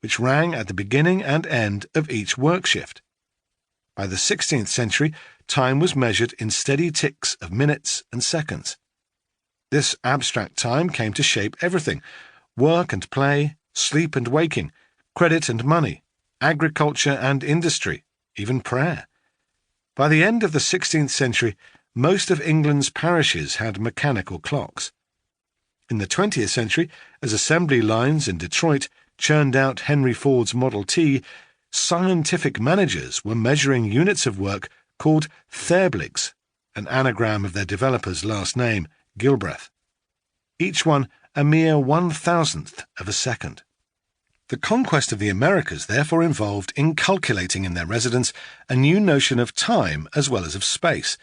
which rang at the beginning and end of each work shift. By the 16th century, time was measured in steady ticks of minutes and seconds. This abstract time came to shape everything: work and play, sleep and waking, credit and money, agriculture and industry, even prayer. By the end of the 16th century, most of England's parishes had mechanical clocks. In the 20th century, as assembly lines in Detroit churned out Henry Ford's Model T, scientific managers were measuring units of work called therbligs, an anagram of their developer's last name, Gilbreth, each one a mere 1,000th of a second. The conquest of the Americas therefore involved inculcating in their residents a new notion of time as well as of space.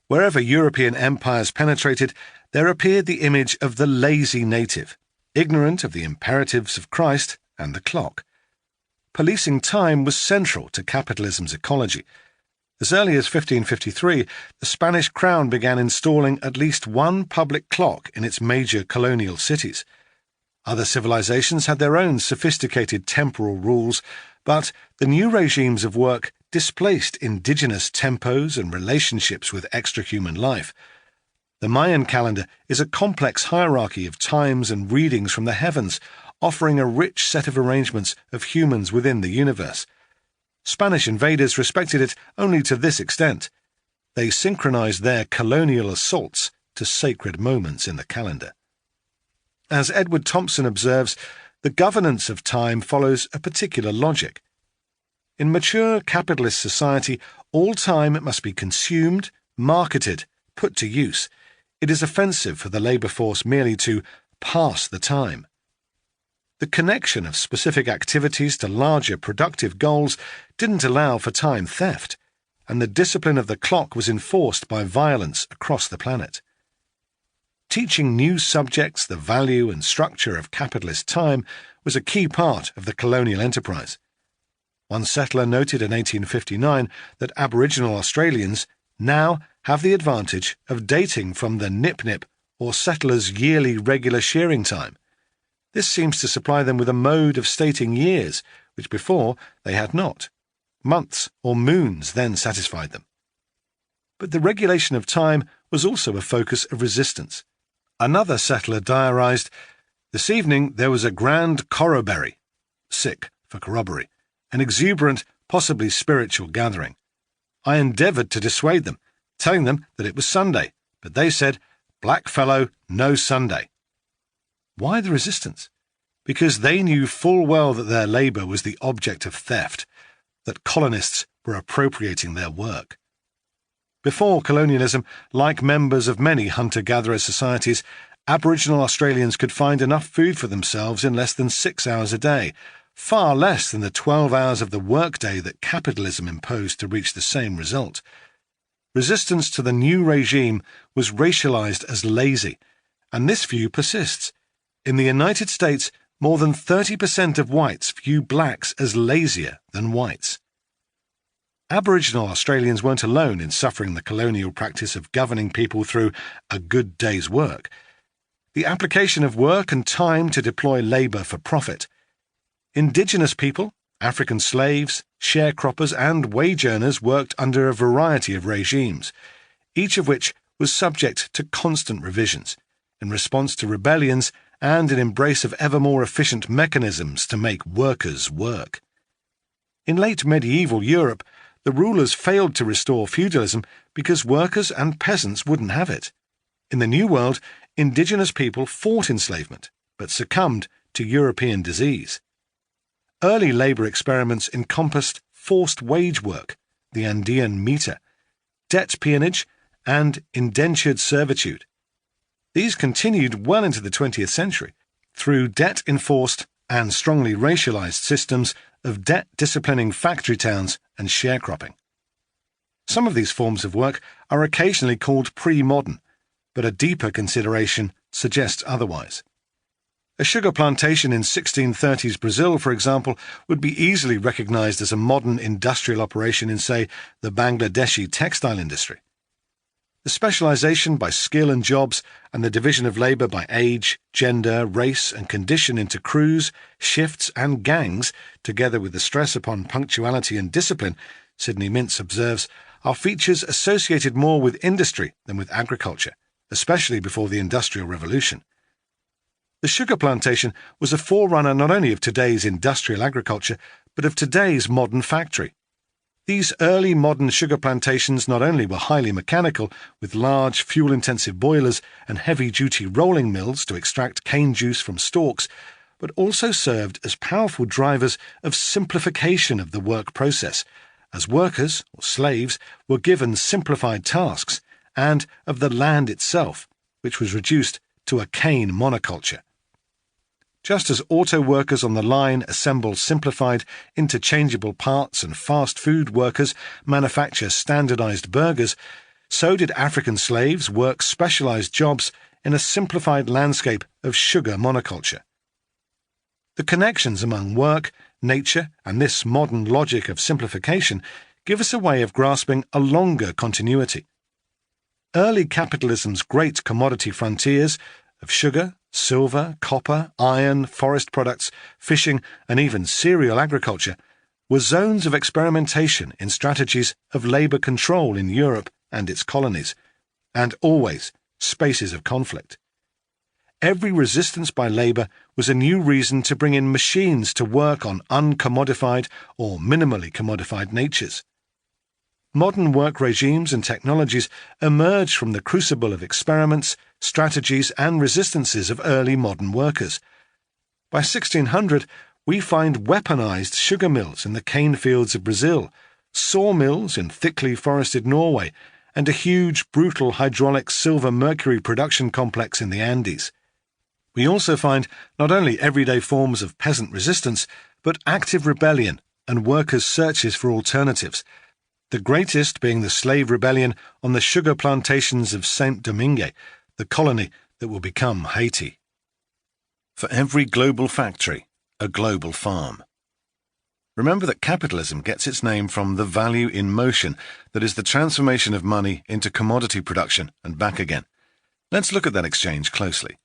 Wherever European empires penetrated, there appeared the image of the lazy native, ignorant of the imperatives of Christ and the clock. Policing time was central to capitalism's ecology. As early as 1553, the Spanish crown began installing at least one public clock in its major colonial cities. Other civilizations had their own sophisticated temporal rules, but the new regimes of work displaced indigenous tempos and relationships with extrahuman life. The Mayan calendar is a complex hierarchy of times and readings from the heavens, offering a rich set of arrangements of humans within the universe. Spanish invaders respected it only to this extent: they synchronized their colonial assaults to sacred moments in the calendar. As Edward Thompson observes, the governance of time follows a particular logic. In mature capitalist society, all time must be consumed, marketed, put to use. It is offensive for the labour force merely to pass the time. The connection of specific activities to larger productive goals didn't allow for time theft, and the discipline of the clock was enforced by violence across the planet. Teaching new subjects the value and structure of capitalist time was a key part of the colonial enterprise. One settler noted in 1859 that Aboriginal Australians now have the advantage of dating from the nip-nip or settlers' yearly regular shearing time. This seems to supply them with a mode of stating years, which before they had not. Months or moons then satisfied them. But the regulation of time was also a focus of resistance. Another settler diarised, "This evening there was a grand corroboree," sick for corroboree, an exuberant, possibly spiritual gathering. I endeavoured to dissuade them, telling them that it was Sunday, but they said, "Black fellow, no Sunday." Why the resistance? Because they knew full well that their labour was the object of theft, that colonists were appropriating their work. Before colonialism, like members of many hunter-gatherer societies, Aboriginal Australians could find enough food for themselves in less than 6 hours a day, far less than the 12 hours of the workday that capitalism imposed to reach the same result. Resistance to the new regime was racialized as lazy, and this view persists. In the United States, more than 30% of whites view blacks as lazier than whites. Aboriginal Australians weren't alone in suffering the colonial practice of governing people through a good day's work. The application of work and time to deploy labour for profit. Indigenous people, African slaves, sharecroppers and wage earners worked under a variety of regimes, each of which was subject to constant revisions, in response to rebellions and in embrace of ever more efficient mechanisms to make workers work. In late medieval Europe, the rulers failed to restore feudalism because workers and peasants wouldn't have it. In the New World, indigenous people fought enslavement, but succumbed to European disease. Early labour experiments encompassed forced wage work, the Andean meter, debt peonage, and indentured servitude. These continued well into the 20th century through debt-enforced and strongly racialised systems of debt-disciplining factory towns and sharecropping. Some of these forms of work are occasionally called pre-modern, but a deeper consideration suggests otherwise. A sugar plantation in 1630s Brazil, for example, would be easily recognised as a modern industrial operation in, say, the Bangladeshi textile industry. The specialisation by skill and jobs and the division of labour by age, gender, race and condition into crews, shifts and gangs, together with the stress upon punctuality and discipline, Sidney Mintz observes, are features associated more with industry than with agriculture, especially before the Industrial Revolution. The sugar plantation was a forerunner not only of today's industrial agriculture, but of today's modern factory. These early modern sugar plantations not only were highly mechanical, with large fuel-intensive boilers and heavy-duty rolling mills to extract cane juice from stalks, but also served as powerful drivers of simplification of the work process, as workers, or slaves, were given simplified tasks, and of the land itself, which was reduced to a cane monoculture. Just as auto workers on the line assemble simplified, interchangeable parts and fast food workers manufacture standardized burgers, so did African slaves work specialized jobs in a simplified landscape of sugar monoculture. The connections among work, nature, and this modern logic of simplification give us a way of grasping a longer continuity. Early capitalism's great commodity frontiers of sugar, silver, copper, iron, forest products, fishing, and even cereal agriculture were zones of experimentation in strategies of labour control in Europe and its colonies, and always spaces of conflict. Every resistance by labour was a new reason to bring in machines to work on uncommodified or minimally commodified natures. Modern work regimes and technologies emerged from the crucible of experiments, strategies and resistances of early modern workers. By 1600, we find weaponized sugar mills in the cane fields of Brazil, sawmills in thickly forested Norway, and a huge, brutal hydraulic silver-mercury production complex in the Andes. We also find not only everyday forms of peasant resistance, but active rebellion and workers' searches for alternatives, the greatest being the slave rebellion on the sugar plantations of Saint-Domingue, the colony that will become Haiti. For every global factory, a global farm. Remember that capitalism gets its name from the value in motion, that is the transformation of money into commodity production and back again. Let's look at that exchange closely.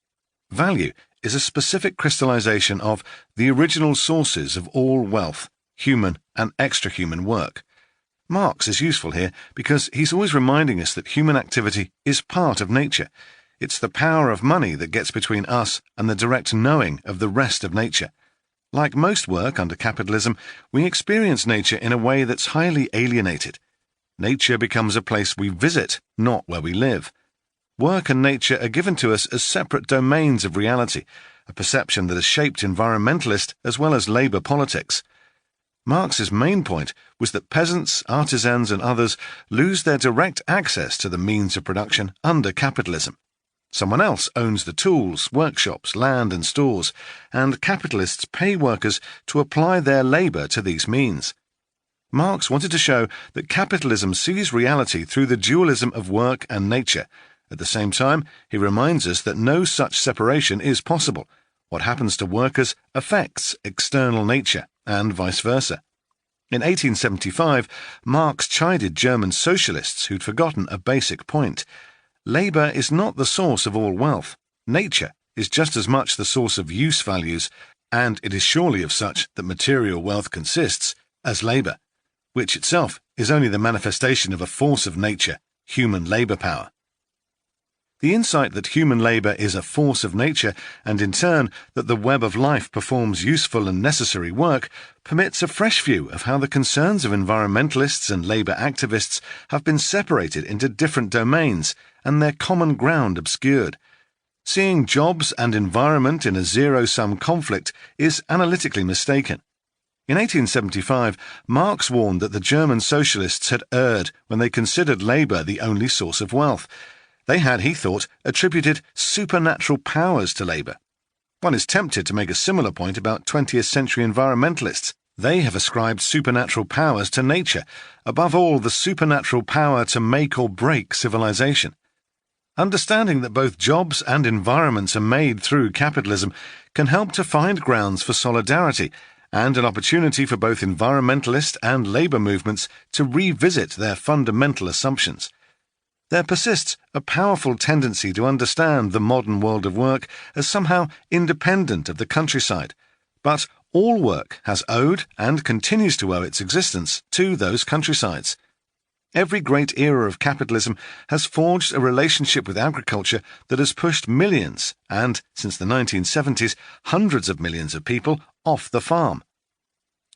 Value is a specific crystallization of the original sources of all wealth, human and extra-human work. Marx is useful here because he's always reminding us that human activity is part of nature. It's the power of money that gets between us and the direct knowing of the rest of nature. Like most work under capitalism, we experience nature in a way that's highly alienated. Nature becomes a place we visit, not where we live. Work and nature are given to us as separate domains of reality, a perception that has shaped environmentalist as well as labour politics. Marx's main point was that peasants, artisans and others lose their direct access to the means of production under capitalism. Someone else owns the tools, workshops, land and stores, and capitalists pay workers to apply their labour to these means. Marx wanted to show that capitalism sees reality through the dualism of work and nature. At the same time, he reminds us that no such separation is possible. What happens to workers affects external nature, and vice versa. In 1875, Marx chided German socialists who'd forgotten a basic point. Labour is not the source of all wealth. Nature is just as much the source of use values, and it is surely of such that material wealth consists, as labour, which itself is only the manifestation of a force of nature, human labour power. The insight that human labour is a force of nature, and in turn that the web of life performs useful and necessary work, permits a fresh view of how the concerns of environmentalists and labour activists have been separated into different domains and their common ground obscured. Seeing jobs and environment in a zero-sum conflict is analytically mistaken. In 1875, Marx warned that the German socialists had erred when they considered labour the only source of wealth. They had, he thought, attributed supernatural powers to labour. One is tempted to make a similar point about 20th century environmentalists. They have ascribed supernatural powers to nature, above all the supernatural power to make or break civilization. Understanding that both jobs and environments are made through capitalism can help to find grounds for solidarity and an opportunity for both environmentalist and labour movements to revisit their fundamental assumptions. There persists a powerful tendency to understand the modern world of work as somehow independent of the countryside, but all work has owed and continues to owe its existence to those countrysides. Every great era of capitalism has forged a relationship with agriculture that has pushed millions, and, since the 1970s, hundreds of millions of people off the farm.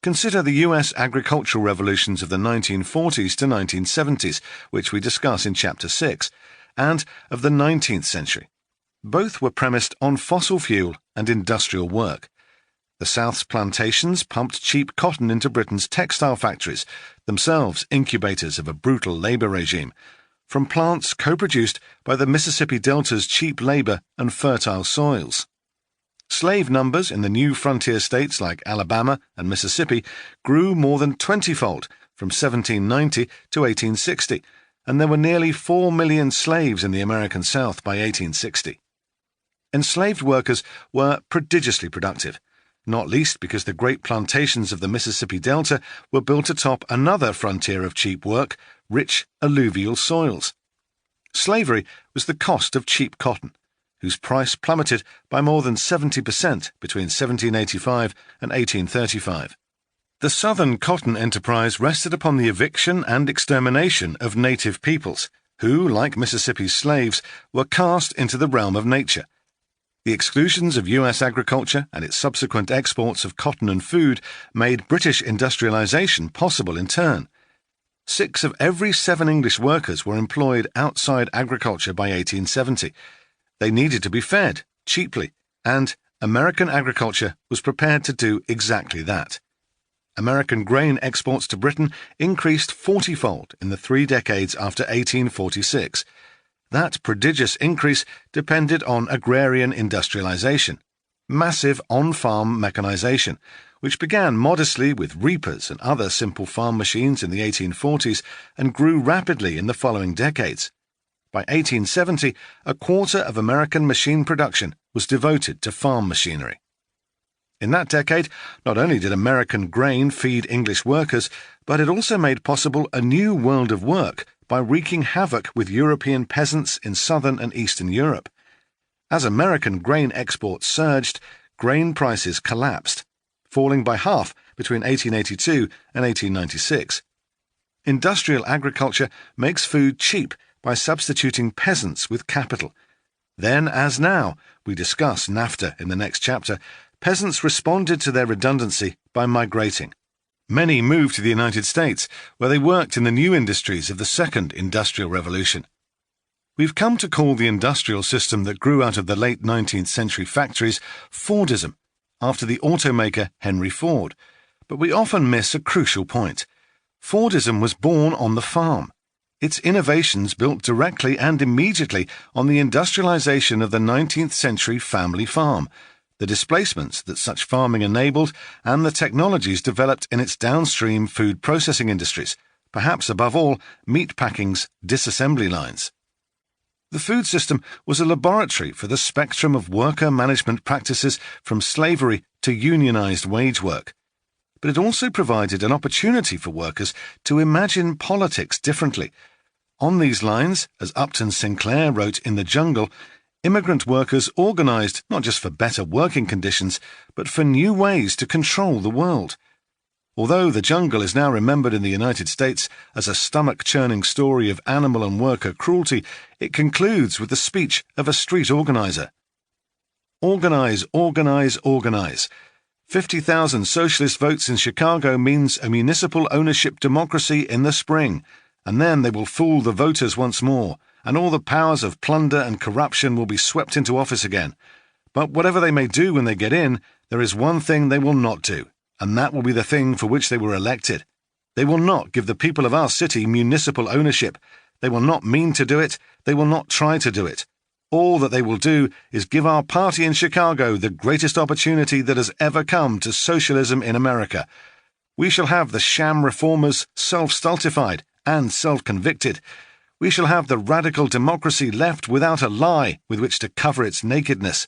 Consider the US agricultural revolutions of the 1940s to 1970s, which we discuss in Chapter 6, and of the 19th century. Both were premised on fossil fuel and industrial work. The South's plantations pumped cheap cotton into Britain's textile factories, themselves incubators of a brutal labour regime, from plants co-produced by the Mississippi Delta's cheap labour and fertile soils. Slave numbers in the new frontier states like Alabama and Mississippi grew more than 20-fold from 1790 to 1860, and there were nearly 4 million slaves in the American South by 1860. Enslaved workers were prodigiously productive, not least because the great plantations of the Mississippi Delta were built atop another frontier of cheap work, rich alluvial soils. Slavery was the cost of cheap cotton, whose price plummeted by more than 70% between 1785 and 1835. The Southern cotton enterprise rested upon the eviction and extermination of native peoples, who, like Mississippi's slaves, were cast into the realm of nature. The exclusions of US agriculture and its subsequent exports of cotton and food made British industrialization possible in turn. 6 of every 7 English workers were employed outside agriculture by 1870. They needed to be fed, cheaply, and American agriculture was prepared to do exactly that. American grain exports to Britain increased 40-fold in the 3 decades after 1846. That prodigious increase depended on agrarian industrialization, massive on-farm mechanization, which began modestly with reapers and other simple farm machines in the 1840s and grew rapidly in the following decades. By 1870, a quarter of American machine production was devoted to farm machinery. In that decade, not only did American grain feed English workers, but it also made possible a new world of work by wreaking havoc with European peasants in southern and eastern Europe. As American grain exports surged, grain prices collapsed, falling by half between 1882 and 1896. Industrial agriculture makes food cheap by substituting peasants with capital. Then, as now, we discuss NAFTA in the next chapter, peasants responded to their redundancy by migrating. Many moved to the United States, where they worked in the new industries of the Second Industrial Revolution. We've come to call the industrial system that grew out of the late 19th century factories Fordism, after the automaker Henry Ford, but we often miss a crucial point. Fordism was born on the farm. Its innovations built directly and immediately on the industrialization of the 19th century family farm, the displacements that such farming enabled, and the technologies developed in its downstream food processing industries, perhaps above all, meatpacking's disassembly lines. The food system was a laboratory for the spectrum of worker management practices from slavery to unionized wage work. but it also provided an opportunity for workers to imagine politics differently. On these lines, as Upton Sinclair wrote in The Jungle, immigrant workers organised not just for better working conditions, but for new ways to control the world. Although The Jungle is now remembered in the United States as a stomach-churning story of animal and worker cruelty, it concludes with the speech of a street organiser. Organise, organise, organise. 50,000 socialist votes in Chicago means a municipal ownership democracy in the spring, and then they will fool the voters once more, and all the powers of plunder and corruption will be swept into office again. But whatever they may do when they get in, there is one thing they will not do, and that will be the thing for which they were elected. They will not give the people of our city municipal ownership. They will not mean to do it. They will not try to do it. All that they will do is give our party in Chicago the greatest opportunity that has ever come to socialism in America. We shall have the sham reformers self-stultified and self-convicted. We shall have the radical democracy left without a lie with which to cover its nakedness.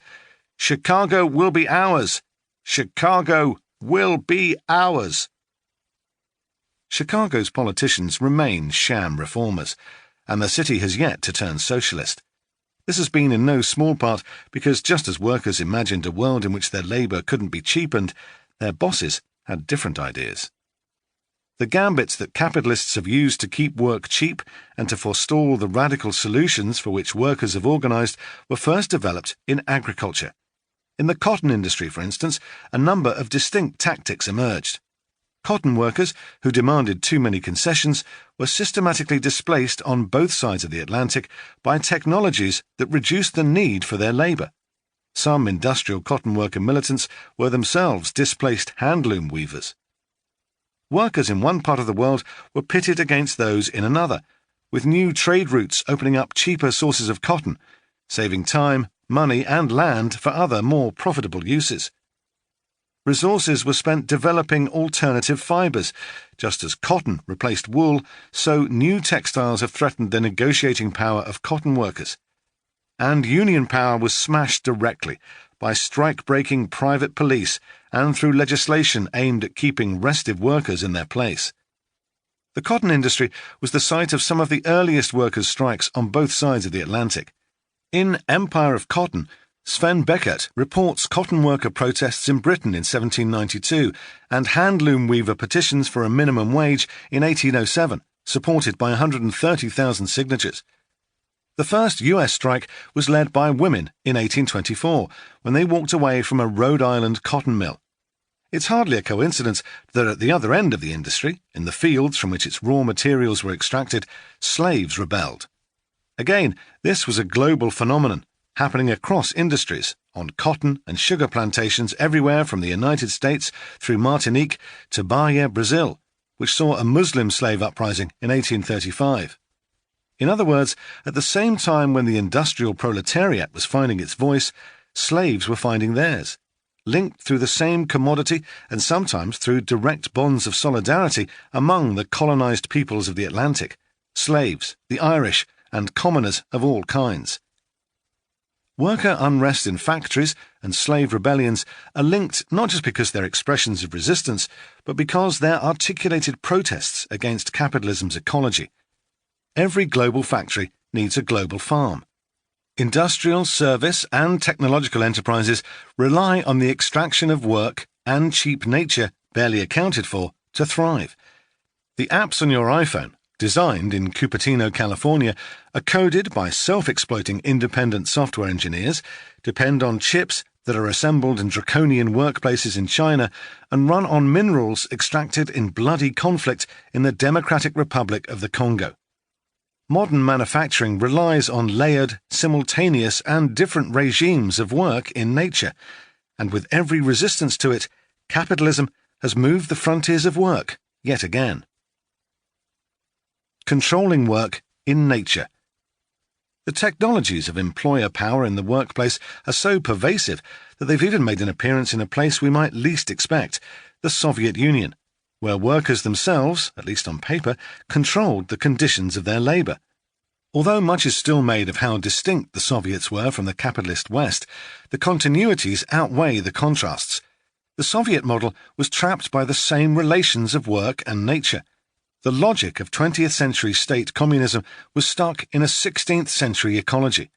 Chicago will be ours. Chicago will be ours. Chicago's politicians remain sham reformers, and the city has yet to turn socialist. This has been in no small part because just as workers imagined a world in which their labour couldn't be cheapened, their bosses had different ideas. The gambits that capitalists have used to keep work cheap and to forestall the radical solutions for which workers have organised were first developed in agriculture. In the cotton industry, for instance, a number of distinct tactics emerged. Cotton workers, who demanded too many concessions, were systematically displaced on both sides of the Atlantic by technologies that reduced the need for their labour. Some industrial cotton worker militants were themselves displaced handloom weavers. Workers in one part of the world were pitted against those in another, with new trade routes opening up cheaper sources of cotton, saving time, money and land for other more profitable uses. Resources were spent developing alternative fibres. Just as cotton replaced wool, so new textiles have threatened the negotiating power of cotton workers. And union power was smashed directly by strike-breaking private police and through legislation aimed at keeping restive workers in their place. The cotton industry was the site of some of the earliest workers' strikes on both sides of the Atlantic. In Empire of Cotton, Sven Beckert reports cotton worker protests in Britain in 1792 and handloom weaver petitions for a minimum wage in 1807, supported by 130,000 signatures. The first US strike was led by women in 1824, when they walked away from a Rhode Island cotton mill. It's hardly a coincidence that at the other end of the industry, in the fields from which its raw materials were extracted, slaves rebelled. Again, this was a global phenomenon, happening across industries, on cotton and sugar plantations everywhere from the United States through Martinique to Bahia, Brazil, which saw a Muslim slave uprising in 1835. In other words, at the same time when the industrial proletariat was finding its voice, slaves were finding theirs, linked through the same commodity and sometimes through direct bonds of solidarity among the colonized peoples of the Atlantic, slaves, the Irish, and commoners of all kinds. Worker unrest in factories and slave rebellions are linked not just because they're expressions of resistance, but because they're articulated protests against capitalism's ecology. Every global factory needs a global farm. Industrial, service, and technological enterprises rely on the extraction of work and cheap nature, barely accounted for, to thrive. The apps on your iPhone, designed in Cupertino, California, are coded by self-exploiting independent software engineers, depend on chips that are assembled in draconian workplaces in China, and run on minerals extracted in bloody conflict in the Democratic Republic of the Congo. Modern manufacturing relies on layered, simultaneous, and different regimes of work in nature, and with every resistance to it, capitalism has moved the frontiers of work yet again. Controlling work in nature. The technologies of employer power in the workplace are so pervasive that they've even made an appearance in a place we might least expect, the Soviet Union, where workers themselves, at least on paper, controlled the conditions of their labour. Although much is still made of how distinct the Soviets were from the capitalist West, the continuities outweigh the contrasts. The Soviet model was trapped by the same relations of work and nature. The logic of 20th century state communism was stuck in a 16th century ecology.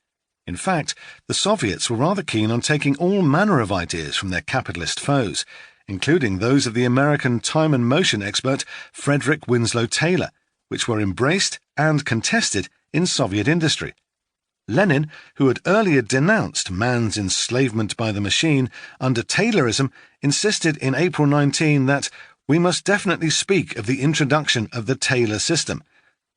In fact, the Soviets were rather keen on taking all manner of ideas from their capitalist foes, including those of the American time and motion expert Frederick Winslow Taylor, which were embraced and contested in Soviet industry. Lenin, who had earlier denounced man's enslavement by the machine under Taylorism, insisted in April 19 that we must definitely speak of the introduction of the Taylor system.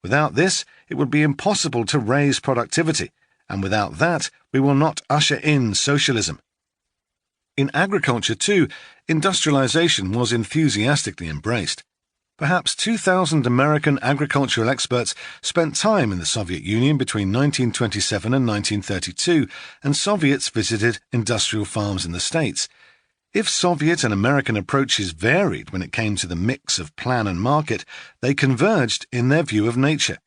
Without this, it would be impossible to raise productivity, and without that, we will not usher in socialism. In agriculture, too, industrialization was enthusiastically embraced. Perhaps 2,000 American agricultural experts spent time in the Soviet Union between 1927 and 1932, and Soviets visited industrial farms in the States. If Soviet and American approaches varied when it came to the mix of plan and market, they converged in their view of nature.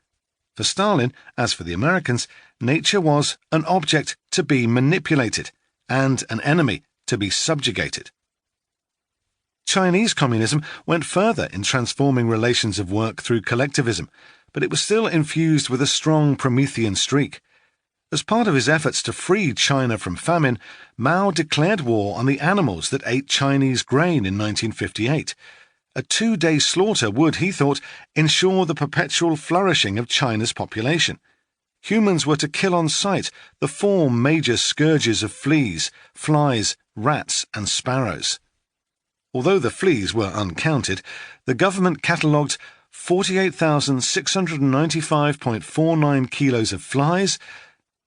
For Stalin, as for the Americans, nature was an object to be manipulated and an enemy to be subjugated. Chinese communism went further in transforming relations of work through collectivism, but it was still infused with a strong Promethean streak. As part of his efforts to free China from famine, Mao declared war on the animals that ate Chinese grain in 1958. A 2-day slaughter would, he thought, ensure the perpetual flourishing of China's population. Humans were to kill on sight the 4 major scourges of fleas, flies, rats, and sparrows. Although the fleas were uncounted, the government catalogued 48,695.49 kilos of flies,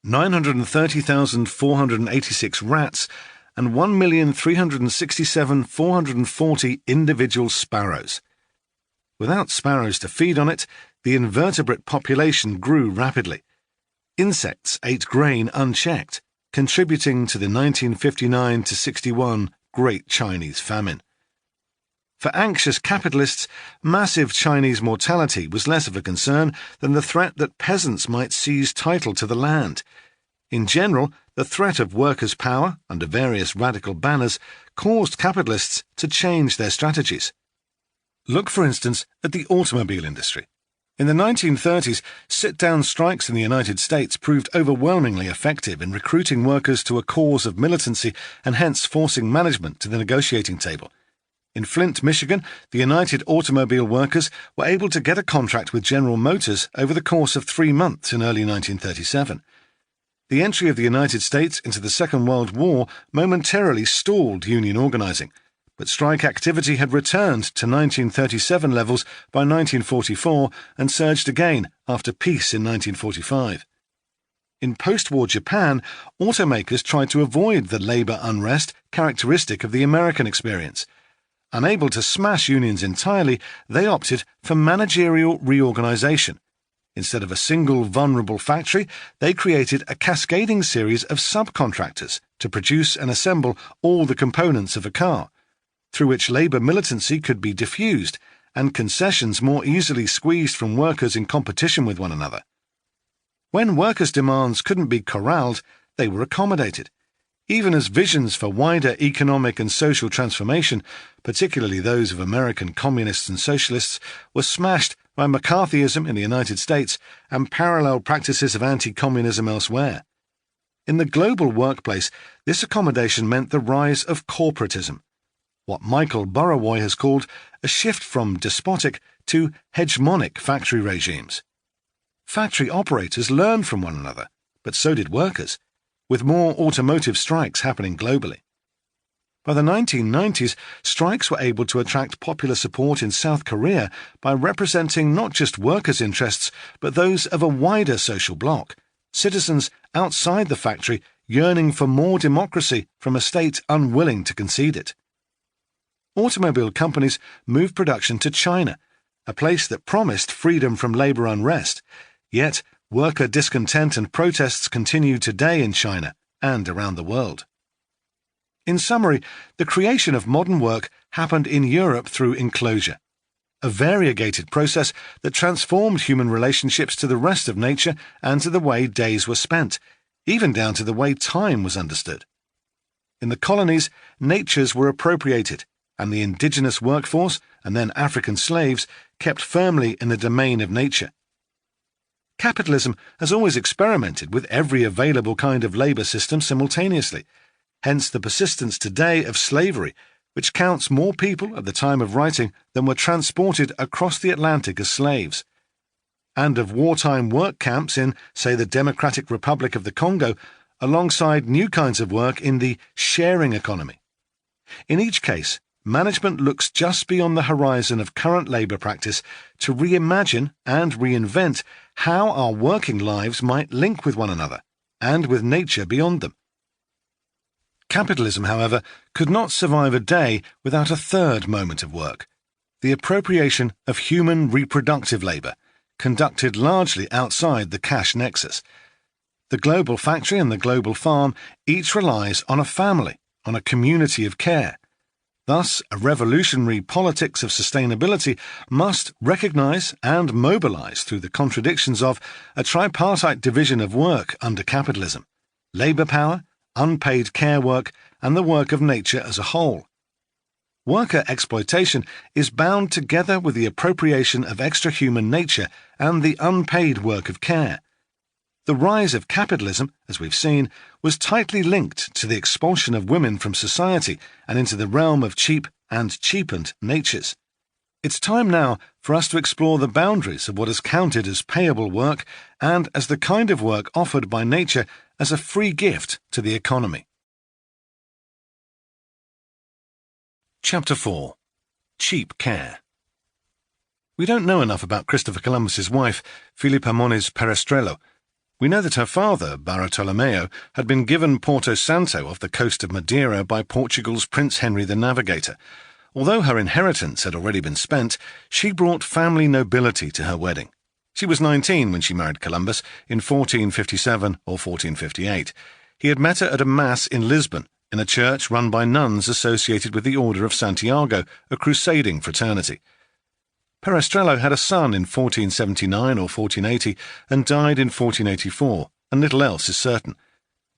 930,486 rats, and 1,367,440 individual sparrows. Without sparrows to feed on it, the invertebrate population grew rapidly. Insects ate grain unchecked, contributing to the 1959-61 Great Chinese Famine. For anxious capitalists, massive Chinese mortality was less of a concern than the threat that peasants might seize title to the land. In general, the threat of workers' power, under various radical banners, caused capitalists to change their strategies. Look, for instance, at the automobile industry. In the 1930s, sit-down strikes in the United States proved overwhelmingly effective in recruiting workers to a cause of militancy and hence forcing management to the negotiating table. In Flint, Michigan, the United Automobile Workers were able to get a contract with General Motors over the course of 3 months in early 1937. The entry of the United States into the Second World War momentarily stalled union organizing, but strike activity had returned to 1937 levels by 1944 and surged again after peace in 1945. In post-war Japan, automakers tried to avoid the labor unrest characteristic of the American experience. Unable to smash unions entirely, they opted for managerial reorganization. Instead of a single vulnerable factory, they created a cascading series of subcontractors to produce and assemble all the components of a car, through which labor militancy could be diffused and concessions more easily squeezed from workers in competition with one another. When workers' demands couldn't be corralled, they were accommodated, even as visions for wider economic and social transformation, particularly those of American communists and socialists, were smashed by McCarthyism in the United States and parallel practices of anti-communism elsewhere. In the global workplace, this accommodation meant the rise of corporatism, what Michael Burawoy has called a shift from despotic to hegemonic factory regimes. Factory operators learned from one another, but so did workers, with more automotive strikes happening globally. By the 1990s, strikes were able to attract popular support in South Korea by representing not just workers' interests, but those of a wider social bloc, citizens outside the factory yearning for more democracy from a state unwilling to concede it. Automobile companies moved production to China, a place that promised freedom from labor unrest, yet worker discontent and protests continue today in China and around the world. In summary, the creation of modern work happened in Europe through enclosure, a variegated process that transformed human relationships to the rest of nature and to the way days were spent, even down to the way time was understood. In the colonies, natures were appropriated, and the indigenous workforce, and then African slaves, kept firmly in the domain of nature. Capitalism has always experimented with every available kind of labour system simultaneously, hence the persistence today of slavery, which counts more people at the time of writing than were transported across the Atlantic as slaves, and of wartime work camps in, say, the Democratic Republic of the Congo, alongside new kinds of work in the sharing economy. In each case, management looks just beyond the horizon of current labour practice to reimagine and reinvent how our working lives might link with one another, and with nature beyond them. Capitalism, however, could not survive a day without a third moment of work, the appropriation of human reproductive labour, conducted largely outside the cash nexus. The global factory and the global farm each relies on a family, on a community of care. Thus, a revolutionary politics of sustainability must recognise and mobilise through the contradictions of a tripartite division of work under capitalism: labour power, unpaid care work, and the work of nature as a whole. Worker exploitation is bound together with the appropriation of extra-human nature and the unpaid work of care. The rise of capitalism, as we've seen, was tightly linked to the expulsion of women from society and into the realm of cheap and cheapened natures. It's time now for us to explore the boundaries of what is counted as payable work and as the kind of work offered by nature as a free gift to the economy. Chapter 4. Cheap Care. We don't know enough about Christopher Columbus's wife, Filipa Moniz Perestrello. We know that her father, Bartolomeo, had been given Porto Santo off the coast of Madeira by Portugal's Prince Henry the Navigator. Although her inheritance had already been spent, she brought family nobility to her wedding. She was 19 when she married Columbus in 1457 or 1458. He had met her at a mass in Lisbon, in a church run by nuns associated with the Order of Santiago, a crusading fraternity. Perestrello had a son in 1479 or 1480 and died in 1484, and little else is certain.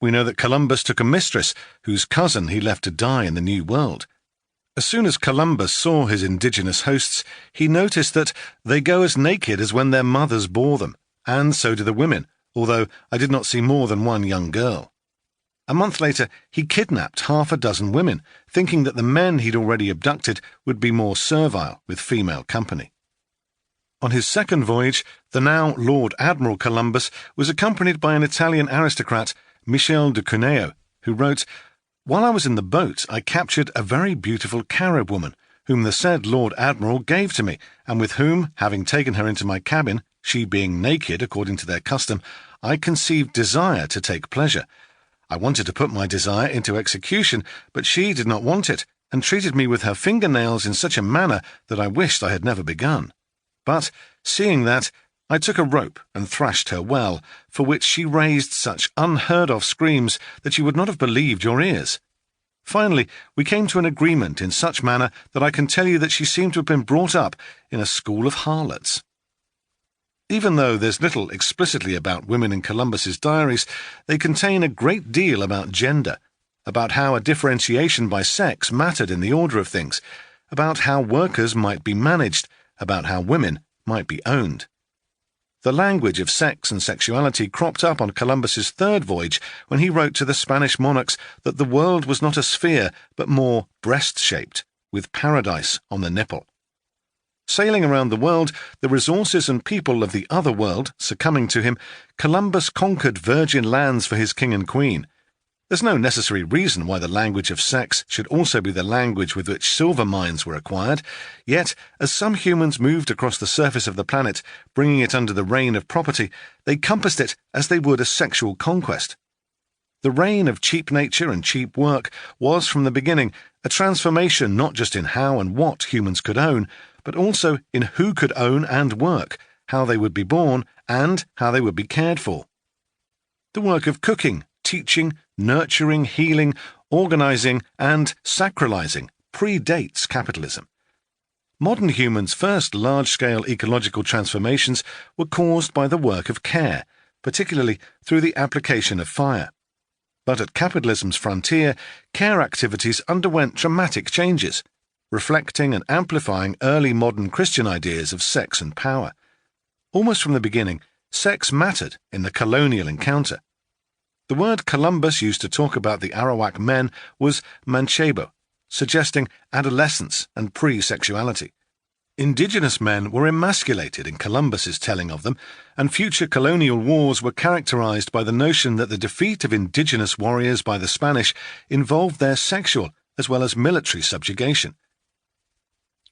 We know that Columbus took a mistress whose cousin he left to die in the New World. As soon as Columbus saw his indigenous hosts, he noticed that they go as naked as when their mothers bore them, and so do the women, although I did not see more than one young girl. A month later, he kidnapped half a dozen women, thinking that the men he'd already abducted would be more servile with female company. On his second voyage, the now Lord Admiral Columbus was accompanied by an Italian aristocrat, Michel de Cuneo, who wrote, "While I was in the boat, I captured a very beautiful Carib woman, whom the said Lord Admiral gave to me, and with whom, having taken her into my cabin, she being naked according to their custom, I conceived desire to take pleasure. I wanted to put my desire into execution, but she did not want it, and treated me with her fingernails in such a manner that I wished I had never begun. But, seeing that, I took a rope and thrashed her well, for which she raised such unheard-of screams that you would not have believed your ears. Finally, we came to an agreement in such manner that I can tell you that she seemed to have been brought up in a school of harlots." Even though there's little explicitly about women in Columbus's diaries, they contain a great deal about gender, about how a differentiation by sex mattered in the order of things, about how workers might be managed, about how women might be owned. The language of sex and sexuality cropped up on Columbus's third voyage when he wrote to the Spanish monarchs that the world was not a sphere but more breast-shaped, with paradise on the nipple. Sailing around the world, the resources and people of the other world succumbing to him, Columbus conquered virgin lands for his king and queen. There's no necessary reason why the language of sex should also be the language with which silver mines were acquired, yet, as some humans moved across the surface of the planet, bringing it under the reign of property, they compassed it as they would a sexual conquest. The reign of cheap nature and cheap work was, from the beginning, a transformation not just in how and what humans could own, but also in who could own and work, how they would be born, and how they would be cared for. The work of cooking, teaching, nurturing, healing, organizing, and sacralizing predates capitalism. Modern humans' first large-scale ecological transformations were caused by the work of care, particularly through the application of fire. But at capitalism's frontier, care activities underwent dramatic changes, reflecting and amplifying early modern Christian ideas of sex and power. Almost from the beginning, sex mattered in the colonial encounter. The word Columbus used to talk about the Arawak men was manchego, suggesting adolescence and pre-sexuality. Indigenous men were emasculated in Columbus's telling of them, and future colonial wars were characterized by the notion that the defeat of indigenous warriors by the Spanish involved their sexual as well as military subjugation.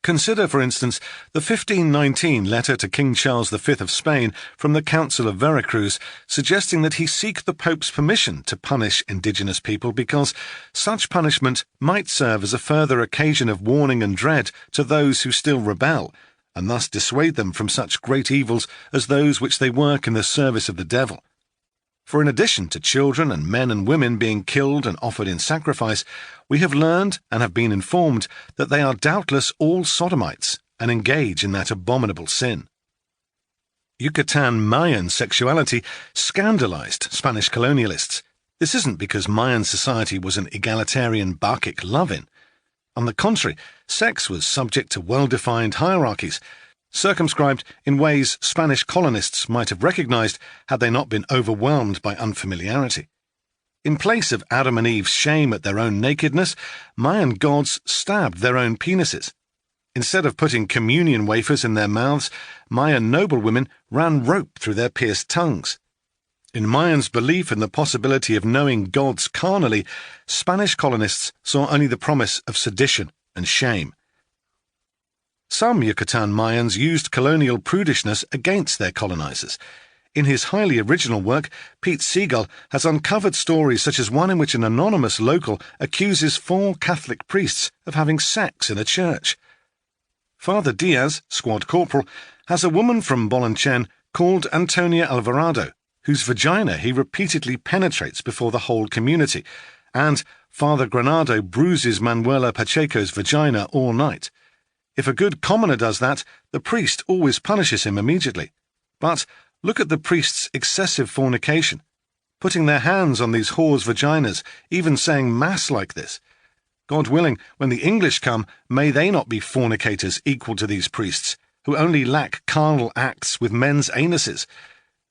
Consider, for instance, the 1519 letter to King Charles V of Spain from the Council of Veracruz, suggesting that he seek the Pope's permission to punish indigenous people because such punishment might serve as a further occasion of warning and dread to those who still rebel, and thus dissuade them from such great evils as those which they work in the service of the devil. For in addition to children and men and women being killed and offered in sacrifice, we have learned and have been informed that they are doubtless all sodomites and engage in that abominable sin. Yucatan Mayan sexuality scandalized Spanish colonialists. This isn't because Mayan society was an egalitarian Bacchic love-in. On the contrary, sex was subject to well-defined hierarchies, circumscribed in ways Spanish colonists might have recognized had they not been overwhelmed by unfamiliarity. In place of Adam and Eve's shame at their own nakedness, Mayan gods stabbed their own penises. Instead of putting communion wafers in their mouths, Mayan noblewomen ran rope through their pierced tongues. In Mayans' belief in the possibility of knowing gods carnally, Spanish colonists saw only the promise of sedition and shame. Some Yucatan Mayans used colonial prudishness against their colonizers. In his highly original work, Pete Segal has uncovered stories such as one in which an anonymous local accuses 4 Catholic priests of having sex in a church. Father Diaz, squad corporal, has a woman from Bolanchen called Antonia Alvarado, whose vagina he repeatedly penetrates before the whole community, and Father Granado bruises Manuela Pacheco's vagina all night. If a good commoner does that, the priest always punishes him immediately. But look at the priest's excessive fornication, putting their hands on these whores' vaginas, even saying mass like this. God willing, when the English come, may they not be fornicators equal to these priests, who only lack carnal acts with men's anuses.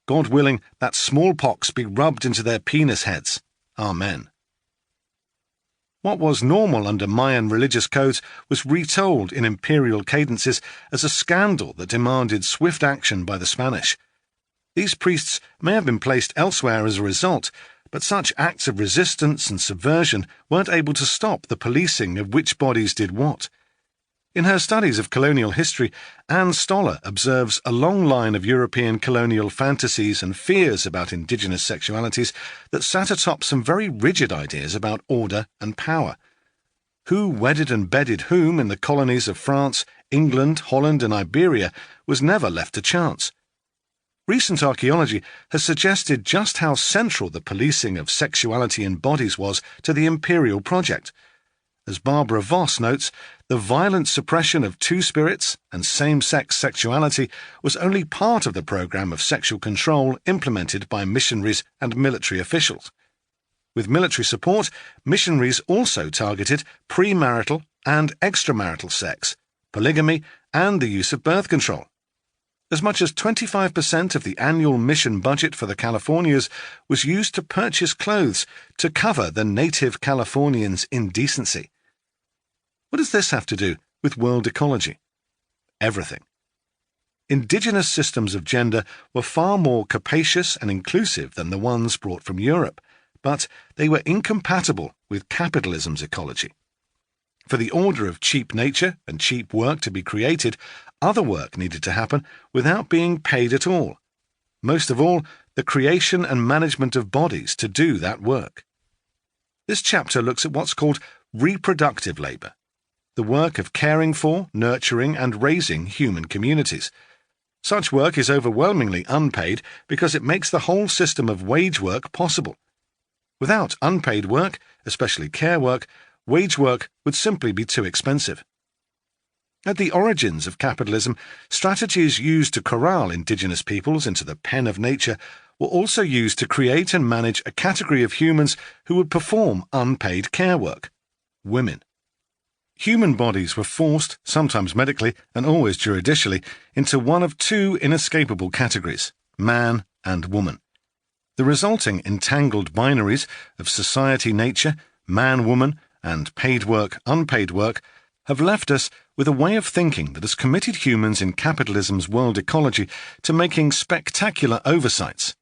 God willing, that smallpox be rubbed into their penis heads. Amen. What was normal under Mayan religious codes was retold in imperial cadences as a scandal that demanded swift action by the Spanish. These priests may have been placed elsewhere as a result, but such acts of resistance and subversion weren't able to stop the policing of which bodies did what. In her studies of colonial history, Anne Stoller observes a long line of European colonial fantasies and fears about indigenous sexualities that sat atop some very rigid ideas about order and power. Who wedded and bedded whom in the colonies of France, England, Holland and Iberia was never left to chance. Recent archaeology has suggested just how central the policing of sexuality in bodies was to the imperial project. As Barbara Voss notes, the violent suppression of two-spirits and same-sex sexuality was only part of the program of sexual control implemented by missionaries and military officials. With military support, missionaries also targeted premarital and extramarital sex, polygamy, and the use of birth control. As much as 25% of the annual mission budget for the Californias was used to purchase clothes to cover the native Californians' indecency. What does this have to do with world ecology? Everything. Indigenous systems of gender were far more capacious and inclusive than the ones brought from Europe, but they were incompatible with capitalism's ecology. For the order of cheap nature and cheap work to be created, other work needed to happen without being paid at all. Most of all, the creation and management of bodies to do that work. This chapter looks at what's called reproductive labour, the work of caring for, nurturing and raising human communities. Such work is overwhelmingly unpaid because it makes the whole system of wage work possible. Without unpaid work, especially care work, wage work would simply be too expensive. At the origins of capitalism, strategies used to corral indigenous peoples into the pen of nature were also used to create and manage a category of humans who would perform unpaid care work: women. Human bodies were forced, sometimes medically and always judicially, into one of two inescapable categories: man and woman. The resulting entangled binaries of society nature, man-woman, and paid work, unpaid work have left us with a way of thinking that has committed humans in capitalism's world ecology to making spectacular oversights.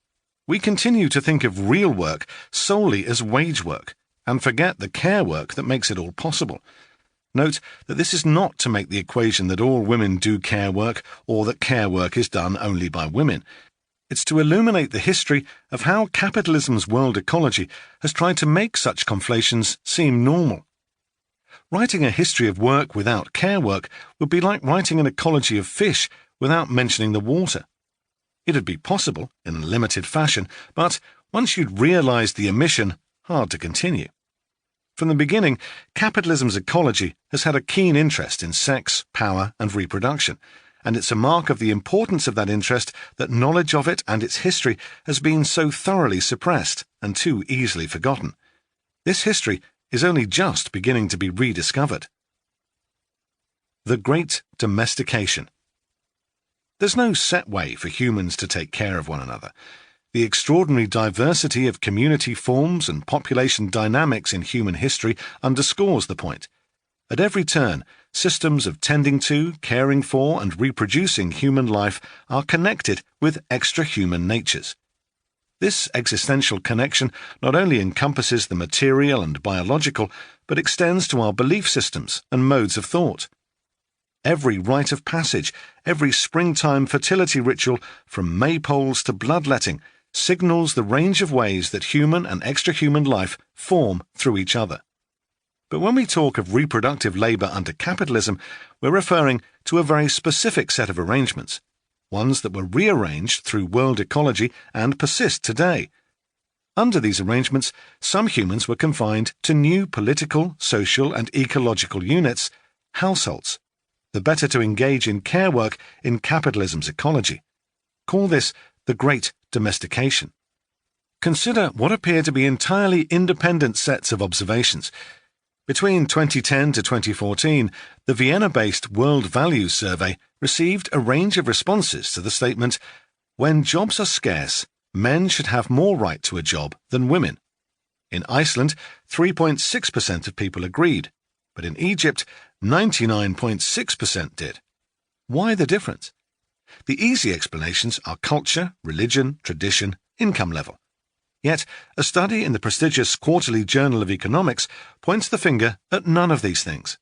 We continue to think of real work solely as wage work and forget the care work that makes it all possible. Note that this is not to make the equation that all women do care work or that care work is done only by women. It's to illuminate the history of how capitalism's world ecology has tried to make such conflations seem normal. Writing a history of work without care work would be like writing an ecology of fish without mentioning the water. It'd be possible in a limited fashion, but once you'd realized the omission, hard to continue. From the beginning, capitalism's ecology has had a keen interest in sex, power, and reproduction, and it's a mark of the importance of that interest that knowledge of it and its history has been so thoroughly suppressed and too easily forgotten. This history is only just beginning to be rediscovered. The Great Domestication. There's no set way for humans to take care of one another. The extraordinary diversity of community forms and population dynamics in human history underscores the point. At every turn, systems of tending to, caring for, and reproducing human life are connected with extra-human natures. This existential connection not only encompasses the material and biological, but extends to our belief systems and modes of thought. Every rite of passage, every springtime fertility ritual, from maypoles to bloodletting, signals the range of ways that human and extra-human life form through each other. But when we talk of reproductive labour under capitalism, we're referring to a very specific set of arrangements, ones that were rearranged through world ecology and persist today. Under these arrangements, some humans were confined to new political, social, and ecological units, households, the better to engage in care work in capitalism's ecology. Call this the Great Domestication. Consider what appear to be entirely independent sets of observations. Between 2010 to 2014, the Vienna-based World Values Survey received a range of responses to the statement, "When jobs are scarce, men should have more right to a job than women." In Iceland, 3.6% of people agreed, but in Egypt, 99.6% did. Why the difference? The easy explanations are culture, religion, tradition, income level. Yet, a study in the prestigious Quarterly Journal of Economics points the finger at none of these things.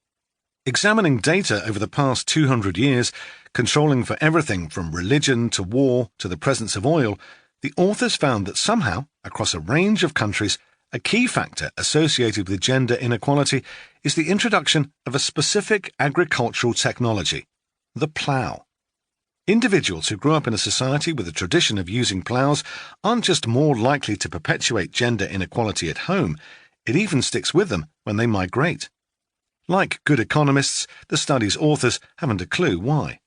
Examining data over the past 200 years, controlling for everything from religion to war to the presence of oil, the authors found that somehow, across a range of countries, a key factor associated with gender inequality is the introduction of a specific agricultural technology, the plough. Individuals who grew up in a society with a tradition of using ploughs aren't just more likely to perpetuate gender inequality at home, it even sticks with them when they migrate. Like good economists, the study's authors haven't a clue why.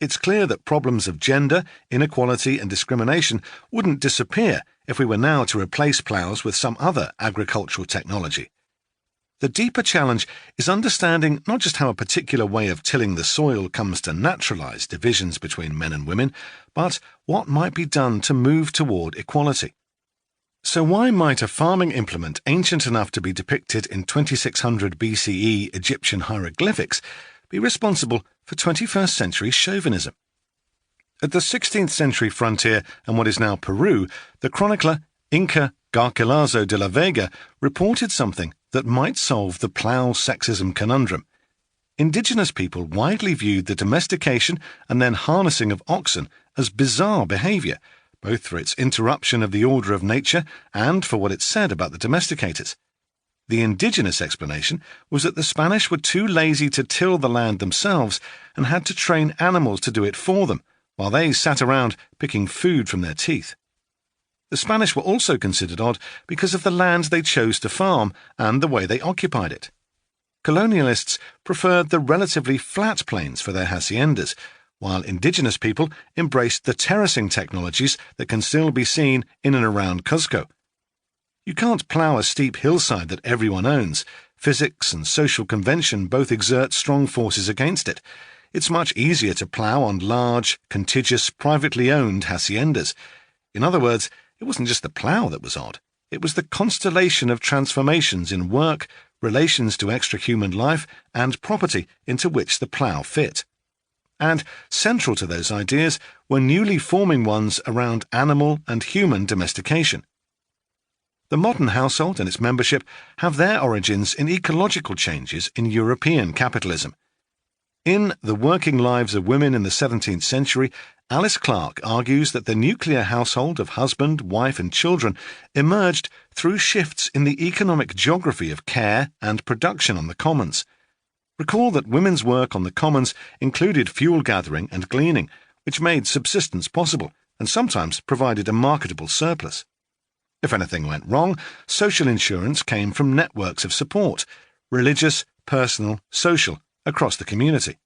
It's clear that problems of gender, inequality, and discrimination wouldn't disappear if we were now to replace ploughs with some other agricultural technology. The deeper challenge is understanding not just how a particular way of tilling the soil comes to naturalize divisions between men and women, but what might be done to move toward equality. So why might a farming implement ancient enough to be depicted in 2600 BCE Egyptian hieroglyphics be responsible for 21st century chauvinism? At the 16th century frontier and what is now Peru, the chronicler Inca Garcilaso de la Vega reported something that might solve the plough sexism conundrum. Indigenous people widely viewed the domestication and then harnessing of oxen as bizarre behaviour, both for its interruption of the order of nature and for what it said about the domesticators. The indigenous explanation was that the Spanish were too lazy to till the land themselves and had to train animals to do it for them, while they sat around picking food from their teeth. The Spanish were also considered odd because of the land they chose to farm and the way they occupied it. Colonialists preferred the relatively flat plains for their haciendas, while indigenous people embraced the terracing technologies that can still be seen in and around Cuzco. You can't plough a steep hillside that everyone owns. Physics and social convention both exert strong forces against it. It's much easier to plough on large, contiguous, privately owned haciendas. In other words, it wasn't just the plough that was odd. It was the constellation of transformations in work, relations to extra-human life, and property into which the plough fit. And central to those ideas were newly forming ones around animal and human domestication. The modern household and its membership have their origins in ecological changes in European capitalism. In The Working Lives of Women in the 17th Century, Alice Clark argues that the nuclear household of husband, wife, and children emerged through shifts in the economic geography of care and production on the commons. Recall that women's work on the commons included fuel gathering and gleaning, which made subsistence possible and sometimes provided a marketable surplus. If anything went wrong, social insurance came from networks of support, religious, personal, social, across the community.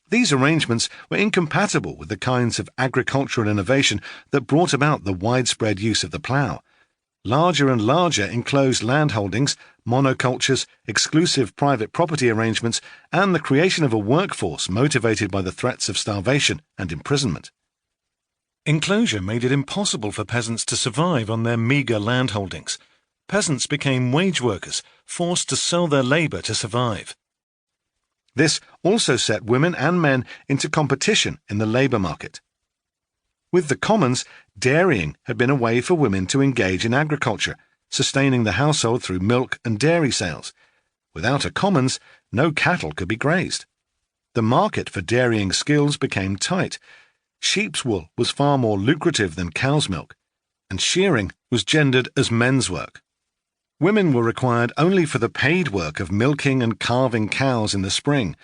These arrangements were incompatible with the kinds of agricultural innovation that brought about the widespread use of the plough. Larger and larger enclosed landholdings, monocultures, exclusive private property arrangements, and the creation of a workforce motivated by the threats of starvation and imprisonment. Enclosure made it impossible for peasants to survive on their meagre landholdings. Peasants became wage workers, forced to sell their labour to survive. This also set women and men into competition in the labour market. With the commons, dairying had been a way for women to engage in agriculture, sustaining the household through milk and dairy sales. Without a commons, no cattle could be grazed. The market for dairying skills became tight. Sheep's wool was far more lucrative than cow's milk, and shearing was gendered as men's work. Women were required only for the paid work of milking and calving cows in the spring.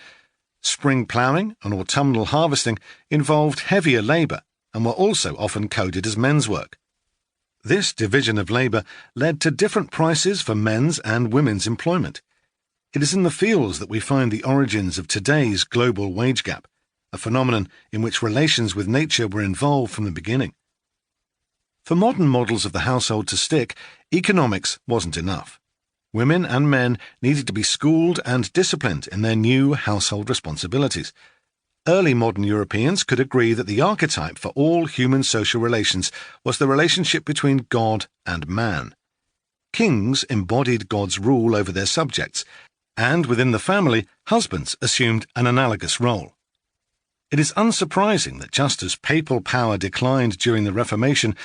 Spring ploughing and autumnal harvesting involved heavier labour and were also often coded as men's work. This division of labour led to different prices for men's and women's employment. It is in the fields that we find the origins of today's global wage gap, a phenomenon in which relations with nature were involved from the beginning. For modern models of the household to stick, economics wasn't enough. Women and men needed to be schooled and disciplined in their new household responsibilities. Early modern Europeans could agree that the archetype for all human social relations was the relationship between God and man. Kings embodied God's rule over their subjects, and within the family, husbands assumed an analogous role. It is unsurprising that just as papal power declined during the Reformation,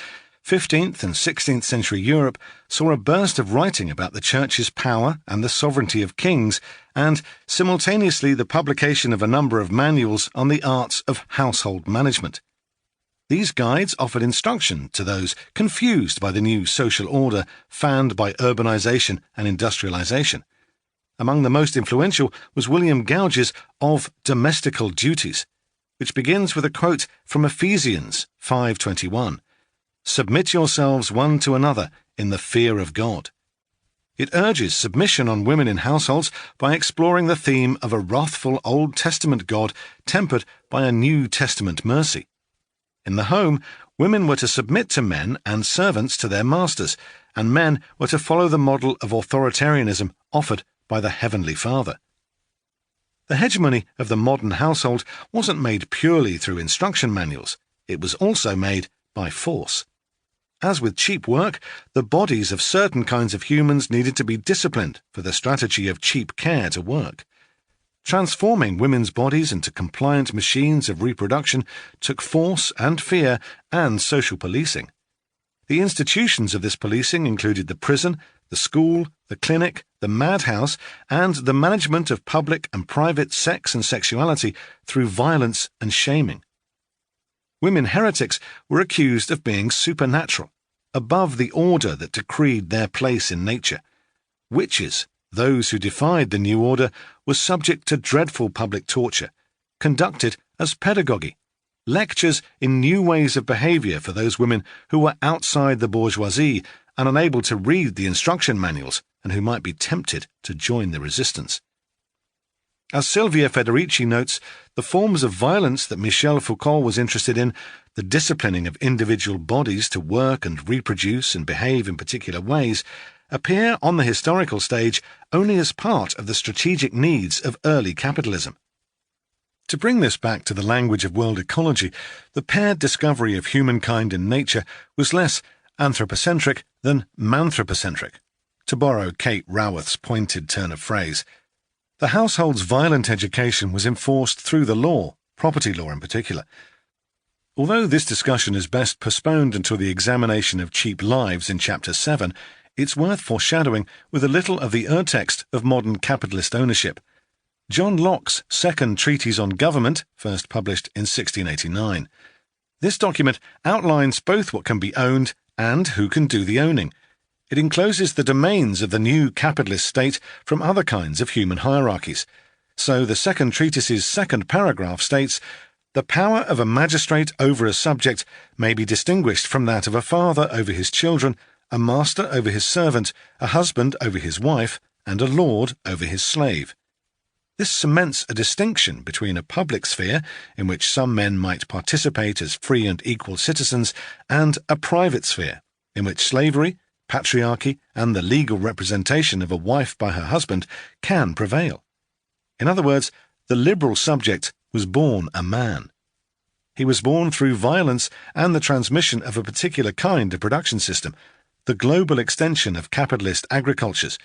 15th and 16th century Europe saw a burst of writing about the Church's power and the sovereignty of kings, and simultaneously the publication of a number of manuals on the arts of household management. These guides offered instruction to those confused by the new social order fanned by urbanization and industrialization. Among the most influential was William Gouge's Of Domestical Duties, which begins with a quote from Ephesians 5:21. "Submit yourselves one to another in the fear of God." It urges submission on women in households by exploring the theme of a wrathful Old Testament God tempered by a New Testament mercy. In the home, women were to submit to men and servants to their masters, and men were to follow the model of authoritarianism offered by the Heavenly Father. The hegemony of the modern household wasn't made purely through instruction manuals. It was also made by force. As with cheap work, the bodies of certain kinds of humans needed to be disciplined for the strategy of cheap care to work. Transforming women's bodies into compliant machines of reproduction took force and fear and social policing. The institutions of this policing included the prison, the school, the clinic, the madhouse, and the management of public and private sex and sexuality through violence and shaming. Women heretics were accused of being supernatural, above the order that decreed their place in nature. Witches, those who defied the new order, were subject to dreadful public torture, conducted as pedagogy, lectures in new ways of behaviour for those women who were outside the bourgeoisie and unable to read the instruction manuals and who might be tempted to join the resistance. As Silvia Federici notes, the forms of violence that Michel Foucault was interested in, the disciplining of individual bodies to work and reproduce and behave in particular ways, appear on the historical stage only as part of the strategic needs of early capitalism. To bring this back to the language of world ecology, the paired discovery of humankind in nature was less anthropocentric than manthropocentric, to borrow Kate Raworth's pointed turn of phrase. The household's violent education was enforced through the law, property law in particular. Although this discussion is best postponed until the examination of cheap lives in Chapter 7, it's worth foreshadowing with a little of the urtext of modern capitalist ownership. John Locke's second treatise on government, first published in 1689. This document outlines both what can be owned and who can do the owning. It encloses the domains of the new capitalist state from other kinds of human hierarchies. So the second treatise's second paragraph states, "The power of a magistrate over a subject may be distinguished from that of a father over his children, a master over his servant, a husband over his wife, and a lord over his slave." This cements a distinction between a public sphere, in which some men might participate as free and equal citizens, and a private sphere, in which slavery, patriarchy, and the legal representation of a wife by her husband can prevail. In other words, the liberal subject was born a man. He was born through violence and the transmission of a particular kind of production system, the global extension of capitalist agricultures,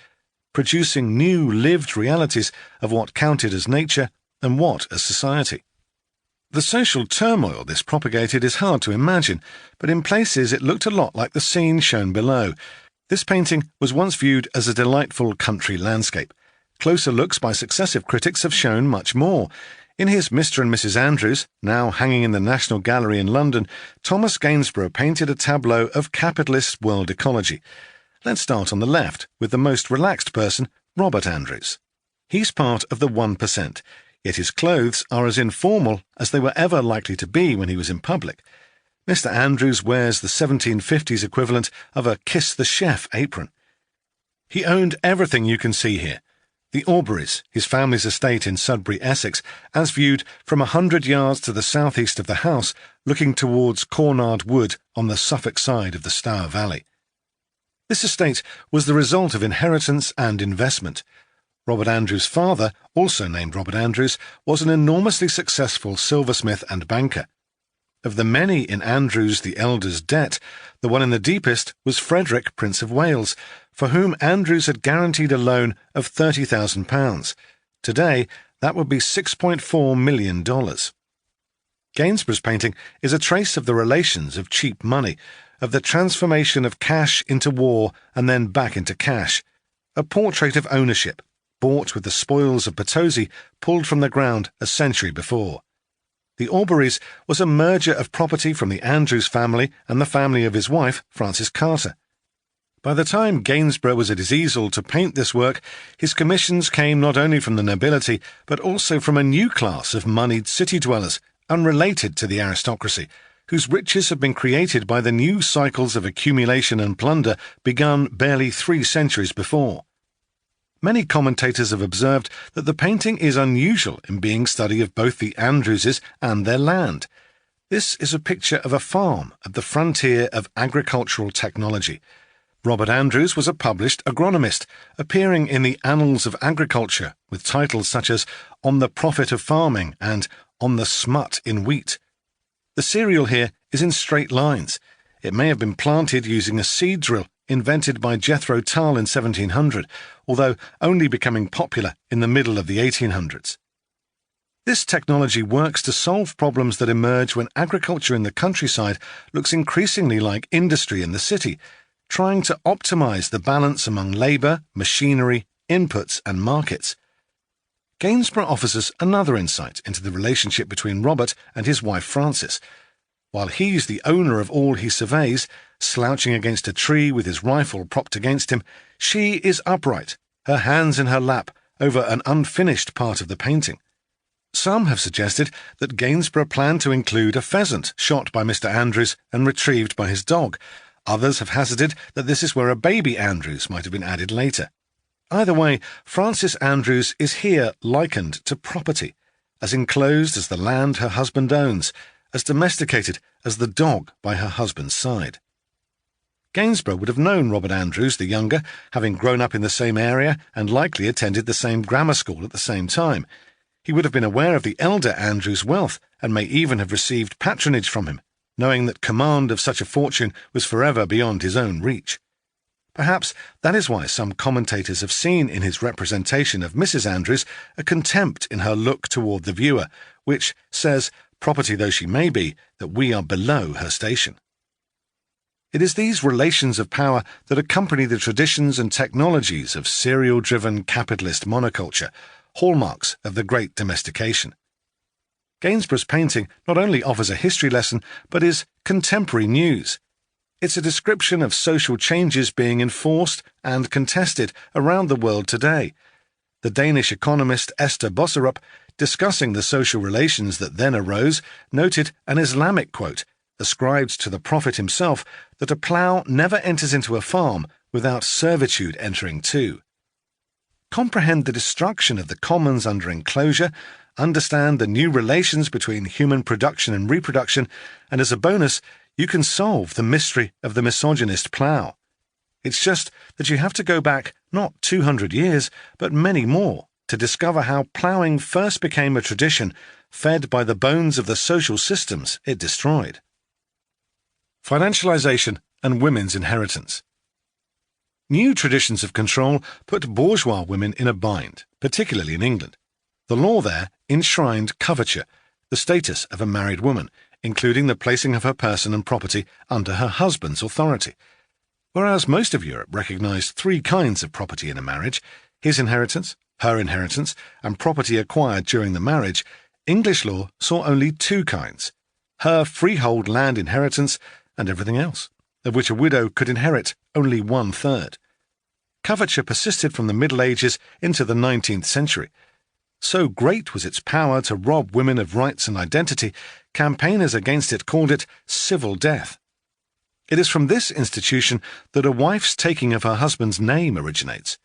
producing new lived realities of what counted as nature and what as society. The social turmoil this propagated is hard to imagine, but in places it looked a lot like the scene shown below. This painting was once viewed as a delightful country landscape. Closer looks by successive critics have shown much more. In his Mr. and Mrs. Andrews, now hanging in the National Gallery in London, Thomas Gainsborough painted a tableau of capitalist world ecology. Let's start on the left with the most relaxed person, Robert Andrews. He's part of the 1%, yet his clothes are as informal as they were ever likely to be when he was in public. Mr. Andrews wears the 1750s equivalent of a Kiss the Chef apron. He owned everything you can see here. The Aubrys, his family's estate in Sudbury, Essex, as viewed from 100 yards to the southeast of the house, looking towards Cornard Wood on the Suffolk side of the Stour Valley. This estate was the result of inheritance and investment. Robert Andrews' father, also named Robert Andrews, was an enormously successful silversmith and banker. Of the many in Andrews the elder's debt, the one in the deepest was Frederick, Prince of Wales, for whom Andrews had guaranteed a loan of £30,000. Today, that would be $6.4 million. Gainsborough's painting is a trace of the relations of cheap money, of the transformation of cash into war and then back into cash, a portrait of ownership, bought with the spoils of Potosi pulled from the ground a century before. The Aubrys was a merger of property from the Andrews family and the family of his wife, Frances Carter. By the time Gainsborough was at his easel to paint this work, his commissions came not only from the nobility, but also from a new class of moneyed city dwellers, unrelated to the aristocracy, whose riches had been created by the new cycles of accumulation and plunder begun barely 3 centuries before. Many commentators have observed that the painting is unusual in being study of both the Andrewses and their land. This is a picture of a farm at the frontier of agricultural technology. Robert Andrews was a published agronomist, appearing in the Annals of Agriculture with titles such as On the Profit of Farming and On the Smut in Wheat. The cereal here is in straight lines. It may have been planted using a seed drill invented by Jethro Tull in 1700, although only becoming popular in the middle of the 1800s. This technology works to solve problems that emerge when agriculture in the countryside looks increasingly like industry in the city, trying to optimize the balance among labour, machinery, inputs and markets. Gainsborough offers us another insight into the relationship between Robert and his wife Frances. While he's the owner of all he surveys, slouching against a tree with his rifle propped against him, she is upright, her hands in her lap, over an unfinished part of the painting. Some have suggested that Gainsborough planned to include a pheasant shot by Mr. Andrews and retrieved by his dog. Others have hazarded that this is where a baby Andrews might have been added later. Either way, Frances Andrews is here likened to property, as enclosed as the land her husband owns, as domesticated as the dog by her husband's side. Gainsborough would have known Robert Andrews the younger, having grown up in the same area and likely attended the same grammar school at the same time. He would have been aware of the elder Andrews' wealth and may even have received patronage from him, knowing that command of such a fortune was forever beyond his own reach. Perhaps that is why some commentators have seen in his representation of Mrs. Andrews a contempt in her look toward the viewer, which says, property though she may be, that we are below her station. It is these relations of power that accompany the traditions and technologies of serial-driven capitalist monoculture, hallmarks of the Great Domestication. Gainsborough's painting not only offers a history lesson, but is contemporary news. It's a description of social changes being enforced and contested around the world today. The Danish economist Esther Bosserup, discussing the social relations that then arose, noted an Islamic quote, ascribed to the Prophet himself, that a plough never enters into a farm without servitude entering too. Comprehend the destruction of the commons under enclosure, understand the new relations between human production and reproduction, and as a bonus, you can solve the mystery of the misogynist plough. It's just that you have to go back not 200 years, but many more, to discover how ploughing first became a tradition fed by the bones of the social systems it destroyed. Financialization and women's inheritance. New traditions of control put bourgeois women in a bind, particularly in England. The law there enshrined coverture, the status of a married woman, including the placing of her person and property under her husband's authority. Whereas most of Europe recognized three kinds of property in a marriage: his inheritance, her inheritance, and property acquired during the marriage, English law saw only two kinds: her freehold land inheritance and everything else, of which a widow could inherit only 1/3. Coverture persisted from the Middle Ages into the 19th century. So great was its power to rob women of rights and identity, campaigners against it called it civil death. It is from this institution that a wife's taking of her husband's name originates.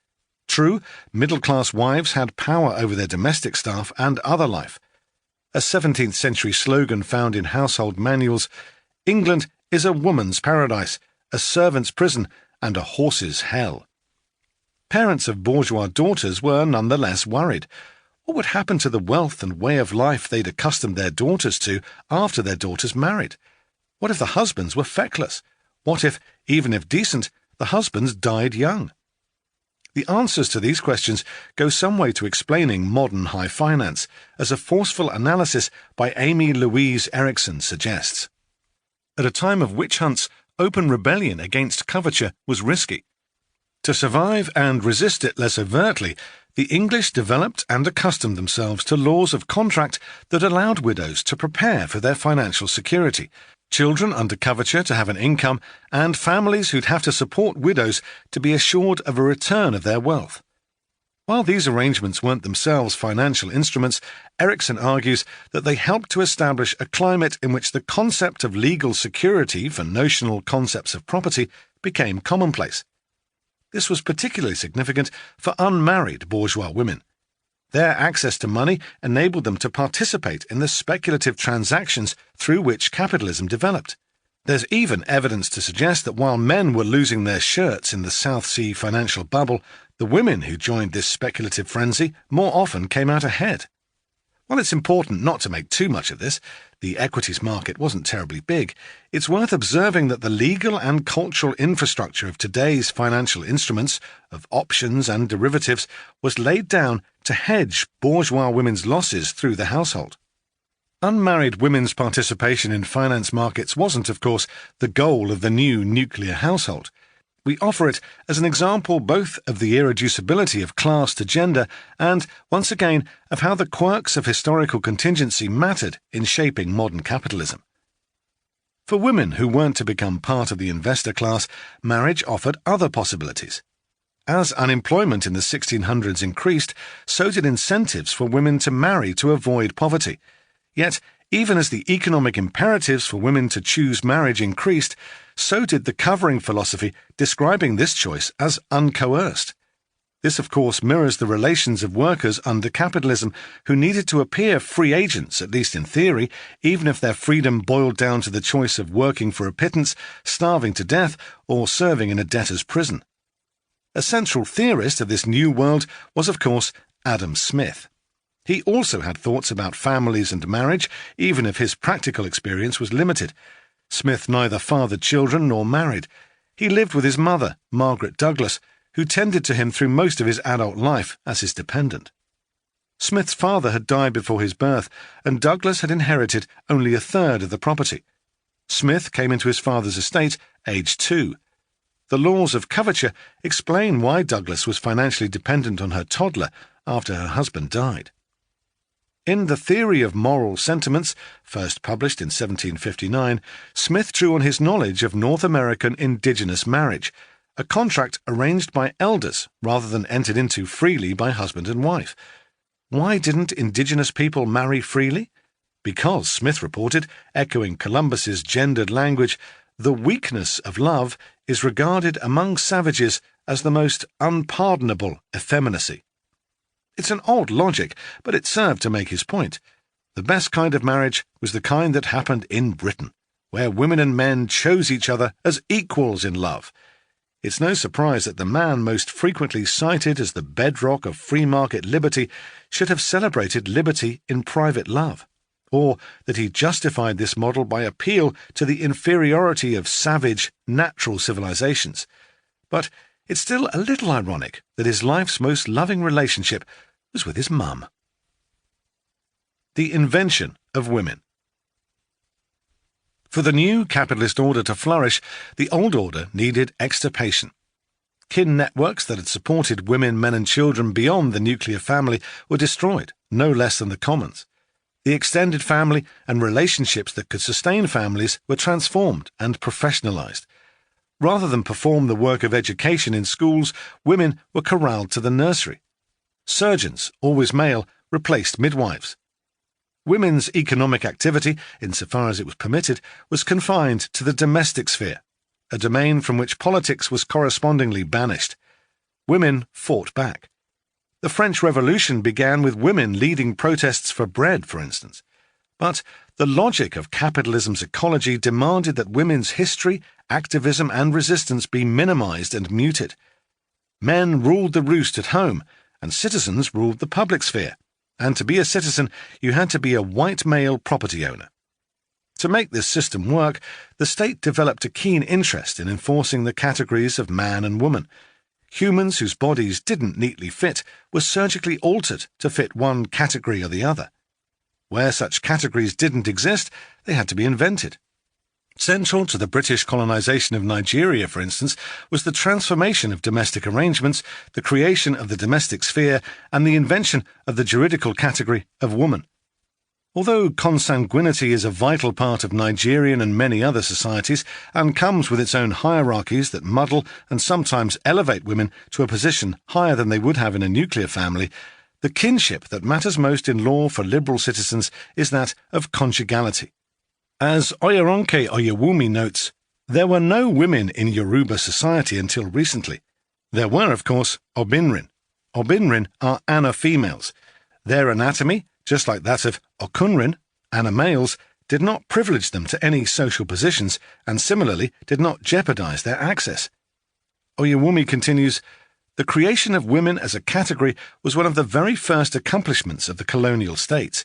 True, middle-class wives had power over their domestic staff and other life. A 17th century slogan found in household manuals, "England is a woman's paradise, a servant's prison, and a horse's hell." Parents of bourgeois daughters were nonetheless worried. What would happen to the wealth and way of life they'd accustomed their daughters to after their daughters married? What if the husbands were feckless? What if, even if decent, the husbands died young? The answers to these questions go some way to explaining modern high finance, as a forceful analysis by Amy Louise Erickson suggests. At a time of witch hunts, open rebellion against coverture was risky. To survive and resist it less overtly, the English developed and accustomed themselves to laws of contract that allowed widows to prepare for their financial security, children under coverture to have an income, and families who'd have to support widows to be assured of a return of their wealth. While these arrangements weren't themselves financial instruments, Erickson argues that they helped to establish a climate in which the concept of legal security for notional concepts of property became commonplace. This was particularly significant for unmarried bourgeois women. Their access to money enabled them to participate in the speculative transactions through which capitalism developed. There's even evidence to suggest that while men were losing their shirts in the South Sea financial bubble, the women who joined this speculative frenzy more often came out ahead. While it's important not to make too much of this, the equities market wasn't terribly big, it's worth observing that the legal and cultural infrastructure of today's financial instruments, of options and derivatives, was laid down to hedge bourgeois women's losses through the household. Unmarried women's participation in finance markets wasn't, of course, the goal of the new nuclear household. We offer it as an example both of the irreducibility of class to gender and, once again, of how the quirks of historical contingency mattered in shaping modern capitalism. For women who weren't to become part of the investor class, marriage offered other possibilities. As unemployment in the 1600s increased, so did incentives for women to marry to avoid poverty. Yet, even as the economic imperatives for women to choose marriage increased, so did the covering philosophy describing this choice as uncoerced. This, of course, mirrors the relations of workers under capitalism who needed to appear free agents, at least in theory, even if their freedom boiled down to the choice of working for a pittance, starving to death, or serving in a debtor's prison. A central theorist of this new world was, of course, Adam Smith. He also had thoughts about families and marriage, even if his practical experience was limited. Smith neither fathered children nor married. He lived with his mother, Margaret Douglas, who tended to him through most of his adult life as his dependent. Smith's father had died before his birth, and Douglas had inherited only a third of the property. Smith came into his father's estate aged 2. The laws of coverture explain why Douglas was financially dependent on her toddler after her husband died. In The Theory of Moral Sentiments, first published in 1759, Smith drew on his knowledge of North American indigenous marriage, a contract arranged by elders rather than entered into freely by husband and wife. Why didn't indigenous people marry freely? Because, Smith reported, echoing Columbus's gendered language, the weakness of love is regarded among savages as the most unpardonable effeminacy. It's an odd logic, but it served to make his point. The best kind of marriage was the kind that happened in Britain, where women and men chose each other as equals in love. It's no surprise that the man most frequently cited as the bedrock of free market liberty should have celebrated liberty in private love, or that he justified this model by appeal to the inferiority of savage, natural civilizations. But it's still a little ironic that his life's most loving relationship was with his mum. The invention of women. For the new capitalist order to flourish, the old order needed extirpation. Kin networks that had supported women, men and children beyond the nuclear family were destroyed, no less than the commons. The extended family and relationships that could sustain families were transformed and professionalized. Rather than perform the work of education in schools, women were corralled to the nursery. Surgeons, always male, replaced midwives. Women's economic activity, insofar as it was permitted, was confined to the domestic sphere, a domain from which politics was correspondingly banished. Women fought back. The French Revolution began with women leading protests for bread, for instance. But the logic of capitalism's ecology demanded that women's history, activism, and resistance be minimized and muted. Men ruled the roost at home, and citizens ruled the public sphere. And to be a citizen, you had to be a white male property owner. To make this system work, the state developed a keen interest in enforcing the categories of man and woman. Humans whose bodies didn't neatly fit were surgically altered to fit one category or the other. Where such categories didn't exist, they had to be invented. Central to the British colonization of Nigeria, for instance, was the transformation of domestic arrangements, the creation of the domestic sphere, and the invention of the juridical category of woman. Although consanguinity is a vital part of Nigerian and many other societies, and comes with its own hierarchies that muddle and sometimes elevate women to a position higher than they would have in a nuclear family, the kinship that matters most in law for liberal citizens is that of conjugality. As Oyeronke Oyewumi notes, there were no women in Yoruba society until recently. There were, of course, Obinrin. Obinrin are Ana females. Their anatomy, just like that of Okunrin, Ana males, did not privilege them to any social positions and similarly did not jeopardize their access. Oyewumi continues, the creation of women as a category was one of the very first accomplishments of the colonial states.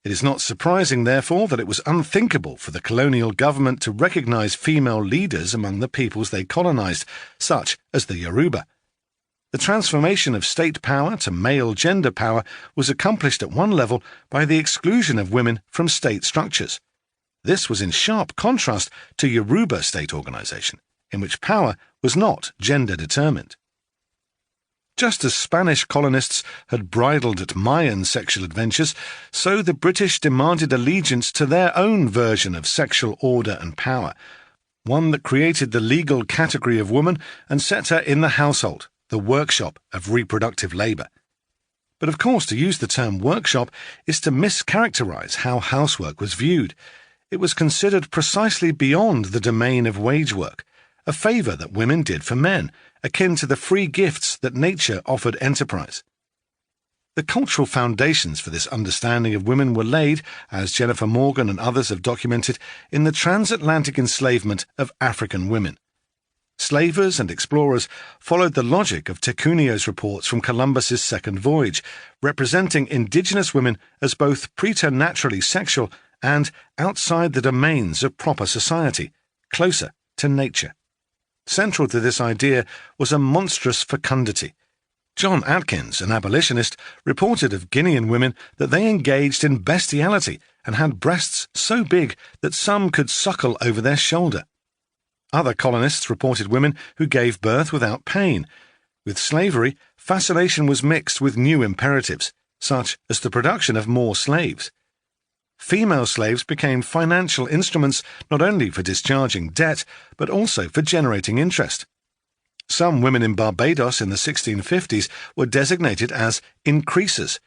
It is not surprising, therefore, that it was unthinkable for the colonial government to recognize female leaders among the peoples they colonized, such as the Yoruba. The transformation of state power to male gender power was accomplished at one level by the exclusion of women from state structures. This was in sharp contrast to Yoruba state organization, in which power was not gender-determined. Just as Spanish colonists had bridled at Mayan sexual adventures, so the British demanded allegiance to their own version of sexual order and power, one that created the legal category of woman and set her in the household, the workshop of reproductive labor. But of course, to use the term workshop is to mischaracterize how housework was viewed. It was considered precisely beyond the domain of wage work, a favour that women did for men, akin to the free gifts that nature offered enterprise. The cultural foundations for this understanding of women were laid, as Jennifer Morgan and others have documented, in the transatlantic enslavement of African women. Slavers and explorers followed the logic of Tecunio's reports from Columbus's second voyage, representing indigenous women as both preternaturally sexual and outside the domains of proper society, closer to nature. Central to this idea was a monstrous fecundity. John Atkins, an abolitionist, reported of Guinean women that they engaged in bestiality and had breasts so big that some could suckle over their shoulder. Other colonists reported women who gave birth without pain. With slavery, fascination was mixed with new imperatives, such as the production of more slaves. Female slaves became financial instruments not only for discharging debt, but also for generating interest. Some women in Barbados in the 1650s were designated as increasers,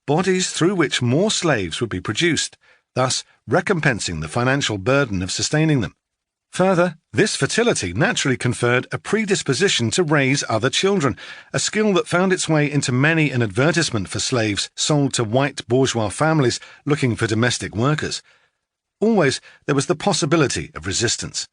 bodies through which more slaves would be produced, thus recompensing the financial burden of sustaining them. Further, this fertility naturally conferred a predisposition to raise other children, a skill that found its way into many an advertisement for slaves sold to white bourgeois families looking for domestic workers. Always there was the possibility of resistance.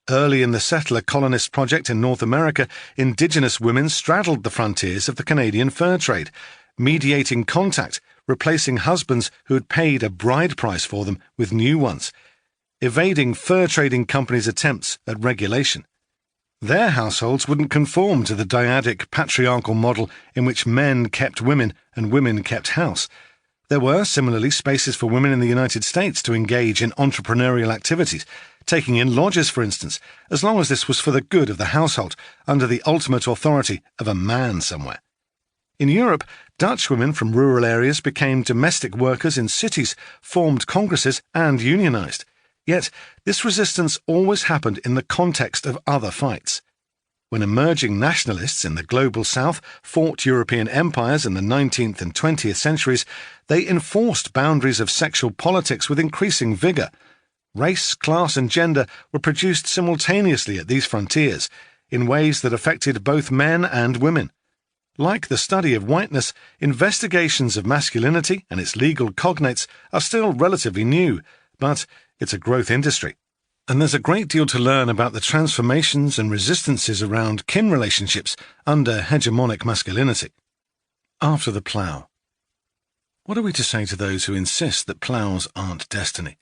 Early in the settler colonist project in North America, indigenous women straddled the frontiers of the Canadian fur trade, mediating contact, replacing husbands who had paid a bride price for them with new ones, evading fur trading companies' attempts at regulation. Their households wouldn't conform to the dyadic patriarchal model in which men kept women and women kept house. There were, similarly, spaces for women in the United States to engage in entrepreneurial activities, taking in lodgers, for instance, as long as this was for the good of the household, under the ultimate authority of a man somewhere. In Europe, Dutch women from rural areas became domestic workers in cities, formed congresses, and unionized. Yet, this resistance always happened in the context of other fights. When emerging nationalists in the global south fought European empires in the 19th and 20th centuries, they enforced boundaries of sexual politics with increasing vigour. Race, class, and gender were produced simultaneously at these frontiers, in ways that affected both men and women. Like the study of whiteness, investigations of masculinity and its legal cognates are still relatively new, but it's a growth industry, and there's a great deal to learn about the transformations and resistances around kin relationships under hegemonic masculinity. After the plough. What are we to say to those who insist that ploughs aren't destiny?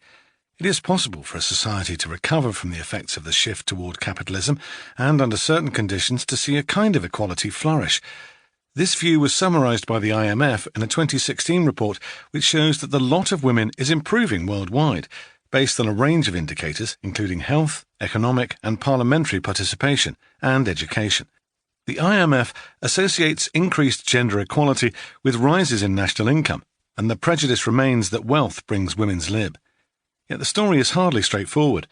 It is possible for a society to recover from the effects of the shift toward capitalism, and under certain conditions to see a kind of equality flourish. This view was summarized by the IMF in a 2016 report which shows that the lot of women is improving worldwide, based on a range of indicators, including health, economic and parliamentary participation, and education. The IMF associates increased gender equality with rises in national income, and the prejudice remains that wealth brings women's lib. Yet the story is hardly straightforward.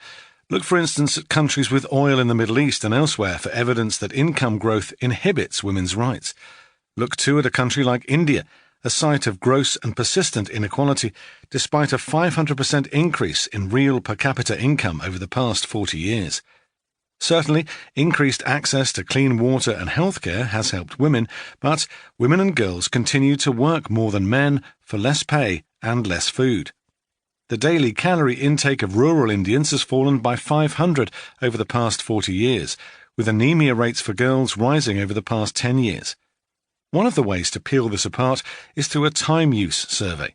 Look, for instance, at countries with oil in the Middle East and elsewhere for evidence that income growth inhibits women's rights. Look, too, at a country like India, a site of gross and persistent inequality, despite a 500% increase in real per capita income over the past 40 years. Certainly, increased access to clean water and healthcare has helped women, but women and girls continue to work more than men for less pay and less food. The daily calorie intake of rural Indians has fallen by 500 over the past 40 years, with anemia rates for girls rising over the past 10 years. One of the ways to peel this apart is through a time use survey.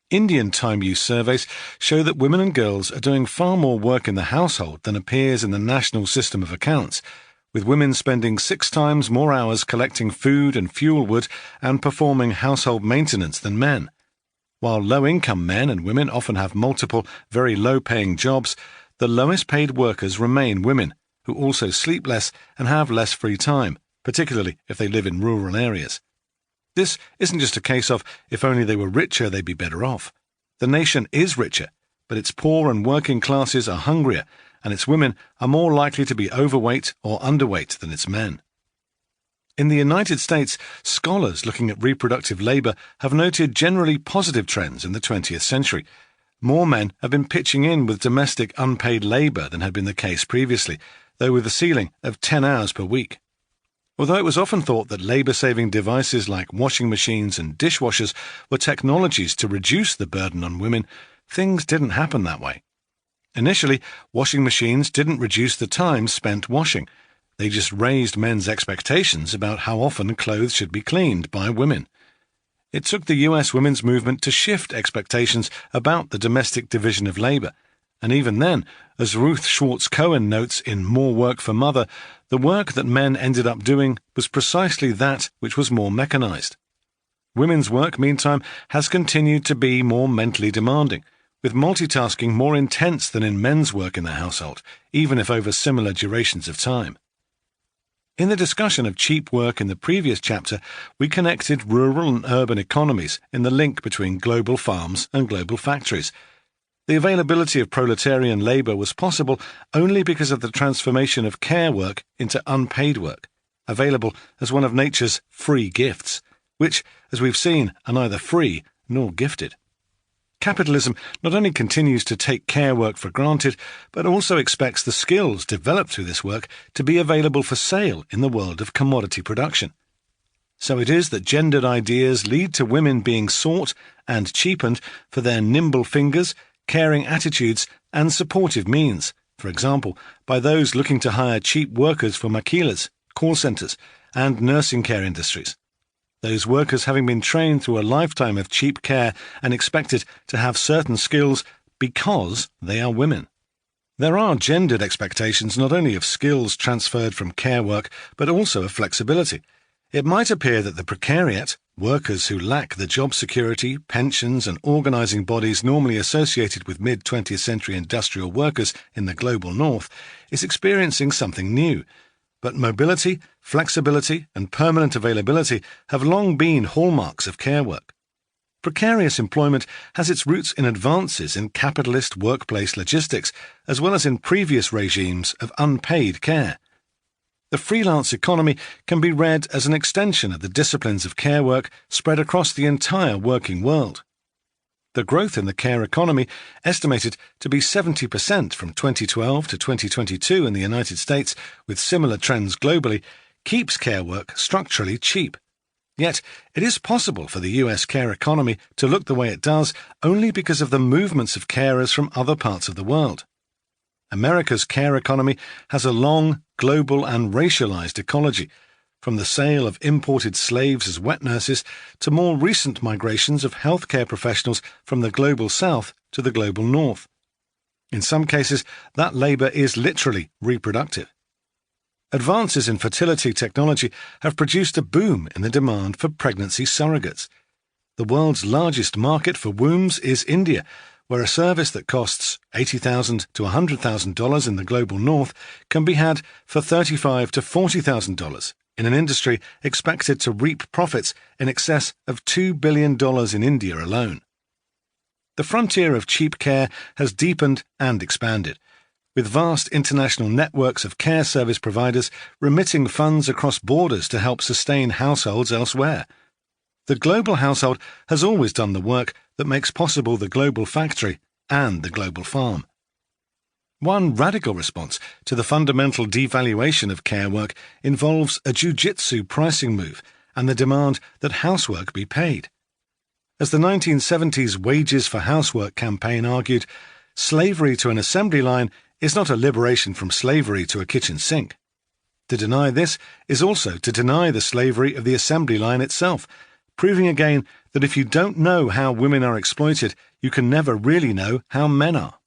Indian time use surveys show that women and girls are doing far more work in the household than appears in the national system of accounts, with women spending 6 times more hours collecting food and fuel wood and performing household maintenance than men. While low-income men and women often have multiple, very low-paying jobs, the lowest-paid workers remain women, who also sleep less and have less free time, particularly if they live in rural areas. This isn't just a case of, if only they were richer, they'd be better off. The nation is richer, but its poor and working classes are hungrier, and its women are more likely to be overweight or underweight than its men. In the United States, scholars looking at reproductive labor have noted generally positive trends in the 20th century. More men have been pitching in with domestic unpaid labor than had been the case previously. though with a ceiling of 10 hours per week. Although it was often thought that labour-saving devices like washing machines and dishwashers were technologies to reduce the burden on women, things didn't happen that way. Initially, washing machines didn't reduce the time spent washing. They just raised men's expectations about how often clothes should be cleaned by women. It took the US women's movement to shift expectations about the domestic division of labour, and even then, as Ruth Schwartz-Cohen notes in More Work for Mother, the work that men ended up doing was precisely that which was more mechanised. Women's work, meantime, has continued to be more mentally demanding, with multitasking more intense than in men's work in the household, even if over similar durations of time. In the discussion of cheap work in the previous chapter, we connected rural and urban economies in the link between global farms and global factories. The availability of proletarian labour was possible only because of the transformation of care work into unpaid work, available as one of nature's free gifts, which, as we've seen, are neither free nor gifted. Capitalism not only continues to take care work for granted, but also expects the skills developed through this work to be available for sale in the world of commodity production. So it is that gendered ideas lead to women being sought and cheapened for their nimble fingers, caring attitudes, and supportive means, for example, by those looking to hire cheap workers for maquilas, call centres, and nursing care industries. Those workers having been trained through a lifetime of cheap care and expected to have certain skills because they are women. There are gendered expectations not only of skills transferred from care work, but also of flexibility. It might appear that the precariat, workers who lack the job security, pensions and organising bodies normally associated with mid-20th century industrial workers in the global north, is experiencing something new. But mobility, flexibility and permanent availability have long been hallmarks of care work. Precarious employment has its roots in advances in capitalist workplace logistics, as well as in previous regimes of unpaid care. The freelance economy can be read as an extension of the disciplines of care work spread across the entire working world. The growth in the care economy, estimated to be 70% from 2012 to 2022 in the United States, with similar trends globally, keeps care work structurally cheap. Yet, it is possible for the US care economy to look the way it does only because of the movements of carers from other parts of the world. America's care economy has a long, global and racialized ecology, from the sale of imported slaves as wet nurses to more recent migrations of healthcare professionals from the global south to the global north. In some cases, that labour is literally reproductive. Advances in fertility technology have produced a boom in the demand for pregnancy surrogates. The world's largest market for wombs is India, where a service that costs $80,000 to $100,000 in the global north can be had for $35,000 to $40,000 in an industry expected to reap profits in excess of $2 billion in India alone. The frontier of cheap care has deepened and expanded, with vast international networks of care service providers remitting funds across borders to help sustain households elsewhere. The global household has always done the work that makes possible the global factory and the global farm. One radical response to the fundamental devaluation of care work involves a jiu-jitsu pricing move and the demand that housework be paid. As the 1970s Wages for Housework campaign argued, slavery to an assembly line is not a liberation from slavery to a kitchen sink. To deny this is also to deny the slavery of the assembly line itself, proving again that if you don't know how women are exploited, you can never really know how men are.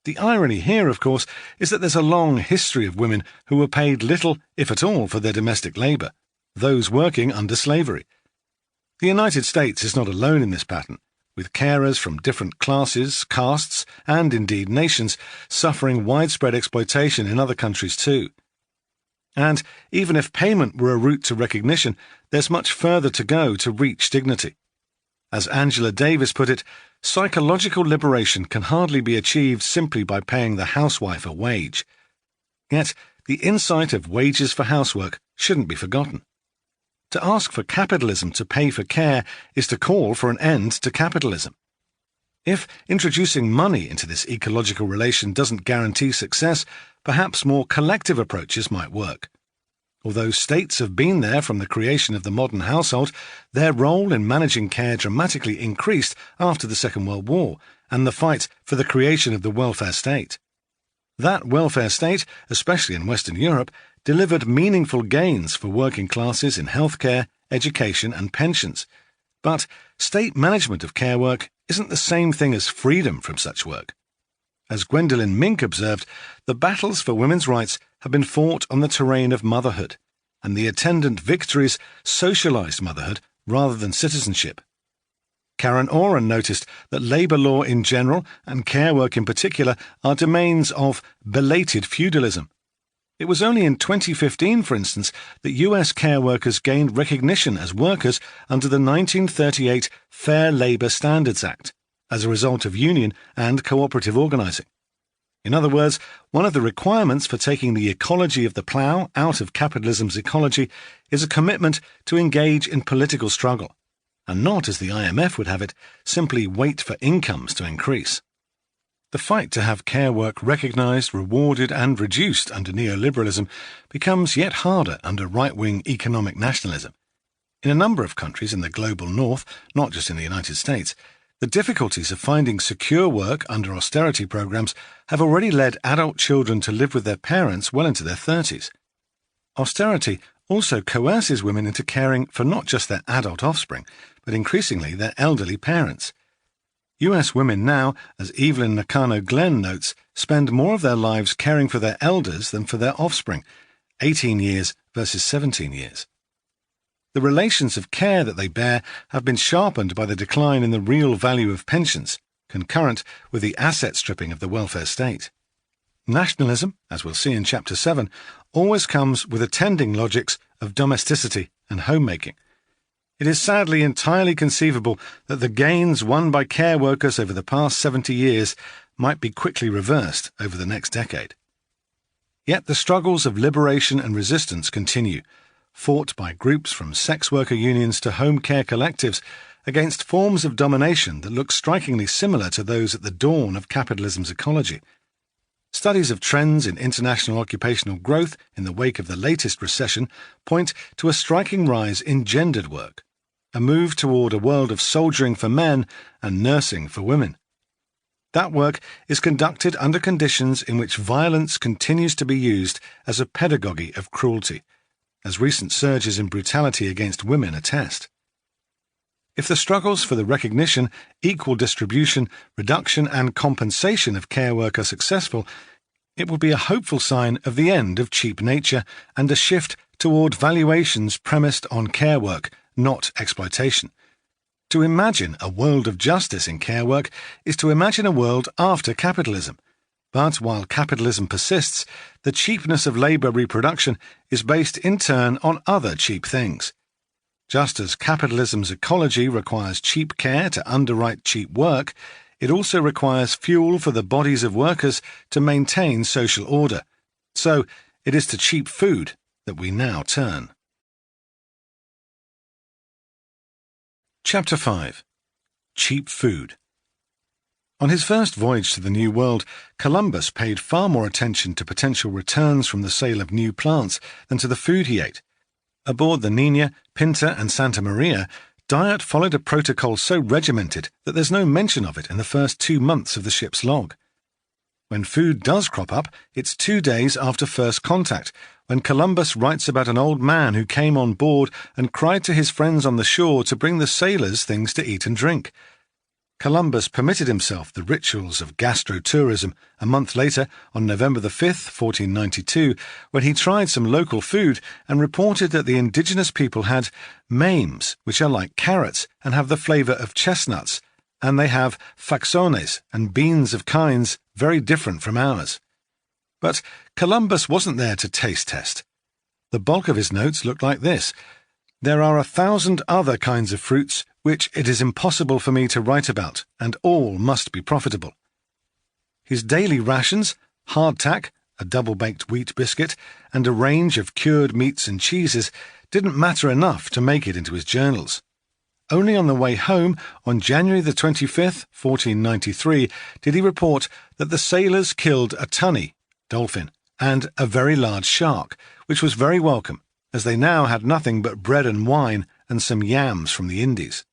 The irony here, of course, is that there's a long history of women who were paid little, if at all, for their domestic labour, those working under slavery. The United States is not alone in this pattern, with carers from different classes, castes, and indeed nations suffering widespread exploitation in other countries too. And even if payment were a route to recognition, there's much further to go to reach dignity. As Angela Davis put it, psychological liberation can hardly be achieved simply by paying the housewife a wage. Yet, the insight of wages for housework shouldn't be forgotten. To ask for capitalism to pay for care is to call for an end to capitalism. If introducing money into this ecological relation doesn't guarantee success, perhaps more collective approaches might work. Although states have been there from the creation of the modern household, their role in managing care dramatically increased after the Second World War and the fight for the creation of the welfare state. That welfare state, especially in Western Europe, delivered meaningful gains for working classes in healthcare, education and pensions. But state management of care work isn't the same thing as freedom from such work. As Gwendolyn Mink observed, the battles for women's rights have been fought on the terrain of motherhood, and the attendant victories socialised motherhood rather than citizenship. Karen Oren noticed that labour law in general and care work in particular are domains of belated feudalism. It was only in 2015, for instance, that US care workers gained recognition as workers under the 1938 Fair Labour Standards Act, as a result of union and cooperative organising. In other words, one of the requirements for taking the ecology of the plough out of capitalism's ecology is a commitment to engage in political struggle, and not, as the IMF would have it, simply wait for incomes to increase. The fight to have care work recognised, rewarded and reduced under neoliberalism becomes yet harder under right-wing economic nationalism. In a number of countries in the global north, not just in the United States, the difficulties of finding secure work under austerity programs have already led adult children to live with their parents well into their 30s. Austerity also coerces women into caring for not just their adult offspring, but increasingly their elderly parents. US women now, as Evelyn Nakano-Glenn notes, spend more of their lives caring for their elders than for their offspring, 18 years versus 17 years. The relations of care that they bear have been sharpened by the decline in the real value of pensions, concurrent with the asset stripping of the welfare state. Nationalism, as we'll see in Chapter 7, always comes with attending logics of domesticity and homemaking. It is sadly entirely conceivable that the gains won by care workers over the past 70 years might be quickly reversed over the next decade. Yet the struggles of liberation and resistance continue, fought by groups from sex worker unions to home care collectives against forms of domination that look strikingly similar to those at the dawn of capitalism's ecology. Studies of trends in international occupational growth in the wake of the latest recession point to a striking rise in gendered work, a move toward a world of soldiering for men and nursing for women. That work is conducted under conditions in which violence continues to be used as a pedagogy of cruelty, as recent surges in brutality against women attest. If the struggles for the recognition, equal distribution, reduction and compensation of care work are successful, it will be a hopeful sign of the end of cheap nature and a shift toward valuations premised on care work, not exploitation. To imagine a world of justice in care work is to imagine a world after capitalism. But while capitalism persists, the cheapness of labour reproduction is based in turn on other cheap things. Just as capitalism's ecology requires cheap care to underwrite cheap work, it also requires fuel for the bodies of workers to maintain social order. So it is to cheap food that we now turn. Chapter 5. Cheap Food. On his first voyage to the New World, Columbus paid far more attention to potential returns from the sale of new plants than to the food he ate. Aboard the Nina, Pinta and Santa Maria, diet followed a protocol so regimented that there's no mention of it in the first 2 months of the ship's log. When food does crop up, it's 2 days after first contact, when Columbus writes about an old man who came on board and cried to his friends on the shore to bring the sailors things to eat and drink. Columbus permitted himself the rituals of gastro-tourism a month later, on November the 5th, 1492, when he tried some local food and reported that the indigenous people had maimes, which are like carrots and have the flavour of chestnuts, and they have faxones and beans of kinds very different from ours. But Columbus wasn't there to taste test. The bulk of his notes looked like this: "There are 1,000 other kinds of fruits which it is impossible for me to write about, and all must be profitable." His daily rations, hardtack, a double-baked wheat biscuit, and a range of cured meats and cheeses didn't matter enough to make it into his journals. Only on the way home, on January the 25th, 1493, did he report that the sailors killed a tunny, dolphin, and a very large shark, which was very welcome, as they now had nothing but bread and wine and some yams from the Indies.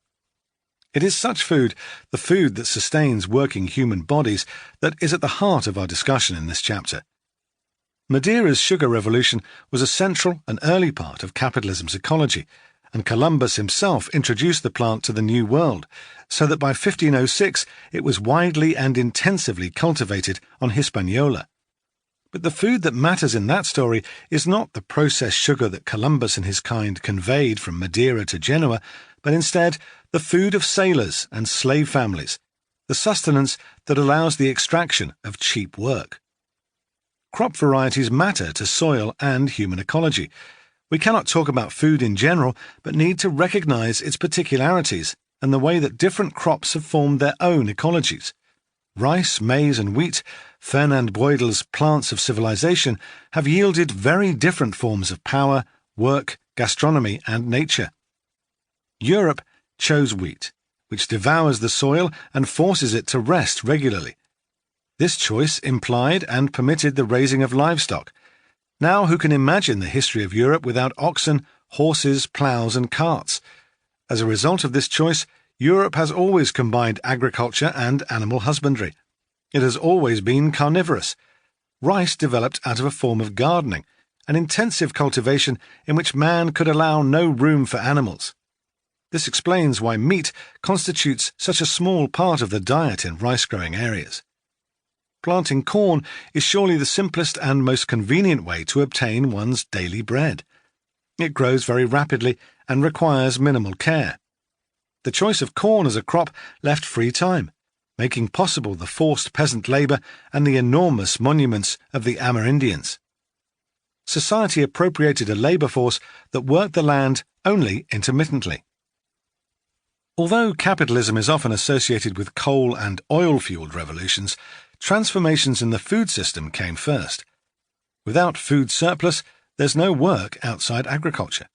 It is such food, the food that sustains working human bodies, that is at the heart of our discussion in this chapter. Madeira's sugar revolution was a central and early part of capitalism's ecology, and Columbus himself introduced the plant to the New World, so that by 1506 it was widely and intensively cultivated on Hispaniola. But the food that matters in that story is not the processed sugar that Columbus and his kind conveyed from Madeira to Genoa, but instead the food of sailors and slave families, the sustenance that allows the extraction of cheap work. Crop varieties matter to soil and human ecology. We cannot talk about food in general, but need to recognize its particularities and the way that different crops have formed their own ecologies. Rice, maize, and wheat, Fernand Breudel's plants of civilization, have yielded very different forms of power, work, gastronomy, and nature. Europe chose wheat, which devours the soil and forces it to rest regularly. This choice implied and permitted the raising of livestock. Now who can imagine the history of Europe without oxen, horses, ploughs, and carts? As a result of this choice, Europe has always combined agriculture and animal husbandry. It has always been carnivorous. Rice developed out of a form of gardening, an intensive cultivation in which man could allow no room for animals. This explains why meat constitutes such a small part of the diet in rice-growing areas. Planting corn is surely the simplest and most convenient way to obtain one's daily bread. It grows very rapidly and requires minimal care. The choice of corn as a crop left free time, making possible the forced peasant labour and the enormous monuments of the Amerindians. Society appropriated a labour force that worked the land only intermittently. Although capitalism is often associated with coal and oil-fueled revolutions, transformations in the food system came first. Without food surplus, there's no work outside agriculture.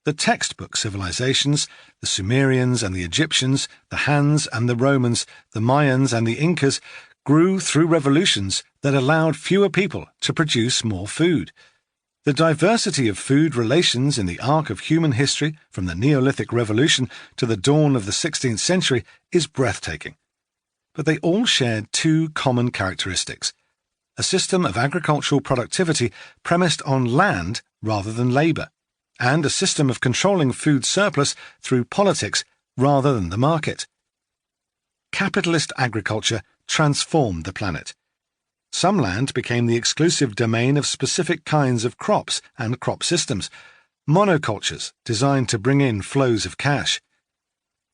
The textbook civilizations, the Sumerians and the Egyptians, the Huns and the Romans, the Mayans and the Incas, grew through revolutions that allowed fewer people to produce more food. The diversity of food relations in the arc of human history from the Neolithic Revolution to the dawn of the 16th century is breathtaking. But they all shared two common characteristics: a system of agricultural productivity premised on land rather than labour, and a system of controlling food surplus through politics rather than the market. Capitalist agriculture transformed the planet. Some land became the exclusive domain of specific kinds of crops and crop systems, monocultures designed to bring in flows of cash.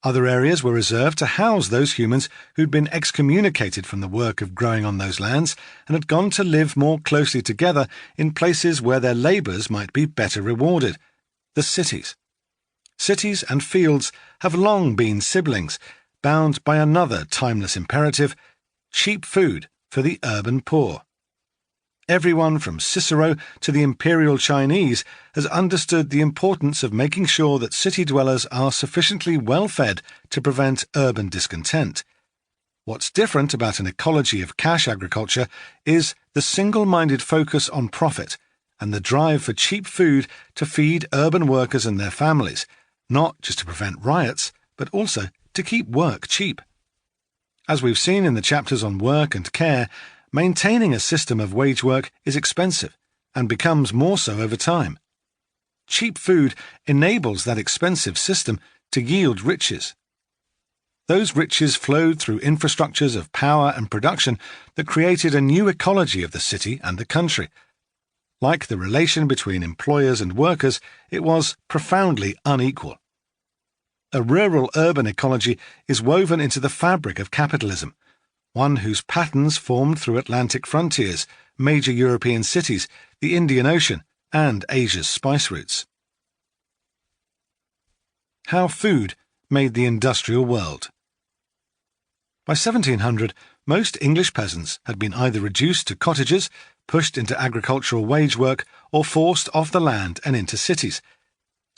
Other areas were reserved to house those humans who'd been excommunicated from the work of growing on those lands and had gone to live more closely together in places where their labours might be better rewarded: the cities. Cities and fields have long been siblings, bound by another timeless imperative: cheap food for the urban poor. Everyone from Cicero to the imperial Chinese has understood the importance of making sure that city dwellers are sufficiently well-fed to prevent urban discontent. What's different about an ecology of cash agriculture is the single-minded focus on profit and the drive for cheap food to feed urban workers and their families, not just to prevent riots, but also to keep work cheap. As we've seen in the chapters on work and care, maintaining a system of wage work is expensive and becomes more so over time. Cheap food enables that expensive system to yield riches. Those riches flowed through infrastructures of power and production that created a new ecology of the city and the country. Like the relation between employers and workers, it was profoundly unequal. A rural-urban ecology is woven into the fabric of capitalism, one whose patterns formed through Atlantic frontiers, major European cities, the Indian Ocean, and Asia's spice routes. How food made the industrial world. By 1700, most English peasants had been either reduced to cottagers, pushed into agricultural wage work, or forced off the land and into cities.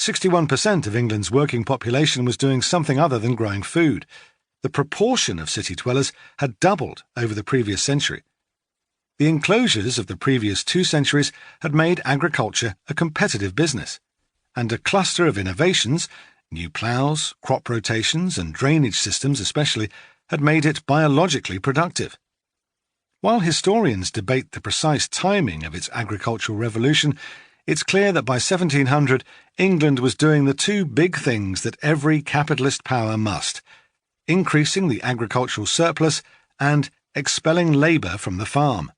61% of England's working population was doing something other than growing food. The proportion of city dwellers had doubled over the previous century. The enclosures of the previous 2 centuries had made agriculture a competitive business, and a cluster of innovations, new ploughs, crop rotations, and drainage systems especially, had made it biologically productive. While historians debate the precise timing of its agricultural revolution, it's clear that by 1700 England was doing the 2 big things that every capitalist power must: increasing the agricultural surplus and expelling labour from the farm.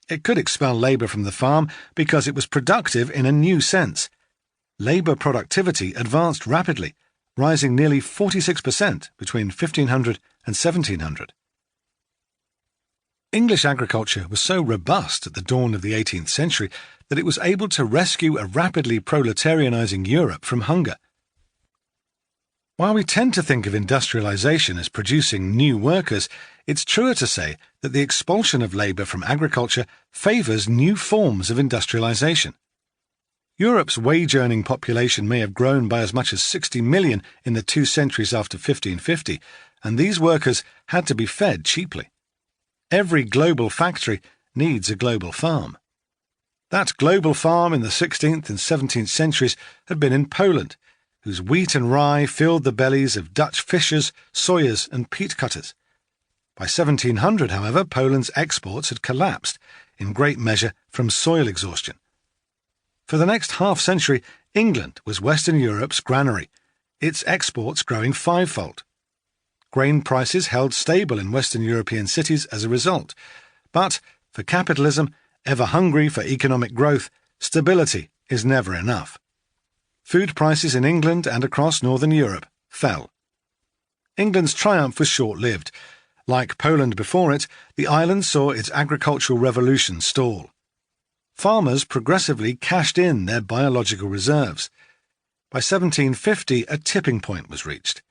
It could expel labour from the farm because it was productive in a new sense. Labour productivity advanced rapidly, rising nearly 46% between 1500 and 1700. English agriculture was so robust at the dawn of the 18th century that it was able to rescue a rapidly proletarianizing Europe from hunger. While we tend to think of industrialization as producing new workers, it's truer to say that the expulsion of labour from agriculture favours new forms of industrialization. Europe's wage-earning population may have grown by as much as 60 million in the 2 centuries after 1550, and these workers had to be fed cheaply. Every global factory needs a global farm. That global farm in the 16th and 17th centuries had been in Poland, whose wheat and rye filled the bellies of Dutch fishers, sawyers, and peat cutters. By 1700, however, Poland's exports had collapsed, in great measure from soil exhaustion. For the next half-century, England was Western Europe's granary, its exports growing 5-fold. Grain prices held stable in Western European cities as a result, but for capitalism, ever hungry for economic growth, stability is never enough. Food prices in England and across Northern Europe fell. England's triumph was short-lived. Like Poland before it, the island saw its agricultural revolution stall. Farmers progressively cashed in their biological reserves. By 1750, a tipping point was reached.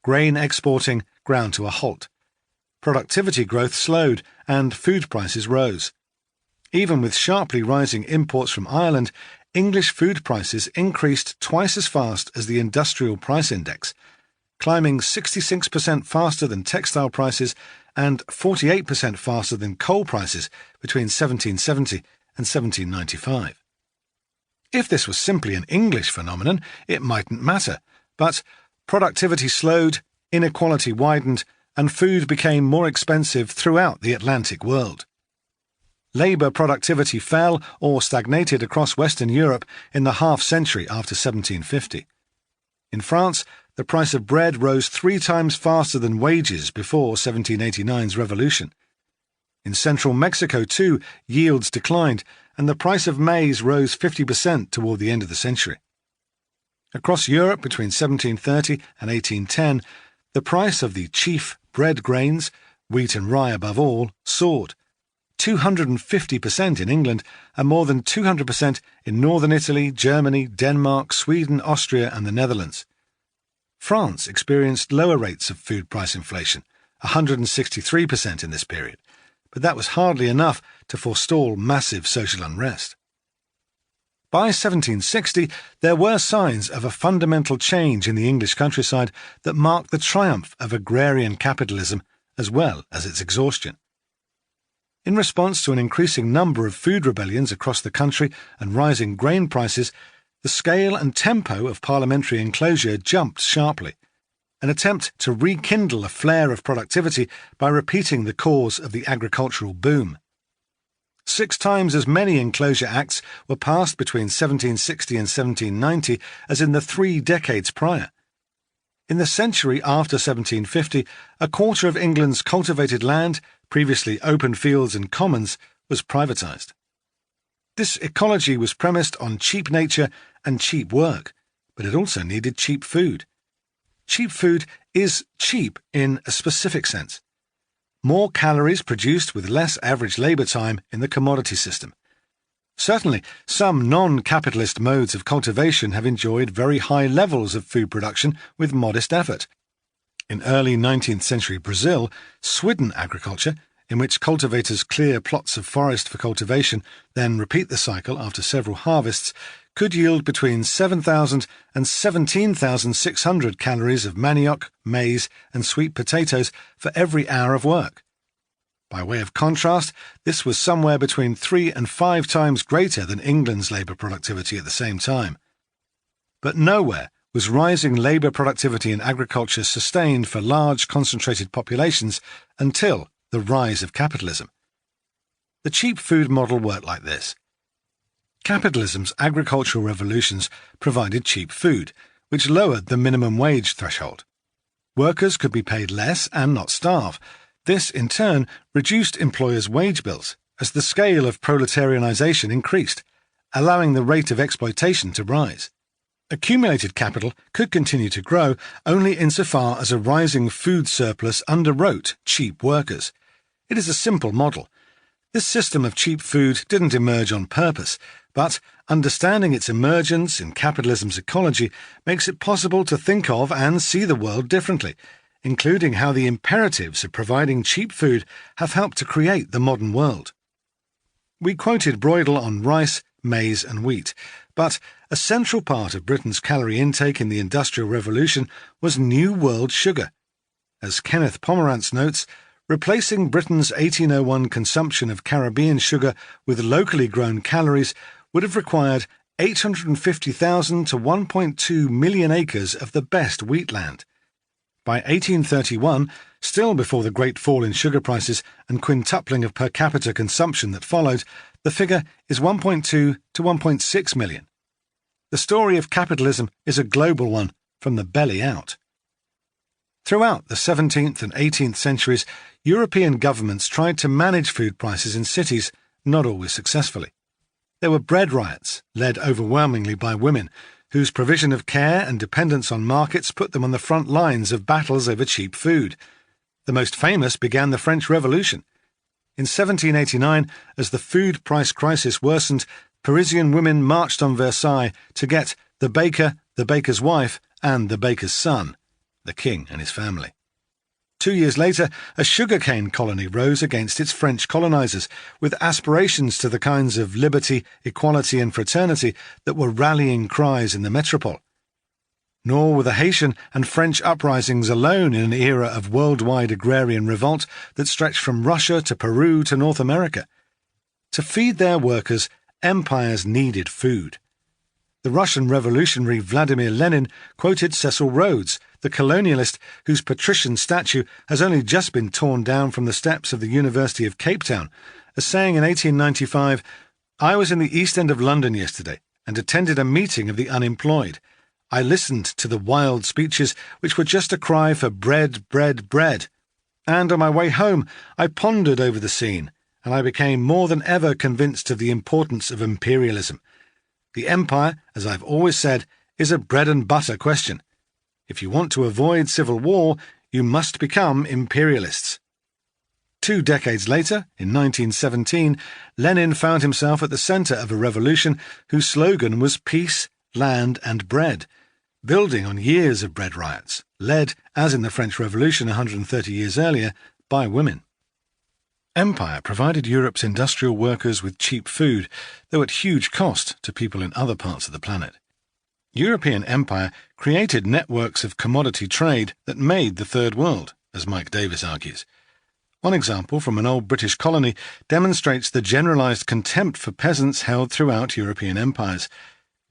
Grain exporting ground to a halt. Productivity growth slowed and food prices rose. Even with sharply rising imports from Ireland, English food prices increased twice as fast as the industrial price index, climbing 66% faster than textile prices and 48% faster than coal prices between 1770 and 1795. If this was simply an English phenomenon, it mightn't matter, but productivity slowed, inequality widened, and food became more expensive throughout the Atlantic world. Labour productivity fell or stagnated across Western Europe in the half-century after 1750. In France, the price of bread rose 3 times faster than wages before 1789's revolution. In central Mexico, too, yields declined, and the price of maize rose 50% toward the end of the century. Across Europe between 1730 and 1810, the price of the chief bread grains, wheat and rye above all, soared. 250% in England, and more than 200% in northern Italy, Germany, Denmark, Sweden, Austria, and the Netherlands. France experienced lower rates of food price inflation, 163% in this period, but that was hardly enough to forestall massive social unrest. By 1760, there were signs of a fundamental change in the English countryside that marked the triumph of agrarian capitalism as well as its exhaustion. In response to an increasing number of food rebellions across the country and rising grain prices, the scale and tempo of parliamentary enclosure jumped sharply, an attempt to rekindle a flare of productivity by repeating the cause of the agricultural boom. 6 times as many enclosure acts were passed between 1760 and 1790 as in the 3 decades prior. In the century after 1750, a quarter of England's cultivated land, previously open fields and commons, was privatised. This ecology was premised on cheap nature and cheap work, but it also needed cheap food. Cheap food is cheap in a specific sense. More calories produced with less average labour time in the commodity system. Certainly, some non-capitalist modes of cultivation have enjoyed very high levels of food production with modest effort. In early 19th century Brazil, swidden agriculture, in which cultivators clear plots of forest for cultivation, then repeat the cycle after several harvests, could yield between 7,000 and 17,600 calories of manioc, maize, and sweet potatoes for every hour of work. By way of contrast, this was somewhere between 3 and 5 times greater than England's labour productivity at the same time. But nowhere was rising labour productivity in agriculture sustained for large concentrated populations until the rise of capitalism. The cheap food model worked like this. Capitalism's agricultural revolutions provided cheap food, which lowered the minimum wage threshold. Workers could be paid less and not starve. This, in turn, reduced employers' wage bills as the scale of proletarianisation increased, allowing the rate of exploitation to rise. Accumulated capital could continue to grow only insofar as a rising food surplus underwrote cheap workers. It is a simple model. This system of cheap food didn't emerge on purpose, but understanding its emergence in capitalism's ecology makes it possible to think of and see the world differently, including how the imperatives of providing cheap food have helped to create the modern world. We quoted Broydel on rice, maize and wheat, but a central part of Britain's calorie intake in the Industrial Revolution was New World sugar. As Kenneth Pomerantz notes, replacing Britain's 1801 consumption of Caribbean sugar with locally grown calories would have required 850,000 to 1.2 million acres of the best wheatland. By 1831, still before the great fall in sugar prices and quintupling of per capita consumption that followed, the figure is 1.2 to 1.6 million. The story of capitalism is a global one, from the belly out. Throughout the 17th and 18th centuries, European governments tried to manage food prices in cities, not always successfully. There were bread riots, led overwhelmingly by women, whose provision of care and dependence on markets put them on the front lines of battles over cheap food. The most famous began the French Revolution. In 1789, as the food price crisis worsened, Parisian women marched on Versailles to get the baker, the baker's wife, and the baker's son, the king and his family. 2 years later, a sugarcane colony rose against its French colonizers, with aspirations to the kinds of liberty, equality and fraternity that were rallying cries in the metropole. Nor were the Haitian and French uprisings alone in an era of worldwide agrarian revolt that stretched from Russia to Peru to North America. To feed their workers, empires needed food. The Russian revolutionary Vladimir Lenin quoted Cecil Rhodes, the colonialist whose patrician statue has only just been torn down from the steps of the University of Cape Town, as saying in 1895, "I was in the East End of London yesterday and attended a meeting of the unemployed. I listened to the wild speeches which were just a cry for bread, bread, bread. And on my way home I pondered over the scene, and I became more than ever convinced of the importance of imperialism. The empire, as I've always said, is a bread and butter question. If you want to avoid civil war, you must become imperialists." 2 decades later, in 1917, Lenin found himself at the centre of a revolution whose slogan was peace, land and bread, building on years of bread riots, led, as in the French Revolution 130 years earlier, by women. Empire provided Europe's industrial workers with cheap food, though at huge cost to people in other parts of the planet. European empire created networks of commodity trade that made the Third World, as Mike Davis argues. One example from an old British colony demonstrates the generalised contempt for peasants held throughout European empires.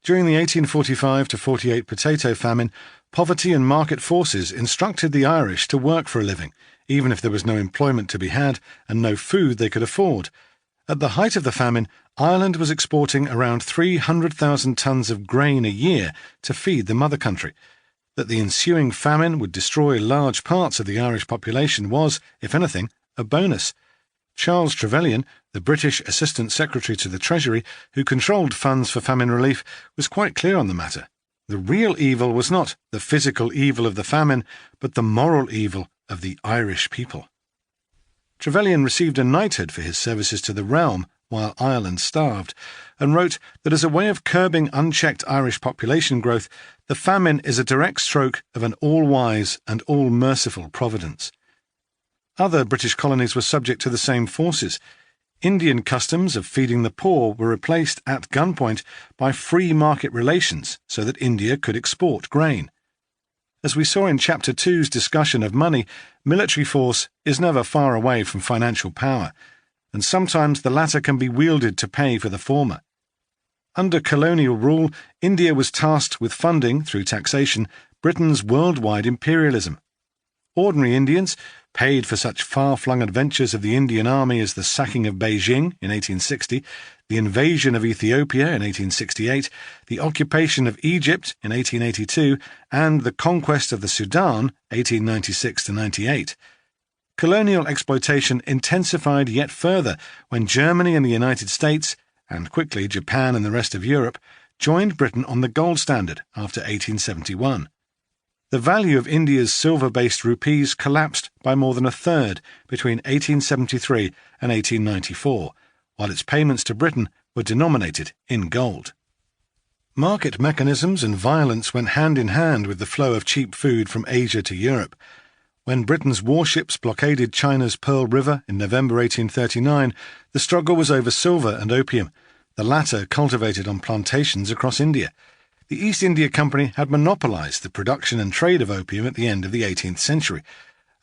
During the 1845-48 potato famine, poverty and market forces instructed the Irish to work for a living, even if there was no employment to be had and no food they could afford. At the height of the famine, Ireland was exporting around 300,000 tonnes of grain a year to feed the mother country. That the ensuing famine would destroy large parts of the Irish population was, if anything, a bonus. Charles Trevelyan, the British Assistant Secretary to the Treasury, who controlled funds for famine relief, was quite clear on the matter. The real evil was not the physical evil of the famine, but the moral evil of the Irish people. Trevelyan received a knighthood for his services to the realm while Ireland starved, and wrote that as a way of curbing unchecked Irish population growth, the famine is a direct stroke of an all-wise and all-merciful providence. Other British colonies were subject to the same forces. Indian customs of feeding the poor were replaced at gunpoint by free market relations so that India could export grain. As we saw in Chapter 2's discussion of money, military force is never far away from financial power, and sometimes the latter can be wielded to pay for the former. Under colonial rule, India was tasked with funding, through taxation, Britain's worldwide imperialism. Ordinary Indians, paid for such far-flung adventures of the Indian Army as the sacking of Beijing in 1860, the invasion of Ethiopia in 1868, the occupation of Egypt in 1882, and the conquest of the Sudan 1896–98. Colonial exploitation intensified yet further when Germany and the United States, and quickly Japan and the rest of Europe, joined Britain on the gold standard after 1871. The value of India's silver-based rupees collapsed by more than a third between 1873 and 1894, while its payments to Britain were denominated in gold. Market mechanisms and violence went hand in hand with the flow of cheap food from Asia to Europe. When Britain's warships blockaded China's Pearl River in November 1839, the struggle was over silver and opium, the latter cultivated on plantations across India. The East India Company had monopolised the production and trade of opium at the end of the 18th century.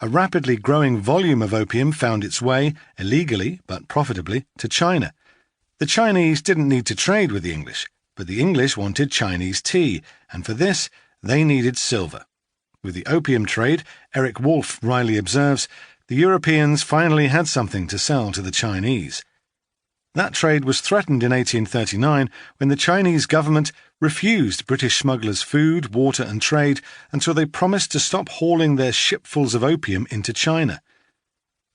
A rapidly growing volume of opium found its way, illegally but profitably, to China. The Chinese didn't need to trade with the English, but the English wanted Chinese tea, and for this they needed silver. With the opium trade, Eric Wolfe wryly observes, the Europeans finally had something to sell to the Chinese. That trade was threatened in 1839 when the Chinese government refused British smugglers food, water and trade until they promised to stop hauling their shipfuls of opium into China.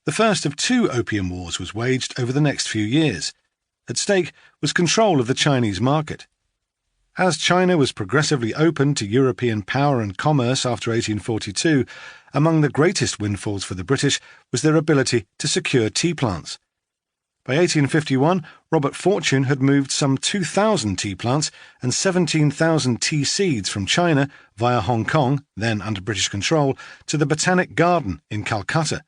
The first of 2 opium wars was waged over the next few years. At stake was control of the Chinese market. As China was progressively open to European power and commerce after 1842, among the greatest windfalls for the British was their ability to secure tea plants. By 1851, Robert Fortune had moved some 2,000 tea plants and 17,000 tea seeds from China via Hong Kong, then under British control, to the Botanic Garden in Calcutta.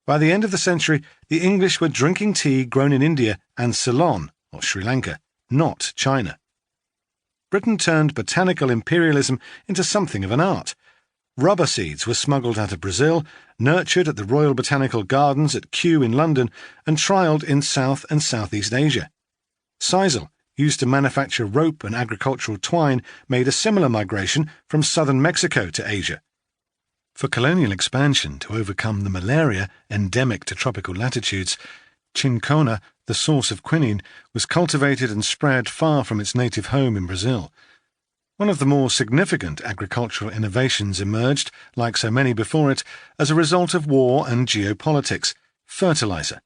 By the end of the century, the English were drinking tea grown in India and Ceylon, or Sri Lanka, not China. Britain turned botanical imperialism into something of an art. Rubber seeds were smuggled out of Brazil, nurtured at the Royal Botanical Gardens at Kew in London, and trialled in South and Southeast Asia. Sisal, used to manufacture rope and agricultural twine, made a similar migration from southern Mexico to Asia. For colonial expansion to overcome the malaria endemic to tropical latitudes, cinchona, the source of quinine, was cultivated and spread far from its native home in Brazil. One of the more significant agricultural innovations emerged, like so many before it, as a result of war and geopolitics: fertilizer.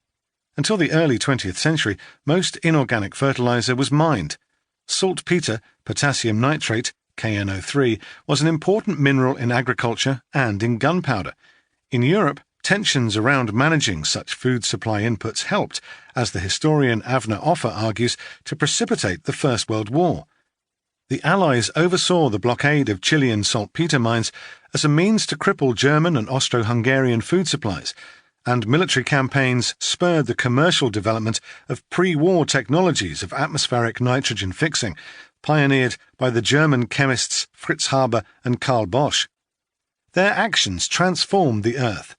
Until the early 20th century, most inorganic fertilizer was mined. Saltpeter, potassium nitrate, KNO3, was an important mineral in agriculture and in gunpowder. In Europe, tensions around managing such food supply inputs helped, as the historian Avner Offer argues, to precipitate the First World War. The Allies oversaw the blockade of Chilean saltpeter mines as a means to cripple German and Austro-Hungarian food supplies, and military campaigns spurred the commercial development of pre-war technologies of atmospheric nitrogen fixing, pioneered by the German chemists Fritz Haber and Karl Bosch. Their actions transformed the Earth.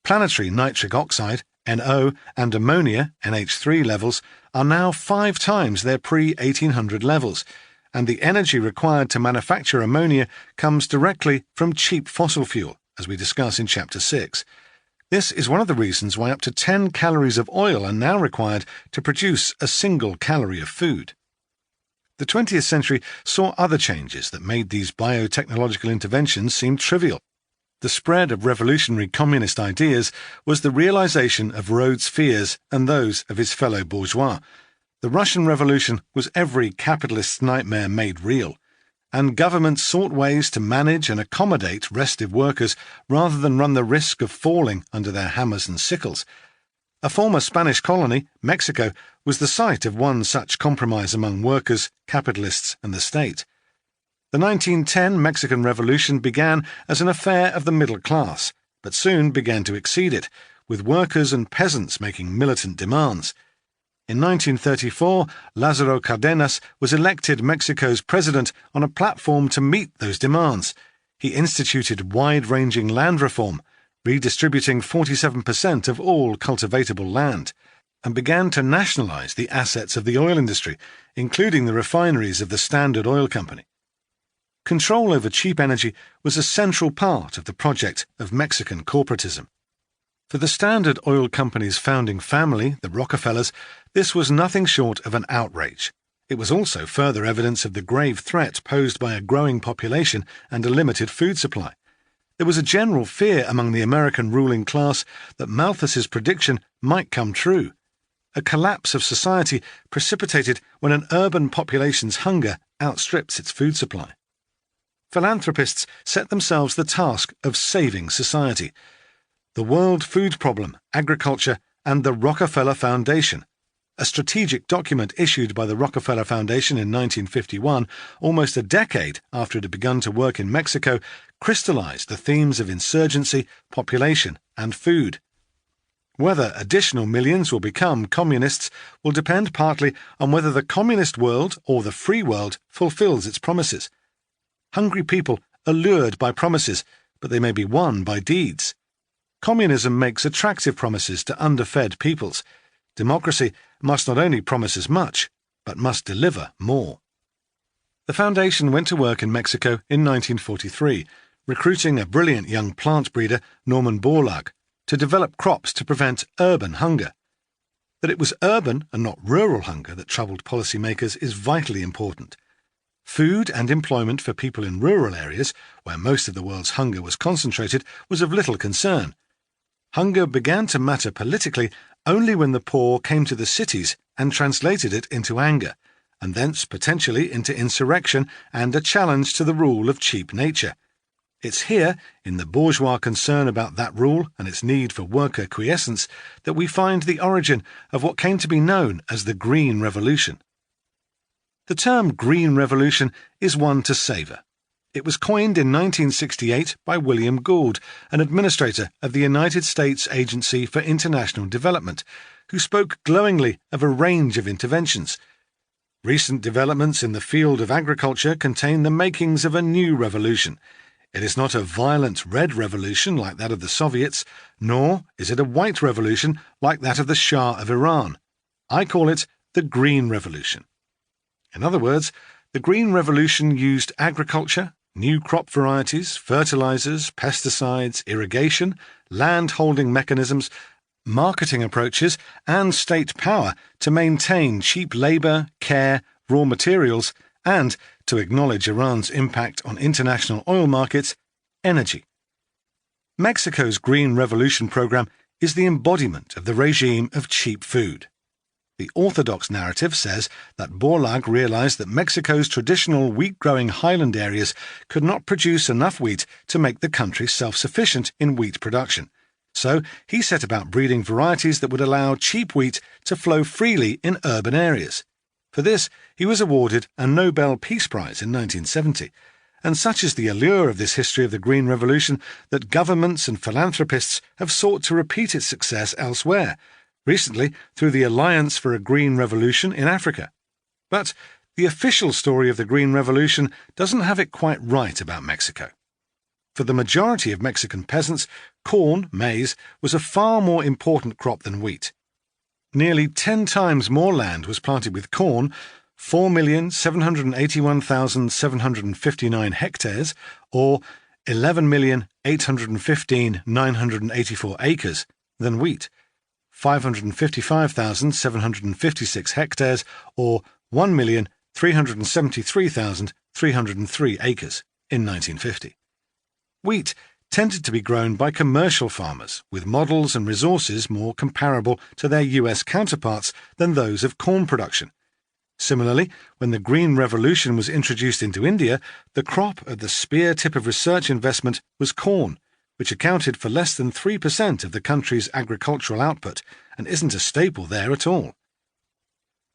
Planetary nitric oxide, NO, and ammonia, NH3 levels are now 5 times their pre-1800 levels, and the energy required to manufacture ammonia comes directly from cheap fossil fuel, as we discuss in Chapter 6. This is one of the reasons why up to 10 calories of oil are now required to produce a single calorie of food. The 20th century saw other changes that made these biotechnological interventions seem trivial. The spread of revolutionary communist ideas was the realization of Rhodes' fears and those of his fellow bourgeois. The Russian Revolution was every capitalist's nightmare made real, and governments sought ways to manage and accommodate restive workers rather than run the risk of falling under their hammers and sickles. A former Spanish colony, Mexico, was the site of one such compromise among workers, capitalists, and the state. The 1910 Mexican Revolution began as an affair of the middle class, but soon began to exceed it, with workers and peasants making militant demands. In 1934, Lázaro Cárdenas was elected Mexico's president on a platform to meet those demands. He instituted wide-ranging land reform, redistributing 47% of all cultivatable land, and began to nationalize the assets of the oil industry, including the refineries of the Standard Oil Company. Control over cheap energy was a central part of the project of Mexican corporatism. For the Standard Oil Company's founding family, the Rockefellers, this was nothing short of an outrage. It was also further evidence of the grave threat posed by a growing population and a limited food supply. There was a general fear among the American ruling class that Malthus's prediction might come true. A collapse of society precipitated when an urban population's hunger outstrips its food supply. Philanthropists set themselves the task of saving society. The World Food Problem, Agriculture, and the Rockefeller Foundation, a strategic document issued by the Rockefeller Foundation in 1951, almost a decade after it had begun to work in Mexico, crystallized the themes of insurgency, population, and food. Whether additional millions will become communists will depend partly on whether the communist world or the free world fulfills its promises. Hungry people are lured by promises, but they may be won by deeds. Communism makes attractive promises to underfed peoples. Democracy must not only promise as much, but must deliver more. The foundation went to work in Mexico in 1943, recruiting a brilliant young plant breeder, Norman Borlaug, to develop crops to prevent urban hunger. That it was urban and not rural hunger that troubled policymakers is vitally important. Food and employment for people in rural areas, where most of the world's hunger was concentrated, was of little concern. Hunger began to matter politically only when the poor came to the cities and translated it into anger, and thence potentially into insurrection and a challenge to the rule of cheap nature. It's here, in the bourgeois concern about that rule and its need for worker quiescence, that we find the origin of what came to be known as the Green Revolution. The term Green Revolution is one to savour. It was coined in 1968 by William Gould, an administrator of the United States Agency for International Development, who spoke glowingly of a range of interventions. Recent developments in the field of agriculture contain the makings of a new revolution. It is not a violent red revolution like that of the Soviets, nor is it a white revolution like that of the Shah of Iran. I call it the Green Revolution. In other words, the Green Revolution used agriculture, new crop varieties, fertilizers, pesticides, irrigation, land-holding mechanisms, marketing approaches, and state power to maintain cheap labor, care, raw materials, and, to acknowledge Iran's impact on international oil markets, energy. Mexico's Green Revolution program is the embodiment of the regime of cheap food. The orthodox narrative says that Borlaug realized that Mexico's traditional wheat-growing highland areas could not produce enough wheat to make the country self-sufficient in wheat production. So he set about breeding varieties that would allow cheap wheat to flow freely in urban areas. For this, he was awarded a Nobel Peace Prize in 1970. And such is the allure of this history of the Green Revolution that governments and philanthropists have sought to repeat its success elsewhere, recently through the Alliance for a Green Revolution in Africa. But the official story of the Green Revolution doesn't have it quite right about Mexico. For the majority of Mexican peasants, corn, maize, was a far more important crop than wheat. Nearly 10 times more land was planted with corn, 4,781,759 hectares, or 11,815,984 acres, than wheat, 555,756 hectares, or 1,373,303 acres in 1950. Wheat tended to be grown by commercial farmers, with models and resources more comparable to their US counterparts than those of corn production. Similarly, when the Green Revolution was introduced into India, the crop at the spear tip of research investment was corn, which accounted for less than 3% of the country's agricultural output and isn't a staple there at all.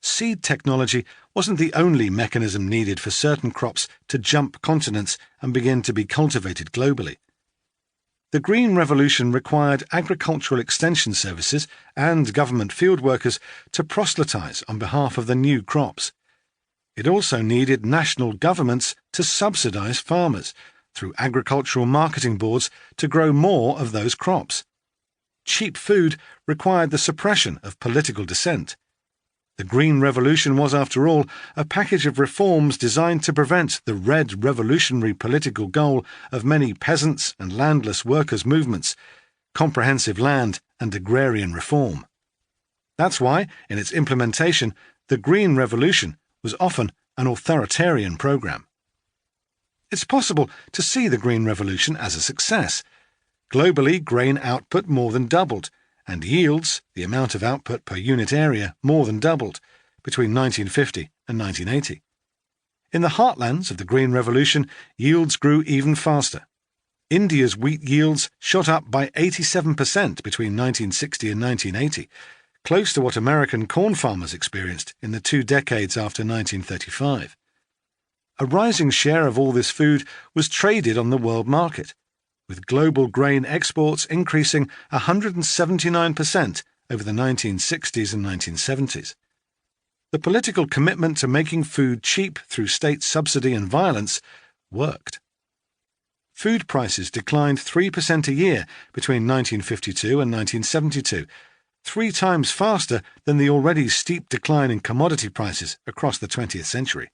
Seed technology wasn't the only mechanism needed for certain crops to jump continents and begin to be cultivated globally. The Green Revolution required agricultural extension services and government field workers to proselytise on behalf of the new crops. It also needed national governments to subsidise farmers through agricultural marketing boards to grow more of those crops. Cheap food required the suppression of political dissent. The Green Revolution was, after all, a package of reforms designed to prevent the red revolutionary political goal of many peasants' and landless workers' movements, comprehensive land and agrarian reform. That's why, in its implementation, the Green Revolution was often an authoritarian program. It's possible to see the Green Revolution as a success. Globally, grain output more than doubled, and yields, the amount of output per unit area, more than doubled between 1950 and 1980. In the heartlands of the Green Revolution, yields grew even faster. India's wheat yields shot up by 87% between 1960 and 1980, close to what American corn farmers experienced in the 2 decades after 1935. A rising share of all this food was traded on the world market, with global grain exports increasing 179% over the 1960s and 1970s. The political commitment to making food cheap through state subsidy and violence worked. Food prices declined 3% a year between 1952 and 1972, 3 times faster than the already steep decline in commodity prices across the 20th century.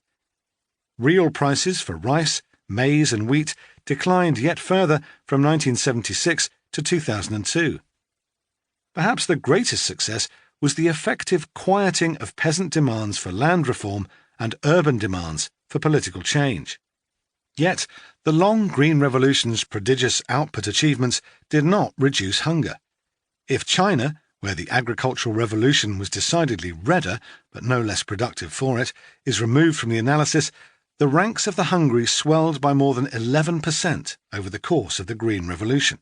Real prices for rice, maize and wheat declined yet further from 1976 to 2002. Perhaps the greatest success was the effective quieting of peasant demands for land reform and urban demands for political change. Yet, the long Green Revolution's prodigious output achievements did not reduce hunger. If China, where the agricultural revolution was decidedly redder, but no less productive for it, is removed from the analysis, the ranks of the hungry swelled by more than 11% over the course of the Green Revolution.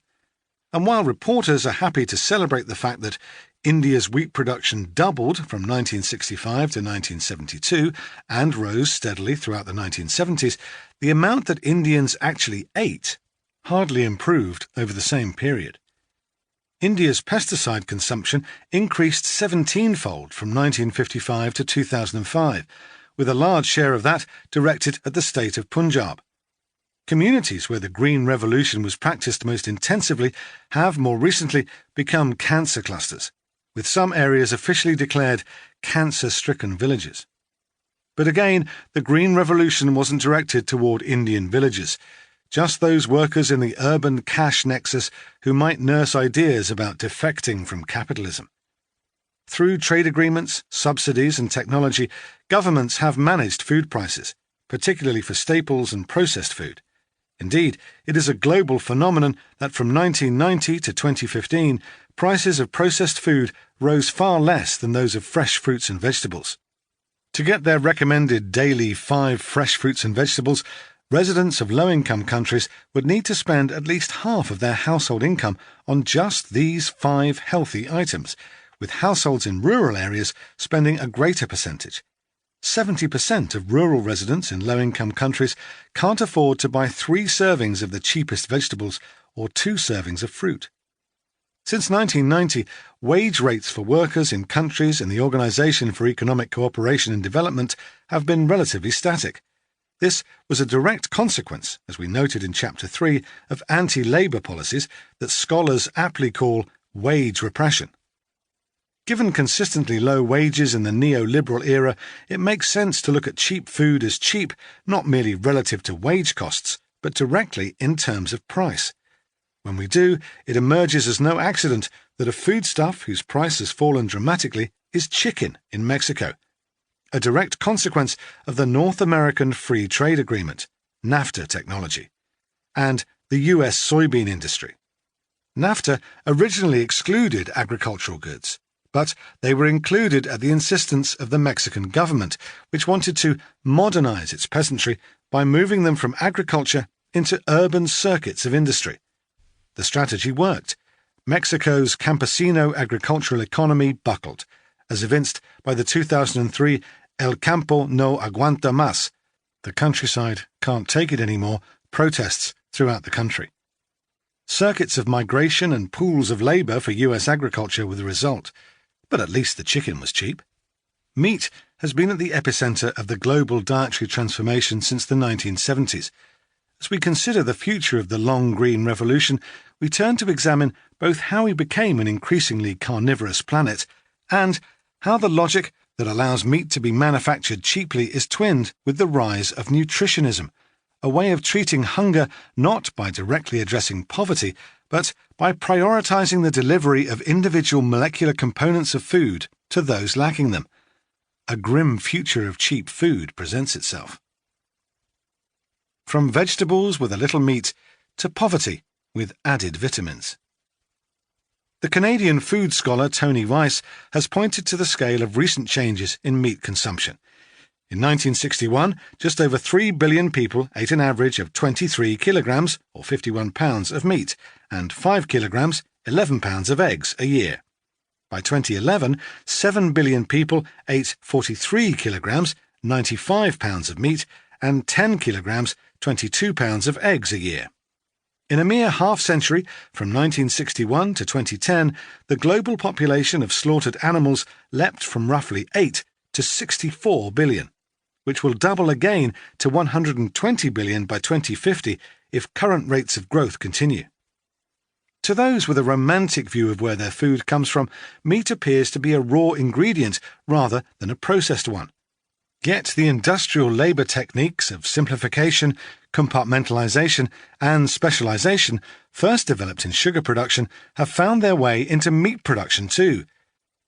And while reporters are happy to celebrate the fact that India's wheat production doubled from 1965 to 1972 and rose steadily throughout the 1970s, the amount that Indians actually ate hardly improved over the same period. India's pesticide consumption increased 17-fold from 1955 to 2005, with a large share of that directed at the state of Punjab. Communities where the Green Revolution was practiced most intensively have more recently become cancer clusters, with some areas officially declared cancer-stricken villages. But again, the Green Revolution wasn't directed toward Indian villages, just those workers in the urban cash nexus who might nurse ideas about defecting from capitalism. Through trade agreements, subsidies and technology, governments have managed food prices, particularly for staples and processed food. Indeed, it is a global phenomenon that from 1990 to 2015, prices of processed food rose far less than those of fresh fruits and vegetables. To get their recommended daily 5 fresh fruits and vegetables, residents of low-income countries would need to spend at least half of their household income on just these 5 healthy items, with households in rural areas spending a greater percentage. 70% of rural residents in low-income countries can't afford to buy 3 servings of the cheapest vegetables or 2 servings of fruit. Since 1990, wage rates for workers in countries in the Organisation for Economic Cooperation and Development have been relatively static. This was a direct consequence, as we noted in Chapter 3, of anti-labour policies that scholars aptly call wage repression. Given consistently low wages in the neoliberal era, it makes sense to look at cheap food as cheap, not merely relative to wage costs, but directly in terms of price. When we do, it emerges as no accident that a foodstuff whose price has fallen dramatically is chicken in Mexico, a direct consequence of the North American Free Trade Agreement, NAFTA technology, and the US soybean industry. NAFTA originally excluded agricultural goods, but they were included at the insistence of the Mexican government, which wanted to modernize its peasantry by moving them from agriculture into urban circuits of industry. The strategy worked. Mexico's campesino agricultural economy buckled, as evinced by the 2003 El Campo no aguanta más, the countryside can't take it anymore, protests throughout the country. Circuits of migration and pools of labour for US agriculture were the result, but at least the chicken was cheap. Meat has been at the epicentre of the global dietary transformation since the 1970s. As we consider the future of the long green revolution, we turn to examine both how we became an increasingly carnivorous planet and how the logic that allows meat to be manufactured cheaply is twinned with the rise of nutritionism, a way of treating hunger not by directly addressing poverty, but by prioritising the delivery of individual molecular components of food to those lacking them. A grim future of cheap food presents itself. From vegetables with a little meat to poverty with added vitamins. The Canadian food scholar Tony Weiss has pointed to the scale of recent changes in meat consumption. In 1961, just over 3 billion people ate an average of 23 kilograms, or 51 pounds, of meat, and 5 kilograms, 11 pounds of eggs a year. By 2011, 7 billion people ate 43 kilograms, 95 pounds of meat, and 10 kilograms, 22 pounds of eggs a year. In a mere half-century, from 1961 to 2010, the global population of slaughtered animals leapt from roughly 8 to 64 billion, which will double again to 120 billion by 2050 if current rates of growth continue. To those with a romantic view of where their food comes from, meat appears to be a raw ingredient rather than a processed one. Yet the industrial labour techniques of simplification, compartmentalisation and specialisation, first developed in sugar production, have found their way into meat production too.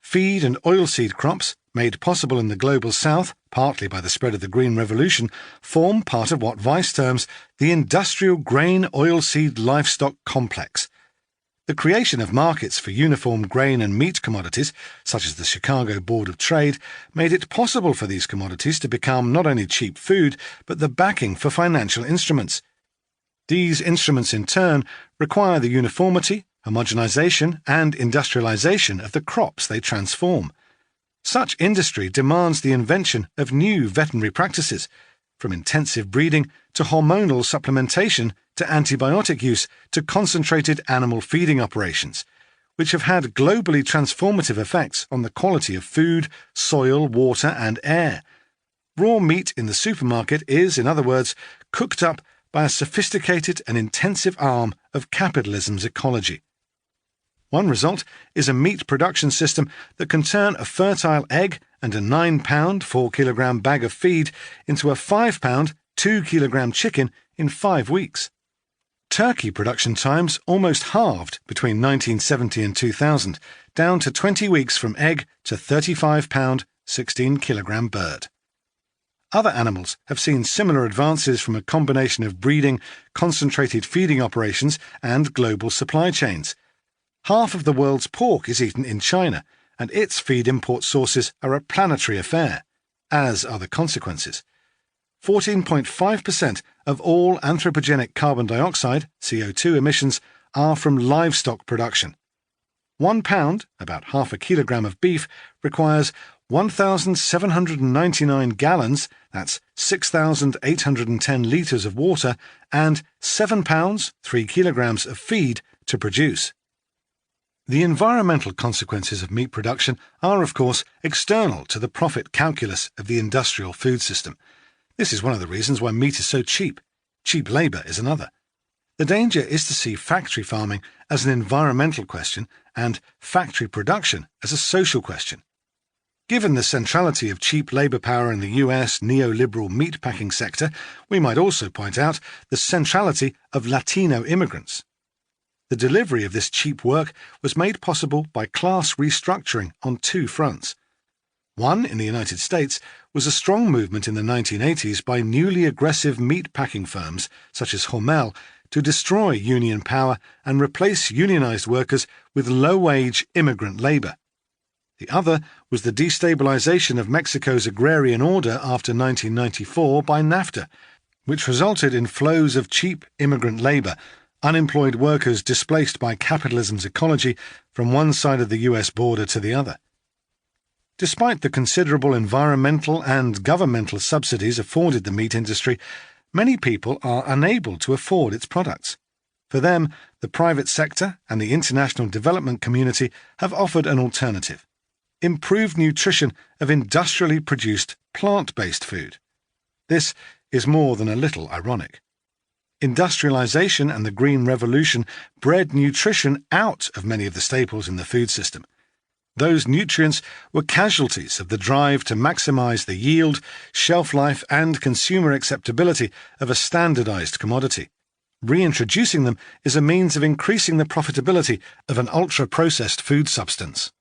Feed and oilseed crops, made possible in the global south, partly by the spread of the Green Revolution, form part of what Weiss terms the industrial grain oilseed livestock complex. The creation of markets for uniform grain and meat commodities, such as the Chicago Board of Trade, made it possible for these commodities to become not only cheap food, but the backing for financial instruments. These instruments, in turn, require the uniformity, homogenization, and industrialization of the crops they transform. Such industry demands the invention of new veterinary practices, from intensive breeding to hormonal supplementation to antibiotic use to concentrated animal feeding operations, which have had globally transformative effects on the quality of food, soil, water, and air. Raw meat in the supermarket is, in other words, cooked up by a sophisticated and intensive arm of capitalism's ecology. One result is a meat production system that can turn a fertile egg and a 9-pound, 4-kilogram bag of feed into a 5-pound, 2-kilogram chicken in 5 weeks. Turkey production times almost halved between 1970 and 2000, down to 20 weeks from egg to 35-pound, 16-kilogram bird. Other animals have seen similar advances from a combination of breeding, concentrated feeding operations, and global supply chains. Half of the world's pork is eaten in China, and its feed import sources are a planetary affair, as are the consequences. 14.5% of all anthropogenic carbon dioxide, CO2 emissions, are from livestock production. 1 pound, about half a kilogram of beef, requires 1,799 gallons, that's 6,810 litres of water, and 7 pounds, 3 kilograms of feed to produce. The environmental consequences of meat production are, of course, external to the profit calculus of the industrial food system. This is one of the reasons why meat is so cheap. Cheap labour is another. The danger is to see factory farming as an environmental question and factory production as a social question. Given the centrality of cheap labour power in the US neoliberal meatpacking sector, we might also point out the centrality of Latino immigrants. The delivery of this cheap work was made possible by class restructuring on 2 fronts. One, in the United States, was a strong movement in the 1980s by newly aggressive meat-packing firms, such as Hormel, to destroy union power and replace unionized workers with low-wage immigrant labor. The other was the destabilization of Mexico's agrarian order after 1994 by NAFTA, which resulted in flows of cheap immigrant labor, unemployed workers displaced by capitalism's ecology from one side of the US border to the other. Despite the considerable environmental and governmental subsidies afforded the meat industry, many people are unable to afford its products. For them, the private sector and the international development community have offered an alternative: improved nutrition of industrially produced plant-based food. This is more than a little ironic. Industrialization and the Green Revolution bred nutrition out of many of the staples in the food system. Those nutrients were casualties of the drive to maximize the yield, shelf life, and consumer acceptability of a standardized commodity. Reintroducing them is a means of increasing the profitability of an ultra-processed food substance.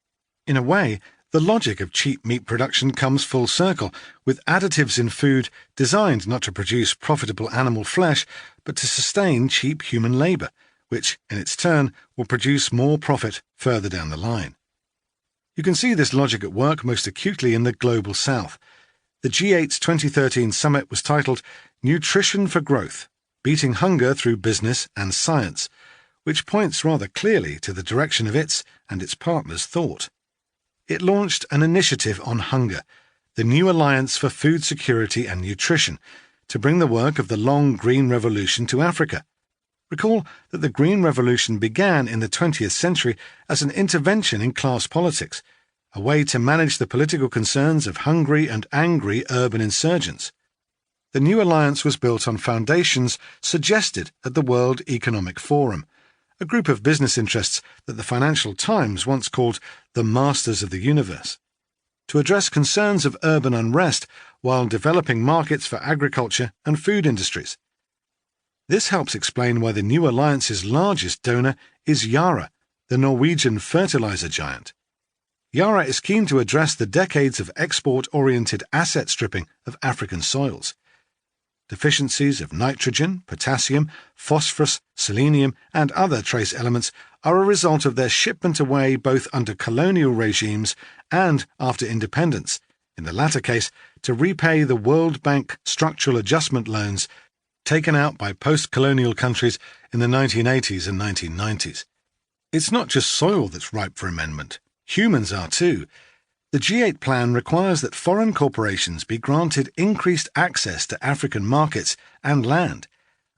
In a way, the logic of cheap meat production comes full circle, with additives in food designed not to produce profitable animal flesh, but to sustain cheap human labor, which, in its turn, will produce more profit further down the line. You can see this logic at work most acutely in the Global South. The G8's 2013 summit was titled Nutrition for Growth: Beating Hunger Through Business and Science, which points rather clearly to the direction of its and its partners' thought. It launched an initiative on hunger, the New Alliance for Food Security and Nutrition, to bring the work of the long Green Revolution to Africa. Recall that the Green Revolution began in the 20th century as an intervention in class politics, a way to manage the political concerns of hungry and angry urban insurgents. The New Alliance was built on foundations suggested at the World Economic Forum, a group of business interests that the Financial Times once called the Masters of the Universe, to address concerns of urban unrest while developing markets for agriculture and food industries. This helps explain why the New Alliance's largest donor is Yara, the Norwegian fertilizer giant. Yara is keen to address the decades of export-oriented asset stripping of African soils. Deficiencies of nitrogen, potassium, phosphorus, selenium, and other trace elements are a result of their shipment away both under colonial regimes and after independence, in the latter case to repay the World Bank structural adjustment loans taken out by post-colonial countries in the 1980s and 1990s. It's not just soil that's ripe for amendment. Humans are too. The G8 plan requires that foreign corporations be granted increased access to African markets and land,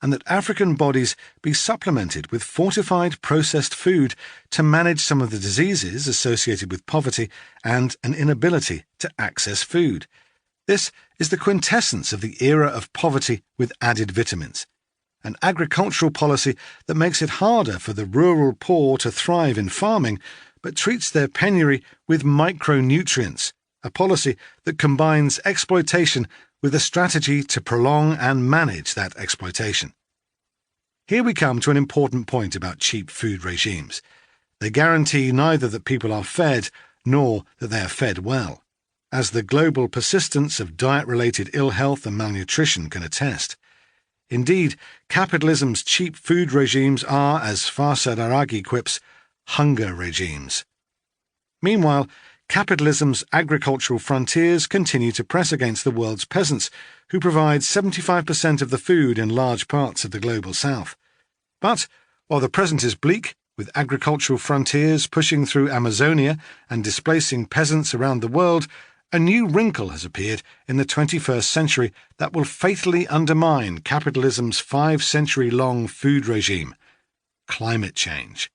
and that African bodies be supplemented with fortified processed food to manage some of the diseases associated with poverty and an inability to access food. This is the quintessence of the era of poverty with added vitamins, an agricultural policy that makes it harder for the rural poor to thrive in farming, but treats their penury with micronutrients, a policy that combines exploitation with a strategy to prolong and manage that exploitation. Here we come to an important point about cheap food regimes. They guarantee neither that people are fed nor that they are fed well, as the global persistence of diet-related ill health and malnutrition can attest. Indeed, capitalism's cheap food regimes are, as Farsad Araghi quips, hunger regimes. Meanwhile, capitalism's agricultural frontiers continue to press against the world's peasants, who provide 75% of the food in large parts of the Global South. But, while the present is bleak, with agricultural frontiers pushing through Amazonia and displacing peasants around the world, a new wrinkle has appeared in the 21st century that will fatally undermine capitalism's 5-century-long food regime: climate change.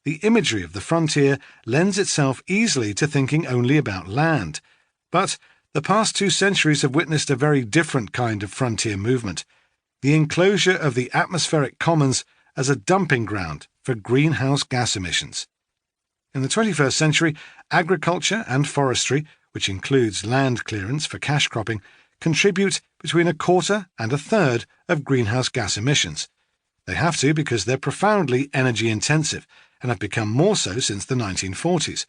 The imagery of the frontier lends itself easily to thinking only about land, but the past 2 centuries have witnessed a very different kind of frontier movement: the enclosure of the atmospheric commons as a dumping ground for greenhouse gas emissions. In the 21st century, agriculture and forestry, which includes land clearance for cash cropping, contribute between 1/4 and 1/3 of greenhouse gas emissions. They have to because they're profoundly energy intensive and have become more so since the 1940s.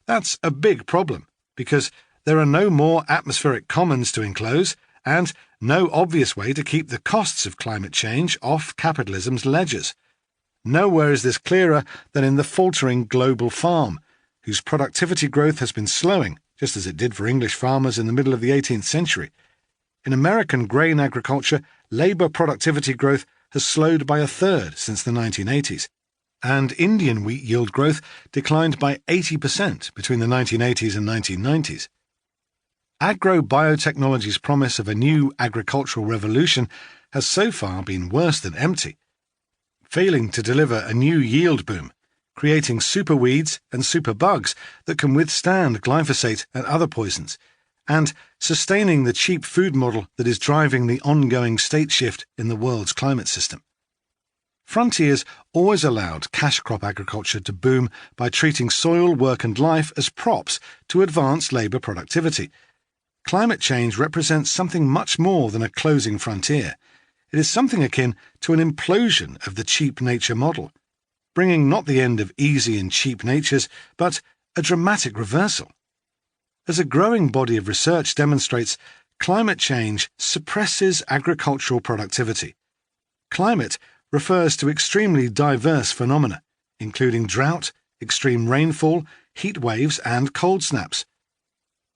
That's a big problem because there are no more atmospheric commons to enclose and no obvious way to keep the costs of climate change off capitalism's ledgers. Nowhere is this clearer than in the faltering global farm, whose productivity growth has been slowing, just as it did for English farmers in the middle of the 18th century. In American grain agriculture, labour productivity growth has slowed by 1/3 since the 1980s, and Indian wheat yield growth declined by 80% between the 1980s and 1990s. Agro-biotechnology's promise of a new agricultural revolution has so far been worse than empty. failing to deliver a new yield boom, creating super weeds and super bugs that can withstand glyphosate and other poisons, and sustaining the cheap food model that is driving the ongoing state shift in the world's climate system. Frontiers always allowed cash crop agriculture to boom by treating soil, work and life as props to advance labour productivity. Climate change represents something much more than a closing frontier. It is something akin to an implosion of the cheap nature model, bringing not the end of easy and cheap natures, but a dramatic reversal. As a growing body of research demonstrates, climate change suppresses agricultural productivity. Climate refers to extremely diverse phenomena, including drought, extreme rainfall, heat waves, and cold snaps.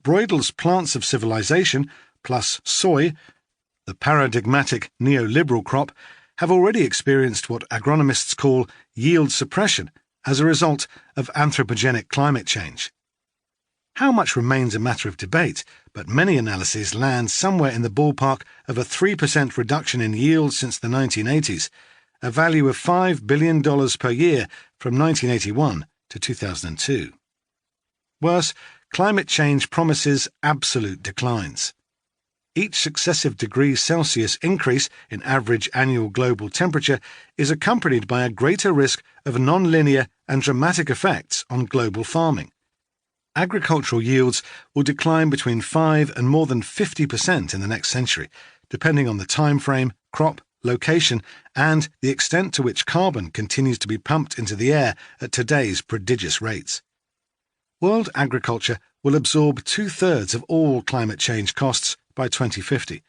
Broydel's Plants of Civilization, plus soy, the paradigmatic neoliberal crop, have already experienced what agronomists call yield suppression as a result of anthropogenic climate change. How much remains a matter of debate, but many analyses land somewhere in the ballpark of a 3% reduction in yield since the 1980s, a value of $5 billion per year from 1981 to 2002. Worse, climate change promises absolute declines. Each successive degree Celsius increase in average annual global temperature is accompanied by a greater risk of non-linear and dramatic effects on global farming. Agricultural yields will decline between 5 and more than 50% in the next century, depending on the time frame, crop, location, and the extent to which carbon continues to be pumped into the air at today's prodigious rates. World agriculture will absorb 2/3 of all climate change costs by 2050.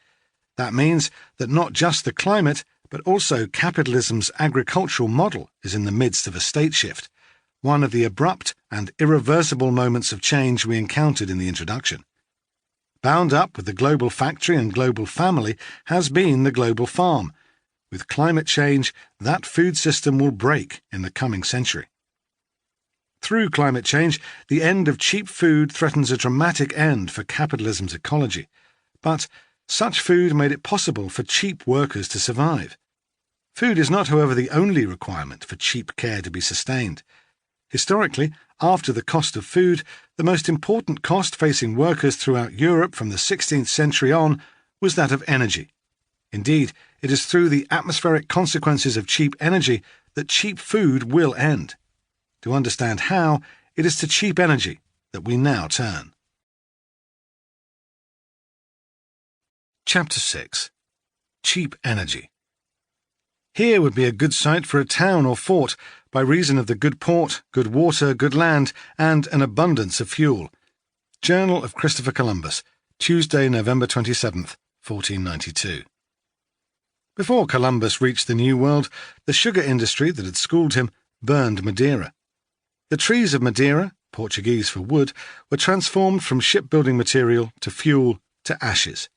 That means that not just the climate, but also capitalism's agricultural model is in the midst of a state shift, one of the abrupt and irreversible moments of change we encountered in the introduction. Bound up with the global factory and global family has been the global farm. With climate change, that food system will break in the coming century. Through climate change, the end of cheap food threatens a dramatic end for capitalism's ecology. But such food made it possible for cheap workers to survive. Food is not, however, the only requirement for cheap care to be sustained. Historically, after the cost of food, the most important cost facing workers throughout Europe from the 16th century on was that of energy. Indeed, it is through the atmospheric consequences of cheap energy that cheap food will end. To understand how, it is to cheap energy that we now turn. Chapter 6. Cheap Energy. Here would be a good site for a town or fort by reason of the good port, good water, good land, and an abundance of fuel. Journal of Christopher Columbus, Tuesday, November 27th, 1492. Before Columbus reached the New World, the sugar industry that had schooled him burned Madeira. The trees of Madeira, Portuguese for wood, were transformed from shipbuilding material to fuel to ashes.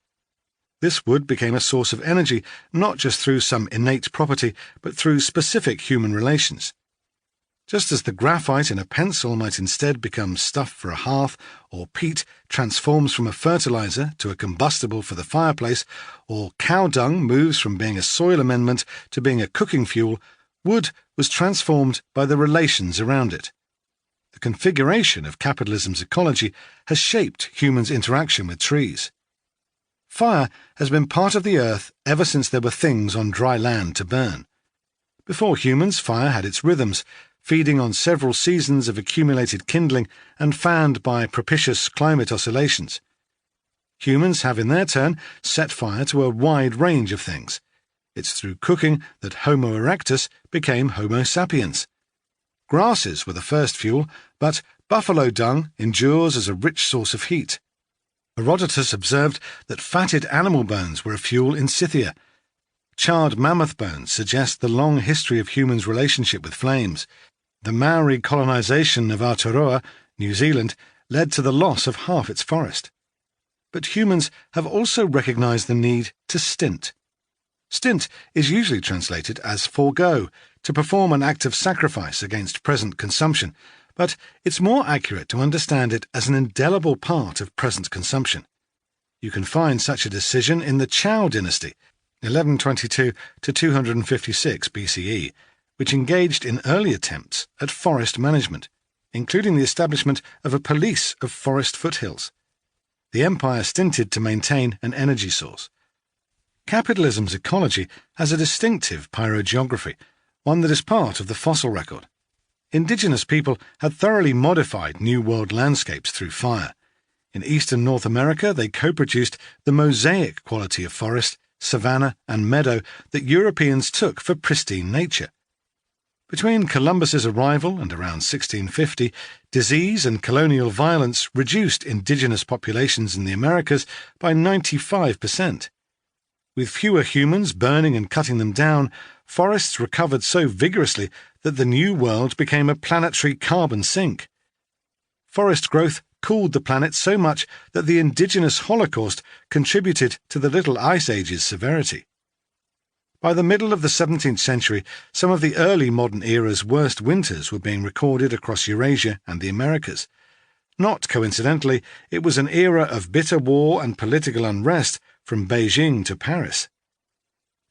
This wood became a source of energy not just through some innate property, but through specific human relations. Just as the graphite in a pencil might instead become stuff for a hearth, or peat transforms from a fertilizer to a combustible for the fireplace, or cow dung moves from being a soil amendment to being a cooking fuel, wood was transformed by the relations around it. The configuration of capitalism's ecology has shaped humans' interaction with trees. Fire has been part of the earth ever since there were things on dry land to burn. Before humans, fire had its rhythms, feeding on several seasons of accumulated kindling and fanned by propitious climate oscillations. Humans have in their turn set fire to a wide range of things. It's through cooking that Homo erectus became Homo sapiens. Grasses were the first fuel, but buffalo dung endures as a rich source of heat. Herodotus observed that fatted animal bones were a fuel in Scythia. Charred mammoth bones suggest the long history of humans' relationship with flames. The Maori colonization of Aotearoa, New Zealand, led to the loss of half its forest. But humans have also recognized the need to stint. Stint is usually translated as forego, to perform an act of sacrifice against present consumption, but it's more accurate to understand it as an indelible part of present consumption. You can find such a decision in the Chow dynasty, 1122 to 256 BCE, which engaged in early attempts at forest management, including the establishment of a police of forest foothills. The empire stinted to maintain an energy source. Capitalism's ecology has a distinctive pyrogeography, one that is part of the fossil record. Indigenous people had thoroughly modified New World landscapes through fire. In eastern North America, they co-produced the mosaic quality of forest, savanna, and meadow that Europeans took for pristine nature. Between Columbus's arrival and around 1650, disease and colonial violence reduced indigenous populations in the Americas by 95%. With fewer humans burning and cutting them down, forests recovered so vigorously that the New World became a planetary carbon sink. Forest growth cooled the planet so much that the indigenous Holocaust contributed to the Little Ice Age's severity. By the middle of the 17th century, some of the early modern era's worst winters were being recorded across Eurasia and the Americas. Not coincidentally, it was an era of bitter war and political unrest from Beijing to Paris.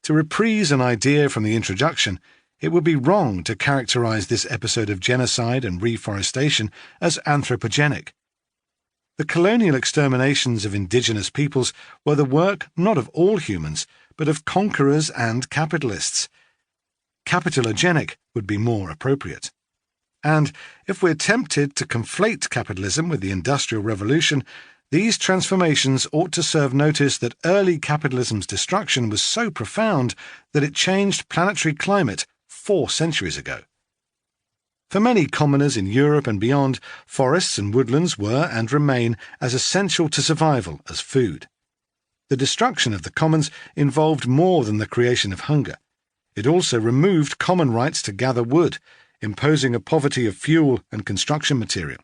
To reprise an idea from the introduction, it would be wrong to characterize this episode of genocide and reforestation as anthropogenic. The colonial exterminations of indigenous peoples were the work not of all humans, but of conquerors and capitalists. Capitalogenic would be more appropriate. And if we're tempted to conflate capitalism with the Industrial Revolution, these transformations ought to serve notice that early capitalism's destruction was so profound that it changed planetary climate 4 centuries ago. For many commoners in Europe and beyond, forests and woodlands were and remain as essential to survival as food. The destruction of the commons involved more than the creation of hunger. It also removed common rights to gather wood, imposing a poverty of fuel and construction material.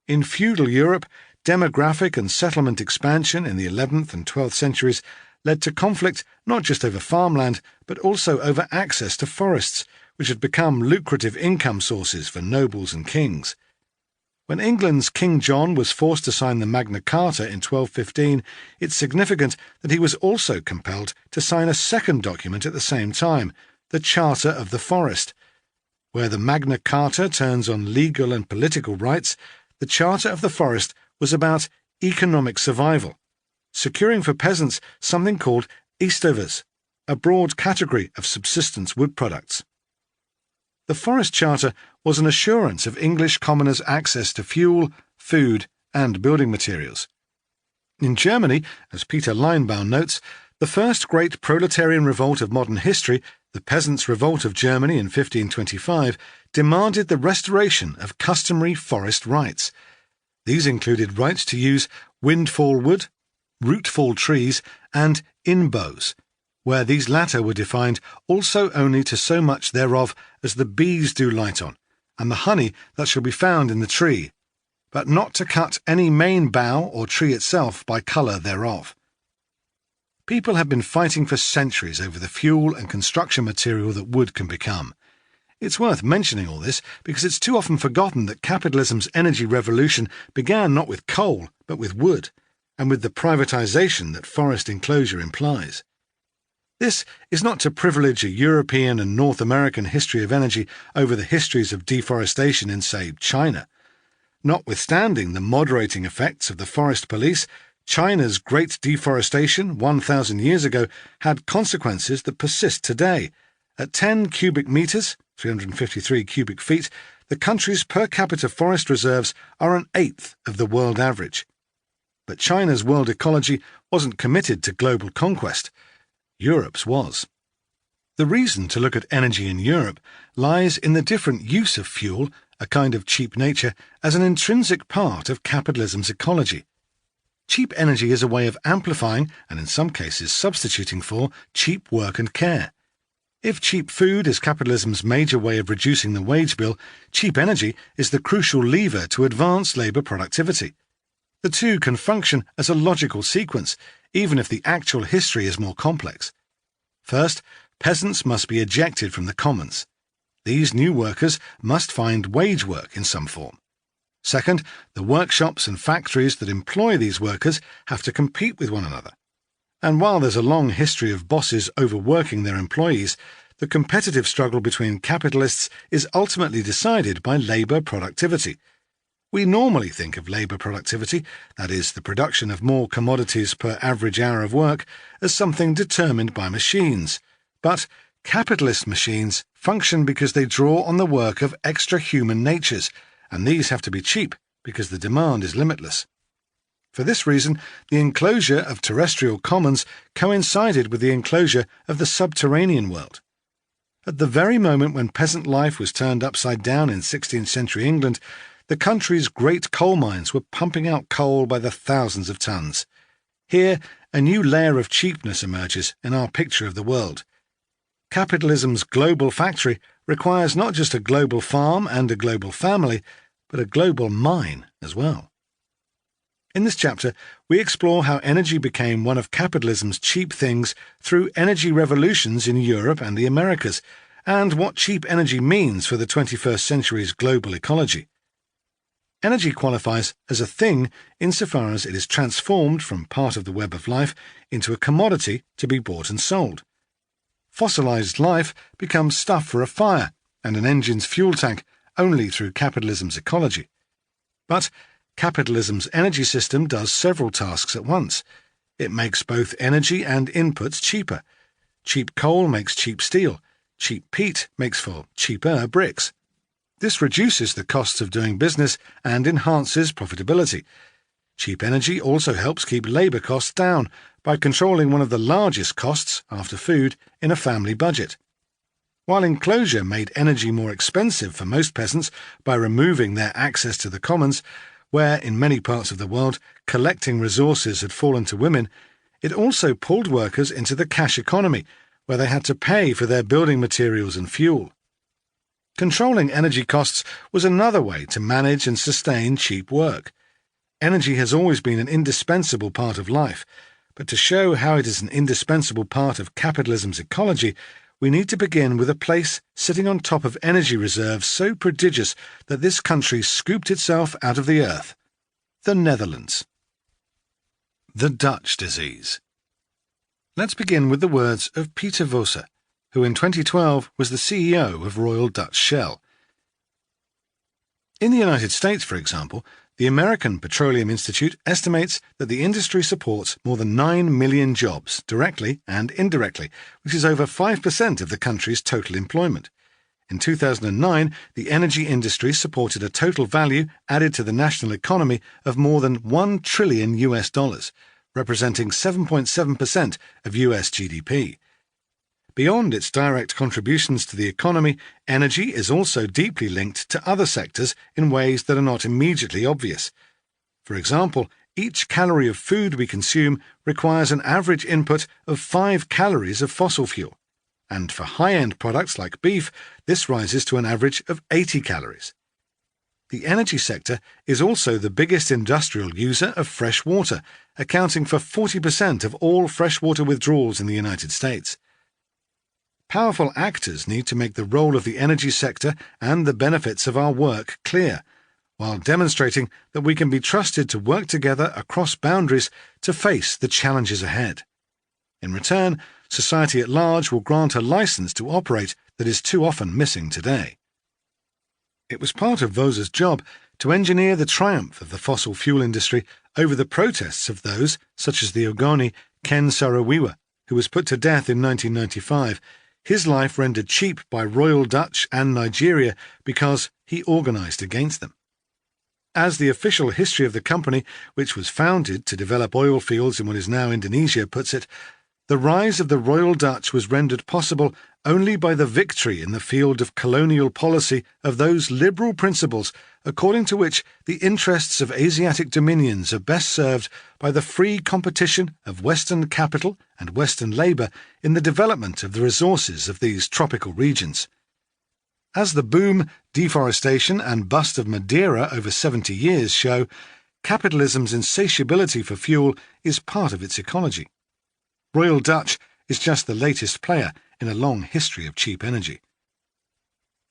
In feudal Europe, demographic and settlement expansion in the 11th and 12th centuries led to conflict not just over farmland, but also over access to forests, which had become lucrative income sources for nobles and kings. When England's King John was forced to sign the Magna Carta in 1215, it's significant that he was also compelled to sign a second document at the same time, the Charter of the Forest. Where the Magna Carta turns on legal and political rights, the Charter of the Forest was about economic survival, securing for peasants something called eestovers, a broad category of subsistence wood products. The Forest Charter was an assurance of English commoners' access to fuel, food, and building materials. In Germany, as Peter Leinbaum notes, the first great proletarian revolt of modern history, the Peasants' Revolt of Germany in 1525, demanded the restoration of customary forest rights. These included rights to use windfall wood, rootfall trees, and inbows, where these latter were defined also only to so much thereof as the bees do light on, and the honey that shall be found in the tree, but not to cut any main bough or tree itself by colour thereof. People have been fighting for centuries over the fuel and construction material that wood can become. It's worth mentioning all this because it's too often forgotten that capitalism's energy revolution began not with coal, but with wood, and with the privatisation that forest enclosure implies. This is not to privilege a European and North American history of energy over the histories of deforestation in, say, China. Notwithstanding the moderating effects of the forest police, China's great deforestation 1,000 years ago had consequences that persist today. At 10 cubic metres, 353 cubic feet, the country's per capita forest reserves are an eighth of the world average. But China's world ecology wasn't committed to global conquest. Europe's was. The reason to look at energy in Europe lies in the different use of fuel, a kind of cheap nature, as an intrinsic part of capitalism's ecology. Cheap energy is a way of amplifying, and in some cases substituting for, cheap work and care. If cheap food is capitalism's major way of reducing the wage bill, cheap energy is the crucial lever to advance labour productivity. The two can function as a logical sequence, even if the actual history is more complex. First, peasants must be ejected from the commons. These new workers must find wage work in some form. Second, the workshops and factories that employ these workers have to compete with one another. And while there's a long history of bosses overworking their employees, the competitive struggle between capitalists is ultimately decided by labour productivity. We normally think of labour productivity, that is, the production of more commodities per average hour of work, as something determined by machines. But capitalist machines function because they draw on the work of extra-human natures, and these have to be cheap because the demand is limitless. For this reason, the enclosure of terrestrial commons coincided with the enclosure of the subterranean world. At the very moment when peasant life was turned upside down in 16th century England, the country's great coal mines were pumping out coal by the thousands of tons. Here, a new layer of cheapness emerges in our picture of the world. Capitalism's global factory requires not just a global farm and a global family, but a global mine as well. In this chapter, we explore how energy became one of capitalism's cheap things through energy revolutions in Europe and the Americas, and what cheap energy means for the 21st century's global ecology. Energy qualifies as a thing insofar as it is transformed from part of the web of life into a commodity to be bought and sold. Fossilized life becomes stuff for a fire and an engine's fuel tank only through capitalism's ecology. But capitalism's energy system does several tasks at once. It makes both energy and inputs cheaper. Cheap coal makes cheap steel. Cheap peat makes for cheaper bricks. This reduces the costs of doing business and enhances profitability. Cheap energy also helps keep labour costs down by controlling one of the largest costs, after food, in a family budget. While enclosure made energy more expensive for most peasants by removing their access to the commons, where, in many parts of the world, collecting resources had fallen to women, it also pulled workers into the cash economy, where they had to pay for their building materials and fuel. Controlling energy costs was another way to manage and sustain cheap work. Energy has always been an indispensable part of life, but to show how it is an indispensable part of capitalism's ecology, we need to begin with a place sitting on top of energy reserves so prodigious that this country scooped itself out of the earth: the Netherlands. The Dutch disease. Let's begin with the words of Peter Vosse, who in 2012 was the CEO of Royal Dutch Shell. In the United States, for example, the American Petroleum Institute estimates that the industry supports more than 9 million jobs, directly and indirectly, which is over 5% of the country's total employment. In 2009, the energy industry supported a total value added to the national economy of more than $1 trillion, representing 7.7% of US GDP. Beyond its direct contributions to the economy, energy is also deeply linked to other sectors in ways that are not immediately obvious. For example, each calorie of food we consume requires an average input of 5 calories of fossil fuel, and for high-end products like beef, this rises to an average of 80 calories. The energy sector is also the biggest industrial user of fresh water, accounting for 40% of all freshwater withdrawals in the United States. Powerful actors need to make the role of the energy sector and the benefits of our work clear, while demonstrating that we can be trusted to work together across boundaries to face the challenges ahead. In return, society at large will grant a license to operate that is too often missing today. It was part of Vosse's job to engineer the triumph of the fossil fuel industry over the protests of those, such as the Ogoni Ken Saro-Wiwa, who was put to death in 1995, his life rendered cheap by Royal Dutch and Nigeria because he organised against them. As the official history of the company, which was founded to develop oil fields in what is now Indonesia, puts it, the rise of the Royal Dutch was rendered possible only by the victory in the field of colonial policy of those liberal principles according to which the interests of Asiatic dominions are best served by the free competition of Western capital and Western labour in the development of the resources of these tropical regions. As the boom, deforestation and bust of Madeira over 70 years show, capitalism's insatiability for fuel is part of its ecology. Royal Dutch is just the latest player in a long history of cheap energy.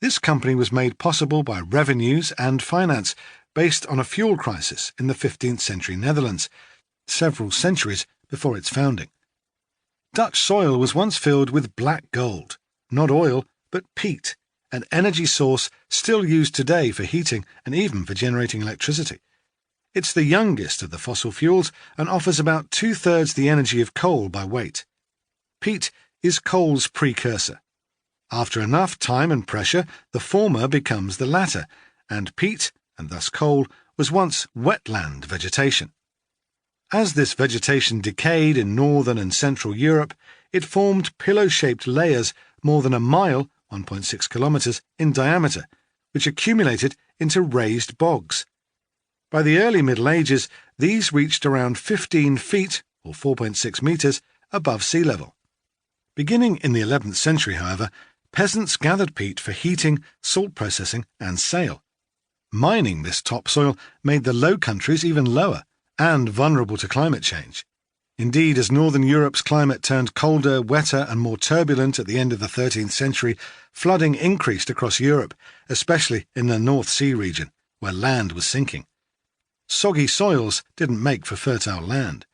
This company was made possible by revenues and finance based on a fuel crisis in the 15th century Netherlands, several centuries before its founding. Dutch soil was once filled with black gold. not oil, but peat, an energy source still used today for heating and even for generating electricity. It's the youngest of the fossil fuels and offers about 2/3 the energy of coal by weight. Peat is coal's precursor. After enough time and pressure, the former becomes the latter, and peat, and thus coal, was once wetland vegetation. As this vegetation decayed in northern and central Europe, it formed pillow-shaped layers more than a mile, 1.6 kilometres, in diameter, which accumulated into raised bogs. By the early Middle Ages, these reached around 15 feet, or 4.6 metres, above sea level. Beginning in the 11th century, however, peasants gathered peat for heating, salt processing, and sale. Mining this topsoil made the Low Countries even lower and vulnerable to climate change. Indeed, as northern Europe's climate turned colder, wetter, and more turbulent at the end of the 13th century, flooding increased across Europe, especially in the North Sea region, where land was sinking. Soggy soils didn't make for fertile land.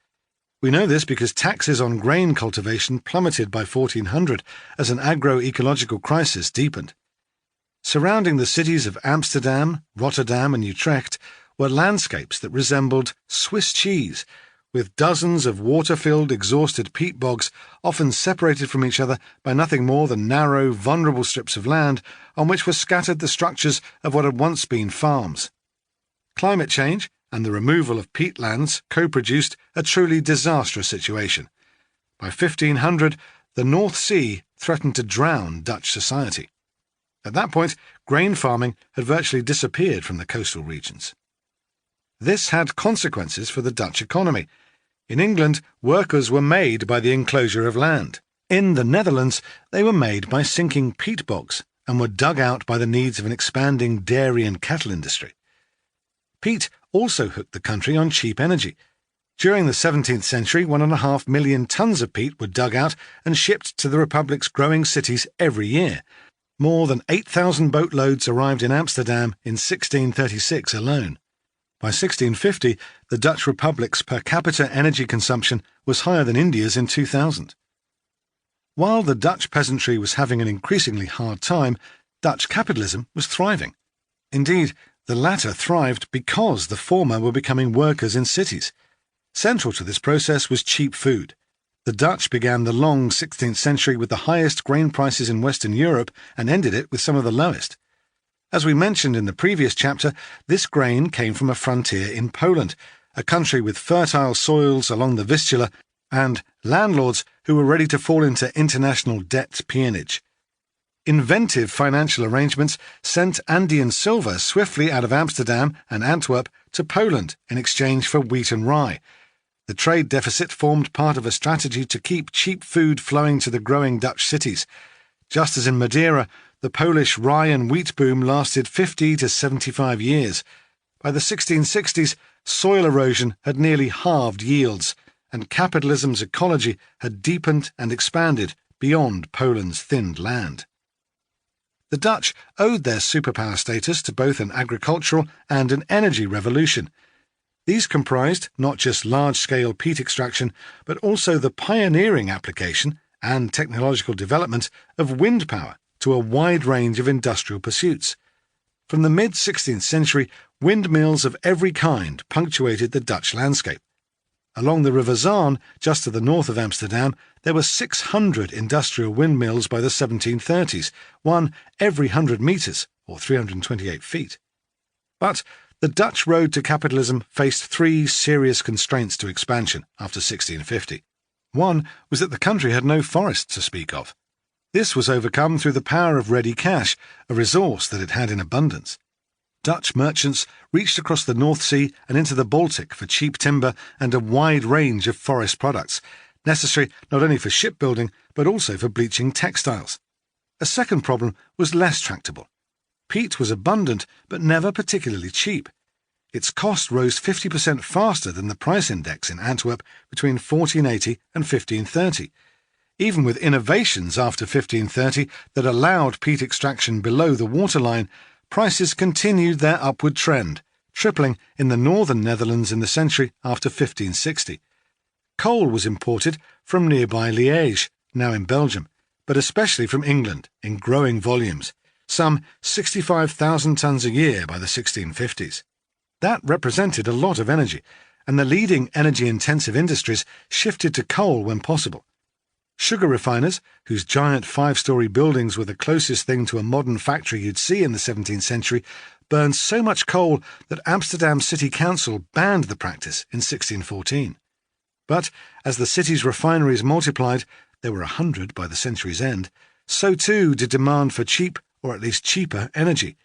We know this because taxes on grain cultivation plummeted by 1400 as an agro-ecological crisis deepened. Surrounding the cities of Amsterdam, Rotterdam, and Utrecht were landscapes that resembled Swiss cheese, with dozens of water-filled, exhausted peat bogs often separated from each other by nothing more than narrow, vulnerable strips of land on which were scattered the structures of what had once been farms. Climate change and the removal of peatlands co-produced a truly disastrous situation. By 1500, the North Sea threatened to drown Dutch society. At that point, grain farming had virtually disappeared from the coastal regions. This had consequences for the Dutch economy. In England, workers were made by the enclosure of land. In the Netherlands, they were made by sinking peat bogs and were dug out by the needs of an expanding dairy and cattle industry. Peat also hooked the country on cheap energy. During the 17th century, 1.5 million tons of peat were dug out and shipped to the Republic's growing cities every year. More than 8,000 boatloads arrived in Amsterdam in 1636 alone. By 1650, the Dutch Republic's per capita energy consumption was higher than India's in 2000. While the Dutch peasantry was having an increasingly hard time, Dutch capitalism was thriving. Indeed, the latter thrived because the former were becoming workers in cities. Central to this process was cheap food. The Dutch began the long 16th century with the highest grain prices in Western Europe and ended it with some of the lowest. As we mentioned in the previous chapter, this grain came from a frontier in Poland, a country with fertile soils along the Vistula and landlords who were ready to fall into international debt peonage. Inventive financial arrangements sent Andean silver swiftly out of Amsterdam and Antwerp to Poland in exchange for wheat and rye. The trade deficit formed part of a strategy to keep cheap food flowing to the growing Dutch cities. Just as in Madeira, the Polish rye and wheat boom lasted 50 to 75 years. By the 1660s, soil erosion had nearly halved yields, and capitalism's ecology had deepened and expanded beyond Poland's thinned land. The Dutch owed their superpower status to both an agricultural and an energy revolution. These comprised not just large-scale peat extraction, but also the pioneering application and technological development of wind power to a wide range of industrial pursuits. From the mid-16th century, windmills of every kind punctuated the Dutch landscape. Along the River Zaane, just to the north of Amsterdam, there were 600 industrial windmills by the 1730s, one every 100 metres, or 328 feet. But the Dutch road to capitalism faced three serious constraints to expansion after 1650. One was that the country had no forests to speak of. This was overcome through the power of ready cash, a resource that it had in abundance. Dutch merchants reached across the North Sea and into the Baltic for cheap timber and a wide range of forest products, necessary not only for shipbuilding but also for bleaching textiles. A second problem was less tractable. Peat was abundant but never particularly cheap. Its cost rose 50% faster than the price index in Antwerp between 1480 and 1530. Even with innovations after 1530 that allowed peat extraction below the waterline, prices continued their upward trend, tripling in the northern Netherlands in the century after 1560. Coal was imported from nearby Liège, now in Belgium. but especially from England in growing volumes, some 65,000 tonnes a year by the 1650s. That represented a lot of energy, and the leading energy-intensive industries shifted to coal when possible. Sugar refiners, whose giant 5-storey buildings were the closest thing to a modern factory you'd see in the 17th century, burned so much coal that Amsterdam City Council banned the practice in 1614. But as the city's refineries multiplied, there were 100 by the century's end, so too did demand for cheap, or at least cheaper, energy.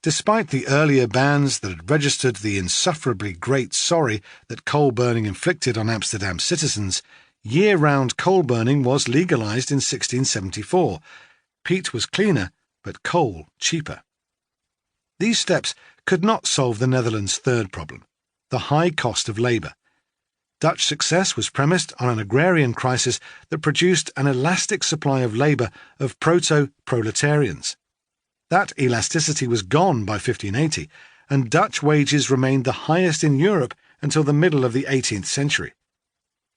Despite the earlier bans that had registered the insufferably great sorry that coal burning inflicted on Amsterdam citizens, year-round coal burning was legalised in 1674. Peat was cleaner, but coal cheaper. These steps could not solve the Netherlands' third problem, the high cost of labour. Dutch success was premised on an agrarian crisis that produced an elastic supply of labour of proto-proletarians. That elasticity was gone by 1580, and Dutch wages remained the highest in Europe until the middle of the 18th century.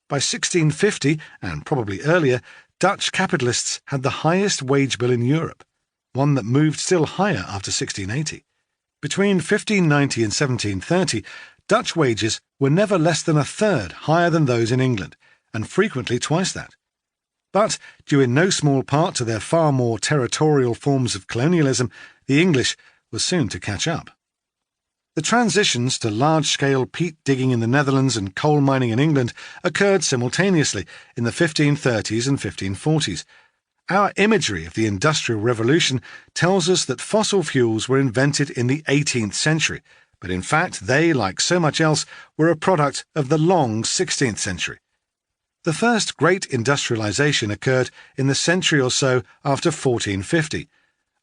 By 1650, and probably earlier, Dutch capitalists had the highest wage bill in Europe, one that moved still higher after 1680. Between 1590 and 1730, Dutch wages were never less than a third higher than those in England, and frequently twice that. But, due in no small part to their far more territorial forms of colonialism, the English were soon to catch up. The transitions to large-scale peat digging in the Netherlands and coal mining in England occurred simultaneously in the 1530s and 1540s. Our imagery of the Industrial Revolution tells us that fossil fuels were invented in the 18th century, but in fact they, like so much else, were a product of the long 16th century. The first great industrialisation occurred in the century or so after 1450,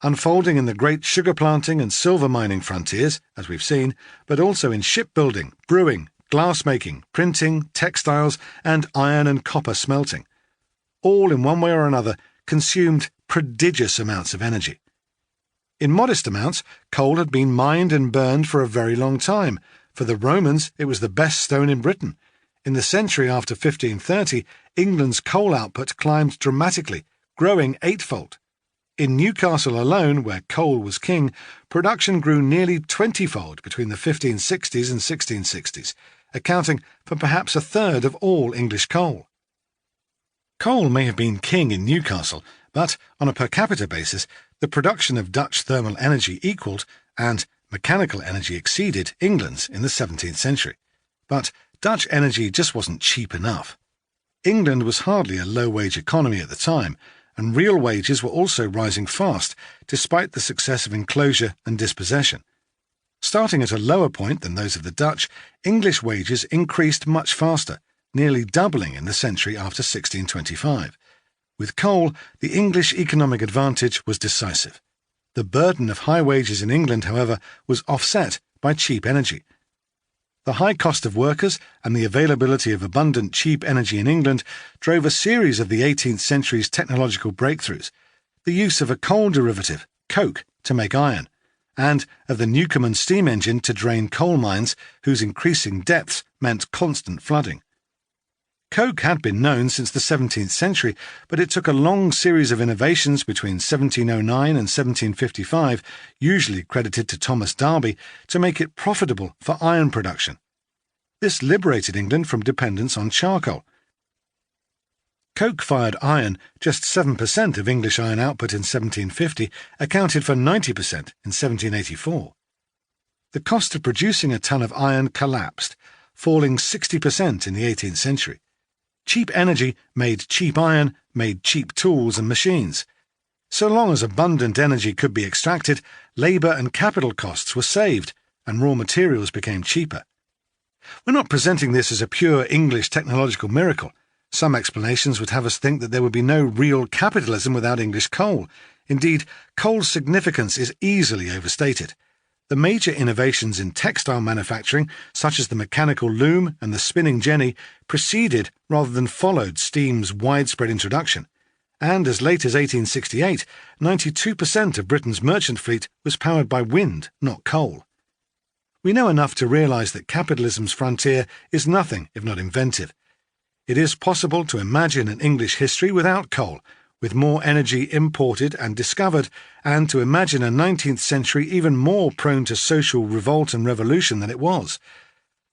unfolding in the great sugar planting and silver mining frontiers, as we've seen, but also in shipbuilding, brewing, glassmaking, printing, textiles, and iron and copper smelting. All, in one way or another, consumed prodigious amounts of energy. In modest amounts, coal had been mined and burned for a very long time. For the Romans, it was the best stone in Britain. In the century after 1530, England's coal output climbed dramatically, growing eightfold. In Newcastle alone, where coal was king, production grew nearly 20-fold between the 1560s and 1660s, accounting for perhaps a third of all English coal. Coal may have been king in Newcastle, but on a per capita basis, the production of Dutch thermal energy equalled, and mechanical energy exceeded, England's in the 17th century. But Dutch energy just wasn't cheap enough. England was hardly a low-wage economy at the time, and real wages were also rising fast, despite the success of enclosure and dispossession. Starting at a lower point than those of the Dutch, English wages increased much faster, nearly doubling in the century after 1625. With coal, the English economic advantage was decisive. The burden of high wages in England, however, was offset by cheap energy. The high cost of workers and the availability of abundant cheap energy in England drove a series of the 18th century's technological breakthroughs, the use of a coal derivative, coke, to make iron, and of the Newcomen steam engine to drain coal mines whose increasing depths meant constant flooding. Coke had been known since the 17th century, but it took a long series of innovations between 1709 and 1755, usually credited to Thomas Darby, to make it profitable for iron production. This liberated England from dependence on charcoal. Coke-fired iron, just 7% of English iron output in 1750, accounted for 90% in 1784. The cost of producing a ton of iron collapsed, falling 60% in the 18th century. Cheap energy made cheap iron, made cheap tools and machines. So long as abundant energy could be extracted, labour and capital costs were saved, and raw materials became cheaper. We're not presenting this as a pure English technological miracle. Some explanations would have us think that there would be no real capitalism without English coal. Indeed, coal's significance is easily overstated. The major innovations in textile manufacturing, such as the mechanical loom and the spinning jenny, preceded rather than followed steam's widespread introduction, and as late as 1868, 92% of Britain's merchant fleet was powered by wind, not coal. We know enough to realise that capitalism's frontier is nothing if not inventive. It is possible to imagine an English history without coal, with more energy imported and discovered, and to imagine a 19th century even more prone to social revolt and revolution than it was.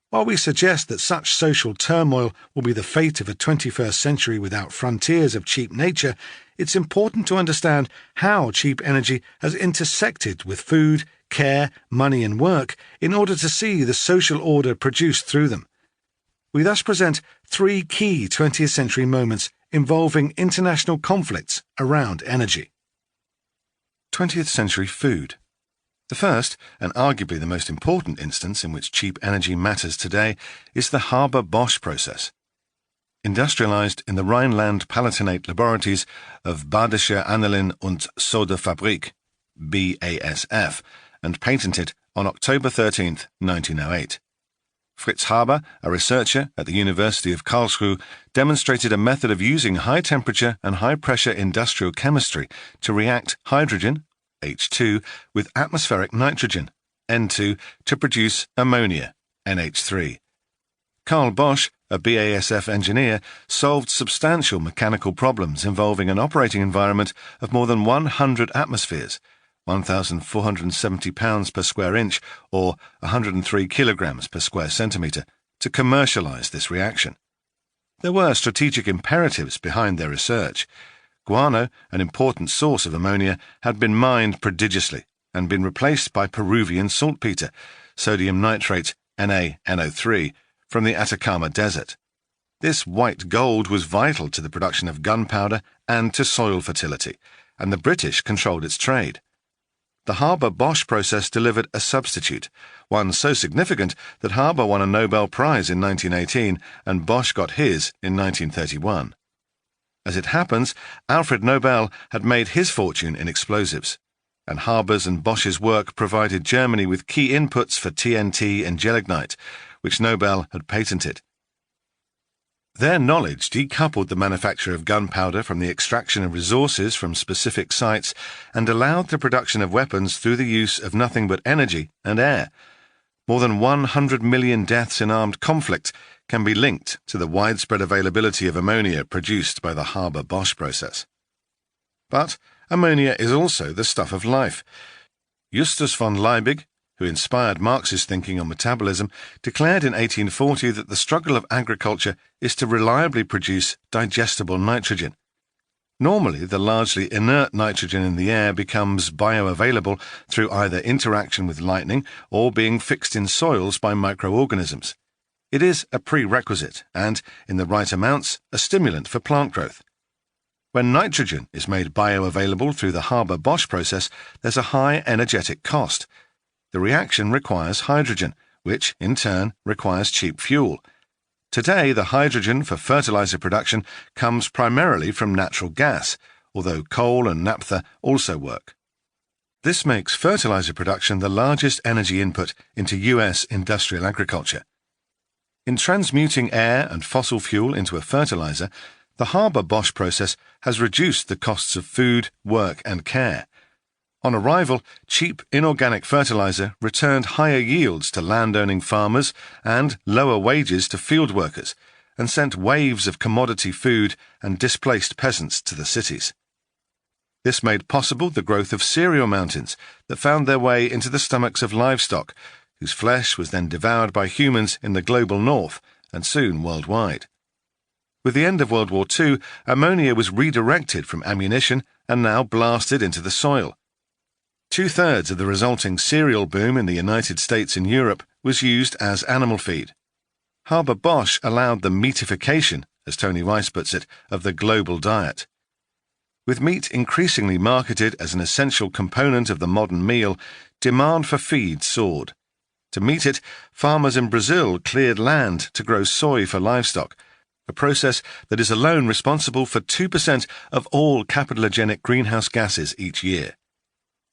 While we suggest that such social turmoil will be the fate of a 21st century without frontiers of cheap nature, it's important to understand how cheap energy has intersected with food, care, money and work in order to see the social order produced through them. We thus present three key 20th century moments involving international conflicts around energy. 20th century food. The first, and arguably the most important instance in which cheap energy matters today, is the Haber-Bosch process. Industrialized in the Rhineland-Palatinate laboratories of Badische Anilin- und Sodefabrik, BASF, and patented on October 13, 1908. Fritz Haber, a researcher at the University of Karlsruhe, demonstrated a method of using high-temperature and high-pressure industrial chemistry to react hydrogen, H2, with atmospheric nitrogen, N2, to produce ammonia, NH3. Carl Bosch, a BASF engineer, solved substantial mechanical problems involving an operating environment of more than 100 atmospheres, 1,470 pounds per square inch, or 103 kilograms per square centimetre, to commercialise this reaction. There were strategic imperatives behind their research. Guano, an important source of ammonia, had been mined prodigiously and been replaced by Peruvian saltpeter, sodium nitrate, NaNO3, from the Atacama Desert. This white gold was vital to the production of gunpowder and to soil fertility, and the British controlled its trade. The Haber-Bosch process delivered a substitute, one so significant that Haber won a Nobel Prize in 1918 and Bosch got his in 1931. As it happens, Alfred Nobel had made his fortune in explosives, and Haber's and Bosch's work provided Germany with key inputs for TNT and gelignite, which Nobel had patented. Their knowledge decoupled the manufacture of gunpowder from the extraction of resources from specific sites and allowed the production of weapons through the use of nothing but energy and air. More than 100 million deaths in armed conflict can be linked to the widespread availability of ammonia produced by the Haber-Bosch process. But ammonia is also the stuff of life. Justus von Liebig, who inspired Marx's thinking on metabolism, declared in 1840 that the struggle of agriculture is to reliably produce digestible nitrogen. Normally, the largely inert nitrogen in the air becomes bioavailable through either interaction with lightning or being fixed in soils by microorganisms. It is a prerequisite and, in the right amounts, a stimulant for plant growth. When nitrogen is made bioavailable through the Haber-Bosch process, there's a high energetic cost. The reaction requires hydrogen, which, in turn, requires cheap fuel. Today, the hydrogen for fertilizer production comes primarily from natural gas, although coal and naphtha also work. This makes fertilizer production the largest energy input into U.S. industrial agriculture. In transmuting air and fossil fuel into a fertilizer, the Haber-Bosch process has reduced the costs of food, work and care. On arrival, cheap inorganic fertilizer returned higher yields to land-owning farmers and lower wages to field workers, and sent waves of commodity food and displaced peasants to the cities. This made possible the growth of cereal mountains that found their way into the stomachs of livestock, whose flesh was then devoured by humans in the global north and soon worldwide. With the end of World War II, ammonia was redirected from ammunition and now blasted into the soil. 2/3 of the resulting cereal boom in the United States and Europe was used as animal feed. Haber-Bosch allowed the meatification, as Tony Rice puts it, of the global diet. With meat increasingly marketed as an essential component of the modern meal, demand for feed soared. To meet it, farmers in Brazil cleared land to grow soy for livestock, a process that is alone responsible for 2% of all capitalogenic greenhouse gases each year.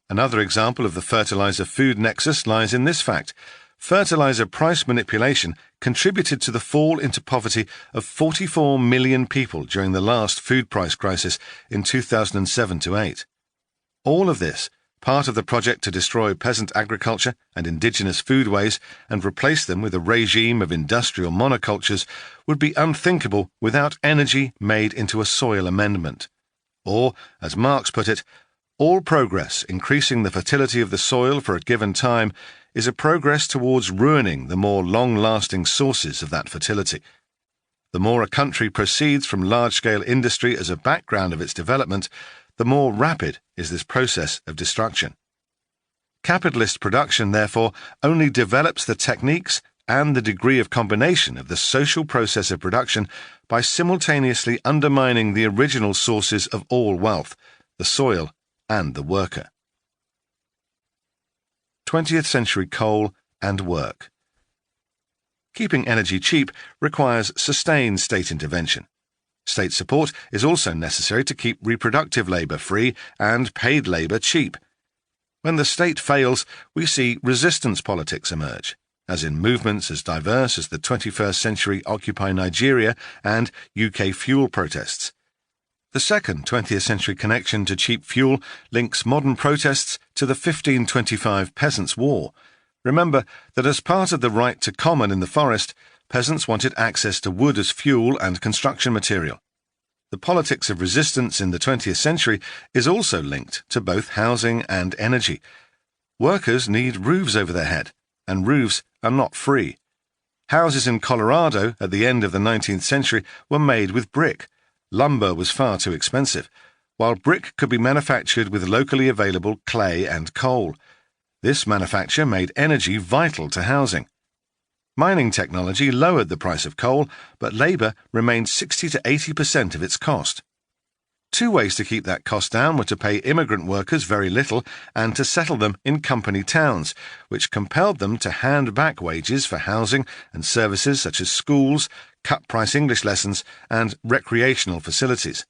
Another example of the fertilizer-food nexus lies in this fact. Fertilizer price manipulation contributed to the fall into poverty of 44 million people during the last food price crisis in 2007-8. All of this, part of the project to destroy peasant agriculture and indigenous foodways and replace them with a regime of industrial monocultures, would be unthinkable without energy made into a soil amendment. Or, as Marx put it, all progress increasing the fertility of the soil for a given time is a progress towards ruining the more long-lasting sources of that fertility. The more a country proceeds from large-scale industry as a background of its development, the more rapid is this process of destruction. Capitalist production, therefore, only develops the techniques and the degree of combination of the social process of production by simultaneously undermining the original sources of all wealth, the soil and the worker. 20th century coal and work. Keeping energy cheap requires sustained state intervention. State support is also necessary to keep reproductive labour free and paid labour cheap. When the state fails, we see resistance politics emerge, as in movements as diverse as the 21st century Occupy Nigeria and UK fuel protests. The second 20th century connection to cheap fuel links modern protests to the 1525 Peasants' War. Remember that as part of the right to common in the forest, peasants wanted access to wood as fuel and construction material. The politics of resistance in the 20th century is also linked to both housing and energy. Workers need roofs over their head, and roofs are not free. Houses in Colorado at the end of the 19th century were made with brick. Lumber was far too expensive, while brick could be manufactured with locally available clay and coal. This manufacture made energy vital to housing. Mining technology lowered the price of coal, but labour remained 60 to 80% of its cost. Two ways to keep that cost down were to pay immigrant workers very little and to settle them in company towns, which compelled them to hand back wages for housing and services such as schools, cut-price English lessons, and recreational facilities.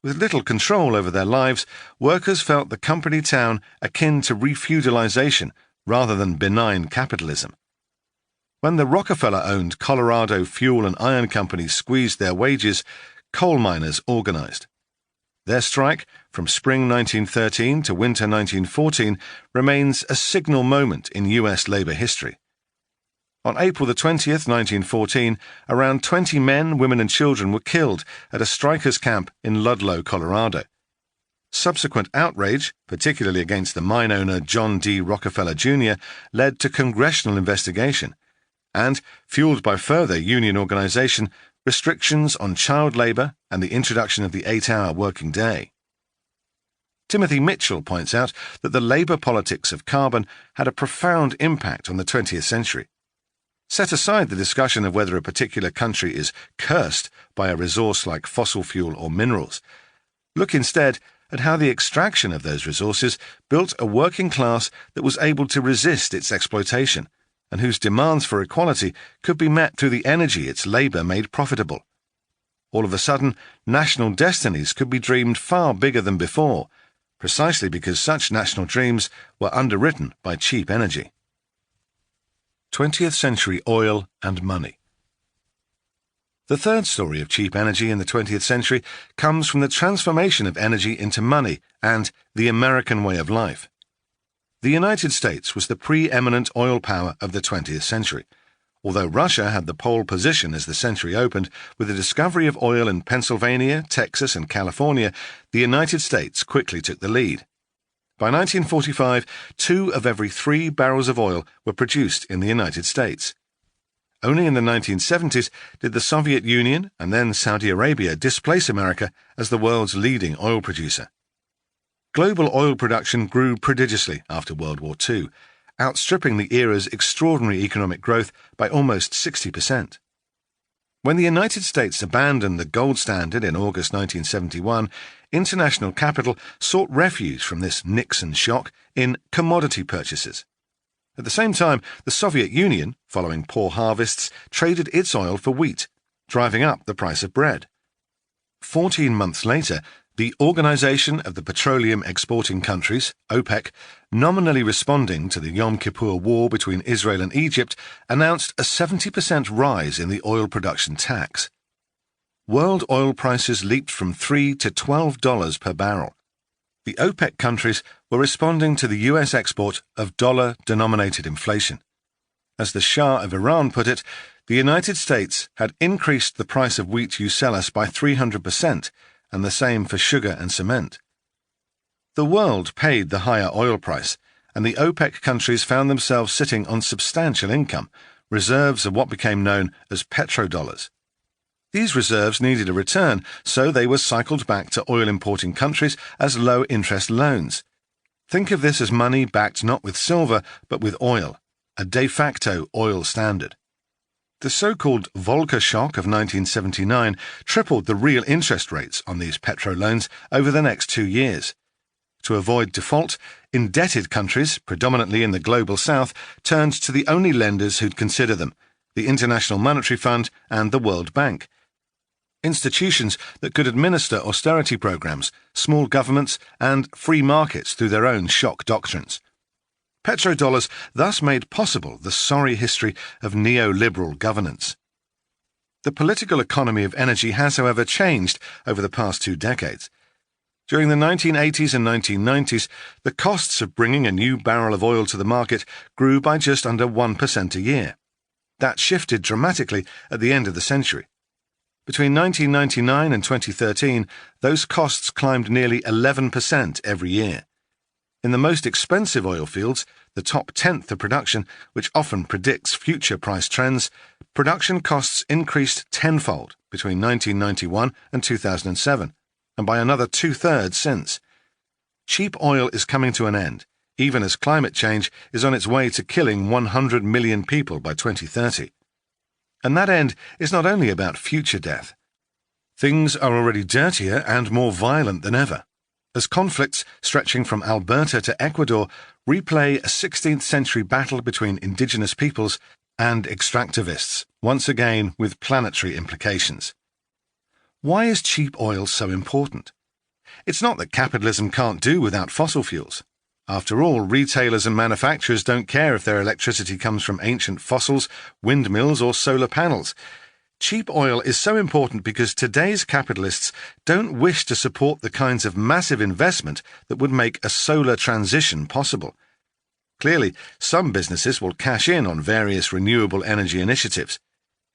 With little control over their lives, workers felt the company town akin to refeudalization rather than benign capitalism. When the Rockefeller-owned Colorado Fuel and Iron Company squeezed their wages, coal miners organized. Their strike, from spring 1913 to winter 1914, remains a signal moment in U.S. labor history. On April 20th, 1914, around 20 men, women and children were killed at a strikers' camp in Ludlow, Colorado. Subsequent outrage, particularly against the mine owner John D. Rockefeller Jr., led to congressional investigation. And, fueled by further union organization, restrictions on child labour and the introduction of the 8-hour working day. Timothy Mitchell points out that the labour politics of carbon had a profound impact on the 20th century. Set aside the discussion of whether a particular country is cursed by a resource like fossil fuel or minerals. Look instead at how the extraction of those resources built a working class that was able to resist its exploitation, and whose demands for equality could be met through the energy its labour made profitable. All of a sudden, national destinies could be dreamed far bigger than before, precisely because such national dreams were underwritten by cheap energy. 20th century oil and money. The third story of cheap energy in the 20th century comes from the transformation of energy into money and the American way of life. The United States was the preeminent oil power of the 20th century. Although Russia had the pole position as the century opened, with the discovery of oil in Pennsylvania, Texas, and California, the United States quickly took the lead. By 1945, 2 of every 3 barrels of oil were produced in the United States. Only in the 1970s did the Soviet Union and then Saudi Arabia displace America as the world's leading oil producer. Global oil production grew prodigiously after World War II, outstripping the era's extraordinary economic growth by almost 60%. When the United States abandoned the gold standard in August 1971, international capital sought refuge from this Nixon shock in commodity purchases. At the same time, the Soviet Union, following poor harvests, traded its oil for wheat, driving up the price of bread. 14 months later, the Organization of the Petroleum Exporting Countries, OPEC, nominally responding to the Yom Kippur War between Israel and Egypt, announced a 70% rise in the oil production tax. World oil prices leaped from $3 to $12 per barrel. The OPEC countries were responding to the US export of dollar-denominated inflation. As the Shah of Iran put it, the United States had increased the price of wheat you sell us by 300%, and the same for sugar and cement. The world paid the higher oil price, and the OPEC countries found themselves sitting on substantial income, reserves of what became known as petrodollars. These reserves needed a return, so they were cycled back to oil-importing countries as low-interest loans. Think of this as money backed not with silver, but with oil, a de facto oil standard. The so-called Volcker shock of 1979 tripled the real interest rates on these petroloans over the next 2 years. To avoid default, indebted countries, predominantly in the global south, turned to the only lenders who'd consider them, the International Monetary Fund and the World Bank. Institutions that could administer austerity programs, small governments, and free markets through their own shock doctrines. Petrodollars thus made possible the sorry history of neoliberal governance. The political economy of energy has, however, changed over the past 2 decades. During the 1980s and 1990s, the costs of bringing a new barrel of oil to the market grew by just under 1% a year. That shifted dramatically at the end of the century. Between 1999 and 2013, those costs climbed nearly 11% every year. In the most expensive oil fields, the top tenth of production, which often predicts future price trends, production costs increased tenfold between 1991 and 2007, and by another 2/3 since. Cheap oil is coming to an end, even as climate change is on its way to killing 100 million people by 2030. And that end is not only about future death. Things are already dirtier and more violent than ever, as conflicts stretching from Alberta to Ecuador replay a 16th century battle between indigenous peoples and extractivists, once again with planetary implications. Why is cheap oil so important? It's not that capitalism can't do without fossil fuels. After all, retailers and manufacturers don't care if their electricity comes from ancient fossils, windmills, or solar panels. Cheap oil is so important because today's capitalists don't wish to support the kinds of massive investment that would make a solar transition possible. Clearly, some businesses will cash in on various renewable energy initiatives.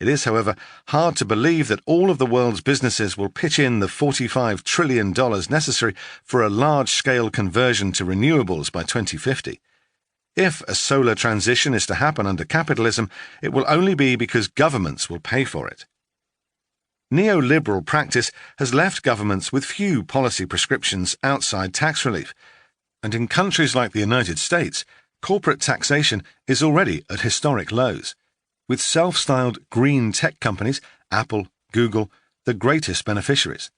It is, however, hard to believe that all of the world's businesses will pitch in the $45 trillion necessary for a large-scale conversion to renewables by 2050. If a solar transition is to happen under capitalism, it will only be because governments will pay for it. Neoliberal practice has left governments with few policy prescriptions outside tax relief, and in countries like the United States, corporate taxation is already at historic lows, with self-styled green tech companies, Apple, Google, the greatest beneficiaries.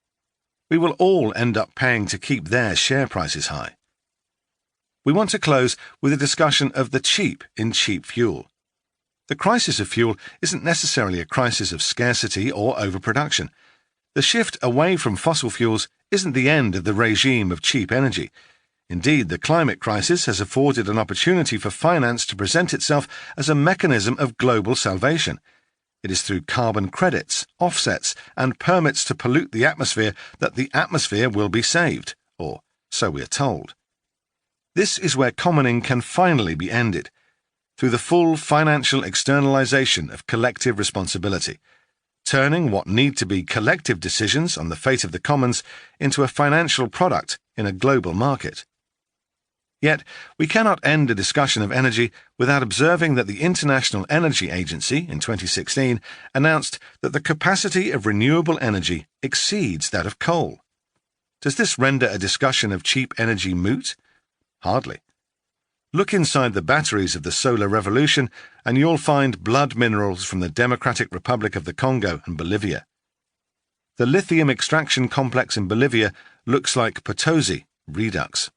We will all end up paying to keep their share prices high. We want to close with a discussion of the cheap in cheap fuel. The crisis of fuel isn't necessarily a crisis of scarcity or overproduction. The shift away from fossil fuels isn't the end of the regime of cheap energy. Indeed, the climate crisis has afforded an opportunity for finance to present itself as a mechanism of global salvation. It is through carbon credits, offsets, and permits to pollute the atmosphere that the atmosphere will be saved, or so we are told. This is where commoning can finally be ended, through the full financial externalization of collective responsibility, turning what need to be collective decisions on the fate of the commons into a financial product in a global market. Yet, we cannot end a discussion of energy without observing that the International Energy Agency, in 2016, announced that the capacity of renewable energy exceeds that of coal. Does this render a discussion of cheap energy moot? Hardly. Look inside the batteries of the solar revolution, and you'll find blood minerals from the Democratic Republic of the Congo and Bolivia. The lithium extraction complex in Bolivia looks like Potosi, Redux.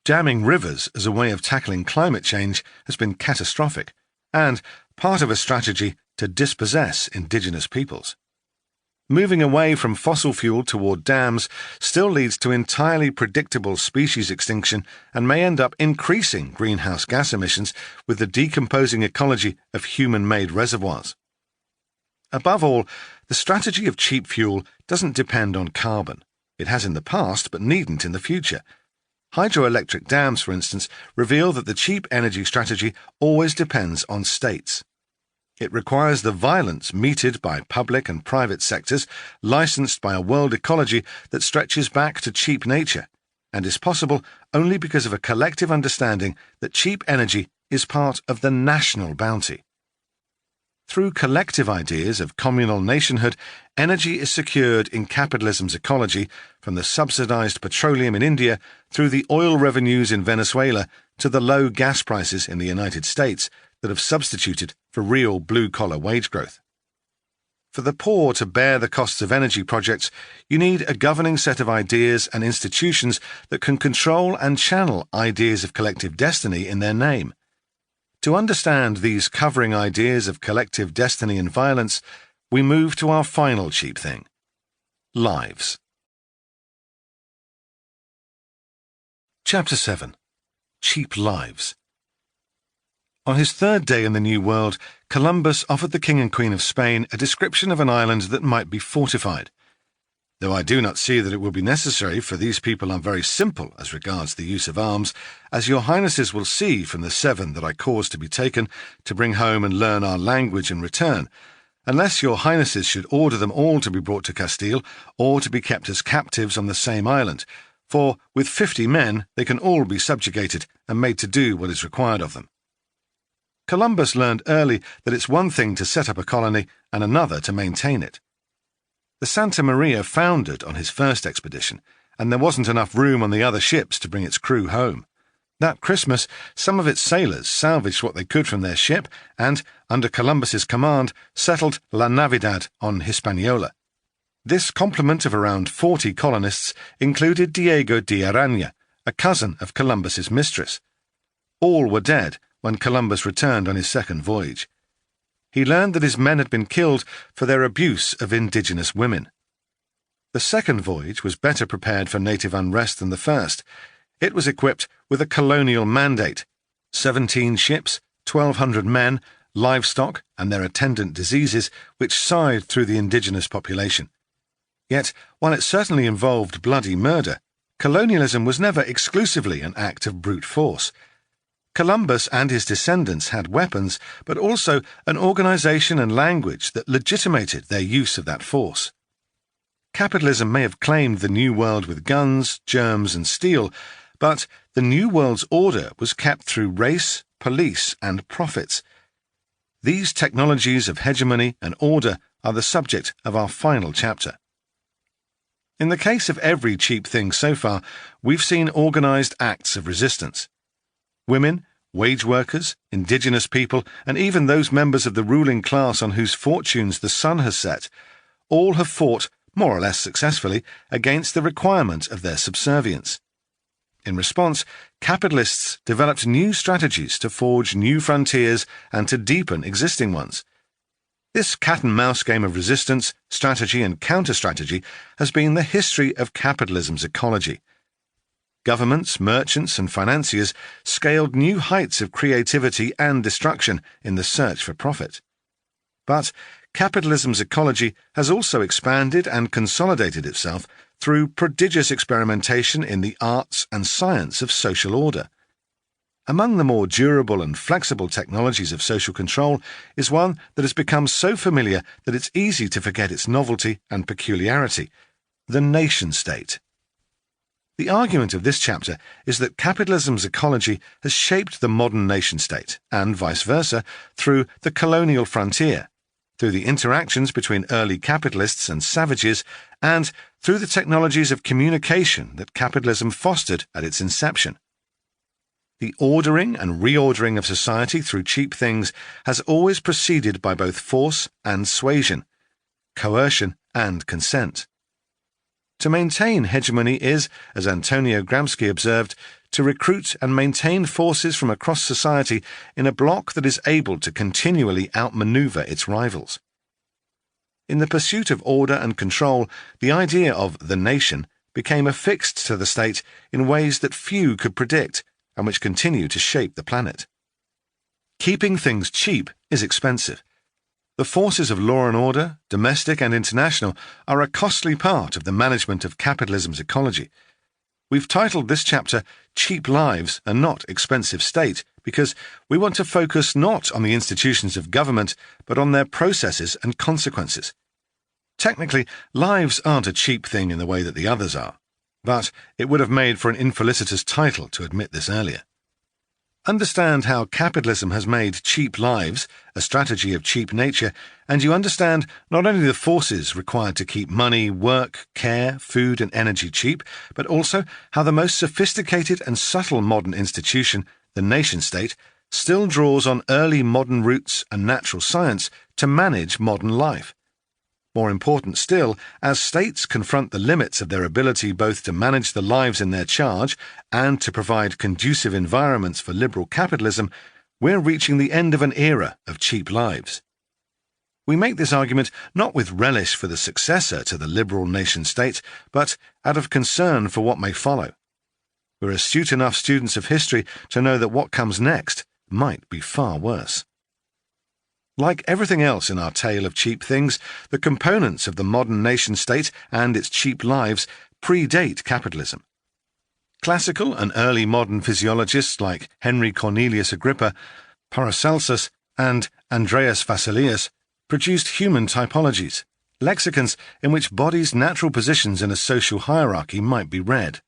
Jamming rivers as a way of tackling climate change has been catastrophic, and part of a strategy to dispossess indigenous peoples. Moving away from fossil fuel toward dams still leads to entirely predictable species extinction and may end up increasing greenhouse gas emissions with the decomposing ecology of human-made reservoirs. Above all, the strategy of cheap fuel doesn't depend on carbon. It has in the past, but needn't in the future. Hydroelectric dams, for instance, reveal that the cheap energy strategy always depends on states. It requires the violence meted by public and private sectors, licensed by a world ecology that stretches back to cheap nature, and is possible only because of a collective understanding that cheap energy is part of the national bounty. Through collective ideas of communal nationhood, energy is secured in capitalism's ecology, from the subsidized petroleum in India through the oil revenues in Venezuela to the low gas prices in the United States that have substituted for real blue-collar wage growth. For the poor to bear the costs of energy projects, you need a governing set of ideas and institutions that can control and channel ideas of collective destiny in their name. To understand these covering ideas of collective destiny and violence, we move to our final cheap thing: lives. Chapter 7. Cheap Lives. On his third day in the New World, Columbus offered the King and Queen of Spain a description of an island that might be fortified. Though I do not see that it will be necessary, for these people are very simple as regards the use of arms, as your highnesses will see from the 7 that I caused to be taken to bring home and learn our language in return, unless your highnesses should order them all to be brought to Castile, or to be kept as captives on the same island, for with 50 men they can all be subjugated and made to do what is required of them. Columbus learned early that it's one thing to set up a colony and another to maintain it. The Santa Maria foundered on his first expedition, and there wasn't enough room on the other ships to bring its crew home. That Christmas, some of its sailors salvaged what they could from their ship and, under Columbus's command, settled La Navidad on Hispaniola. This complement of around 40 colonists included Diego de Araña, a cousin of Columbus's mistress. All were dead when Columbus returned on his second voyage. He learned that his men had been killed for their abuse of indigenous women. The second voyage was better prepared for native unrest than the first. It was equipped with a colonial mandate: 17 ships, 1,200 men, livestock, and their attendant diseases, which sighed through the indigenous population. Yet, while it certainly involved bloody murder, colonialism was never exclusively an act of brute force. Columbus and his descendants had weapons, but also an organization and language that legitimated their use of that force. Capitalism may have claimed the New World with guns, germs, and steel, but the New World's order was kept through race, police, and profits. These technologies of hegemony and order are the subject of our final chapter. In the case of every cheap thing so far, we've seen organized acts of resistance. Women, wage workers, indigenous people, and even those members of the ruling class on whose fortunes the sun has set, all have fought, more or less successfully, against the requirement of their subservience. In response, capitalists developed new strategies to forge new frontiers and to deepen existing ones. This cat-and-mouse game of resistance, strategy, and counter-strategy has been the history of capitalism's ecology. Governments, merchants, and financiers scaled new heights of creativity and destruction in the search for profit. But capitalism's ecology has also expanded and consolidated itself through prodigious experimentation in the arts and science of social order. Among the more durable and flexible technologies of social control is one that has become so familiar that it's easy to forget its novelty and peculiarity: the nation-state. The argument of this chapter is that capitalism's ecology has shaped the modern nation-state, and vice versa, through the colonial frontier, through the interactions between early capitalists and savages, and through the technologies of communication that capitalism fostered at its inception. The ordering and reordering of society through cheap things has always proceeded by both force and suasion, coercion and consent. To maintain hegemony is, as Antonio Gramsci observed, to recruit and maintain forces from across society in a bloc that is able to continually outmaneuver its rivals. In the pursuit of order and control, the idea of the nation became affixed to the state in ways that few could predict, and which continue to shape the planet. Keeping things cheap is expensive. The forces of law and order, domestic and international, are a costly part of the management of capitalism's ecology. We've titled this chapter Cheap Lives and Not Expensive State because we want to focus not on the institutions of government, but on their processes and consequences. Technically, lives aren't a cheap thing in the way that the others are, but it would have made for an infelicitous title to admit this earlier. Understand how capitalism has made cheap lives a strategy of cheap nature, and you understand not only the forces required to keep money, work, care, food and energy cheap, but also how the most sophisticated and subtle modern institution, the nation-state, still draws on early modern roots and natural science to manage modern life. More important still, as states confront the limits of their ability both to manage the lives in their charge and to provide conducive environments for liberal capitalism, we're reaching the end of an era of cheap lives. We make this argument not with relish for the successor to the liberal nation-state, but out of concern for what may follow. We're astute enough students of history to know that what comes next might be far worse. Like everything else in our tale of cheap things, the components of the modern nation-state and its cheap lives predate capitalism. Classical and early modern physiologists like Henry Cornelius Agrippa, Paracelsus, and Andreas Vesalius produced human typologies, lexicons in which bodies' natural positions in a social hierarchy might be read.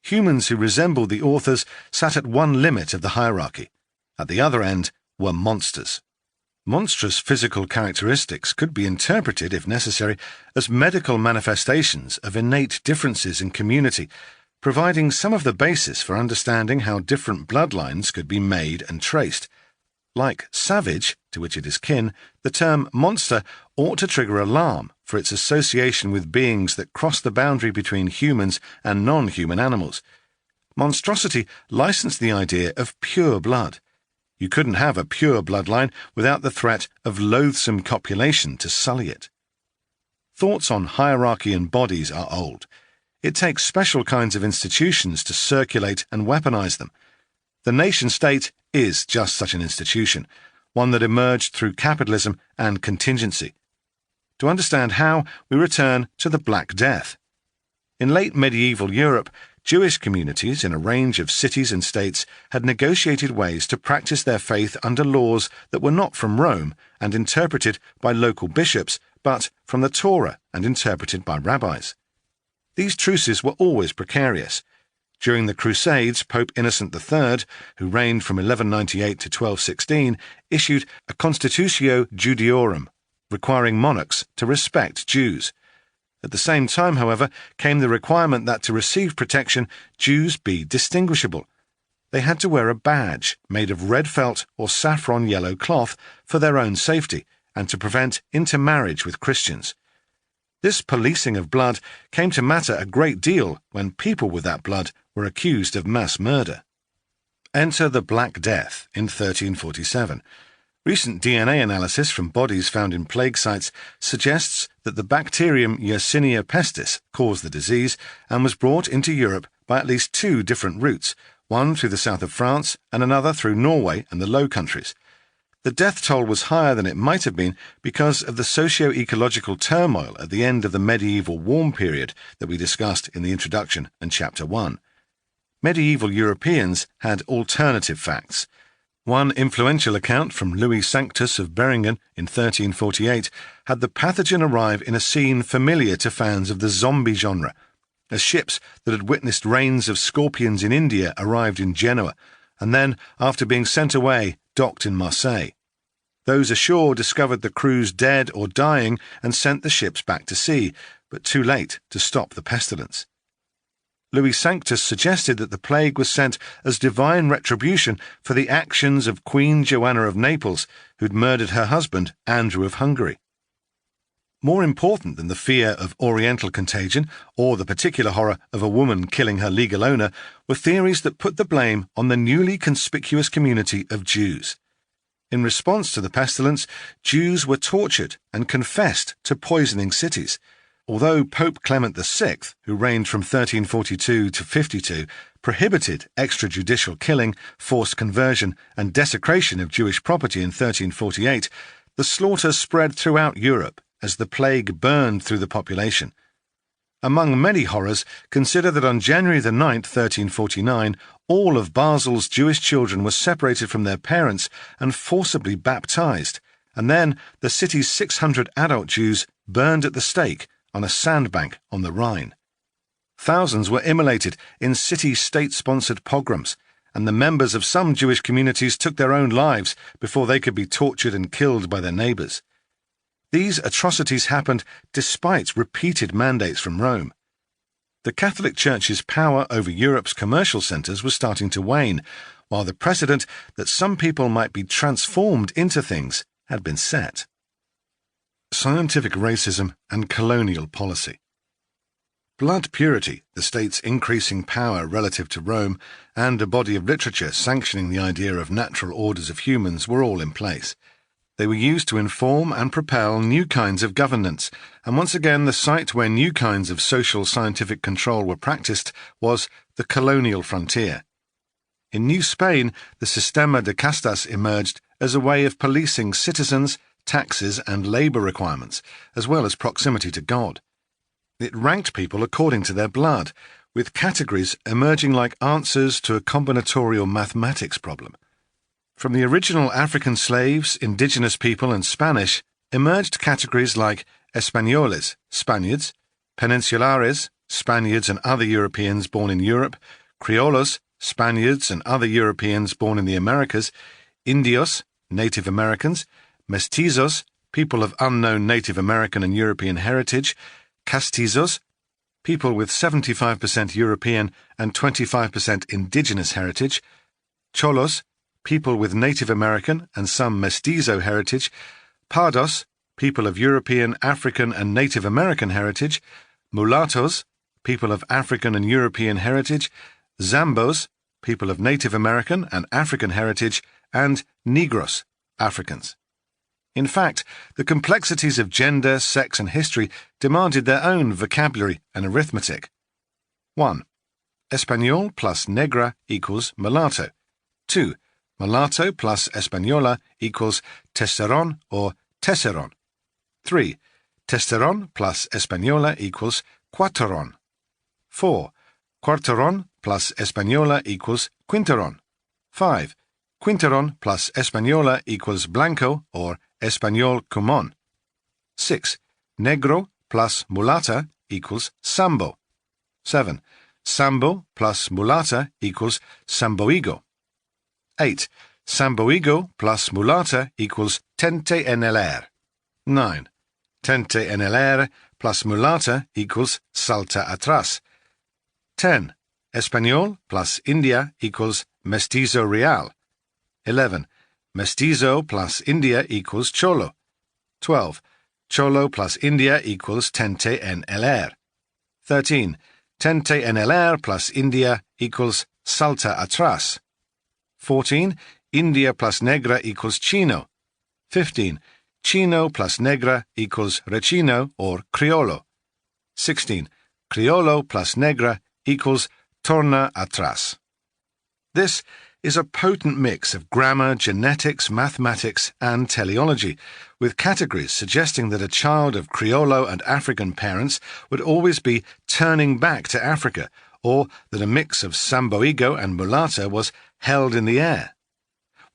Humans who resembled the authors sat at one limit of the hierarchy. At the other end were monsters. Monstrous physical characteristics could be interpreted, if necessary, as medical manifestations of innate differences in community, providing some of the basis for understanding how different bloodlines could be made and traced. Like savage, to which it is kin, the term monster ought to trigger alarm for its association with beings that cross the boundary between humans and non-human animals. Monstrosity licensed the idea of pure blood. You couldn't have a pure bloodline without the threat of loathsome copulation to sully it. Thoughts on hierarchy and bodies are old. It takes special kinds of institutions to circulate and weaponize them. The nation-state is just such an institution, one that emerged through capitalism and contingency. To understand how, we return to the Black Death. In late medieval Europe, Jewish communities in a range of cities and states had negotiated ways to practice their faith under laws that were not from Rome and interpreted by local bishops, but from the Torah and interpreted by rabbis. These truces were always precarious. During the Crusades, Pope Innocent III, who reigned from 1198 to 1216, issued a Constitutio Judiorum, requiring monarchs to respect Jews. At the same time, however, came the requirement that to receive protection, Jews be distinguishable. They had to wear a badge made of red felt or saffron yellow cloth for their own safety and to prevent intermarriage with Christians. This policing of blood came to matter a great deal when people with that blood were accused of mass murder. Enter the Black Death in 1347. Recent DNA analysis from bodies found in plague sites suggests that the bacterium Yersinia pestis caused the disease and was brought into Europe by at least two different routes, one through the south of France and another through Norway and the Low Countries. The death toll was higher than it might have been because of the socio-ecological turmoil at the end of the medieval warm period that we discussed in the introduction and Chapter 1. Medieval Europeans had alternative facts. One influential account from Louis Sanctus of Beringen in 1348 had the pathogen arrive in a scene familiar to fans of the zombie genre, as ships that had witnessed reigns of scorpions in India arrived in Genoa, and then, after being sent away, docked in Marseille. Those ashore discovered the crews dead or dying and sent the ships back to sea, but too late to stop the pestilence. Louis Sanctus suggested that the plague was sent as divine retribution for the actions of Queen Joanna of Naples, who'd murdered her husband, Andrew of Hungary. More important than the fear of Oriental contagion or the particular horror of a woman killing her legal owner were theories that put the blame on the newly conspicuous community of Jews. In response to the pestilence, Jews were tortured and confessed to poisoning cities. Although Pope Clement VI, who reigned from 1342 to 52, prohibited extrajudicial killing, forced conversion, and desecration of Jewish property in 1348, the slaughter spread throughout Europe as the plague burned through the population. Among many horrors, consider that on January 9, 1349, all of Basel's Jewish children were separated from their parents and forcibly baptized, and then the city's 600 adult Jews burned at the stake on a sandbank on the Rhine. Thousands were immolated in city state-sponsored pogroms, and the members of some Jewish communities took their own lives before they could be tortured and killed by their neighbors. These atrocities happened despite repeated mandates from Rome. The Catholic Church's power over Europe's commercial centres was starting to wane, while the precedent that some people might be transformed into things had been set. Scientific racism and colonial policy. Blood purity, the state's increasing power relative to Rome, and a body of literature sanctioning the idea of natural orders of humans were all in place. They were used to inform and propel new kinds of governance, and once again the site where new kinds of social scientific control were practiced was the colonial frontier. In New Spain, the Sistema de Castas emerged as a way of policing citizens, taxes and labour requirements, as well as proximity to God. It ranked people according to their blood, with categories emerging like answers to a combinatorial mathematics problem. From the original African slaves, indigenous people and Spanish, emerged categories like Españoles, Spaniards, Peninsulares, Spaniards and other Europeans born in Europe, Criollos, Spaniards and other Europeans born in the Americas, Indios, Native Americans, Mestizos, people of unknown Native American and European heritage, Castizos, people with 75% European and 25% indigenous heritage, Cholos, people with Native American and some Mestizo heritage, Pardos, people of European, African and Native American heritage, Mulattos, people of African and European heritage, Zambos, people of Native American and African heritage, and Negros, Africans. In fact, the complexities of gender, sex and history demanded their own vocabulary and arithmetic. 1. Español plus negra equals mulatto. 2. Mulatto plus Española equals testoron or tesseron. 3. Testoron plus Española equals cuarteron. 4. Cuarteron plus Española equals quinteron. 5. Quinteron plus Española equals blanco or Español común. 6. Negro plus mulata equals sambo. 7. Sambo plus mulata equals samboigo. 8. Samboigo plus mulata equals tente en el aire. 9. Tente en el aire plus mulata equals salta atrás. 10. Español plus India equals mestizo real. 11. Mestizo plus India equals cholo. 12. Cholo plus India equals tente en el aire. 13. Tente en el aire plus India equals salta atrás. 14. India plus negra equals chino. 15. Chino plus negra equals rechino or criollo. 16. Criollo plus negra equals torna atrás. This is a potent mix of grammar, genetics, mathematics, and teleology, with categories suggesting that a child of Criollo and African parents would always be turning back to Africa, or that a mix of Samboigo and Mulata was held in the air.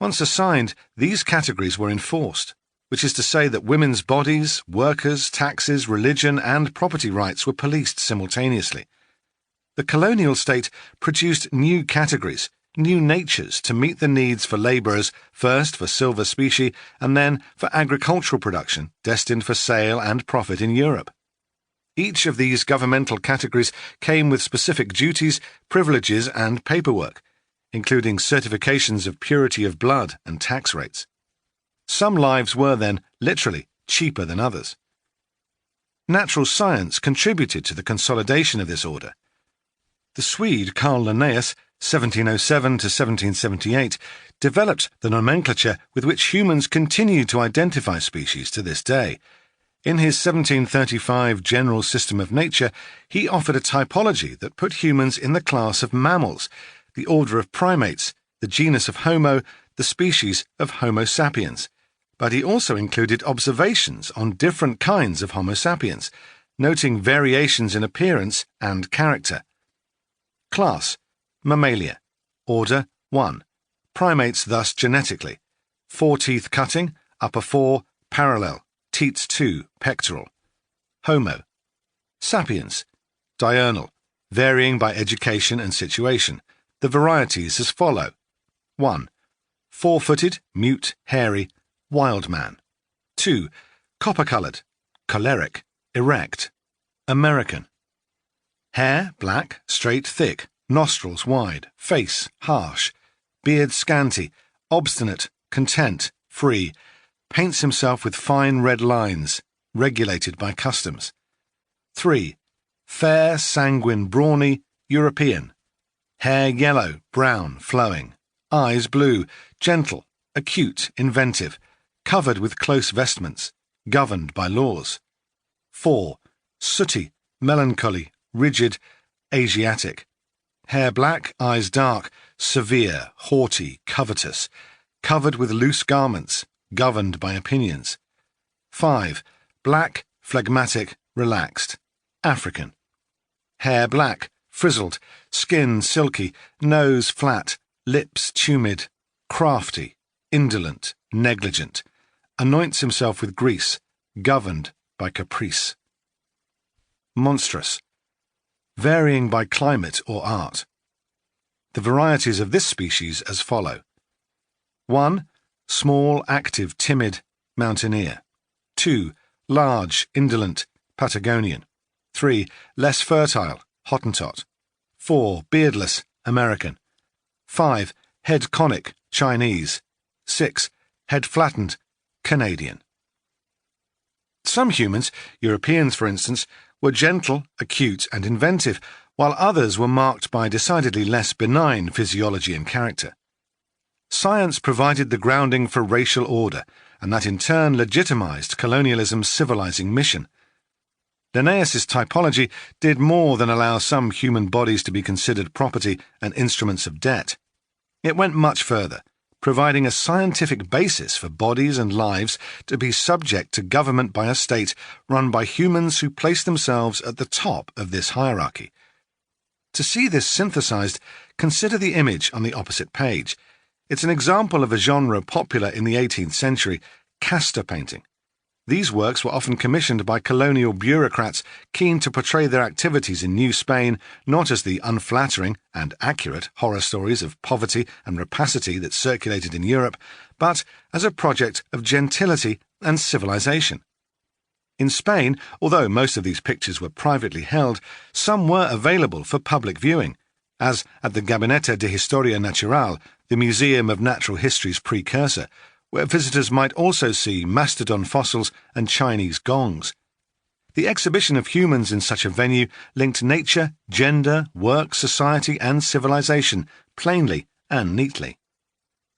Once assigned, these categories were enforced, which is to say that women's bodies, workers, taxes, religion, and property rights were policed simultaneously. The colonial state produced new categories, new natures to meet the needs for labourers, first for silver specie and then for agricultural production destined for sale and profit in Europe. Each of these governmental categories came with specific duties, privileges and paperwork, including certifications of purity of blood and tax rates. Some lives were then, literally, cheaper than others. Natural science contributed to the consolidation of this order. The Swede Carl Linnaeus, 1707 to 1778, developed the nomenclature with which humans continue to identify species to this day. In his 1735 General System of Nature, he offered a typology that put humans in the class of mammals, the order of primates, the genus of Homo, the species of Homo sapiens. But he also included observations on different kinds of Homo sapiens, noting variations in appearance and character. Class: Mammalia. Order 1. Primates thus genetically. Foreteeth cutting, upper 4, parallel, teats 2, pectoral. Homo. Sapiens. Diurnal, varying by education and situation. The varieties as follow. 1. Four-footed, mute, hairy, wild man. 2. Copper-coloured, choleric, erect, American. Hair black, straight, thick, nostrils wide, face harsh, beard scanty, obstinate, content, free, paints himself with fine red lines, regulated by customs. 3. Fair, sanguine, brawny, European. Hair yellow, brown, flowing. Eyes blue, gentle, acute, inventive, covered with close vestments, governed by laws. 4. Sooty, melancholy, rigid, Asiatic. Hair black, eyes dark, severe, haughty, covetous, covered with loose garments, governed by opinions. 5. Black, phlegmatic, relaxed, African. Hair black, frizzled, skin silky, nose flat, lips tumid, crafty, indolent, negligent, anoints himself with grease, governed by caprice. Monstrous, varying by climate or art. The varieties of this species as follow. 1. Small, active, timid, mountaineer. 2. Large, indolent, Patagonian. 3. Less fertile, Hottentot. 4. Beardless, American. 5. Head conic, Chinese. 6. Head flattened, Canadian. Some humans, Europeans for instance, were gentle, acute and inventive, while others were marked by decidedly less benign physiology and character. Science provided the grounding for racial order, and that in turn legitimized colonialism's civilizing mission. Linnaeus's typology did more than allow some human bodies to be considered property and instruments of debt. It went much further, providing a scientific basis for bodies and lives to be subject to government by a state run by humans who place themselves at the top of this hierarchy. To see this synthesized, consider the image on the opposite page. It's an example of a genre popular in the 18th century, castor painting. These works were often commissioned by colonial bureaucrats keen to portray their activities in New Spain not as the unflattering and accurate horror stories of poverty and rapacity that circulated in Europe, but as a project of gentility and civilization. In Spain, although most of these pictures were privately held, some were available for public viewing, as at the Gabinete de Historia Natural, the Museum of Natural History's precursor, where visitors might also see mastodon fossils and Chinese gongs. The exhibition of humans in such a venue linked nature, gender, work, society and civilization plainly and neatly.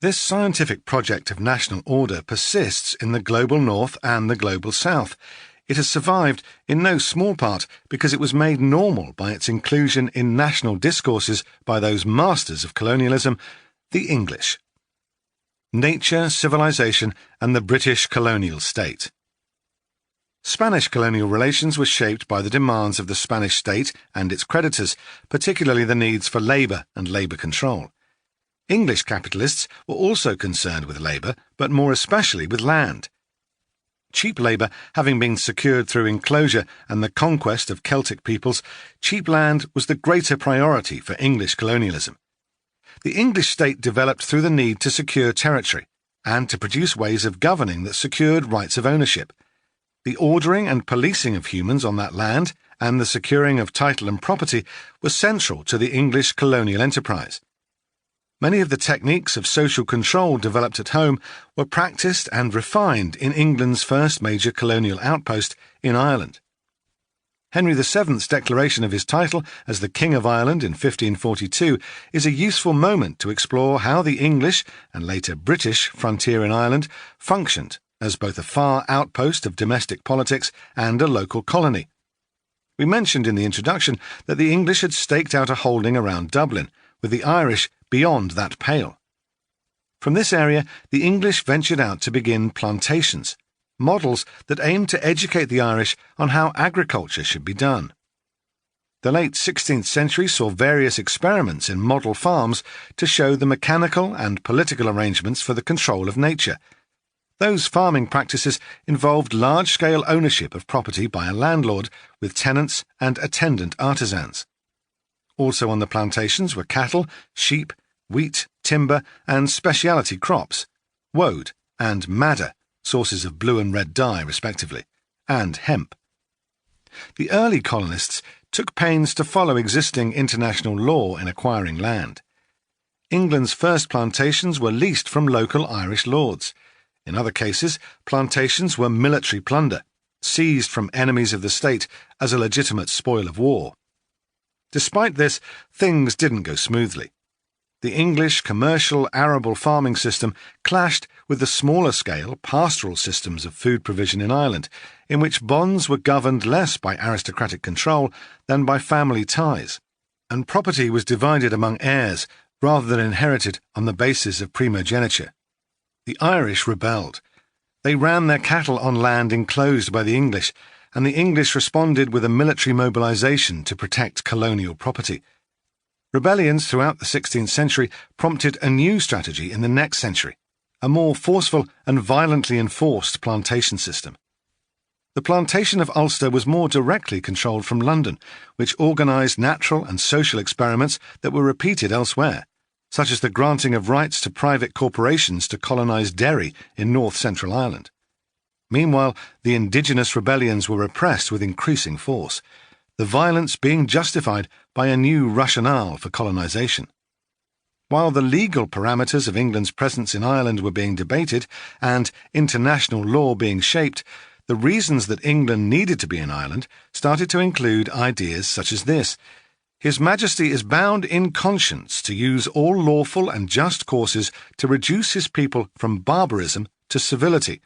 This scientific project of national order persists in the global north and the global south. It has survived in no small part because it was made normal by its inclusion in national discourses by those masters of colonialism, the English. Nature, civilization, and the British colonial state. Spanish colonial relations were shaped by the demands of the Spanish state and its creditors, particularly the needs for labour and labour control. English capitalists were also concerned with labour, but more especially with land. Cheap labour having been secured through enclosure and the conquest of Celtic peoples, cheap land was the greater priority for English colonialism. The English state developed through the need to secure territory and to produce ways of governing that secured rights of ownership. The ordering and policing of humans on that land and the securing of title and property were central to the English colonial enterprise. Many of the techniques of social control developed at home were practiced and refined in England's first major colonial outpost in Ireland. Henry VII's declaration of his title as the King of Ireland in 1542 is a useful moment to explore how the English, and later British, frontier in Ireland functioned as both a far outpost of domestic politics and a local colony. We mentioned in the introduction that the English had staked out a holding around Dublin, with the Irish beyond that pale. From this area, the English ventured out to begin plantations, models that aimed to educate the Irish on how agriculture should be done. The late 16th century saw various experiments in model farms to show the mechanical and political arrangements for the control of nature. Those farming practices involved large-scale ownership of property by a landlord with tenants and attendant artisans. Also on the plantations were cattle, sheep, wheat, timber, and specialty crops, woad and madder, sources of blue and red dye respectively, and hemp. The early colonists took pains to follow existing international law in acquiring land. England's first plantations were leased from local Irish lords. In other cases, plantations were military plunder, seized from enemies of the state as a legitimate spoil of war. Despite this, things didn't go smoothly. The English commercial arable farming system clashed with the smaller-scale pastoral systems of food provision in Ireland, in which bonds were governed less by aristocratic control than by family ties, and property was divided among heirs rather than inherited on the basis of primogeniture. The Irish rebelled. They ran their cattle on land enclosed by the English, and the English responded with a military mobilization to protect colonial property. Rebellions throughout the 16th century prompted a new strategy in the next century, a more forceful and violently enforced plantation system. The plantation of Ulster was more directly controlled from London, which organised natural and social experiments that were repeated elsewhere, such as the granting of rights to private corporations to colonise Derry in north-central Ireland. Meanwhile, the indigenous rebellions were repressed with increasing force, the violence being justified by a new rationale for colonisation. While the legal parameters of England's presence in Ireland were being debated and international law being shaped, the reasons that England needed to be in Ireland started to include ideas such as this: His Majesty is bound in conscience to use all lawful and just courses to reduce his people from barbarism to civility,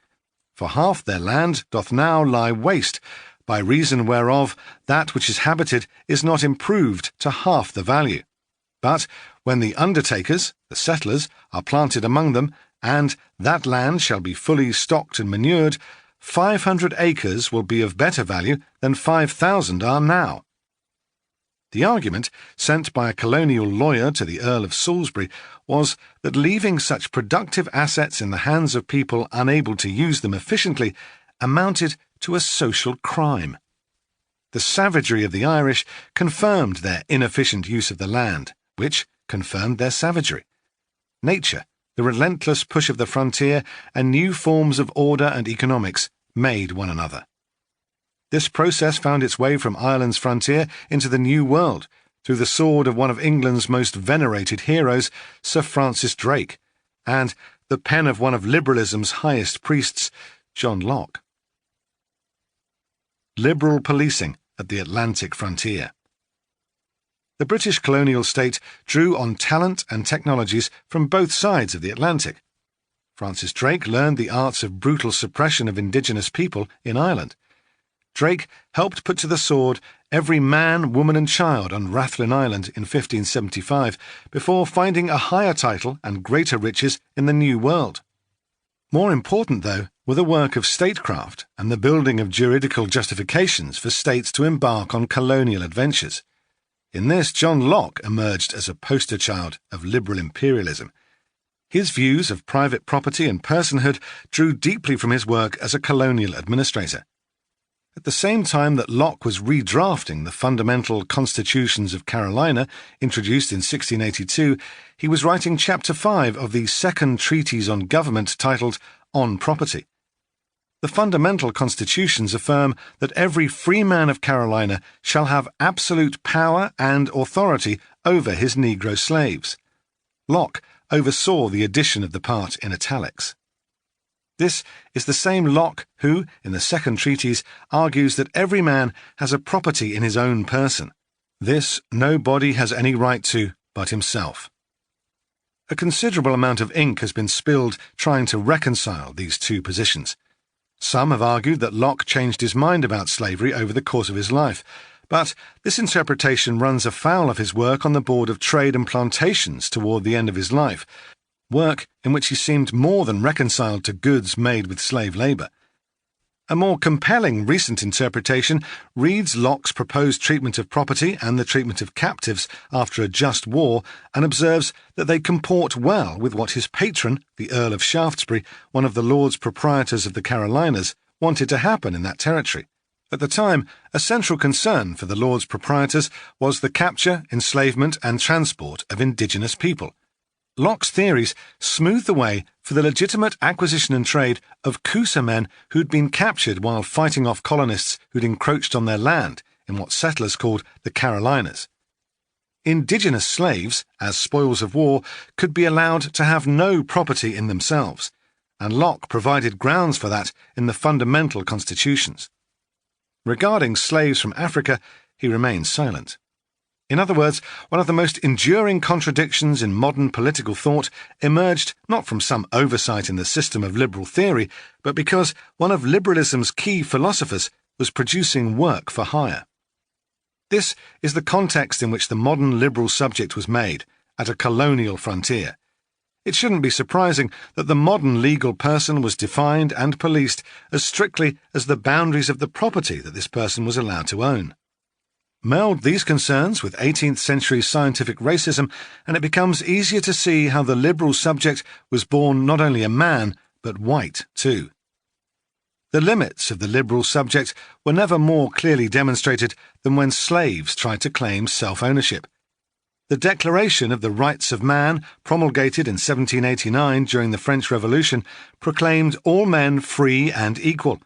for half their land doth now lie waste, by reason whereof that which is habited is not improved to half the value. But when the undertakers, the settlers, are planted among them, and that land shall be fully stocked and manured, 500 acres will be of better value than 5,000 are now. The argument, sent by a colonial lawyer to the Earl of Salisbury, was that leaving such productive assets in the hands of people unable to use them efficiently amounted to a social crime. The savagery of the Irish confirmed their inefficient use of the land, which confirmed their savagery. Nature, the relentless push of the frontier, and new forms of order and economics made one another. This process found its way from Ireland's frontier into the New World, through the sword of one of England's most venerated heroes, Sir Francis Drake, and the pen of one of liberalism's highest priests, John Locke. Liberal policing at the Atlantic frontier. The British colonial state drew on talent and technologies from both sides of the Atlantic. Francis Drake learned the arts of brutal suppression of indigenous people in Ireland. Drake helped put to the sword every man, woman and child on Rathlin Island in 1575 before finding a higher title and greater riches in the New World. More important, though, were the work of statecraft and the building of juridical justifications for states to embark on colonial adventures. In this, John Locke emerged as a poster child of liberal imperialism. His views of private property and personhood drew deeply from his work as a colonial administrator. At the same time that Locke was redrafting the fundamental constitutions of Carolina, introduced in 1682, he was writing Chapter 5 of the Second Treatise on Government titled On Property. The fundamental constitutions affirm that every free man of Carolina shall have absolute power and authority over his Negro slaves. Locke oversaw the addition of the part in italics. This is the same Locke who, in the Second Treatise, argues that every man has a property in his own person. This no body has any right to but himself. A considerable amount of ink has been spilled trying to reconcile these two positions. Some have argued that Locke changed his mind about slavery over the course of his life, but this interpretation runs afoul of his work on the Board of Trade and Plantations toward the end of his life, work in which he seemed more than reconciled to goods made with slave labour. A more compelling recent interpretation reads Locke's proposed treatment of property and the treatment of captives after a just war and observes that they comport well with what his patron, the Earl of Shaftesbury, one of the Lords Proprietors of the Carolinas, wanted to happen in that territory. At the time, a central concern for the Lords Proprietors was the capture, enslavement and transport of indigenous people. Locke's theories smoothed the way for the legitimate acquisition and trade of Coosa men who'd been captured while fighting off colonists who'd encroached on their land in what settlers called the Carolinas. Indigenous slaves, as spoils of war, could be allowed to have no property in themselves, and Locke provided grounds for that in the fundamental constitutions. Regarding slaves from Africa, he remained silent. In other words, one of the most enduring contradictions in modern political thought emerged not from some oversight in the system of liberal theory, but because one of liberalism's key philosophers was producing work for hire. This is the context in which the modern liberal subject was made, at a colonial frontier. It shouldn't be surprising that the modern legal person was defined and policed as strictly as the boundaries of the property that this person was allowed to own. Meld these concerns with 18th century scientific racism, and it becomes easier to see how the liberal subject was born not only a man, but white too. The limits of the liberal subject were never more clearly demonstrated than when slaves tried to claim self-ownership. The Declaration of the Rights of Man, promulgated in 1789 during the French Revolution, proclaimed all men free and equal.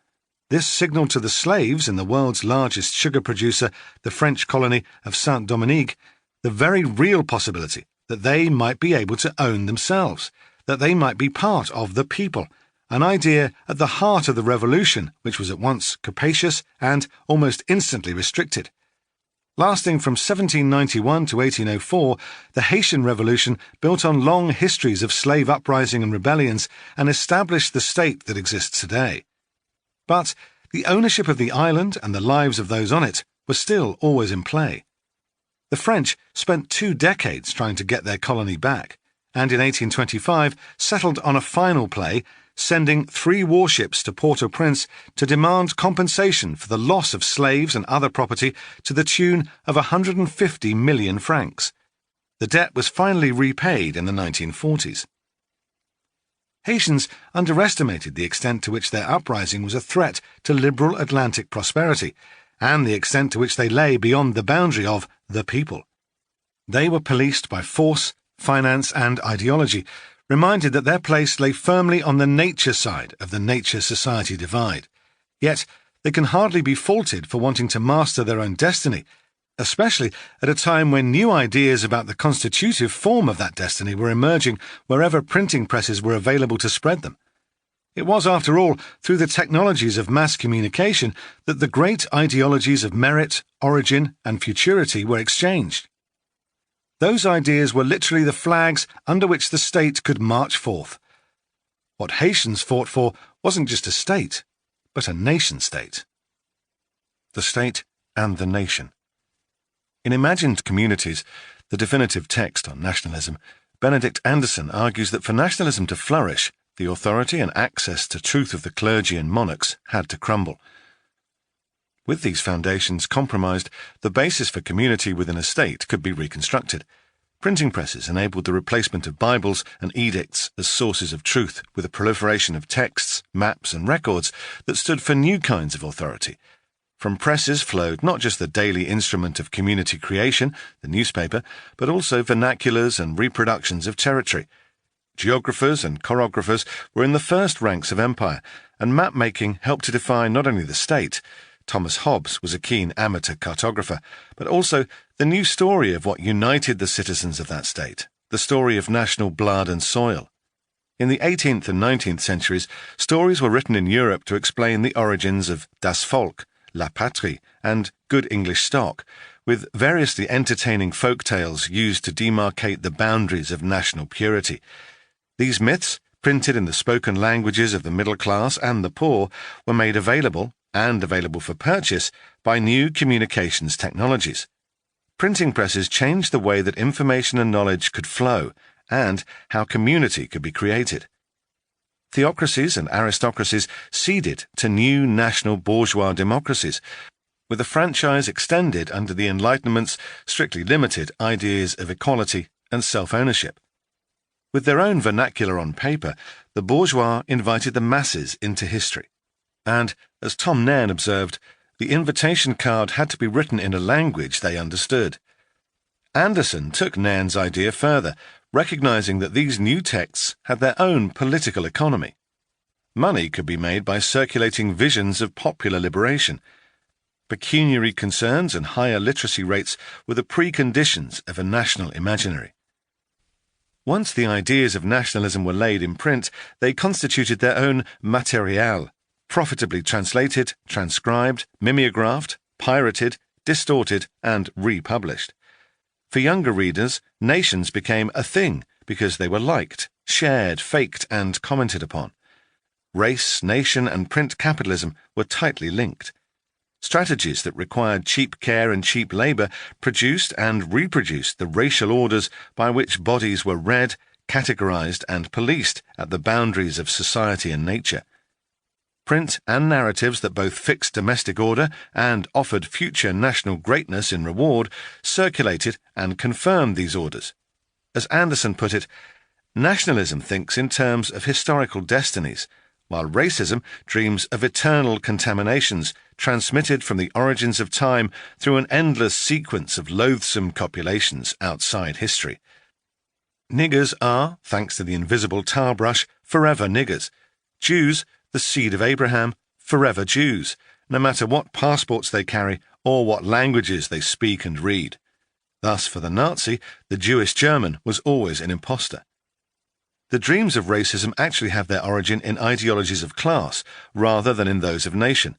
This signalled to the slaves in the world's largest sugar producer, the French colony of Saint-Dominique, the very real possibility that they might be able to own themselves, that they might be part of the people, an idea at the heart of the revolution which was at once capacious and almost instantly restricted. Lasting from 1791 to 1804, the Haitian Revolution built on long histories of slave uprising and rebellions and established the state that exists today. But the ownership of the island and the lives of those on it were still always in play. The French spent 2 decades trying to get their colony back, and in 1825 settled on a final play, sending 3 warships to Port-au-Prince to demand compensation for the loss of slaves and other property to the tune of 150 million francs. The debt was finally repaid in the 1940s. Haitians underestimated the extent to which their uprising was a threat to liberal Atlantic prosperity, and the extent to which they lay beyond the boundary of the people. They were policed by force, finance, and ideology, reminded that their place lay firmly on the nature side of the nature-society divide. Yet they can hardly be faulted for wanting to master their own destiny, especially at a time when new ideas about the constitutive form of that destiny were emerging wherever printing presses were available to spread them. It was, after all, through the technologies of mass communication that the great ideologies of merit, origin, and futurity were exchanged. Those ideas were literally the flags under which the state could march forth. What Haitians fought for wasn't just a state, but a nation-state. The state and the nation. In Imagined Communities, the definitive text on nationalism, Benedict Anderson argues that for nationalism to flourish, the authority and access to truth of the clergy and monarchs had to crumble. With these foundations compromised, the basis for community within a state could be reconstructed. Printing presses enabled the replacement of Bibles and edicts as sources of truth, with a proliferation of texts, maps, and records that stood for new kinds of authority. From presses flowed not just the daily instrument of community creation, the newspaper, but also vernaculars and reproductions of territory. Geographers and chorographers were in the first ranks of empire, and map-making helped to define not only the state — Thomas Hobbes was a keen amateur cartographer — but also the new story of what united the citizens of that state, the story of national blood and soil. In the 18th and 19th centuries, stories were written in Europe to explain the origins of Das Volk, La Patrie, and Good English Stock, with variously entertaining folk tales used to demarcate the boundaries of national purity. These myths, printed in the spoken languages of the middle class and the poor, were made available, and available for purchase, by new communications technologies. Printing presses changed the way that information and knowledge could flow, and how community could be created. Theocracies and aristocracies ceded to new national bourgeois democracies, with the franchise extended under the Enlightenment's strictly limited ideas of equality and self-ownership. With their own vernacular on paper, the bourgeois invited the masses into history. And, as Tom Nairn observed, the invitation card had to be written in a language they understood. Anderson took Nairn's idea further, recognizing that these new texts had their own political economy. Money could be made by circulating visions of popular liberation. Pecuniary concerns and higher literacy rates were the preconditions of a national imaginary. Once the ideas of nationalism were laid in print, they constituted their own material, profitably translated, transcribed, mimeographed, pirated, distorted, and republished. For younger readers, nations became a thing because they were liked, shared, faked, and commented upon. Race, nation, and print capitalism were tightly linked. Strategies that required cheap care and cheap labour produced and reproduced the racial orders by which bodies were read, categorised, and policed at the boundaries of society and nature. Print and narratives that both fixed domestic order and offered future national greatness in reward circulated and confirmed these orders. As Anderson put it, nationalism thinks in terms of historical destinies, while racism dreams of eternal contaminations transmitted from the origins of time through an endless sequence of loathsome copulations outside history. Niggers are, thanks to the invisible tar brush, forever niggers. Jews, the seed of Abraham, forever Jews, no matter what passports they carry or what languages they speak and read. Thus, for the Nazi, the Jewish German was always an imposter. The dreams of racism actually have their origin in ideologies of class rather than in those of nation.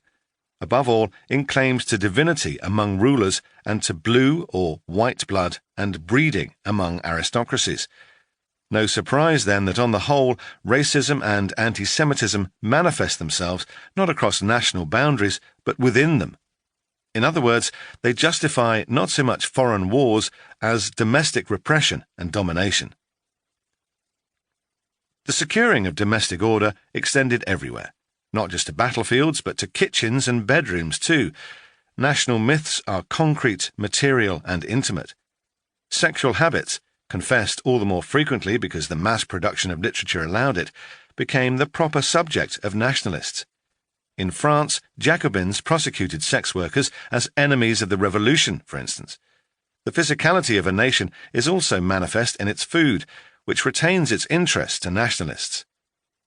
Above all, in claims to divinity among rulers and to blue or white blood and breeding among aristocracies. No surprise, then, that on the whole, racism and anti-Semitism manifest themselves not across national boundaries, but within them. In other words, they justify not so much foreign wars as domestic repression and domination. The securing of domestic order extended everywhere, not just to battlefields, but to kitchens and bedrooms too. National myths are concrete, material, and intimate. Sexual habits, confessed all the more frequently because the mass production of literature allowed it, became the proper subject of nationalists. In France, Jacobins prosecuted sex workers as enemies of the revolution, for instance. The physicality of a nation is also manifest in its food, which retains its interest to nationalists.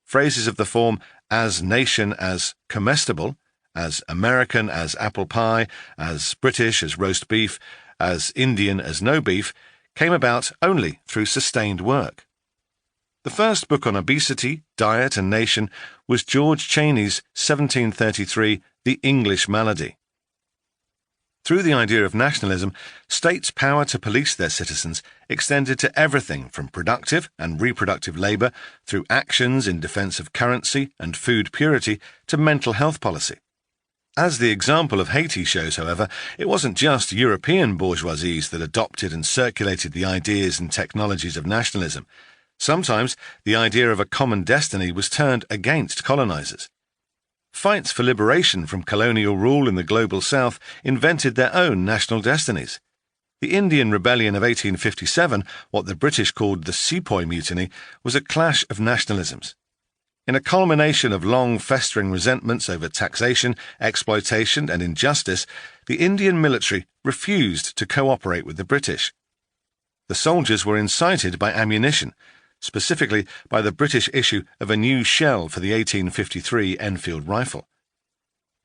Phrases of the form as nation as comestible, as American as apple pie, as British as roast beef, as Indian as no beef, came about only through sustained work. The first book on obesity, diet and nation was George Cheney's 1733 The English Malady. Through the idea of nationalism, states' power to police their citizens extended to everything from productive and reproductive labour through actions in defence of currency and food purity to mental health policy. As the example of Haiti shows, however, it wasn't just European bourgeoisies that adopted and circulated the ideas and technologies of nationalism. Sometimes the idea of a common destiny was turned against colonizers. Fights for liberation from colonial rule in the global South invented their own national destinies. The Indian Rebellion of 1857, what the British called the Sepoy Mutiny, was a clash of nationalisms. In a culmination of long festering resentments over taxation, exploitation, and injustice, the Indian military refused to cooperate with the British. The soldiers were incited by ammunition, specifically by the British issue of a new shell for the 1853 Enfield rifle.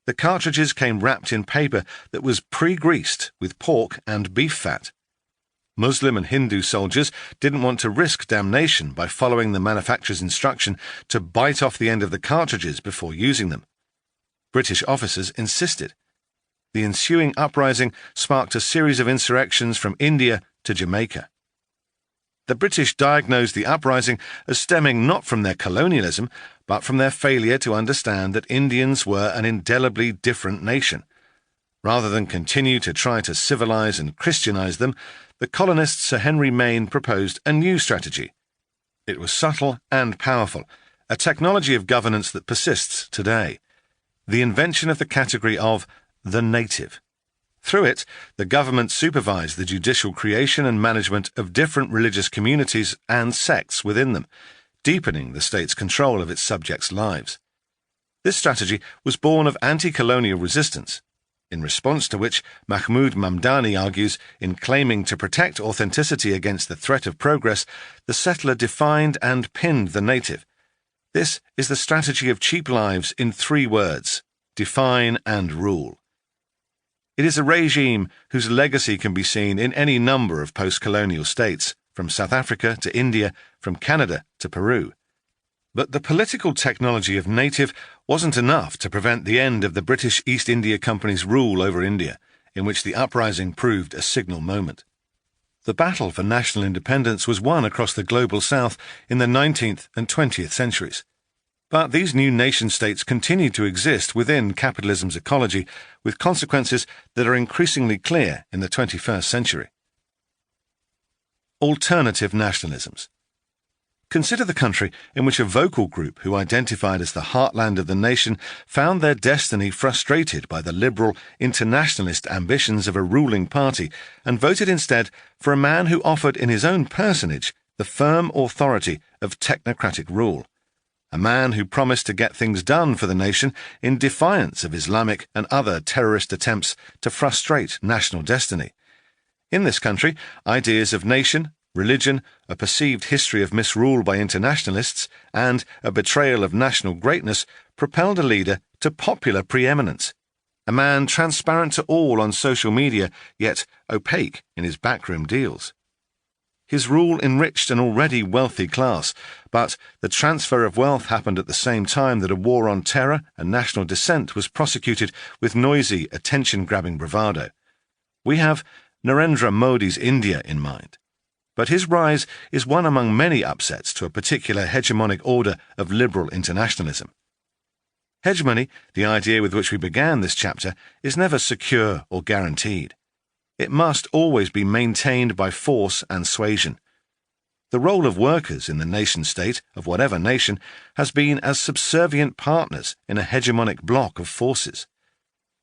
The cartridges came wrapped in paper that was pre-greased with pork and beef fat. Muslim and Hindu soldiers didn't want to risk damnation by following the manufacturer's instruction to bite off the end of the cartridges before using them. British officers insisted. The ensuing uprising sparked a series of insurrections from India to Jamaica. The British diagnosed the uprising as stemming not from their colonialism, but from their failure to understand that Indians were an indelibly different nation. Rather than continue to try to civilize and Christianize them, the colonist Sir Henry Maine proposed a new strategy. It was subtle and powerful, a technology of governance that persists today, the invention of the category of the native. Through it, the government supervised the judicial creation and management of different religious communities and sects within them, deepening the state's control of its subjects' lives. This strategy was born of anti-colonial resistance, in response to which Mahmoud Mamdani argues in claiming to protect authenticity against the threat of progress, the settler defined and pinned the native. This is the strategy of cheap lives in 3 words: define and rule. It is a regime whose legacy can be seen in any number of post-colonial states, from South Africa to India, from Canada to Peru. But the political technology of native wasn't enough to prevent the end of the British East India Company's rule over India, in which the uprising proved a signal moment. The battle for national independence was won across the global south in the 19th and 20th centuries. But these new nation-states continued to exist within capitalism's ecology, with consequences that are increasingly clear in the 21st century. Alternative nationalisms. Consider the country in which a vocal group who identified as the heartland of the nation found their destiny frustrated by the liberal, internationalist ambitions of a ruling party and voted instead for a man who offered in his own personage the firm authority of technocratic rule. A man who promised to get things done for the nation in defiance of Islamic and other terrorist attempts to frustrate national destiny. In this country, ideas of nation, religion, a perceived history of misrule by internationalists, and a betrayal of national greatness propelled a leader to popular preeminence. A man transparent to all on social media, yet opaque in his backroom deals. His rule enriched an already wealthy class, but the transfer of wealth happened at the same time that a war on terror and national dissent was prosecuted with noisy, attention-grabbing bravado. We have Narendra Modi's India in mind. But his rise is one among many upsets to a particular hegemonic order of liberal internationalism. Hegemony, the idea with which we began this chapter, is never secure or guaranteed. It must always be maintained by force and suasion. The role of workers in the nation-state, of whatever nation, has been as subservient partners in a hegemonic block of forces.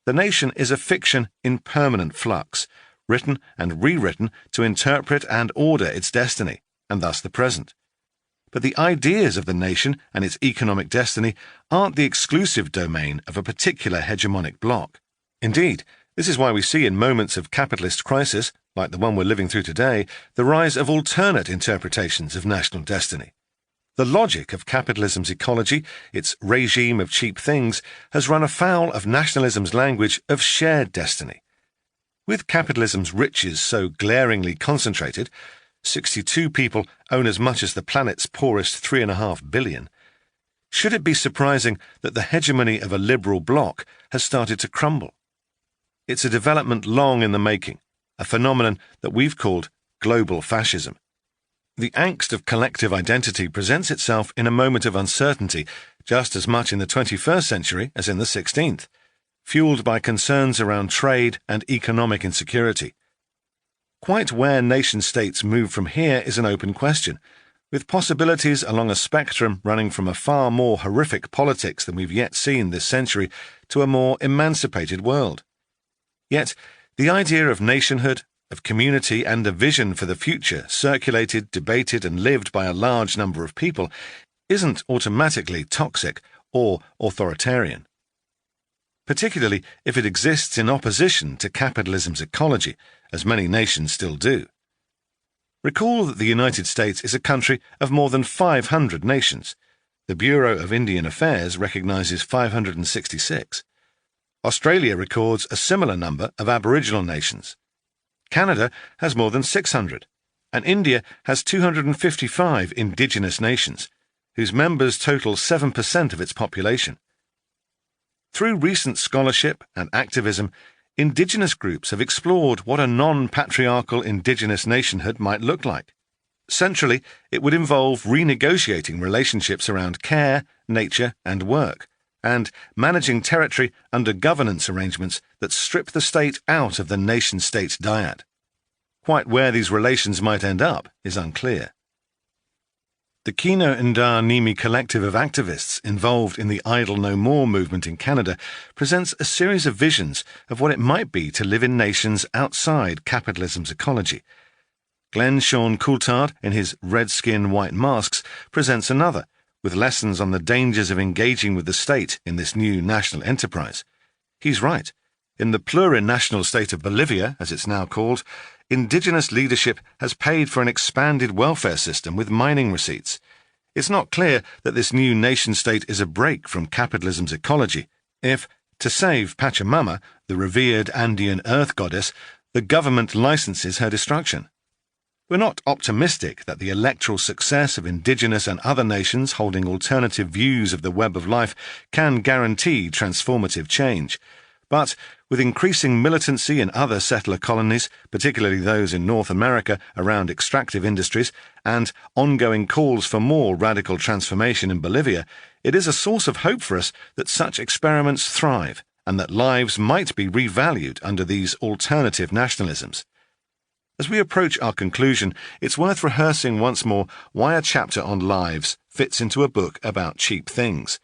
The nation is a fiction in permanent flux, written and rewritten to interpret and order its destiny, and thus the present. But the ideas of the nation and its economic destiny aren't the exclusive domain of a particular hegemonic bloc. Indeed, this is why we see in moments of capitalist crisis, like the one we're living through today, the rise of alternate interpretations of national destiny. The logic of capitalism's ecology, its regime of cheap things, has run afoul of nationalism's language of shared destiny. With capitalism's riches so glaringly concentrated, 62 people own as much as the planet's poorest 3.5 billion, should it be surprising that the hegemony of a liberal bloc has started to crumble? It's a development long in the making, a phenomenon that we've called global fascism. The angst of collective identity presents itself in a moment of uncertainty, just as much in the 21st century as in the 16th, fueled by concerns around trade and economic insecurity. Quite where nation-states move from here is an open question, with possibilities along a spectrum running from a far more horrific politics than we've yet seen this century to a more emancipated world. Yet, the idea of nationhood, of community and a vision for the future circulated, debated and lived by a large number of people isn't automatically toxic or authoritarian, particularly if it exists in opposition to capitalism's ecology, as many nations still do. Recall that the United States is a country of more than 500 nations. The Bureau of Indian Affairs recognizes 566. Australia records a similar number of Aboriginal nations. Canada has more than 600, and India has 255 indigenous nations, whose members total 7% of its population. Through recent scholarship and activism, indigenous groups have explored what a non-patriarchal indigenous nationhood might look like. Centrally, it would involve renegotiating relationships around care, nature, and work, and managing territory under governance arrangements that strip the state out of the nation-state dyad. Quite where these relations might end up is unclear. The Kino Ndar Nimi collective of activists involved in the Idle No More movement in Canada presents a series of visions of what it might be to live in nations outside capitalism's ecology. Glenn Sean Coulthard, in his Red Skin, White Masks, presents another, with lessons on the dangers of engaging with the state in this new national enterprise. He's right. In the plurinational state of Bolivia, as it's now called, indigenous leadership has paid for an expanded welfare system with mining receipts. It's not clear that this new nation-state is a break from capitalism's ecology if, to save Pachamama, the revered Andean earth goddess, the government licenses her destruction. We're not optimistic that the electoral success of indigenous and other nations holding alternative views of the web of life can guarantee transformative change. But with increasing militancy in other settler colonies, particularly those in North America around extractive industries, and ongoing calls for more radical transformation in Bolivia, it is a source of hope for us that such experiments thrive and that lives might be revalued under these alternative nationalisms. As we approach our conclusion, it's worth rehearsing once more why a chapter on lives fits into a book about cheap things.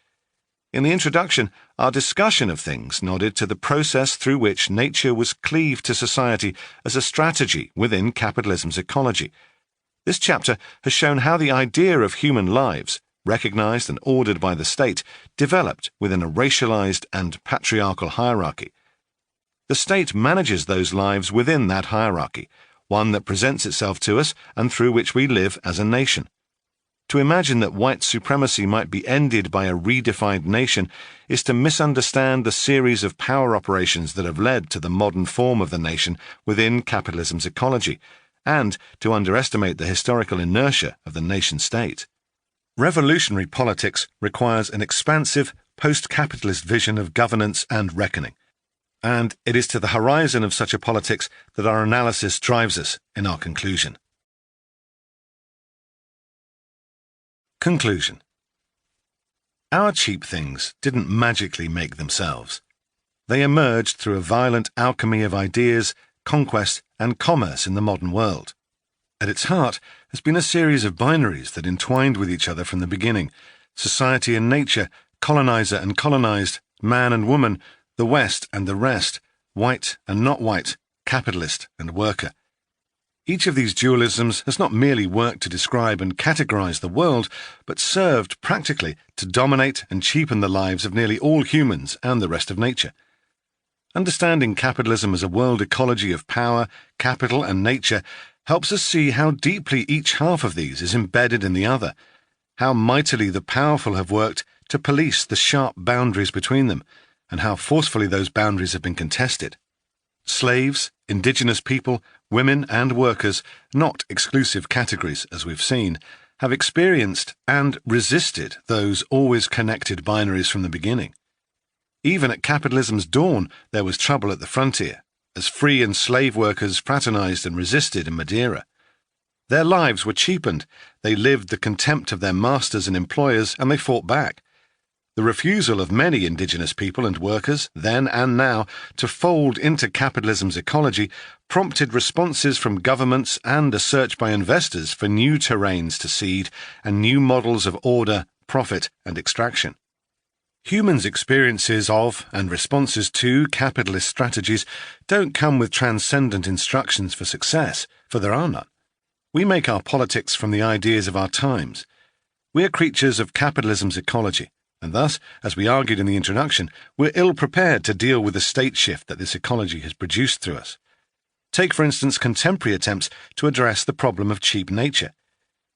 In the introduction, our discussion of things nodded to the process through which nature was cleaved to society as a strategy within capitalism's ecology. This chapter has shown how the idea of human lives, recognized and ordered by the state, developed within a racialized and patriarchal hierarchy. The state manages those lives within that hierarchy, one that presents itself to us and through which we live as a nation. To imagine that white supremacy might be ended by a redefined nation is to misunderstand the series of power operations that have led to the modern form of the nation within capitalism's ecology, and to underestimate the historical inertia of the nation-state. Revolutionary politics requires an expansive, post-capitalist vision of governance and reckoning, and it is to the horizon of such a politics that our analysis drives us in our conclusion. Conclusion. Our cheap things didn't magically make themselves. They emerged through a violent alchemy of ideas, conquest, and commerce in the modern world. At its heart has been a series of binaries that entwined with each other from the beginning: society and nature, colonizer and colonized, man and woman, the West and the rest, white and not white, capitalist and worker. Each of these dualisms has not merely worked to describe and categorize the world, but served practically to dominate and cheapen the lives of nearly all humans and the rest of nature. Understanding capitalism as a world ecology of power, capital, and nature helps us see how deeply each half of these is embedded in the other, how mightily the powerful have worked to police the sharp boundaries between them, and how forcefully those boundaries have been contested. Slaves, indigenous people, women and workers, not exclusive categories as we've seen, have experienced and resisted those always connected binaries from the beginning. Even at capitalism's dawn, there was trouble at the frontier, as free and slave workers fraternized and resisted in Madeira. Their lives were cheapened, they lived the contempt of their masters and employers, and they fought back. The refusal of many indigenous people and workers, then and now, to fold into capitalism's ecology prompted responses from governments and a search by investors for new terrains to seed and new models of order, profit, and extraction. Humans' experiences of and responses to capitalist strategies don't come with transcendent instructions for success, for there are none. We make our politics from the ideas of our times. We are creatures of capitalism's ecology. And thus, as we argued in the introduction, we're ill-prepared to deal with the state shift that this ecology has produced through us. Take, for instance, contemporary attempts to address the problem of cheap nature.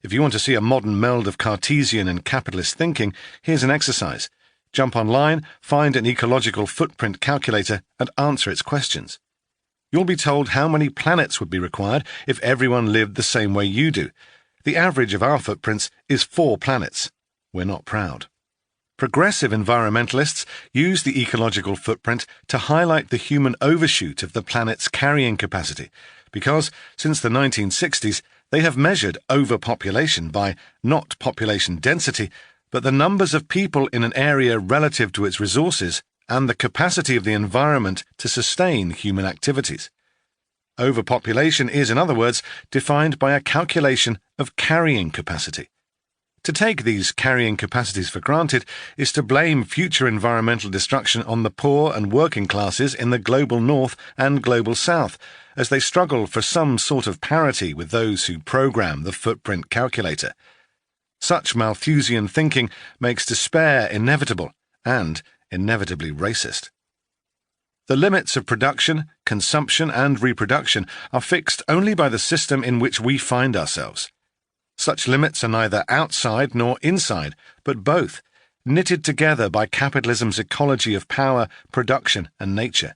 If you want to see a modern meld of Cartesian and capitalist thinking, here's an exercise. Jump online, find an ecological footprint calculator, and answer its questions. You'll be told how many planets would be required if everyone lived the same way you do. The average of our footprints is 4 planets. We're not proud. Progressive environmentalists use the ecological footprint to highlight the human overshoot of the planet's carrying capacity, because, since the 1960s, they have measured overpopulation by not population density, but the numbers of people in an area relative to its resources and the capacity of the environment to sustain human activities. Overpopulation is, in other words, defined by a calculation of carrying capacity. To take these carrying capacities for granted is to blame future environmental destruction on the poor and working classes in the global north and global south, as they struggle for some sort of parity with those who program the footprint calculator. Such Malthusian thinking makes despair inevitable and inevitably racist. The limits of production, consumption, and reproduction are fixed only by the system in which we find ourselves. Such limits are neither outside nor inside, but both, knitted together by capitalism's ecology of power, production, and nature.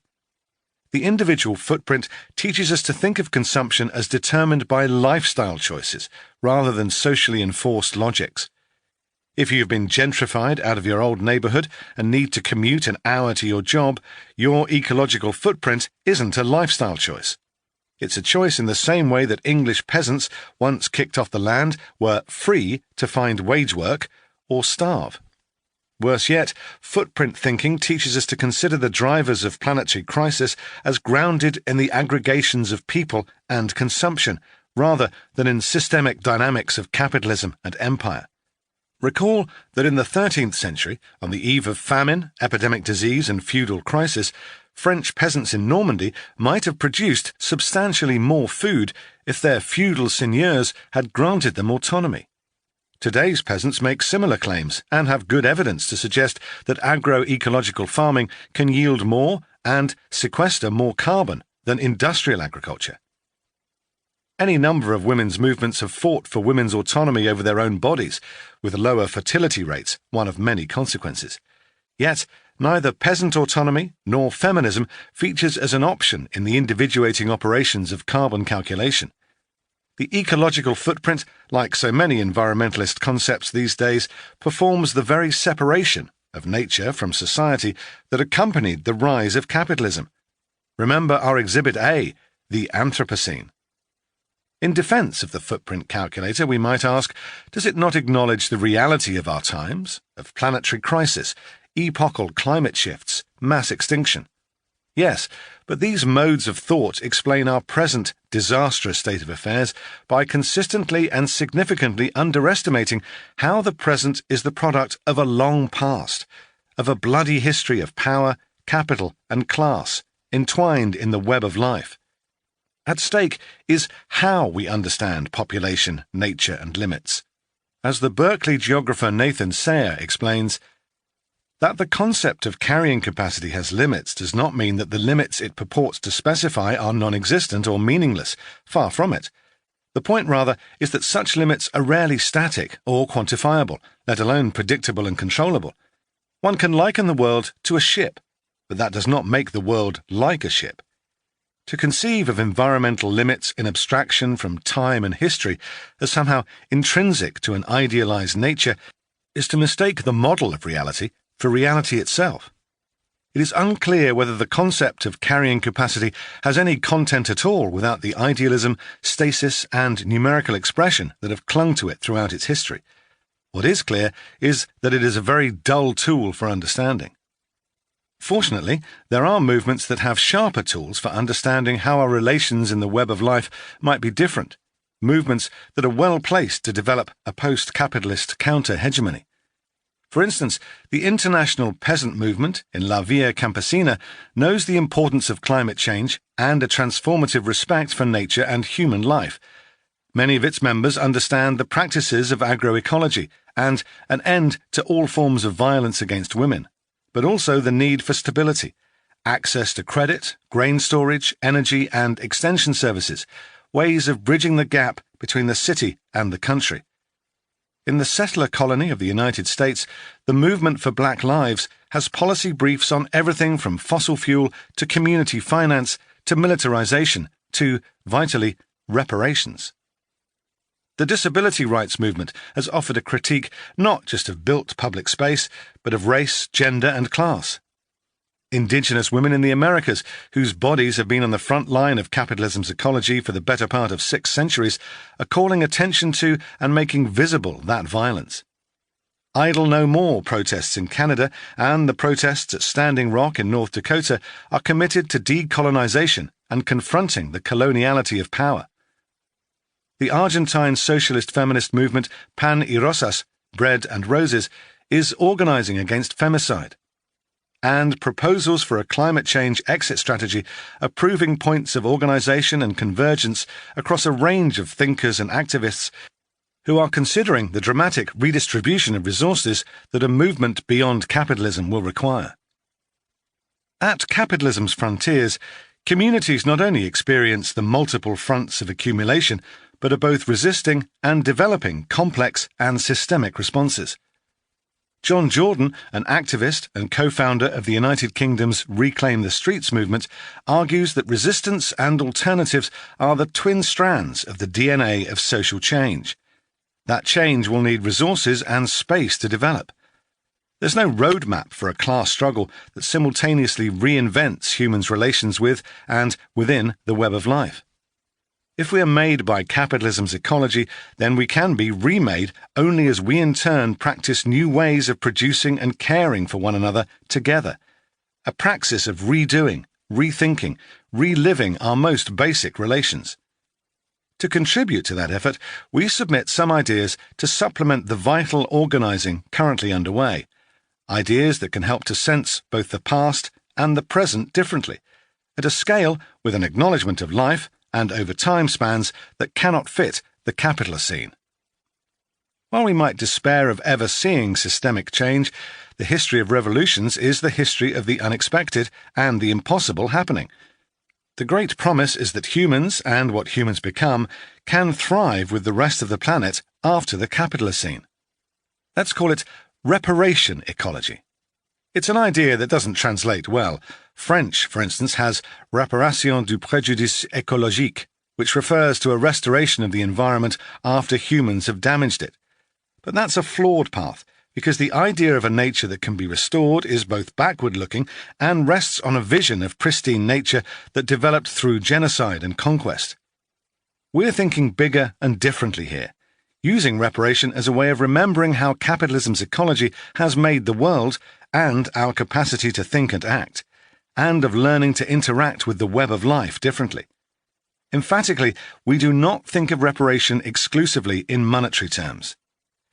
The individual footprint teaches us to think of consumption as determined by lifestyle choices rather than socially enforced logics. If you've been gentrified out of your old neighborhood and need to commute an hour to your job, your ecological footprint isn't a lifestyle choice. It's a choice in the same way that English peasants, once kicked off the land, were free to find wage work or starve. Worse yet, footprint thinking teaches us to consider the drivers of planetary crisis as grounded in the aggregations of people and consumption, rather than in systemic dynamics of capitalism and empire. Recall that in the 13th century, on the eve of famine, epidemic disease, and feudal crisis, French peasants in Normandy might have produced substantially more food if their feudal seigneurs had granted them autonomy. Today's peasants make similar claims and have good evidence to suggest that agroecological farming can yield more and sequester more carbon than industrial agriculture. Any number of women's movements have fought for women's autonomy over their own bodies, with lower fertility rates one of many consequences. Yet, neither peasant autonomy nor feminism features as an option in the individuating operations of carbon calculation. The ecological footprint, like so many environmentalist concepts these days, performs the very separation of nature from society that accompanied the rise of capitalism. Remember our Exhibit A, the Anthropocene. In defense of the footprint calculator, we might ask, does it not acknowledge the reality of our times, of planetary crisis, epochal climate shifts, mass extinction? Yes, but these modes of thought explain our present disastrous state of affairs by consistently and significantly underestimating how the present is the product of a long past, of a bloody history of power, capital, and class, entwined in the web of life. At stake is how we understand population, nature, and limits. As the Berkeley geographer Nathan Sayer explains, that the concept of carrying capacity has limits does not mean that the limits it purports to specify are non-existent or meaningless. Far from it. The point, rather, is that such limits are rarely static or quantifiable, let alone predictable and controllable. One can liken the world to a ship, but that does not make the world like a ship. To conceive of environmental limits in abstraction from time and history as somehow intrinsic to an idealized nature is to mistake the model of reality for reality itself. It is unclear whether the concept of carrying capacity has any content at all without the idealism, stasis, and numerical expression that have clung to it throughout its history. What is clear is that it is a very dull tool for understanding. Fortunately, there are movements that have sharper tools for understanding how our relations in the web of life might be different, movements that are well placed to develop a post-capitalist counter-hegemony. For instance, the international peasant movement in La Via Campesina knows the importance of climate change and a transformative respect for nature and human life. Many of its members understand the practices of agroecology and an end to all forms of violence against women, but also the need for stability, access to credit, grain storage, energy and extension services, ways of bridging the gap between the city and the country. In the settler colony of the United States, the Movement for Black Lives has policy briefs on everything from fossil fuel to community finance to militarization to, vitally, reparations. The disability rights movement has offered a critique not just of built public space, but of race, gender, and class. Indigenous women in the Americas, whose bodies have been on the front line of capitalism's ecology for the better part of 6 centuries, are calling attention to and making visible that violence. Idle No More protests in Canada and the protests at Standing Rock in North Dakota are committed to decolonization and confronting the coloniality of power. The Argentine socialist feminist movement Pan y Rosas Bread and Roses, is organising against femicide. And proposals for a climate change exit strategy are proving points of organisation and convergence across a range of thinkers and activists who are considering the dramatic redistribution of resources that a movement beyond capitalism will require. At capitalism's frontiers, communities not only experience the multiple fronts of accumulation, but are both resisting and developing complex and systemic responses. John Jordan, an activist and co-founder of the United Kingdom's Reclaim the Streets movement, argues that resistance and alternatives are the twin strands of the DNA of social change. That change will need resources and space to develop. There's no roadmap for a class struggle that simultaneously reinvents humans' relations with and within the web of life. If we are made by capitalism's ecology, then we can be remade only as we in turn practice new ways of producing and caring for one another together. A praxis of redoing, rethinking, reliving our most basic relations. To contribute to that effort, we submit some ideas to supplement the vital organising currently underway. Ideas that can help to sense both the past and the present differently, at a scale with an acknowledgement of life and over time spans that cannot fit the capitalist scene. While we might despair of ever seeing systemic change, the history of revolutions is the history of the unexpected and the impossible happening. The great promise is that humans, and what humans become, can thrive with the rest of the planet after the capitalist scene. Let's call it reparation ecology. It's an idea that doesn't translate well. French, for instance, has réparation du préjudice écologique, which refers to a restoration of the environment after humans have damaged it. But that's a flawed path, because the idea of a nature that can be restored is both backward-looking and rests on a vision of pristine nature that developed through genocide and conquest. We're thinking bigger and differently here, using reparation as a way of remembering how capitalism's ecology has made the world and our capacity to think and act, and of learning to interact with the web of life differently. Emphatically, we do not think of reparation exclusively in monetary terms.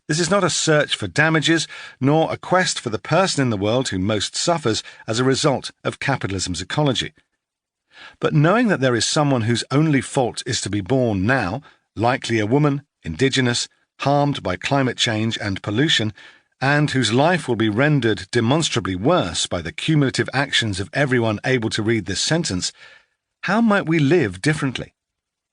This is not a search for damages, nor a quest for the person in the world who most suffers as a result of capitalism's ecology. But knowing that there is someone whose only fault is to be born now, likely a woman, indigenous, harmed by climate change and pollution, and whose life will be rendered demonstrably worse by the cumulative actions of everyone able to read this sentence, how might we live differently?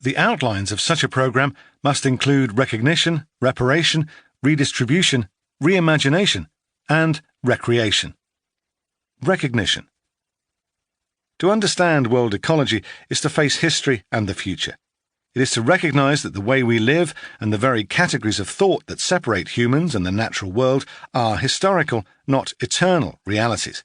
The outlines of such a program must include recognition, reparation, redistribution, reimagination, and recreation. Recognition. To understand world ecology is to face history and the future. It is to recognize that the way we live and the very categories of thought that separate humans and the natural world are historical, not eternal realities.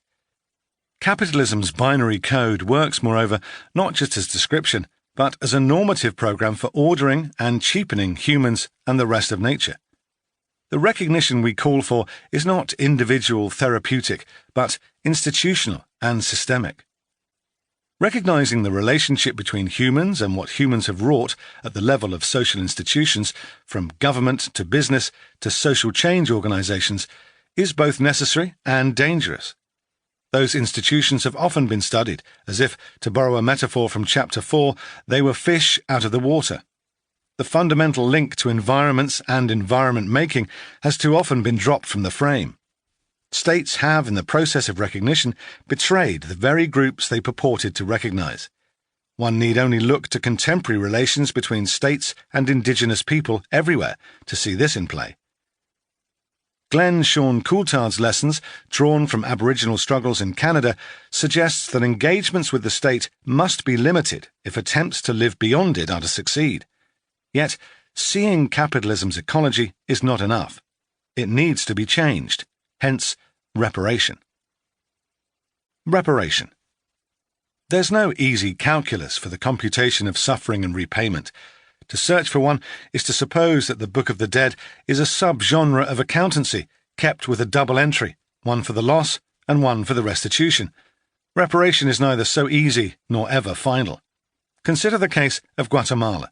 Capitalism's binary code works, moreover, not just as description, but as a normative program for ordering and cheapening humans and the rest of nature. The recognition we call for is not individual therapeutic, but institutional and systemic. Recognizing the relationship between humans and what humans have wrought at the level of social institutions, from government to business to social change organizations, is both necessary and dangerous. Those institutions have often been studied as if, to borrow a metaphor from Chapter 4, they were fish out of the water. The fundamental link to environments and environment making has too often been dropped from the frame. States have, in the process of recognition, betrayed the very groups they purported to recognize. One need only look to contemporary relations between states and indigenous people everywhere to see this in play. Glenn Sean Coulthard's lessons, drawn from Aboriginal struggles in Canada, suggests that engagements with the state must be limited if attempts to live beyond it are to succeed. Yet, seeing capitalism's ecology is not enough. It needs to be changed. Hence, reparation. Reparation. There's no easy calculus for the computation of suffering and repayment. To search for one is to suppose that the Book of the Dead is a subgenre of accountancy, kept with a double entry, one for the loss and one for the restitution. Reparation is neither so easy nor ever final. Consider the case of Guatemala.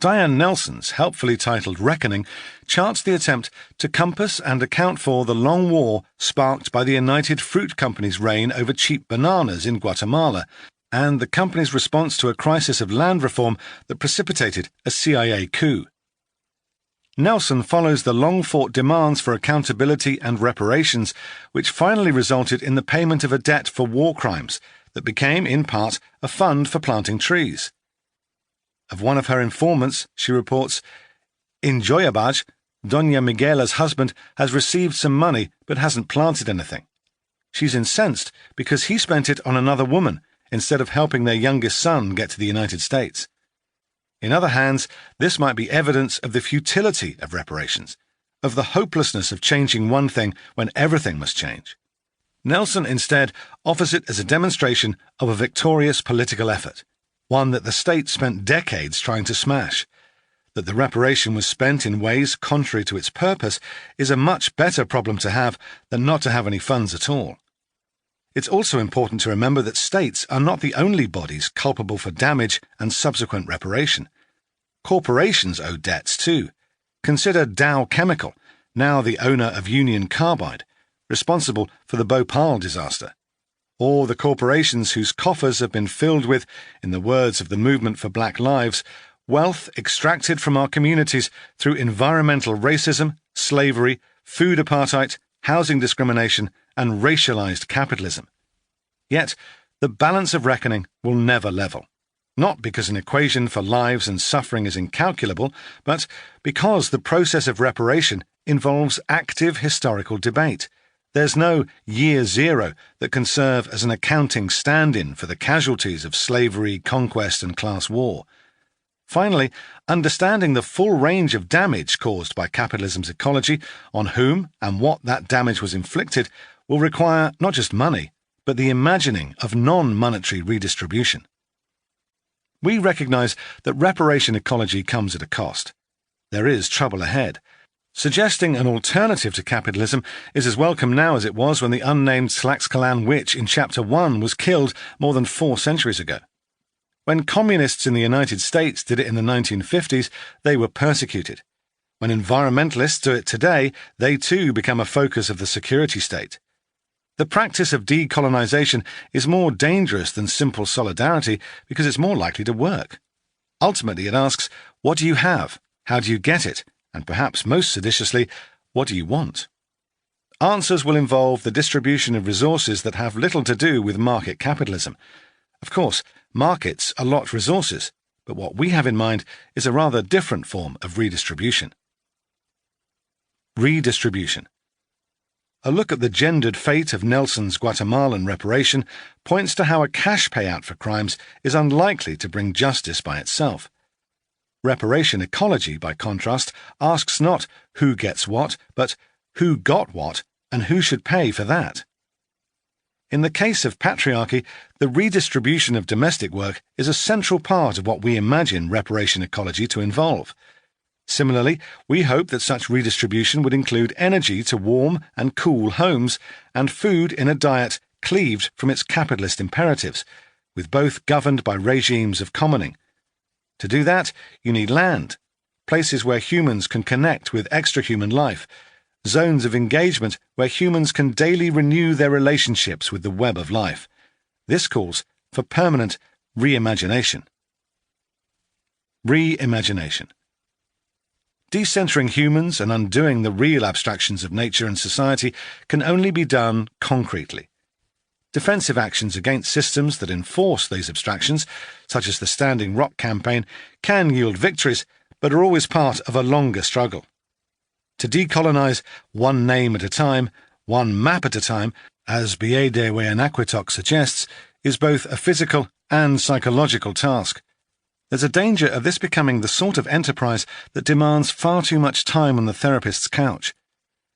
Diane Nelson's helpfully titled Reckoning charts the attempt to compass and account for the long war sparked by the United Fruit Company's reign over cheap bananas in Guatemala, and the company's response to a crisis of land reform that precipitated a CIA coup. Nelson follows the long-fought demands for accountability and reparations, which finally resulted in the payment of a debt for war crimes that became, in part, a fund for planting trees. Of one of her informants, she reports, "In Joyabaj, Doña Miguela's husband has received some money but hasn't planted anything. She's incensed because he spent it on another woman instead of helping their youngest son get to the United States." In other hands, this might be evidence of the futility of reparations, of the hopelessness of changing one thing when everything must change. Nelson instead offers it as a demonstration of a victorious political effort, one that the state spent decades trying to smash. That the reparation was spent in ways contrary to its purpose is a much better problem to have than not to have any funds at all. It's also important to remember that states are not the only bodies culpable for damage and subsequent reparation. Corporations owe debts too. Consider Dow Chemical, now the owner of Union Carbide, responsible for the Bhopal disaster. Or the corporations whose coffers have been filled with, in the words of the Movement for Black Lives, wealth extracted from our communities through environmental racism, slavery, food apartheid, housing discrimination, and racialized capitalism. Yet, the balance of reckoning will never level. Not because an equation for lives and suffering is incalculable, but because the process of reparation involves active historical debate. There's no year zero that can serve as an accounting stand-in for the casualties of slavery, conquest, and class war. Finally, understanding the full range of damage caused by capitalism's ecology, on whom and what that damage was inflicted, will require not just money, but the imagining of non-monetary redistribution. We recognize that reparation ecology comes at a cost. There is trouble ahead. Suggesting an alternative to capitalism is as welcome now as it was when the unnamed Tlaxcalan witch in Chapter 1 was killed more than 4 centuries ago. When communists in the United States did it in the 1950s, they were persecuted. When environmentalists do it today, they too become a focus of the security state. The practice of decolonization is more dangerous than simple solidarity because it's more likely to work. Ultimately, it asks, what do you have? How do you get it? And perhaps most seditiously, what do you want? Answers will involve the distribution of resources that have little to do with market capitalism. Of course, markets allot resources, but what we have in mind is a rather different form of redistribution. Redistribution. A look at the gendered fate of Nelson's Guatemalan reparation points to how a cash payout for crimes is unlikely to bring justice by itself. Reparation ecology, by contrast, asks not who gets what, but who got what and who should pay for that. In the case of patriarchy, the redistribution of domestic work is a central part of what we imagine reparation ecology to involve. Similarly, we hope that such redistribution would include energy to warm and cool homes and food in a diet cleaved from its capitalist imperatives, with both governed by regimes of commoning. To do that, you need land, places where humans can connect with extra-human life, zones of engagement where humans can daily renew their relationships with the web of life. This calls for permanent reimagination. Reimagination. Decentering humans and undoing the real abstractions of nature and society can only be done concretely. Defensive actions against systems that enforce these abstractions, such as the Standing Rock campaign, can yield victories, but are always part of a longer struggle. To decolonize one name at a time, one map at a time, as Biede Weanaquitok suggests, is both a physical and psychological task. There's a danger of this becoming the sort of enterprise that demands far too much time on the therapist's couch.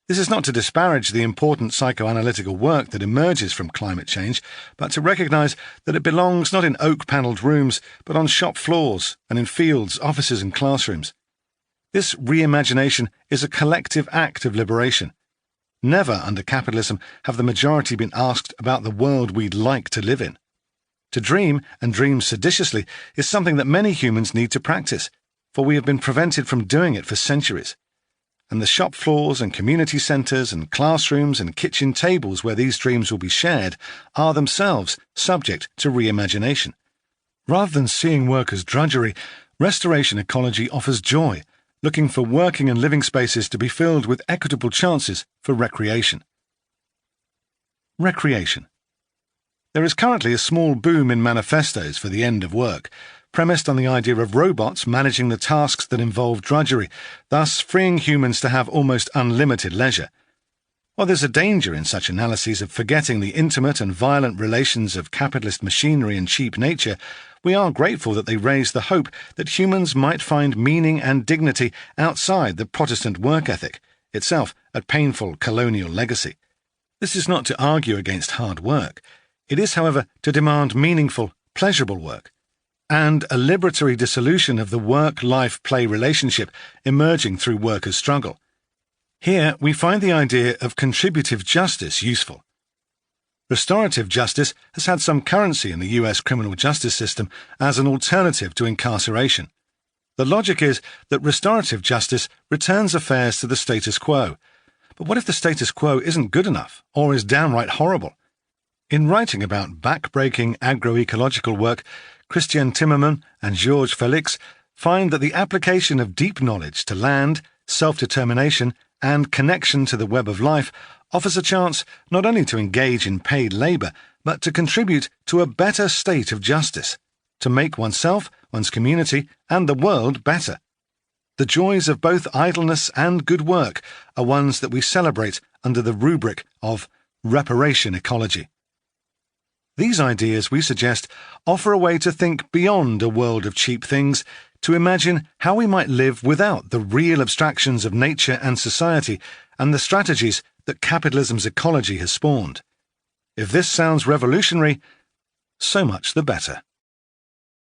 This is not to disparage the important psychoanalytical work that emerges from climate change, but to recognize that it belongs not in oak-panelled rooms, but on shop floors and in fields, offices and classrooms. This reimagination is a collective act of liberation. Never under capitalism have the majority been asked about the world we'd like to live in. To dream, and dream seditiously, is something that many humans need to practice. for we have been prevented from doing it for centuries. And the shop floors and community centres and classrooms and kitchen tables where these dreams will be shared are themselves subject to reimagination. Rather than seeing work as drudgery, restoration ecology offers joy, looking for working and living spaces to be filled with equitable chances for recreation. Recreation. There is currently a small boom in manifestos for the end of work, premised on the idea of robots managing the tasks that involve drudgery, thus freeing humans to have almost unlimited leisure. While there's a danger in such analyses of forgetting the intimate and violent relations of capitalist machinery and cheap nature, we are grateful that they raise the hope that humans might find meaning and dignity outside the Protestant work ethic, itself a painful colonial legacy. This is not to argue against hard work. It is, however, to demand meaningful, pleasurable work, and a liberatory dissolution of the work-life-play relationship emerging through workers' struggle. Here we find the idea of contributive justice useful. Restorative justice has had some currency in the US criminal justice system as an alternative to incarceration. The logic is that restorative justice returns affairs to the status quo. But what if the status quo isn't good enough, or is downright horrible? In writing about back-breaking agroecological work, Christian Timmerman and Georges Felix find that the application of deep knowledge to land, self-determination, and connection to the web of life offers a chance not only to engage in paid labour, but to contribute to a better state of justice, to make oneself, one's community, and the world better. The joys of both idleness and good work are ones that we celebrate under the rubric of reparation ecology. These ideas, we suggest, offer a way to think beyond a world of cheap things, to imagine how we might live without the real abstractions of nature and society and the strategies that capitalism's ecology has spawned. If this sounds revolutionary, so much the better.